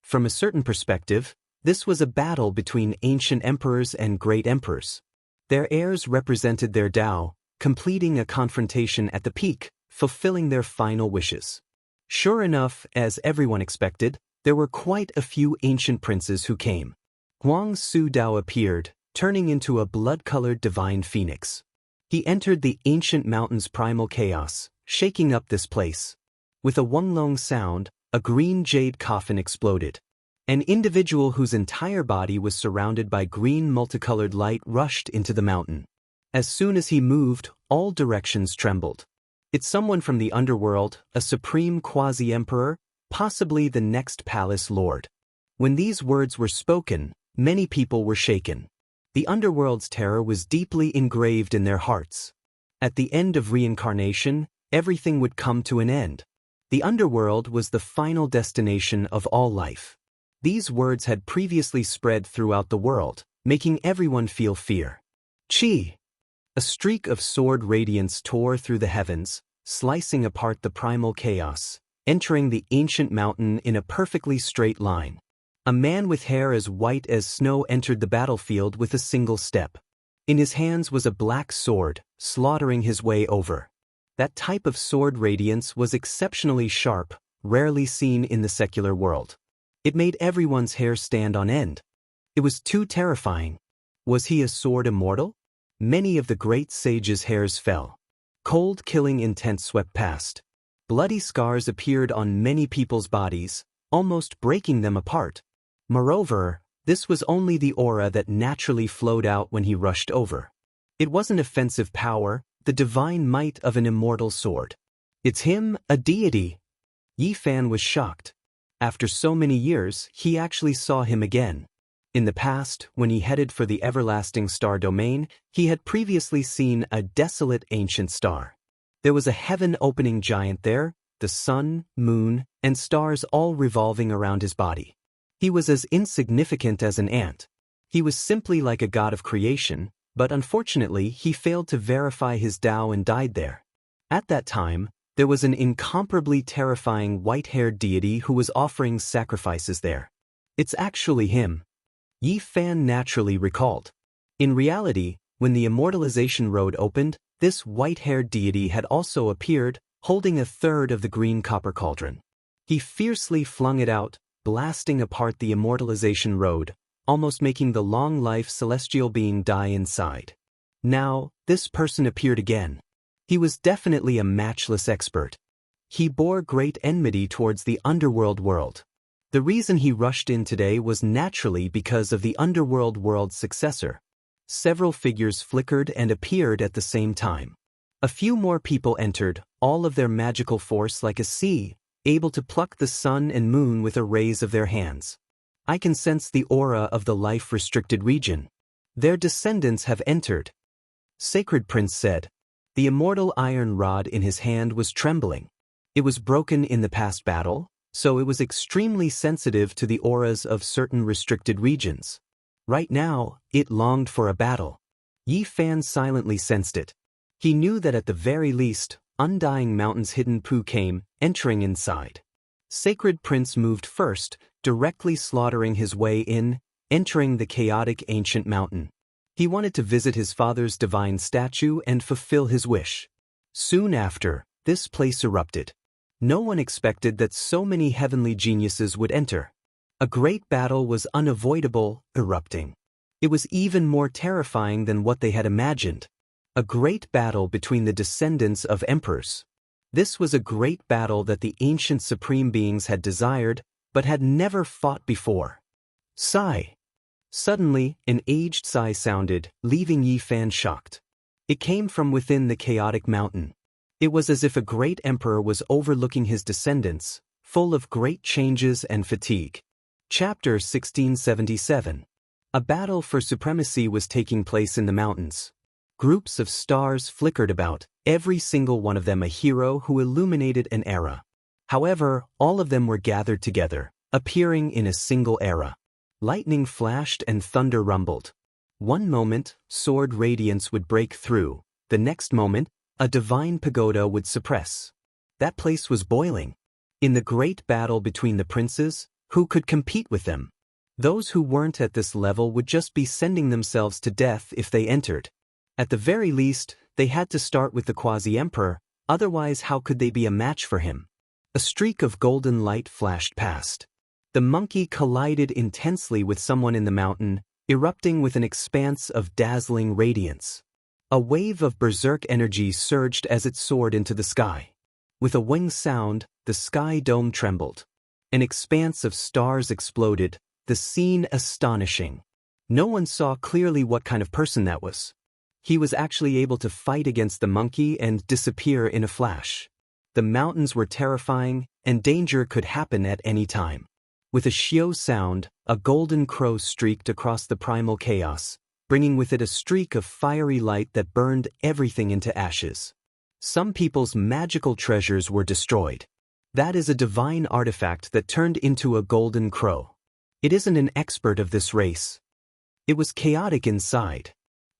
From a certain perspective, this was a battle between ancient emperors and great emperors. Their heirs represented their Tao, completing a confrontation at the peak, fulfilling their final wishes. Sure enough, as everyone expected, there were quite a few ancient princes who came. Huang Su Dao appeared, turning into a blood-colored divine phoenix. He entered the ancient mountain's primal chaos, shaking up this place. With a Wunglong sound, a green jade coffin exploded. An individual whose entire body was surrounded by green multicolored light rushed into the mountain. As soon as he moved, all directions trembled. It's someone from the underworld, a supreme quasi-emperor, possibly the next palace lord. When these words were spoken, many people were shaken. The underworld's terror was deeply engraved in their hearts. At the end of reincarnation, everything would come to an end. The underworld was the final destination of all life. These words had previously spread throughout the world, making everyone feel fear. Chi! A streak of sword radiance tore through the heavens, slicing apart the primal chaos, entering the ancient mountain in a perfectly straight line. A man with hair as white as snow entered the battlefield with a single step. In his hands was a black sword, slaughtering his way over. That type of sword radiance was exceptionally sharp, rarely seen in the secular world. It made everyone's hair stand on end. It was too terrifying. Was he a sword immortal? Many of the great sages' hairs fell. Cold killing intent swept past. Bloody scars appeared on many people's bodies, almost breaking them apart. Moreover, this was only the aura that naturally flowed out when he rushed over. It wasn't offensive power, the divine might of an immortal sword. It's him, a deity. Yi Fan was shocked. After so many years, he actually saw him again. In the past, when he headed for the everlasting star domain, he had previously seen a desolate ancient star. There was a heaven-opening giant there, the sun, moon, and stars all revolving around his body. He was as insignificant as an ant. He was simply like a god of creation, but unfortunately he failed to verify his Tao and died there. At that time, there was an incomparably terrifying white-haired deity who was offering sacrifices there. It's actually him. Yi Fan naturally recalled. In reality, when the immortalization road opened, this white-haired deity had also appeared, holding a third of the green copper cauldron. He fiercely flung it out, blasting apart the immortalization road, almost making the long-life celestial being die inside. Now, this person appeared again. He was definitely a matchless expert. He bore great enmity towards the underworld world. The reason he rushed in today was naturally because of the underworld world's successor. Several figures flickered and appeared at the same time. A few more people entered, all of their magical force like a sea, able to pluck the sun and moon with a raise of their hands. I can sense the aura of the life-restricted region. Their descendants have entered. Sacred Prince said. The immortal iron rod in his hand was trembling. It was broken in the past battle, so it was extremely sensitive to the auras of certain restricted regions. Right now, it longed for a battle. Yi Fan silently sensed it. He knew that at the very least, Undying Mountain's hidden Pooh came, entering inside. Sacred Prince moved first, directly slaughtering his way in, entering the chaotic ancient mountain. He wanted to visit his father's divine statue and fulfill his wish. Soon after, this place erupted. No one expected that so many heavenly geniuses would enter. A great battle was unavoidable, erupting. It was even more terrifying than what they had imagined. A great battle between the descendants of emperors. This was a great battle that the ancient supreme beings had desired, but had never fought before. Sigh. Suddenly, an aged sigh sounded, leaving Yi Fan shocked. It came from within the chaotic mountain. It was as if a great emperor was overlooking his descendants, full of great changes and fatigue. Chapter 1677. A battle for supremacy was taking place in the mountains. Groups of stars flickered about, every single one of them a hero who illuminated an era. However, all of them were gathered together, appearing in a single era. Lightning flashed and thunder rumbled. One moment, sword radiance would break through. The next moment, a divine pagoda would suppress. That place was boiling. In the great battle between the princes, Who could compete with them? Those who weren't at this level would just be sending themselves to death if they entered. At the very least, they had to start with the quasi-emperor, otherwise how could they be a match for him? A streak of golden light flashed past. The monkey collided intensely with someone in the mountain, erupting with an expanse of dazzling radiance. A wave of berserk energy surged as it soared into the sky. With a wing sound, the sky dome trembled. An expanse of stars exploded, the scene astonishing. No one saw clearly what kind of person that was. He was actually able to fight against the monkey and disappear in a flash. The mountains were terrifying, and danger could happen at any time. With a xiao sound, a golden crow streaked across the primal chaos, bringing with it a streak of fiery light that burned everything into ashes. Some people's magical treasures were destroyed. That is a divine artifact that turned into a golden crow. It isn't an expert of this race. It was chaotic inside.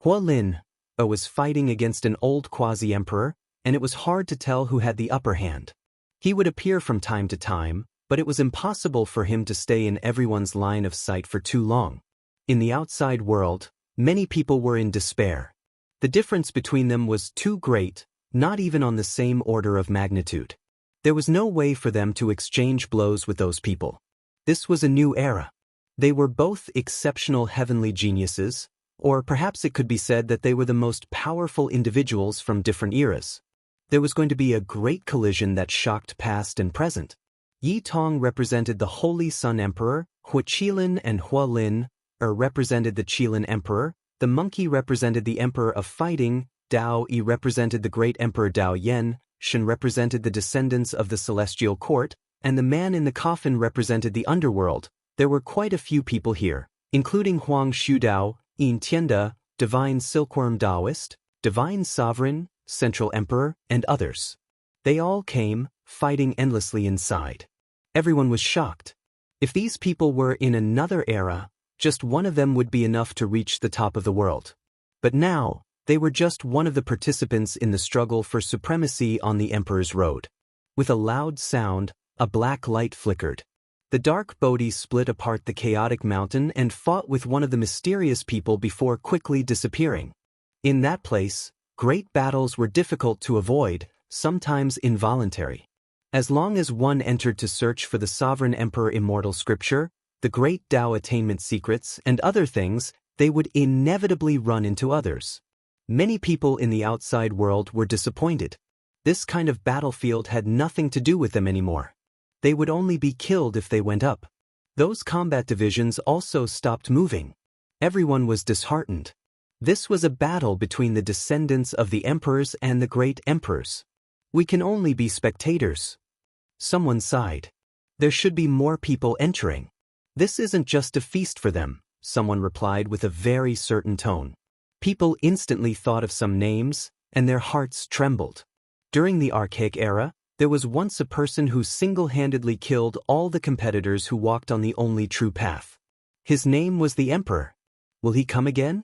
Hualin was fighting against an old quasi-emperor, and it was hard to tell who had the upper hand. He would appear from time to time, but it was impossible for him to stay in everyone's line of sight for too long. In the outside world, many people were in despair. The difference between them was too great, not even on the same order of magnitude. There was no way for them to exchange blows with those people. This was a new era. They were both exceptional heavenly geniuses, or perhaps it could be said that they were the most powerful individuals from different eras. There was going to be a great collision that shocked past and present. Yi Tong represented the Holy Sun Emperor, Hua Qilin and Hua Lin represented the Qilin Emperor, the monkey represented the Emperor of Fighting, Dao Yi represented the great Emperor Dao Yen, Shen represented the descendants of the Celestial Court, and the man in the coffin represented the underworld. There were quite a few people here, including Huang Shudao, Yin Tianda, Divine Silkworm Taoist, Divine Sovereign, Central Emperor, and others. They all came, fighting endlessly inside. Everyone was shocked. If these people were in another era, just one of them would be enough to reach the top of the world. But now, they were just one of the participants in the struggle for supremacy on the Emperor's Road. With a loud sound, a black light flickered. The dark Bodhi split apart the chaotic mountain and fought with one of the mysterious people before quickly disappearing. In that place, great battles were difficult to avoid, sometimes involuntary. As long as one entered to search for the Sovereign Emperor Immortal Scripture, the great Tao attainment secrets, and other things, they would inevitably run into others. Many people in the outside world were disappointed. This kind of battlefield had nothing to do with them anymore. They would only be killed if they went up. Those combat divisions also stopped moving. Everyone was disheartened. This was a battle between the descendants of the emperors and the great emperors. We can only be spectators. Someone sighed. There should be more people entering. This isn't just a feast for them, someone replied with a very certain tone. People instantly thought of some names, and their hearts trembled. During the Archaic era, there was once a person who single-handedly killed all the competitors who walked on the only true path. His name was the Emperor. Will he come again?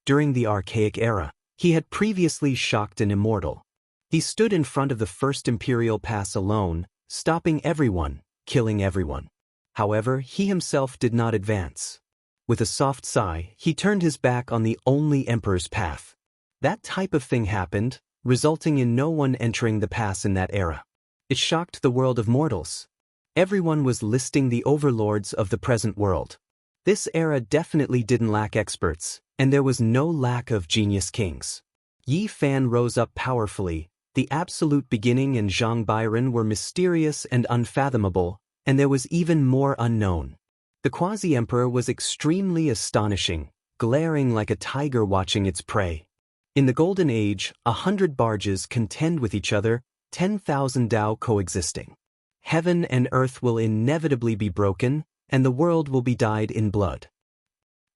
During the Archaic era, he had previously shocked an immortal. He stood in front of the first Imperial Pass alone, stopping everyone, killing everyone. However, he himself did not advance. With a soft sigh, he turned his back on the only Emperor's path. That type of thing happened, resulting in no one entering the pass in that era. It shocked the world of mortals. Everyone was listing the overlords of the present world. This era definitely didn't lack experts, and there was no lack of genius kings. Yi Fan rose up powerfully. The Absolute Beginning and Zhang Bairen were mysterious and unfathomable, and there was even more unknown. The quasi-emperor was extremely astonishing, glaring like a tiger watching its prey. In the Golden Age, 100 barges contend with each other, 10,000 Tao coexisting. Heaven and earth will inevitably be broken, and the world will be dyed in blood.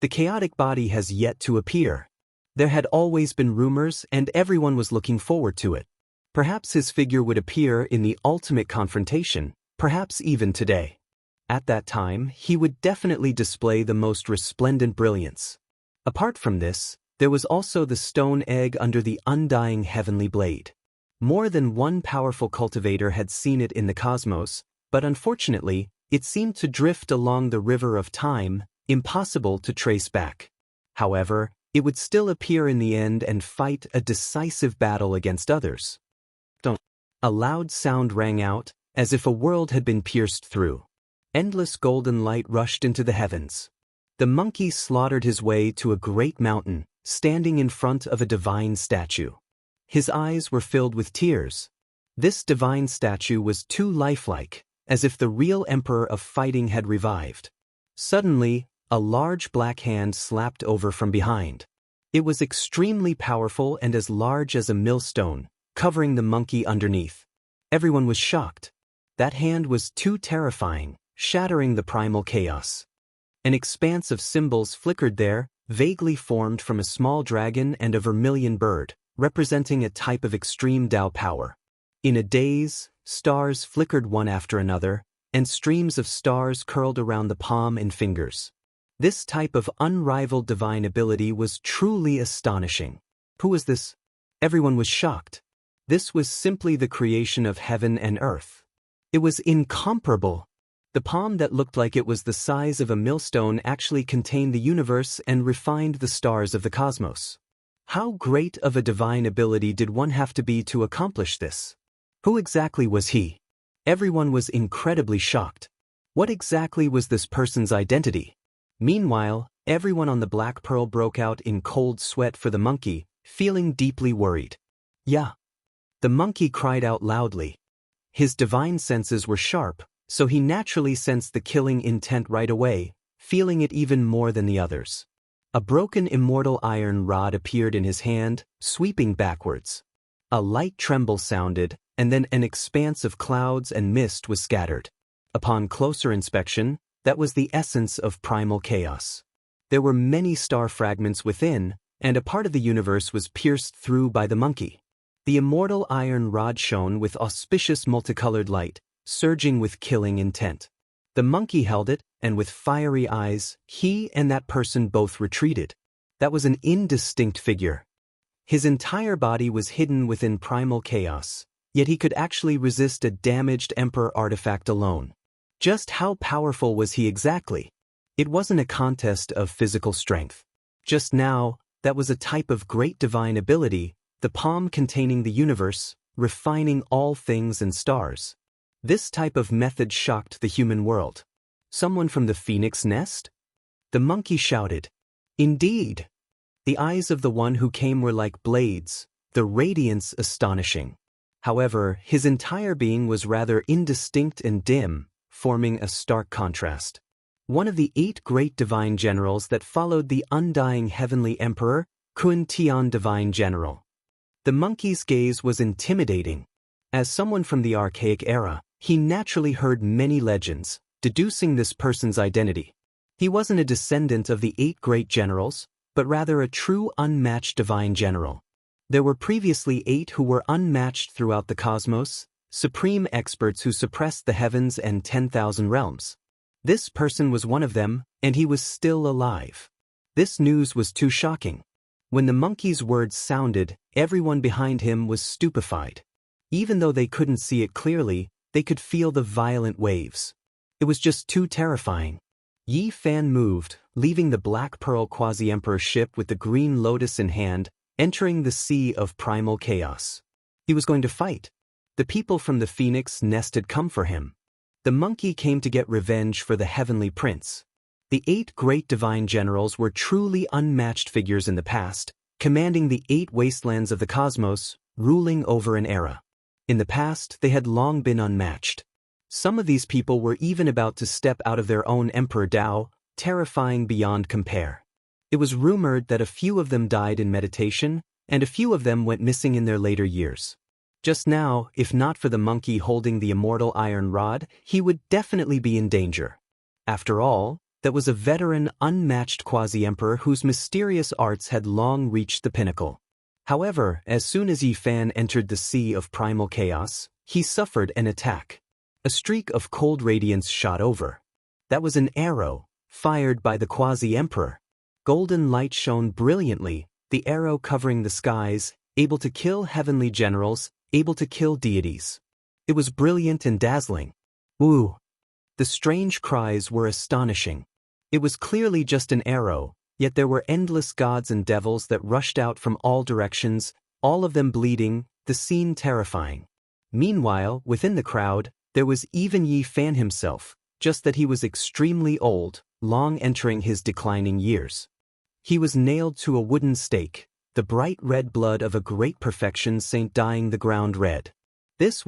The chaotic body has yet to appear. There had always been rumors, and everyone was looking forward to it. Perhaps his figure would appear in the ultimate confrontation, perhaps even today. At that time, he would definitely display the most resplendent brilliance. Apart from this, there was also the stone egg under the undying heavenly blade. More than one powerful cultivator had seen it in the cosmos, but unfortunately, It seemed to drift along the river of time, impossible to trace back. However, it would still appear in the end and fight a decisive battle against others. A loud sound rang out, as if a world had been pierced through. Endless golden light rushed into the heavens. The monkey slaughtered his way to a great mountain, standing in front of a divine statue. His eyes were filled with tears. This divine statue was too lifelike, as if the real emperor of fighting had revived. Suddenly, a large black hand slapped over from behind. It was extremely powerful and as large as a millstone, covering the monkey underneath. Everyone was shocked. That hand was too terrifying, shattering the primal chaos. An expanse of symbols flickered there, vaguely formed from a small dragon and a vermilion bird, representing a type of extreme Tao power. In a daze, stars flickered one after another, and streams of stars curled around the palm and fingers. This type of unrivaled divine ability was truly astonishing. Who was this? Everyone was shocked. This was simply the creation of heaven and earth. It was incomparable. The palm that looked like it was the size of a millstone actually contained the universe and refined the stars of the cosmos. How great of a divine ability did one have to be to accomplish this? Who exactly was he? Everyone was incredibly shocked. What exactly was this person's identity? Meanwhile, everyone on the Black Pearl broke out in cold sweat for the monkey, feeling deeply worried. Yeah. The monkey cried out loudly. His divine senses were sharp, so he naturally sensed the killing intent right away, feeling it even more than the others. A broken immortal iron rod appeared in his hand, sweeping backwards. A light tremble sounded, and then an expanse of clouds and mist was scattered. Upon closer inspection, that was the essence of primal chaos. There were many star fragments within, and a part of the universe was pierced through by the monkey. The immortal iron rod shone with auspicious multicolored light, surging with killing intent. The monkey held it, and with fiery eyes, he and that person both retreated. That was an indistinct figure. His entire body was hidden within primal chaos, yet he could actually resist a damaged emperor artifact alone. Just how powerful was he exactly? It wasn't a contest of physical strength. Just now, that was a type of great divine ability, the palm containing the universe, refining all things and stars. This type of method shocked the human world. Someone from the phoenix nest? The monkey shouted. Indeed. The eyes of the one who came were like blades, the radiance astonishing. However, his entire being was rather indistinct and dim, forming a stark contrast. One of the 8 great divine generals that followed the undying heavenly emperor, Kun Tian Divine General. The monkey's gaze was intimidating. As someone from the archaic era, he naturally heard many legends, deducing this person's identity. He wasn't a descendant of the 8 great generals, but rather a true unmatched divine general. There were previously 8 who were unmatched throughout the cosmos, supreme experts who suppressed the heavens and 10,000 realms. This person was one of them, and he was still alive. This news was too shocking. When the monkey's words sounded, everyone behind him was stupefied. Even though they couldn't see it clearly, they could feel the violent waves. It was just too terrifying. Yi Fan moved, leaving the Black Pearl Quasi-Emperor ship with the green lotus in hand, entering the sea of primal chaos. He was going to fight. The people from the phoenix nest had come for him. The monkey came to get revenge for the heavenly prince. The 8 great divine generals were truly unmatched figures in the past, commanding the 8 wastelands of the cosmos, ruling over an era. In the past, they had long been unmatched. Some of these people were even about to step out of their own Emperor Dao, terrifying beyond compare. It was rumored that a few of them died in meditation, and a few of them went missing in their later years. Just now, if not for the monkey holding the immortal iron rod, he would definitely be in danger. After all, that was a veteran, unmatched quasi-emperor whose mysterious arts had long reached the pinnacle. However, as soon as Yi Fan entered the sea of primal chaos, he suffered an attack. A streak of cold radiance shot over. That was an arrow, fired by the quasi-emperor. Golden light shone brilliantly, the arrow covering the skies, able to kill heavenly generals, able to kill deities. It was brilliant and dazzling. Woo! The strange cries were astonishing. It was clearly just an arrow, yet there were endless gods and devils that rushed out from all directions, all of them bleeding, the scene terrifying. Meanwhile, within the crowd, there was even Yi Fan himself, just that he was extremely old, long entering his declining years. He was nailed to a wooden stake, the bright red blood of a great perfection saint dyeing the ground red. This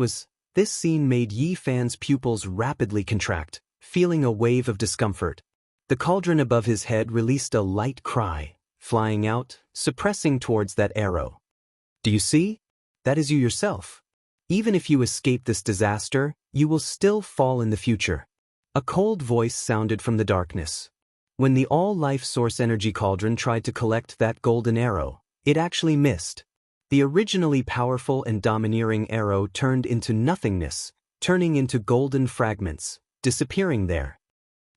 scene made Yi Fan's pupils rapidly contract, feeling a wave of discomfort. The cauldron above his head released a light cry, flying out, suppressing towards that arrow. Do you see? That is you yourself. Even if you escape this disaster, you will still fall in the future. A cold voice sounded from the darkness. When the all-life source energy cauldron tried to collect that golden arrow, it actually missed. The originally powerful and domineering arrow turned into nothingness, turning into golden fragments, disappearing there.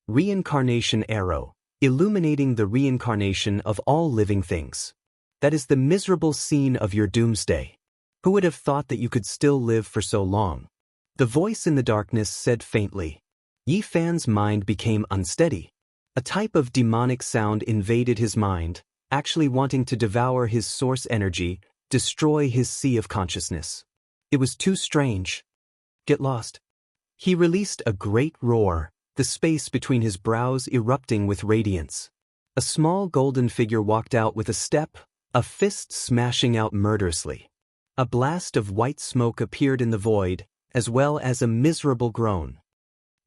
Reincarnation arrow, illuminating the reincarnation of all living things. That is the miserable scene of your doomsday. Who would have thought that you could still live for so long? The voice in the darkness said faintly. Yi Fan's mind became unsteady. A type of demonic sound invaded his mind, actually wanting to devour his source energy, destroy his sea of consciousness. It was too strange. Get lost. He released a great roar, the space between his brows erupting with radiance. A small golden figure walked out with a step, a fist smashing out murderously. A blast of white smoke appeared in the void, as well as a miserable groan.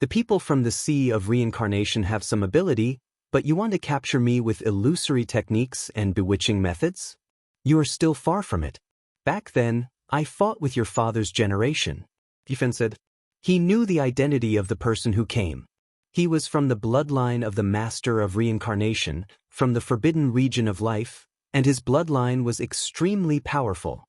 The people from the Sea of Reincarnation have some ability, but you want to capture me with illusory techniques and bewitching methods? You are still far from it. Back then, I fought with your father's generation. Yi Fan said. He knew the identity of the person who came. He was from the bloodline of the Master of Reincarnation, from the forbidden region of life, and his bloodline was extremely powerful.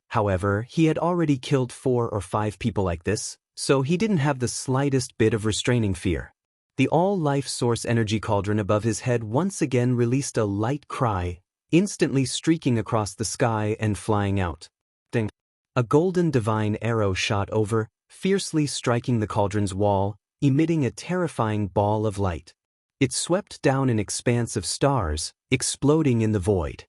However, he had already killed 4 or 5 people like this, so he didn't have the slightest bit of restraining fear. The all-life source energy cauldron above his head once again released a light cry, instantly streaking across the sky and flying out. Ding! A golden divine arrow shot over, fiercely striking the cauldron's wall, emitting a terrifying ball of light. It swept down an expanse of stars, exploding in the void.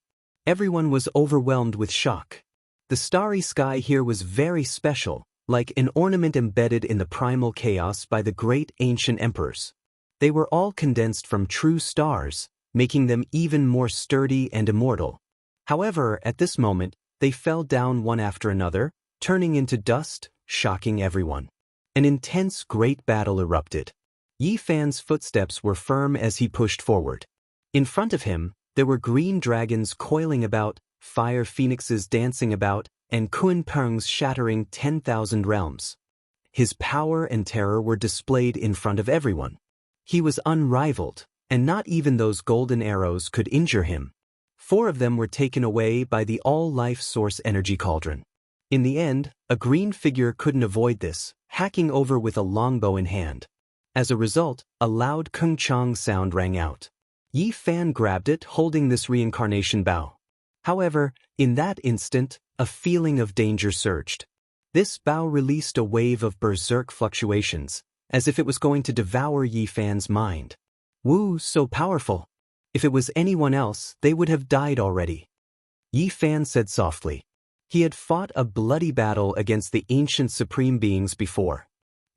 Everyone was overwhelmed with shock. The starry sky here was very special, like an ornament embedded in the primal chaos by the great ancient emperors. They were all condensed from true stars, making them even more sturdy and immortal. However, at this moment, they fell down one after another, turning into dust, shocking everyone. An intense great battle erupted. Yi Fan's footsteps were firm as he pushed forward. In front of him, there were green dragons coiling about, fire phoenixes dancing about, and Kunpeng's shattering 10,000 realms. His power and terror were displayed in front of everyone. He was unrivaled, and not even those golden arrows could injure him. 4 of them were taken away by the all-life source energy cauldron. In the end, a green figure couldn't avoid this, hacking over with a longbow in hand. As a result, a loud kung chang sound rang out. Yi Fan grabbed it, holding this reincarnation bow. However, in that instant, a feeling of danger surged. This bow released a wave of berserk fluctuations, as if it was going to devour Yi Fan's mind. Wu, so powerful. If it was anyone else, they would have died already. Yi Fan said softly. He had fought a bloody battle against the ancient supreme beings before.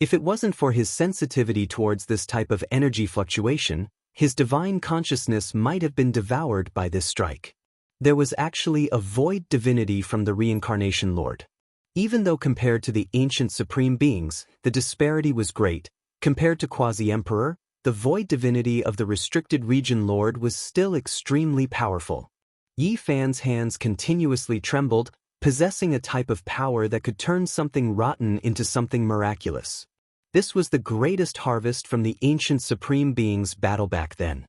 If it wasn't for his sensitivity towards this type of energy fluctuation, his divine consciousness might have been devoured by this strike. There was actually a void divinity from the Reincarnation Lord. Even though compared to the ancient supreme beings, the disparity was great, compared to Quasi-Emperor, the void divinity of the restricted region Lord was still extremely powerful. Yi Fan's hands continuously trembled, possessing a type of power that could turn something rotten into something miraculous. This was the greatest harvest from the ancient supreme being's battle back then.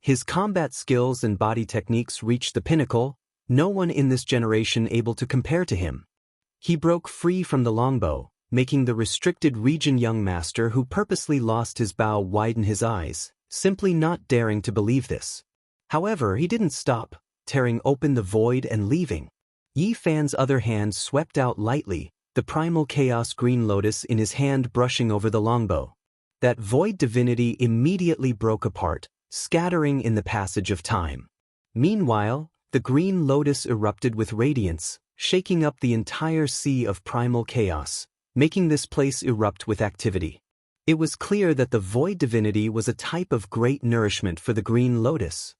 His combat skills and body techniques reached the pinnacle, no one in this generation able to compare to him. He broke free from the longbow, making the restricted region young master who purposely lost his bow widen his eyes, simply not daring to believe this. However, he didn't stop, tearing open the void and leaving. Yi Fan's other hand swept out lightly, the primal chaos green lotus in his hand brushing over the longbow. that void divinity immediately broke apart, scattering in the passage of time. Meanwhile, the green lotus erupted with radiance, shaking up the entire sea of primal chaos, making this place erupt with activity. It was clear that the void divinity was a type of great nourishment for the green lotus.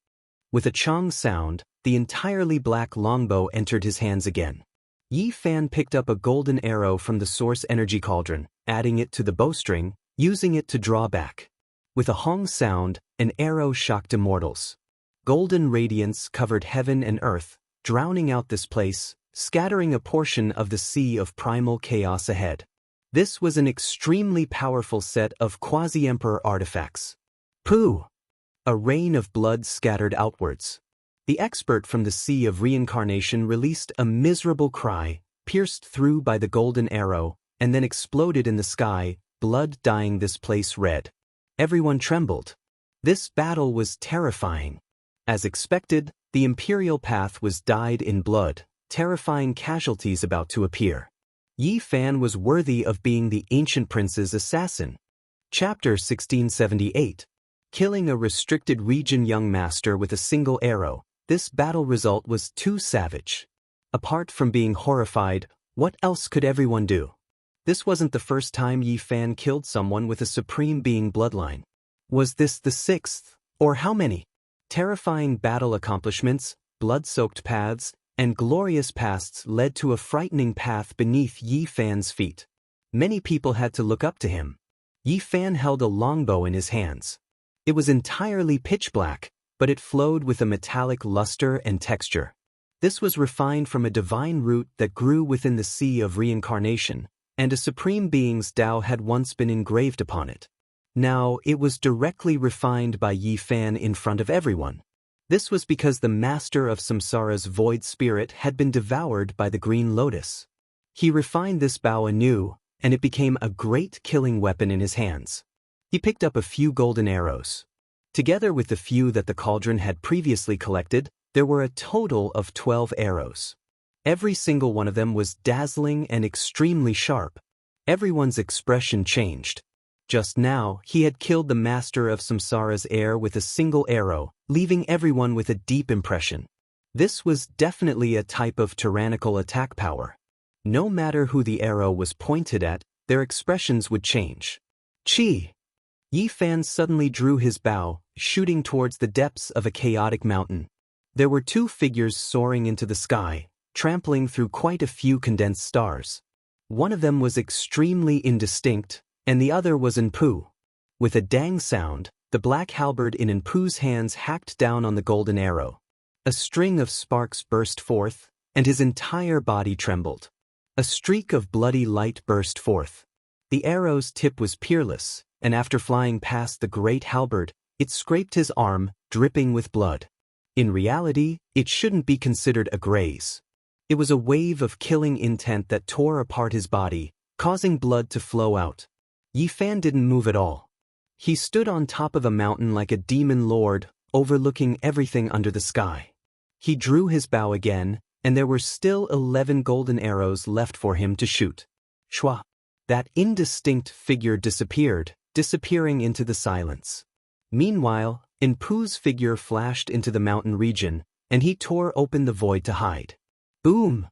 With a chong sound, the entirely black longbow entered his hands again. Yi Fan picked up a golden arrow from the source energy cauldron, adding it to the bowstring, using it to draw back. With a hong sound, an arrow shocked immortals. Golden radiance covered heaven and earth, drowning out this place, scattering a portion of the sea of primal chaos ahead. This was an extremely powerful set of quasi-emperor artifacts. Pooh! A rain of blood scattered outwards. The expert from the sea of reincarnation released a miserable cry, pierced through by the golden arrow, and then exploded in the sky, blood dyeing this place red. Everyone trembled. This battle was terrifying. As expected, the imperial path was dyed in blood, terrifying casualties about to appear. Yi Fan was worthy of being the ancient prince's assassin. Chapter 1678. Killing a restricted region young master with a single arrow, this battle result was too savage. Apart from being horrified, what else could everyone do? This wasn't the first time Yi Fan killed someone with a supreme being bloodline. Was this the sixth, or how many? Terrifying battle accomplishments, blood-soaked paths, and glorious pasts led to a frightening path beneath Yi Fan's feet. Many people had to look up to him. Yi Fan held a longbow in his hands. It was entirely pitch black, but it flowed with a metallic luster and texture. This was refined from a divine root that grew within the sea of reincarnation, and a supreme being's Tao had once been engraved upon it. Now, it was directly refined by Yi Fan in front of everyone. This was because the master of Samsara's void spirit had been devoured by the green lotus. He refined this bow anew, and it became a great killing weapon in his hands. He picked up a few golden arrows. Together with the few that the cauldron had previously collected, there were a total of 12 arrows. Every single one of them was dazzling and extremely sharp. Everyone's expression changed. Just now, he had killed the master of Samsara's heir with a single arrow, leaving everyone with a deep impression. This was definitely a type of tyrannical attack power. No matter who the arrow was pointed at, their expressions would change. Chi! Yi Fan suddenly drew his bow, shooting towards the depths of a chaotic mountain. There were two figures soaring into the sky, trampling through quite a few condensed stars. One of them was extremely indistinct, and the other was Enpu. With a dang sound, the black halberd in Enpu's hands hacked down on the golden arrow. A string of sparks burst forth, and his entire body trembled. A streak of bloody light burst forth. The arrow's tip was peerless, and after flying past the great halberd, it scraped his arm, dripping with blood. In reality, it shouldn't be considered a graze. It was a wave of killing intent that tore apart his body, causing blood to flow out. Yi Fan didn't move at all. He stood on top of a mountain like a demon lord, overlooking everything under the sky. He drew his bow again, and there were still 11 golden arrows left for him to shoot. Shwa! That indistinct figure disappeared, disappearing into the silence. Meanwhile, Enpu's figure flashed into the mountain region, and he tore open the void to hide. Boom!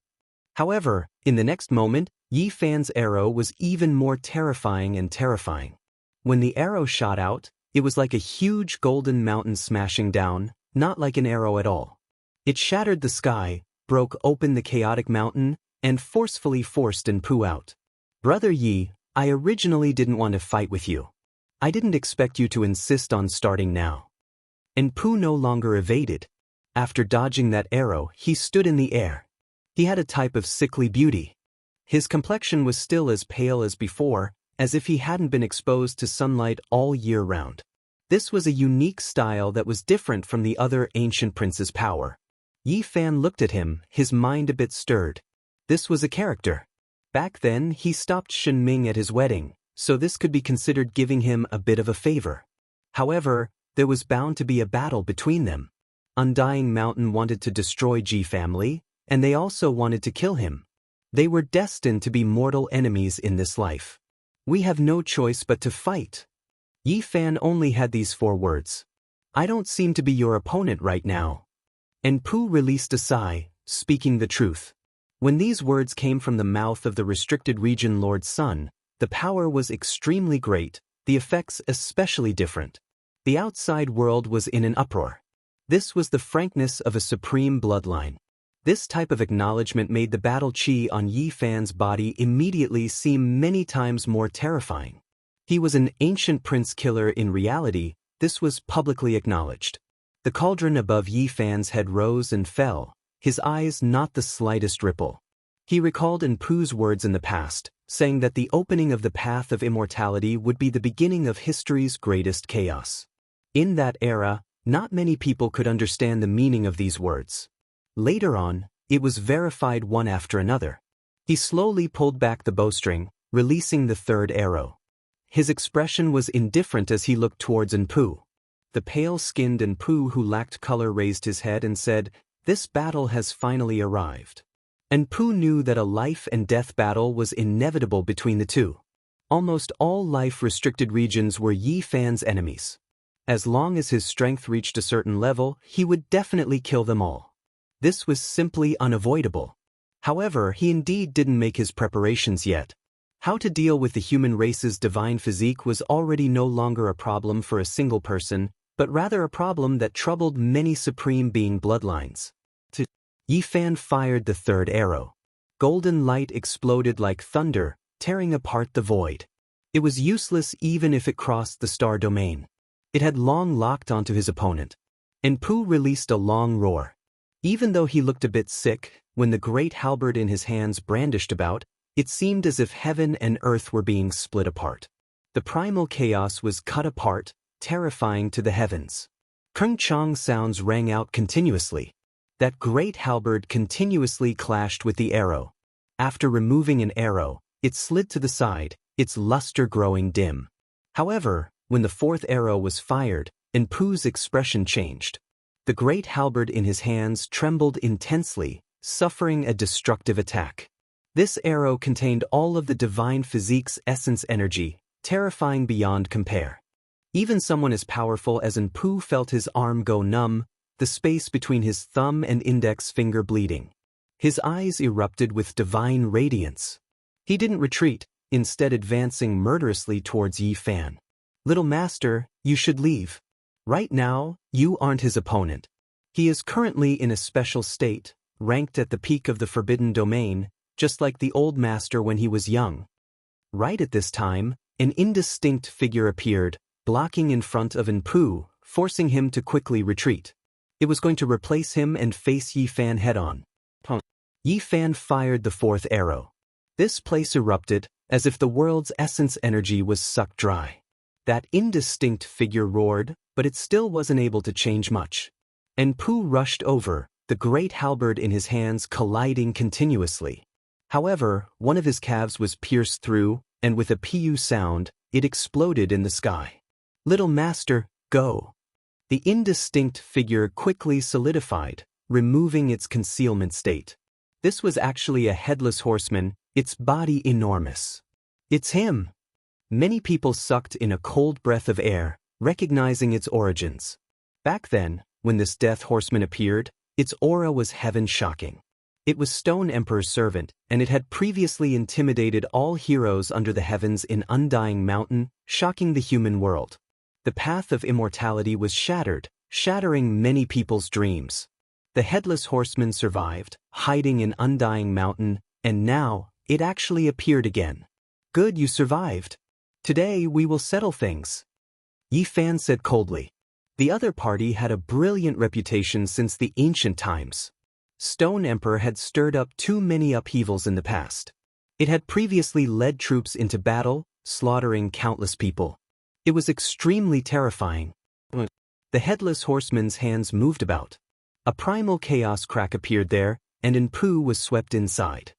However, in the next moment, Yi Fan's arrow was even more terrifying and terrifying. When the arrow shot out, it was like a huge golden mountain smashing down, not like an arrow at all. It shattered the sky, broke open the chaotic mountain, and forcefully forced Enpu out. Brother Yi, I originally didn't want to fight with you. I didn't expect you to insist on starting now. Enpu no longer evaded. After dodging that arrow, he stood in the air. He had a type of sickly beauty. His complexion was still as pale as before, as if he hadn't been exposed to sunlight all year round. This was a unique style that was different from the other ancient prince's power. Yi Fan looked at him, his mind a bit stirred. This was a character. Back then, he stopped Shen Ming at his wedding, so this could be considered giving him a bit of a favor. However, there was bound to be a battle between them. Undying Mountain wanted to destroy Ji family, and they also wanted to kill him. They were destined to be mortal enemies in this life. We have no choice but to fight. Yi Fan only had these 4 words. "I don't seem to be your opponent right now." And Pu released a sigh, speaking the truth. When these words came from the mouth of the restricted region Lord Sun, the power was extremely great, the effects especially different. The outside world was in an uproar. This was the frankness of a supreme bloodline. This type of acknowledgement made the battle chi on Yi Fan's body immediately seem many times more terrifying. He was an ancient prince killer in reality, this was publicly acknowledged. The cauldron above Yi Fan's head rose and fell, his eyes not the slightest ripple. He recalled Pu's words in the past, saying that the opening of the path of immortality would be the beginning of history's greatest chaos. In that era, not many people could understand the meaning of these words. Later on, it was verified one after another. He slowly pulled back the bowstring, releasing the 3rd arrow. His expression was indifferent as he looked towards Pu. The pale-skinned Pu who lacked color raised his head and said, "This battle has finally arrived." Pu knew that a life-and-death battle was inevitable between the two. Almost all life-restricted regions were Yi Fan's enemies. As long as his strength reached a certain level, he would definitely kill them all. This was simply unavoidable. However, he indeed didn't make his preparations yet. How to deal with the human race's divine physique was already no longer a problem for a single person, but rather a problem that troubled many supreme being bloodlines. Yi Fan fired the 3rd arrow. Golden light exploded like thunder, tearing apart the void. It was useless even if it crossed the star domain. It had long locked onto his opponent. Pu released a long roar. Even though he looked a bit sick, when the great halberd in his hands brandished about, it seemed as if heaven and earth were being split apart. The primal chaos was cut apart, terrifying to the heavens. Kung-chong sounds rang out continuously. That great halberd continuously clashed with the arrow. After removing an arrow, it slid to the side, its luster growing dim. However, when the 4th arrow was fired, Pu's expression changed. The great halberd in his hands trembled intensely, suffering a destructive attack. This arrow contained all of the divine physique's essence energy, terrifying beyond compare. Even someone as powerful as Pu felt his arm go numb, the space between his thumb and index finger bleeding. His eyes erupted with divine radiance. He didn't retreat, instead advancing murderously towards Yi Fan. "Little master, you should leave. Right now, you aren't his opponent. He is currently in a special state, ranked at the peak of the forbidden domain, just like the old master when he was young." Right at this time, an indistinct figure appeared, blocking in front of Pu, forcing him to quickly retreat. It was going to replace him and face Yi Fan head-on. Yi Fan fired the 4th arrow. This place erupted, as if the world's essence energy was sucked dry. That indistinct figure roared, but it still wasn't able to change much. Pu rushed over, the great halberd in his hands colliding continuously. However, one of his calves was pierced through, and with a pu sound, it exploded in the sky. "Little master, go." The indistinct figure quickly solidified, removing its concealment state. This was actually a headless horseman, its body enormous. "It's him." Many people sucked in a cold breath of air, recognizing its origins. Back then, when this death horseman appeared, its aura was heaven-shocking. It was Stone Emperor's servant, and it had previously intimidated all heroes under the heavens in Undying Mountain, shocking the human world. The path of immortality was shattered, shattering many people's dreams. The Headless Horseman survived, hiding in Undying Mountain, and now, it actually appeared again. "Good, you survived. Today we will settle things," Yi Fan said coldly. The other party had a brilliant reputation since the ancient times. Stone Emperor had stirred up too many upheavals in the past. It had previously led troops into battle, slaughtering countless people. It was extremely terrifying. The Headless Horseman's hands moved about. A primal chaos crack appeared there, and Pu was swept inside.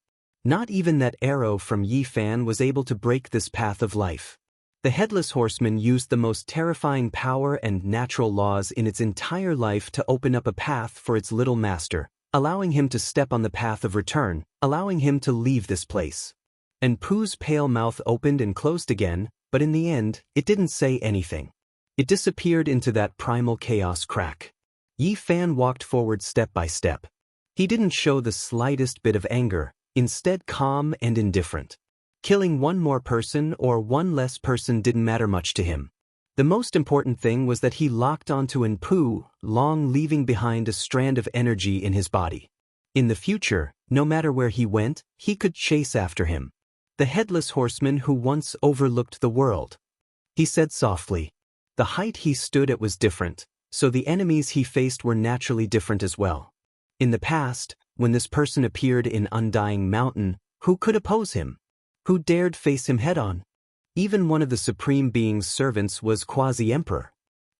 Not even that arrow from Yi Fan was able to break this path of life. The Headless Horseman used the most terrifying power and natural laws in its entire life to open up a path for its little master, allowing him to step on the path of return, allowing him to leave this place. Pu's pale mouth opened and closed again, but in the end, it didn't say anything. It disappeared into that primal chaos crack. Yi Fan walked forward step by step. He didn't show the slightest bit of anger, instead calm and indifferent. Killing one more person or one less person didn't matter much to him. The most important thing was that he locked onto An Pu, long leaving behind a strand of energy in his body. In the future, no matter where he went, he could chase after him. The headless horseman who once overlooked the world. He said softly. The height he stood at was different, so the enemies he faced were naturally different as well. In the past, when this person appeared in Undying Mountain, who could oppose him? Who dared face him head-on? Even one of the Supreme Being's servants was Quasi-Emperor.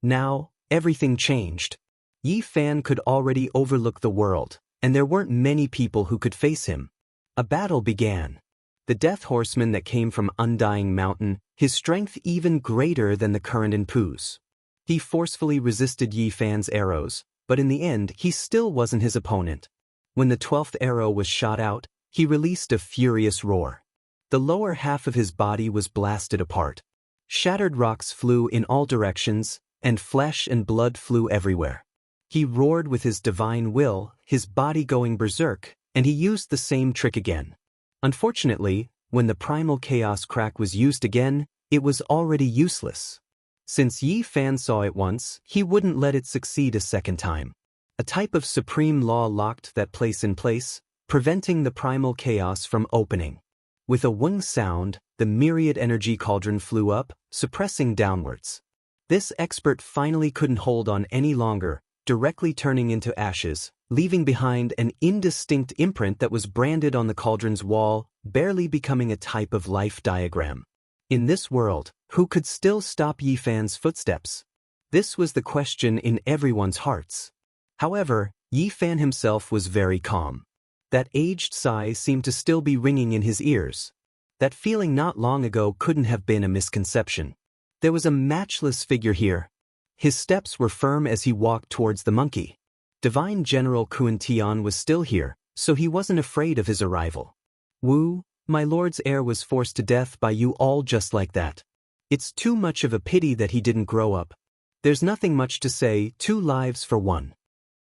Now, everything changed. Yi Fan could already overlook the world, and there weren't many people who could face him. A battle began. The Death Horseman that came from Undying Mountain, his strength even greater than the current An Pu's. He forcefully resisted Yi Fan's arrows, but in the end he still wasn't his opponent. When the 12th arrow was shot out, he released a furious roar. The lower half of his body was blasted apart. Shattered rocks flew in all directions, and flesh and blood flew everywhere. He roared with his divine will, his body going berserk, and he used the same trick again. Unfortunately, when the primal chaos crack was used again, it was already useless. Since Yi Fan saw it once, he wouldn't let it succeed a second time. A type of supreme law locked that place in place, preventing the primal chaos from opening. With a wung sound, the myriad energy cauldron flew up, suppressing downwards. This expert finally couldn't hold on any longer, directly turning into ashes, leaving behind an indistinct imprint that was branded on the cauldron's wall, barely becoming a type of life diagram. In this world, who could still stop Yi Fan's footsteps? This was the question in everyone's hearts. However, Yi Fan himself was very calm. That aged sigh seemed to still be ringing in his ears. That feeling not long ago couldn't have been a misconception. There was a matchless figure here. His steps were firm as he walked towards the monkey. Divine General Kuan Tian was still here, so he wasn't afraid of his arrival. Wu, my lord's heir was forced to death by you all just like that. It's too much of a pity that he didn't grow up. There's nothing much to say, 2 lives for 1.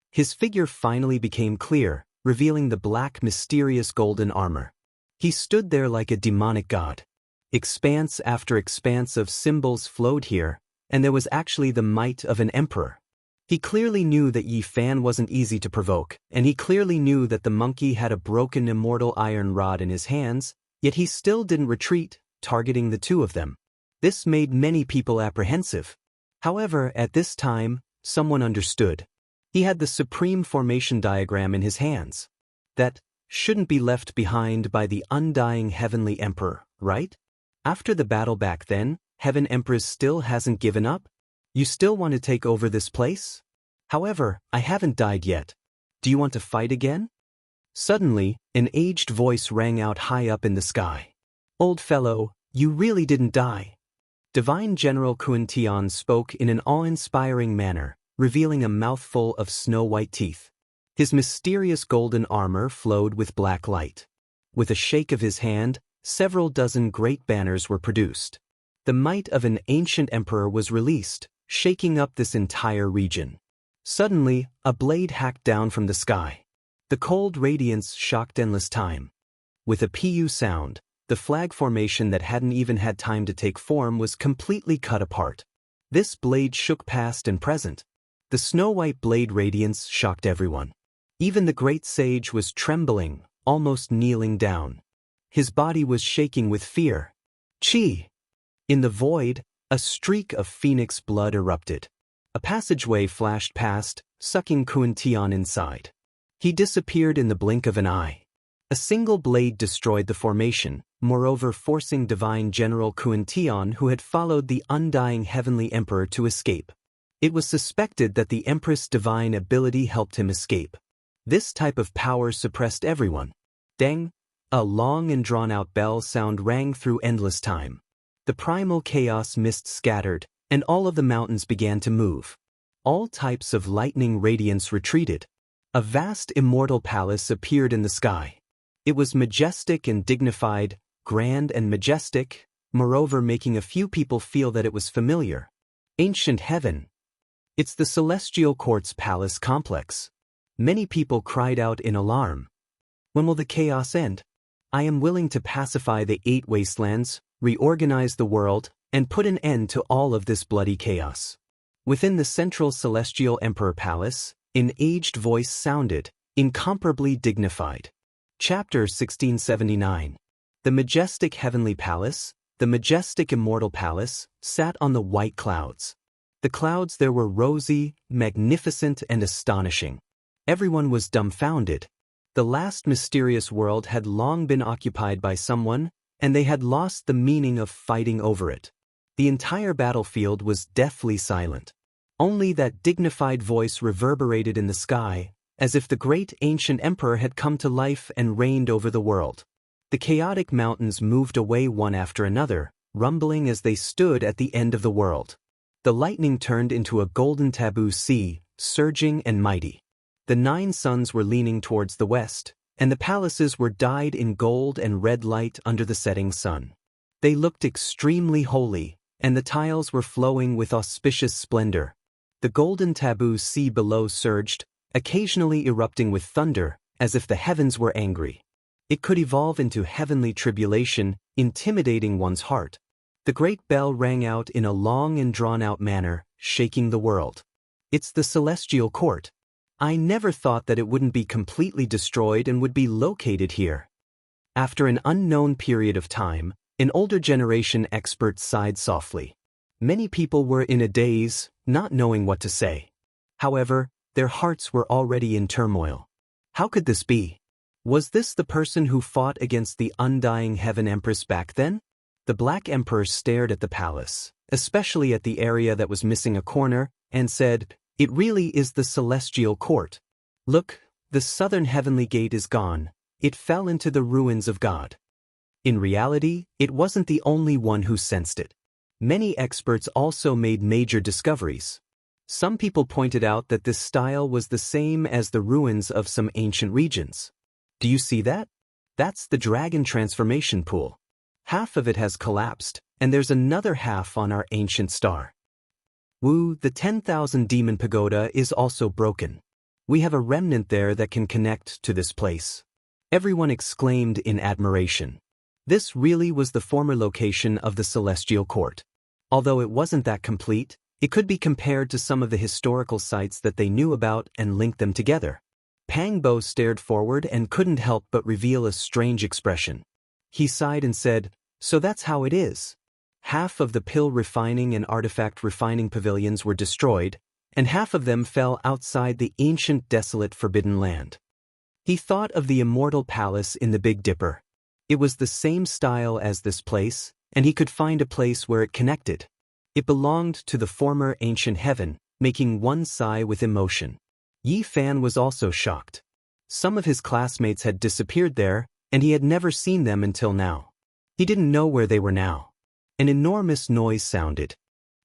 His figure finally became clear, revealing the black, mysterious golden armor. He stood there like a demonic god. Expanse after expanse of symbols flowed here, and there was actually the might of an emperor. He clearly knew that Yi Fan wasn't easy to provoke, and he clearly knew that the monkey had a broken immortal iron rod in his hands, yet he still didn't retreat, targeting the 2 of them. This made many people apprehensive. However, at this time, someone understood. He had the supreme formation diagram in his hands. That shouldn't be left behind by the undying Heavenly Emperor, right? After the battle back then, Heaven Empress still hasn't given up? You still want to take over this place? However, I haven't died yet. Do you want to fight again? Suddenly, an aged voice rang out high up in the sky. Old fellow, you really didn't die. Divine General Kuan Tian spoke in an awe-inspiring manner, revealing a mouthful of snow-white teeth. His mysterious golden armor flowed with black light. With a shake of his hand, several dozen great banners were produced. The might of an ancient emperor was released, shaking up this entire region. Suddenly, a blade hacked down from the sky. The cold radiance shocked endless time. With a pu sound, the flag formation that hadn't even had time to take form was completely cut apart. This blade shook past and present. The snow-white blade radiance shocked everyone. Even the great sage was trembling, almost kneeling down. His body was shaking with fear. Chi! In the void, a streak of phoenix blood erupted. A passageway flashed past, sucking Kuan Tian inside. He disappeared in the blink of an eye. A single blade destroyed the formation, moreover forcing Divine General Kuan Tian, who had followed the undying Heavenly Emperor, to escape. It was suspected that the Empress' divine ability helped him escape. This type of power suppressed everyone. Deng! A long and drawn-out bell sound rang through endless time. The primal chaos mist scattered, and all of the mountains began to move. All types of lightning radiance retreated. A vast immortal palace appeared in the sky. It was majestic and dignified, grand and majestic, moreover making a few people feel that it was familiar. Ancient heaven. It's the Celestial Court's palace complex. Many people cried out in alarm. When will the chaos end? I am willing to pacify the 8 wastelands, reorganize the world, and put an end to all of this bloody chaos. Within the central Celestial Emperor Palace, an aged voice sounded, incomparably dignified. Chapter 1679. The majestic heavenly palace, the majestic immortal palace, sat on the white clouds. The clouds there were rosy, magnificent, and astonishing. Everyone was dumbfounded. The last mysterious world had long been occupied by someone, and they had lost the meaning of fighting over it. The entire battlefield was deathly silent. Only that dignified voice reverberated in the sky, as if the great ancient emperor had come to life and reigned over the world. The chaotic mountains moved away one after another, rumbling as they stood at the end of the world. The lightning turned into a golden taboo sea, surging and mighty. The 9 suns were leaning towards the west, and the palaces were dyed in gold and red light under the setting sun. They looked extremely holy, and the tiles were flowing with auspicious splendor. The golden taboo sea below surged, occasionally erupting with thunder, as if the heavens were angry. It could evolve into heavenly tribulation, intimidating one's heart. The great bell rang out in a long and drawn-out manner, shaking the world. It's the Celestial Court. I never thought that it wouldn't be completely destroyed and would be located here. After an unknown period of time, an older generation expert sighed softly. Many people were in a daze, not knowing what to say. However, their hearts were already in turmoil. How could this be? Was this the person who fought against the undying Heaven Empress back then? The Black Emperor stared at the palace, especially at the area that was missing a corner, and said, "It really is the Celestial Court. Look, the southern heavenly gate is gone. It fell into the ruins of God." In reality, it wasn't the only one who sensed it. Many experts also made major discoveries. Some people pointed out that this style was the same as the ruins of some ancient regions. Do you see that? That's the dragon transformation pool. Half of it has collapsed, and there's another half on our ancient star. The 10,000 demon pagoda is also broken. We have a remnant there that can connect to this place. Everyone exclaimed in admiration. This really was the former location of the Celestial Court. Although it wasn't that complete, it could be compared to some of the historical sites that they knew about and linked them together. Pangbo stared forward and couldn't help but reveal a strange expression. He sighed and said, "So that's how it is." Half of the pill refining and artifact refining pavilions were destroyed, and half of them fell outside the ancient desolate forbidden land. He thought of the immortal palace in the Big Dipper. It was the same style as this place, and he could find a place where it connected. It belonged to the former ancient heaven, making one sigh with emotion. Yi Fan was also shocked. Some of his classmates had disappeared there, and he had never seen them until now. He didn't know where they were now. An enormous noise sounded.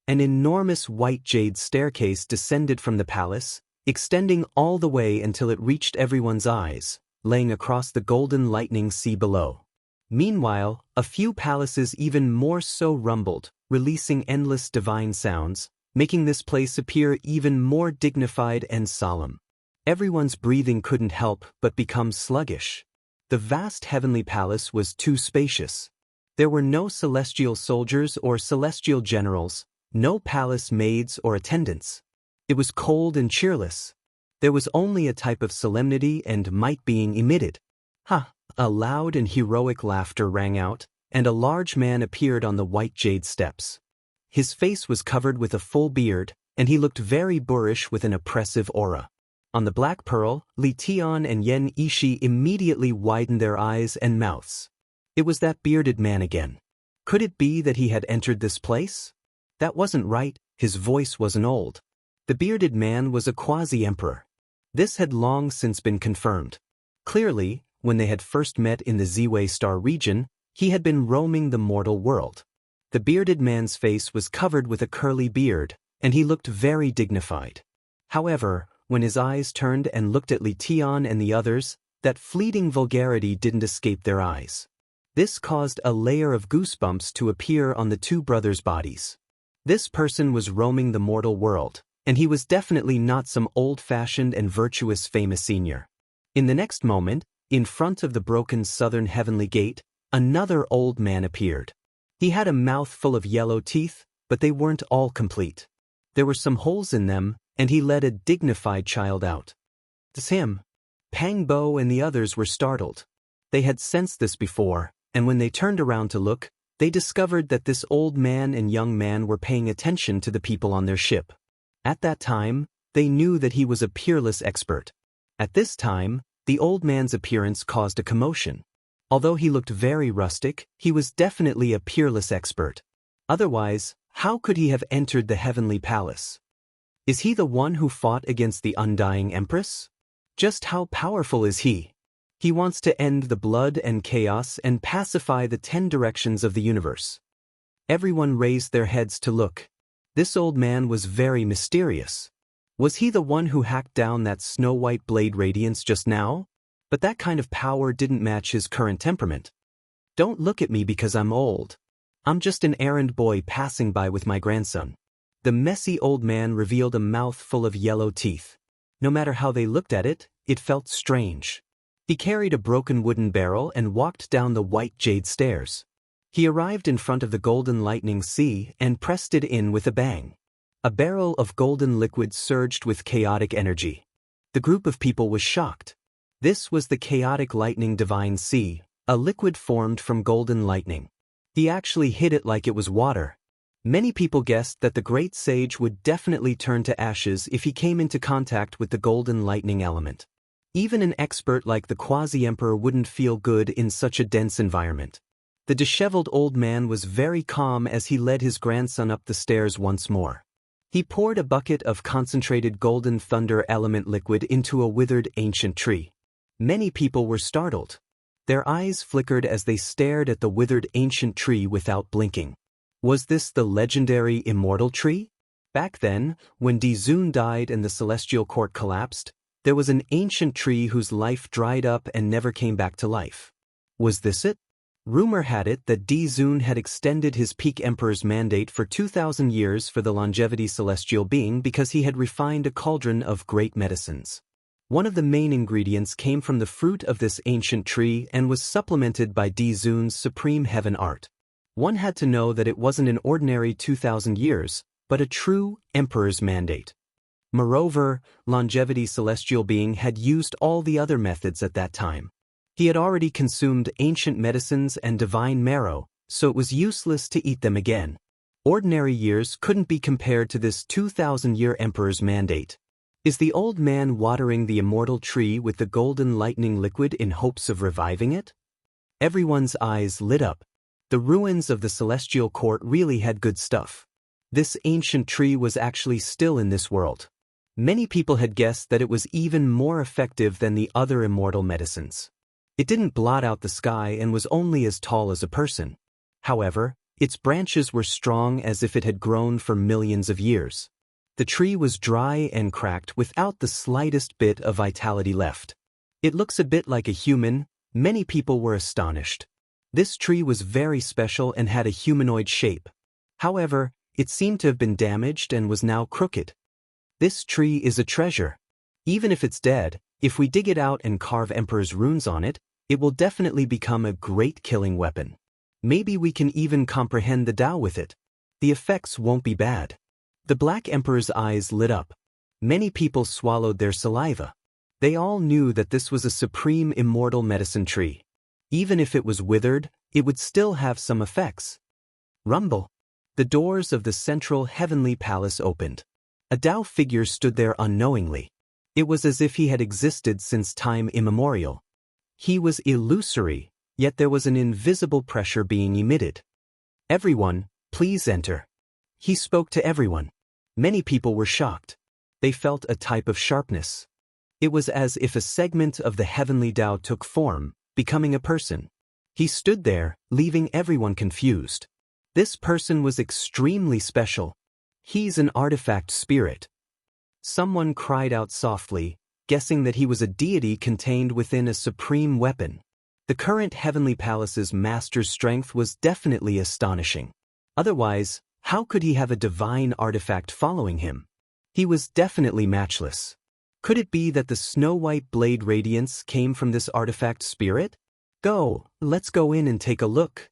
An enormous white jade staircase descended from the palace, extending all the way until it reached everyone's eyes, laying across the golden lightning sea below. Meanwhile, a few palaces even more so rumbled, releasing endless divine sounds, making this place appear even more dignified and solemn. Everyone's breathing couldn't help but become sluggish. The vast heavenly palace was too spacious. There were no celestial soldiers or celestial generals, no palace maids or attendants. It was cold and cheerless. There was only a type of solemnity and might being emitted. Ha! A loud and heroic laughter rang out, and a large man appeared on the white jade steps. His face was covered with a full beard, and he looked very boorish with an oppressive aura. On the Black Pearl, Li Tian and Yen Ishi immediately widened their eyes and mouths. It was that bearded man again. Could it be that he had entered this place? That wasn't right, his voice wasn't old. The bearded man was a quasi-emperor. This had long since been confirmed. Clearly, when they had first met in the Ziwei Star region, he had been roaming the mortal world. The bearded man's face was covered with a curly beard, and he looked very dignified. However, when his eyes turned and looked at Li Tian and the others, that fleeting vulgarity didn't escape their eyes. This caused a layer of goosebumps to appear on the two brothers' bodies. This person was roaming the mortal world, and he was definitely not some old-fashioned and virtuous famous senior. In the next moment, in front of the broken southern heavenly gate, another old man appeared. He had a mouth full of yellow teeth, but they weren't all complete. There were some holes in them, and he led a dignified child out. "It's him." Pang Bo and the others were startled. They had sensed this before, and when they turned around to look, they discovered that this old man and young man were paying attention to the people on their ship. At that time, they knew that he was a peerless expert. At this time, the old man's appearance caused a commotion. Although he looked very rustic, he was definitely a peerless expert. Otherwise, how could he have entered the heavenly palace? Is he the one who fought against the undying empress? Just how powerful is he? He wants to end the blood and chaos and pacify the 10 directions of the universe. Everyone raised their heads to look. This old man was very mysterious. Was he the one who hacked down that snow-white blade radiance just now? But that kind of power didn't match his current temperament. "Don't look at me because I'm old. I'm just an errand boy passing by with my grandson." The messy old man revealed a mouth full of yellow teeth. No matter how they looked at it, it felt strange. He carried a broken wooden barrel and walked down the white jade stairs. He arrived in front of the golden lightning sea and pressed it in with a bang. A barrel of golden liquid surged with chaotic energy. The group of people was shocked. This was the chaotic lightning divine sea, a liquid formed from golden lightning. He actually hit it like it was water. Many people guessed that the great sage would definitely turn to ashes if he came into contact with the golden lightning element. Even an expert like the quasi-emperor wouldn't feel good in such a dense environment. The disheveled old man was very calm as he led his grandson up the stairs once more. He poured a bucket of concentrated golden thunder element liquid into a withered ancient tree. Many people were startled. Their eyes flickered as they stared at the withered ancient tree without blinking. Was this the legendary immortal tree? Back then, when Dizun died and the celestial court collapsed, there was an ancient tree whose life dried up and never came back to life. Was this it? Rumor had it that Dizun had extended his peak emperor's mandate for 2,000 years for the longevity celestial being because he had refined a cauldron of great medicines. One of the main ingredients came from the fruit of this ancient tree and was supplemented by Dizun's supreme heaven art. One had to know that it wasn't an ordinary 2,000 years, but a true emperor's mandate. Moreover, longevity celestial being had used all the other methods at that time. He had already consumed ancient medicines and divine marrow, so it was useless to eat them again. Ordinary years couldn't be compared to this 2,000-year emperor's mandate. Is the old man watering the immortal tree with the golden lightning liquid in hopes of reviving it? Everyone's eyes lit up. The ruins of the celestial court really had good stuff. This ancient tree was actually still in this world. Many people had guessed that it was even more effective than the other immortal medicines. It didn't blot out the sky and was only as tall as a person. However, its branches were strong as if it had grown for millions of years. The tree was dry and cracked without the slightest bit of vitality left. It looks a bit like a human. Many people were astonished. This tree was very special and had a humanoid shape. However, it seemed to have been damaged and was now crooked. This tree is a treasure. Even if it's dead, if we dig it out and carve Emperor's runes on it, it will definitely become a great killing weapon. Maybe we can even comprehend the Tao with it. The effects won't be bad. The Black Emperor's eyes lit up. Many people swallowed their saliva. They all knew that this was a supreme immortal medicine tree. Even if it was withered, it would still have some effects. Rumble. The doors of the central heavenly palace opened. A Tao figure stood there unknowingly. It was as if he had existed since time immemorial. He was illusory, yet there was an invisible pressure being emitted. "Everyone, please enter." He spoke to everyone. Many people were shocked. They felt a type of sharpness. It was as if a segment of the heavenly Tao took form, becoming a person. He stood there, leaving everyone confused. This person was extremely special. He's an artifact spirit. Someone cried out softly, guessing that he was a deity contained within a supreme weapon. The current Heavenly Palace's master's strength was definitely astonishing. Otherwise, how could he have a divine artifact following him? He was definitely matchless. Could it be that the snow-white blade radiance came from this artifact spirit? Let's go in and take a look.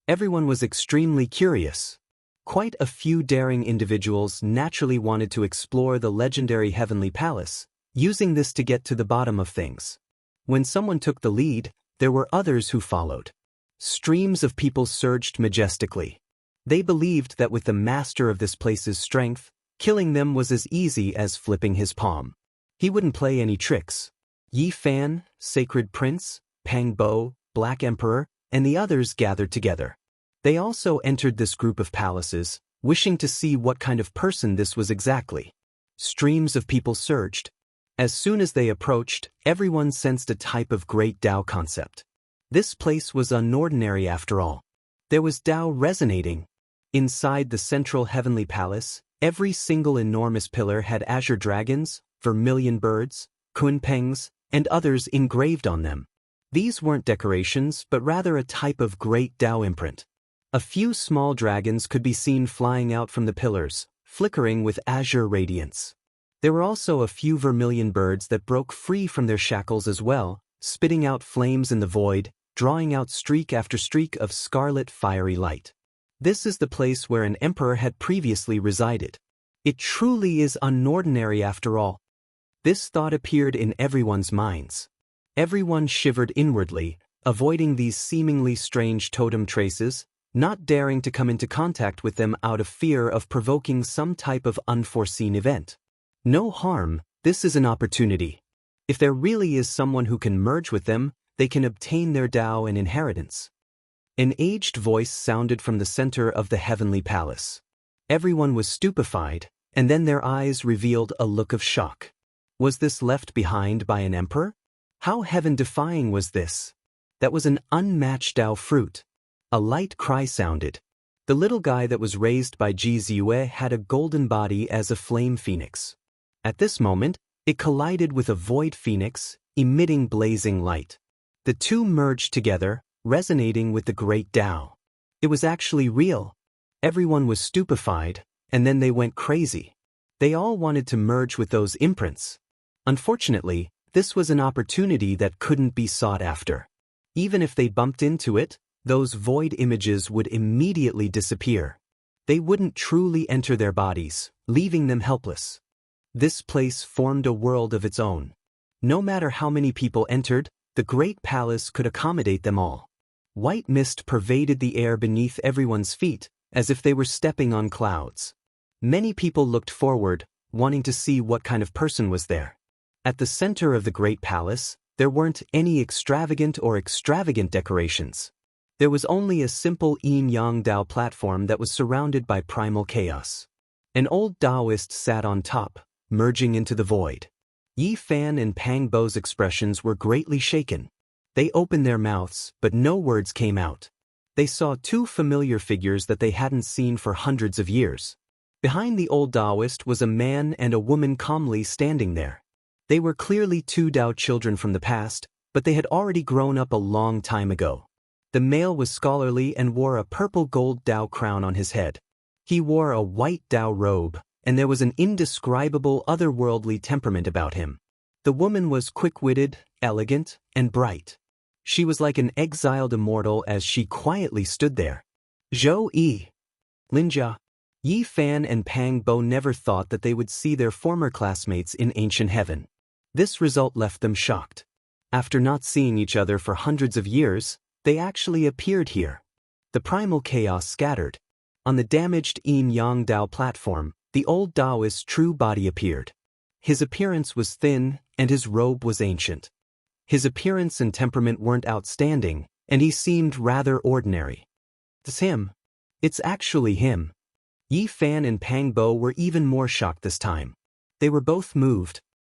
Everyone was extremely curious. Quite a few daring individuals naturally wanted to explore the legendary Heavenly Palace, using this to get to the bottom of things. When someone took the lead, there were others who followed. Streams of people surged majestically. They believed that with the master of this place's strength, killing them was as easy as flipping his palm. He wouldn't play any tricks. Yi Fan, Sacred Prince, Pang Bo, Black Emperor, and the others gathered together. They also entered this group of palaces, wishing to see what kind of person this was exactly. Streams of people surged. As soon as they approached, everyone sensed a type of great Tao concept. This place was unordinary after all. There was Tao resonating. Inside the central Heavenly Palace, every single enormous pillar had azure dragons, vermilion birds, kunpengs, and others engraved on them. These weren't decorations, but rather a type of great Tao imprint. A few small dragons could be seen flying out from the pillars, flickering with azure radiance. There were also a few vermilion birds that broke free from their shackles as well, spitting out flames in the void, drawing out streak after streak of scarlet fiery light. This is the place where an emperor had previously resided. It truly is unordinary after all. This thought appeared in everyone's minds. Everyone shivered inwardly, avoiding these seemingly strange totem traces, not daring to come into contact with them out of fear of provoking some type of unforeseen event. No harm, this is an opportunity. If there really is someone who can merge with them, they can obtain their Tao and inheritance. An aged voice sounded from the center of the Heavenly Palace. Everyone was stupefied, and then their eyes revealed a look of shock. Was this left behind by an emperor? How heaven-defying was this? That was an unmatched Tao fruit. A light cry sounded. The little guy that was raised by Ji Ziyue had a golden body as a flame phoenix. At this moment, it collided with a void phoenix, emitting blazing light. The two merged together, resonating with the great Tao. It was actually real. Everyone was stupefied, and then they went crazy. They all wanted to merge with those imprints. Unfortunately, this was an opportunity that couldn't be sought after. Even if they bumped into it, those void images would immediately disappear. They wouldn't truly enter their bodies, leaving them helpless. This place formed a world of its own. No matter how many people entered, the great palace could accommodate them all. White mist pervaded the air beneath everyone's feet, as if they were stepping on clouds. Many people looked forward, wanting to see what kind of person was there. At the center of the great palace, there weren't any extravagant decorations. There was only a simple yin-yang Tao platform that was surrounded by primal chaos. An old Taoist sat on top, merging into the void. Yi Fan and Pang Bo's expressions were greatly shaken. They opened their mouths, but no words came out. They saw two familiar figures that they hadn't seen for hundreds of years. Behind the old Taoist was a man and a woman calmly standing there. They were clearly two Tao children from the past, but they had already grown up a long time ago. The male was scholarly and wore a purple gold Tao crown on his head. He wore a white Tao robe, and there was an indescribable otherworldly temperament about him. The woman was quick-witted, elegant, and bright. She was like an exiled immortal as she quietly stood there. Zhou Yi. Linjia. Yi Fan and Pang Bo never thought that they would see their former classmates in ancient heaven. This result left them shocked. After not seeing each other for hundreds of years, they actually appeared here. The primal chaos scattered. On the damaged yin-yang Tao platform, the old Taoist's true body appeared. His appearance was thin, and his robe was ancient. His appearance and temperament weren't outstanding, and he seemed rather ordinary. It's him. It's actually him. Yi Fan and Pang Bo were even more shocked this time. They were both moved,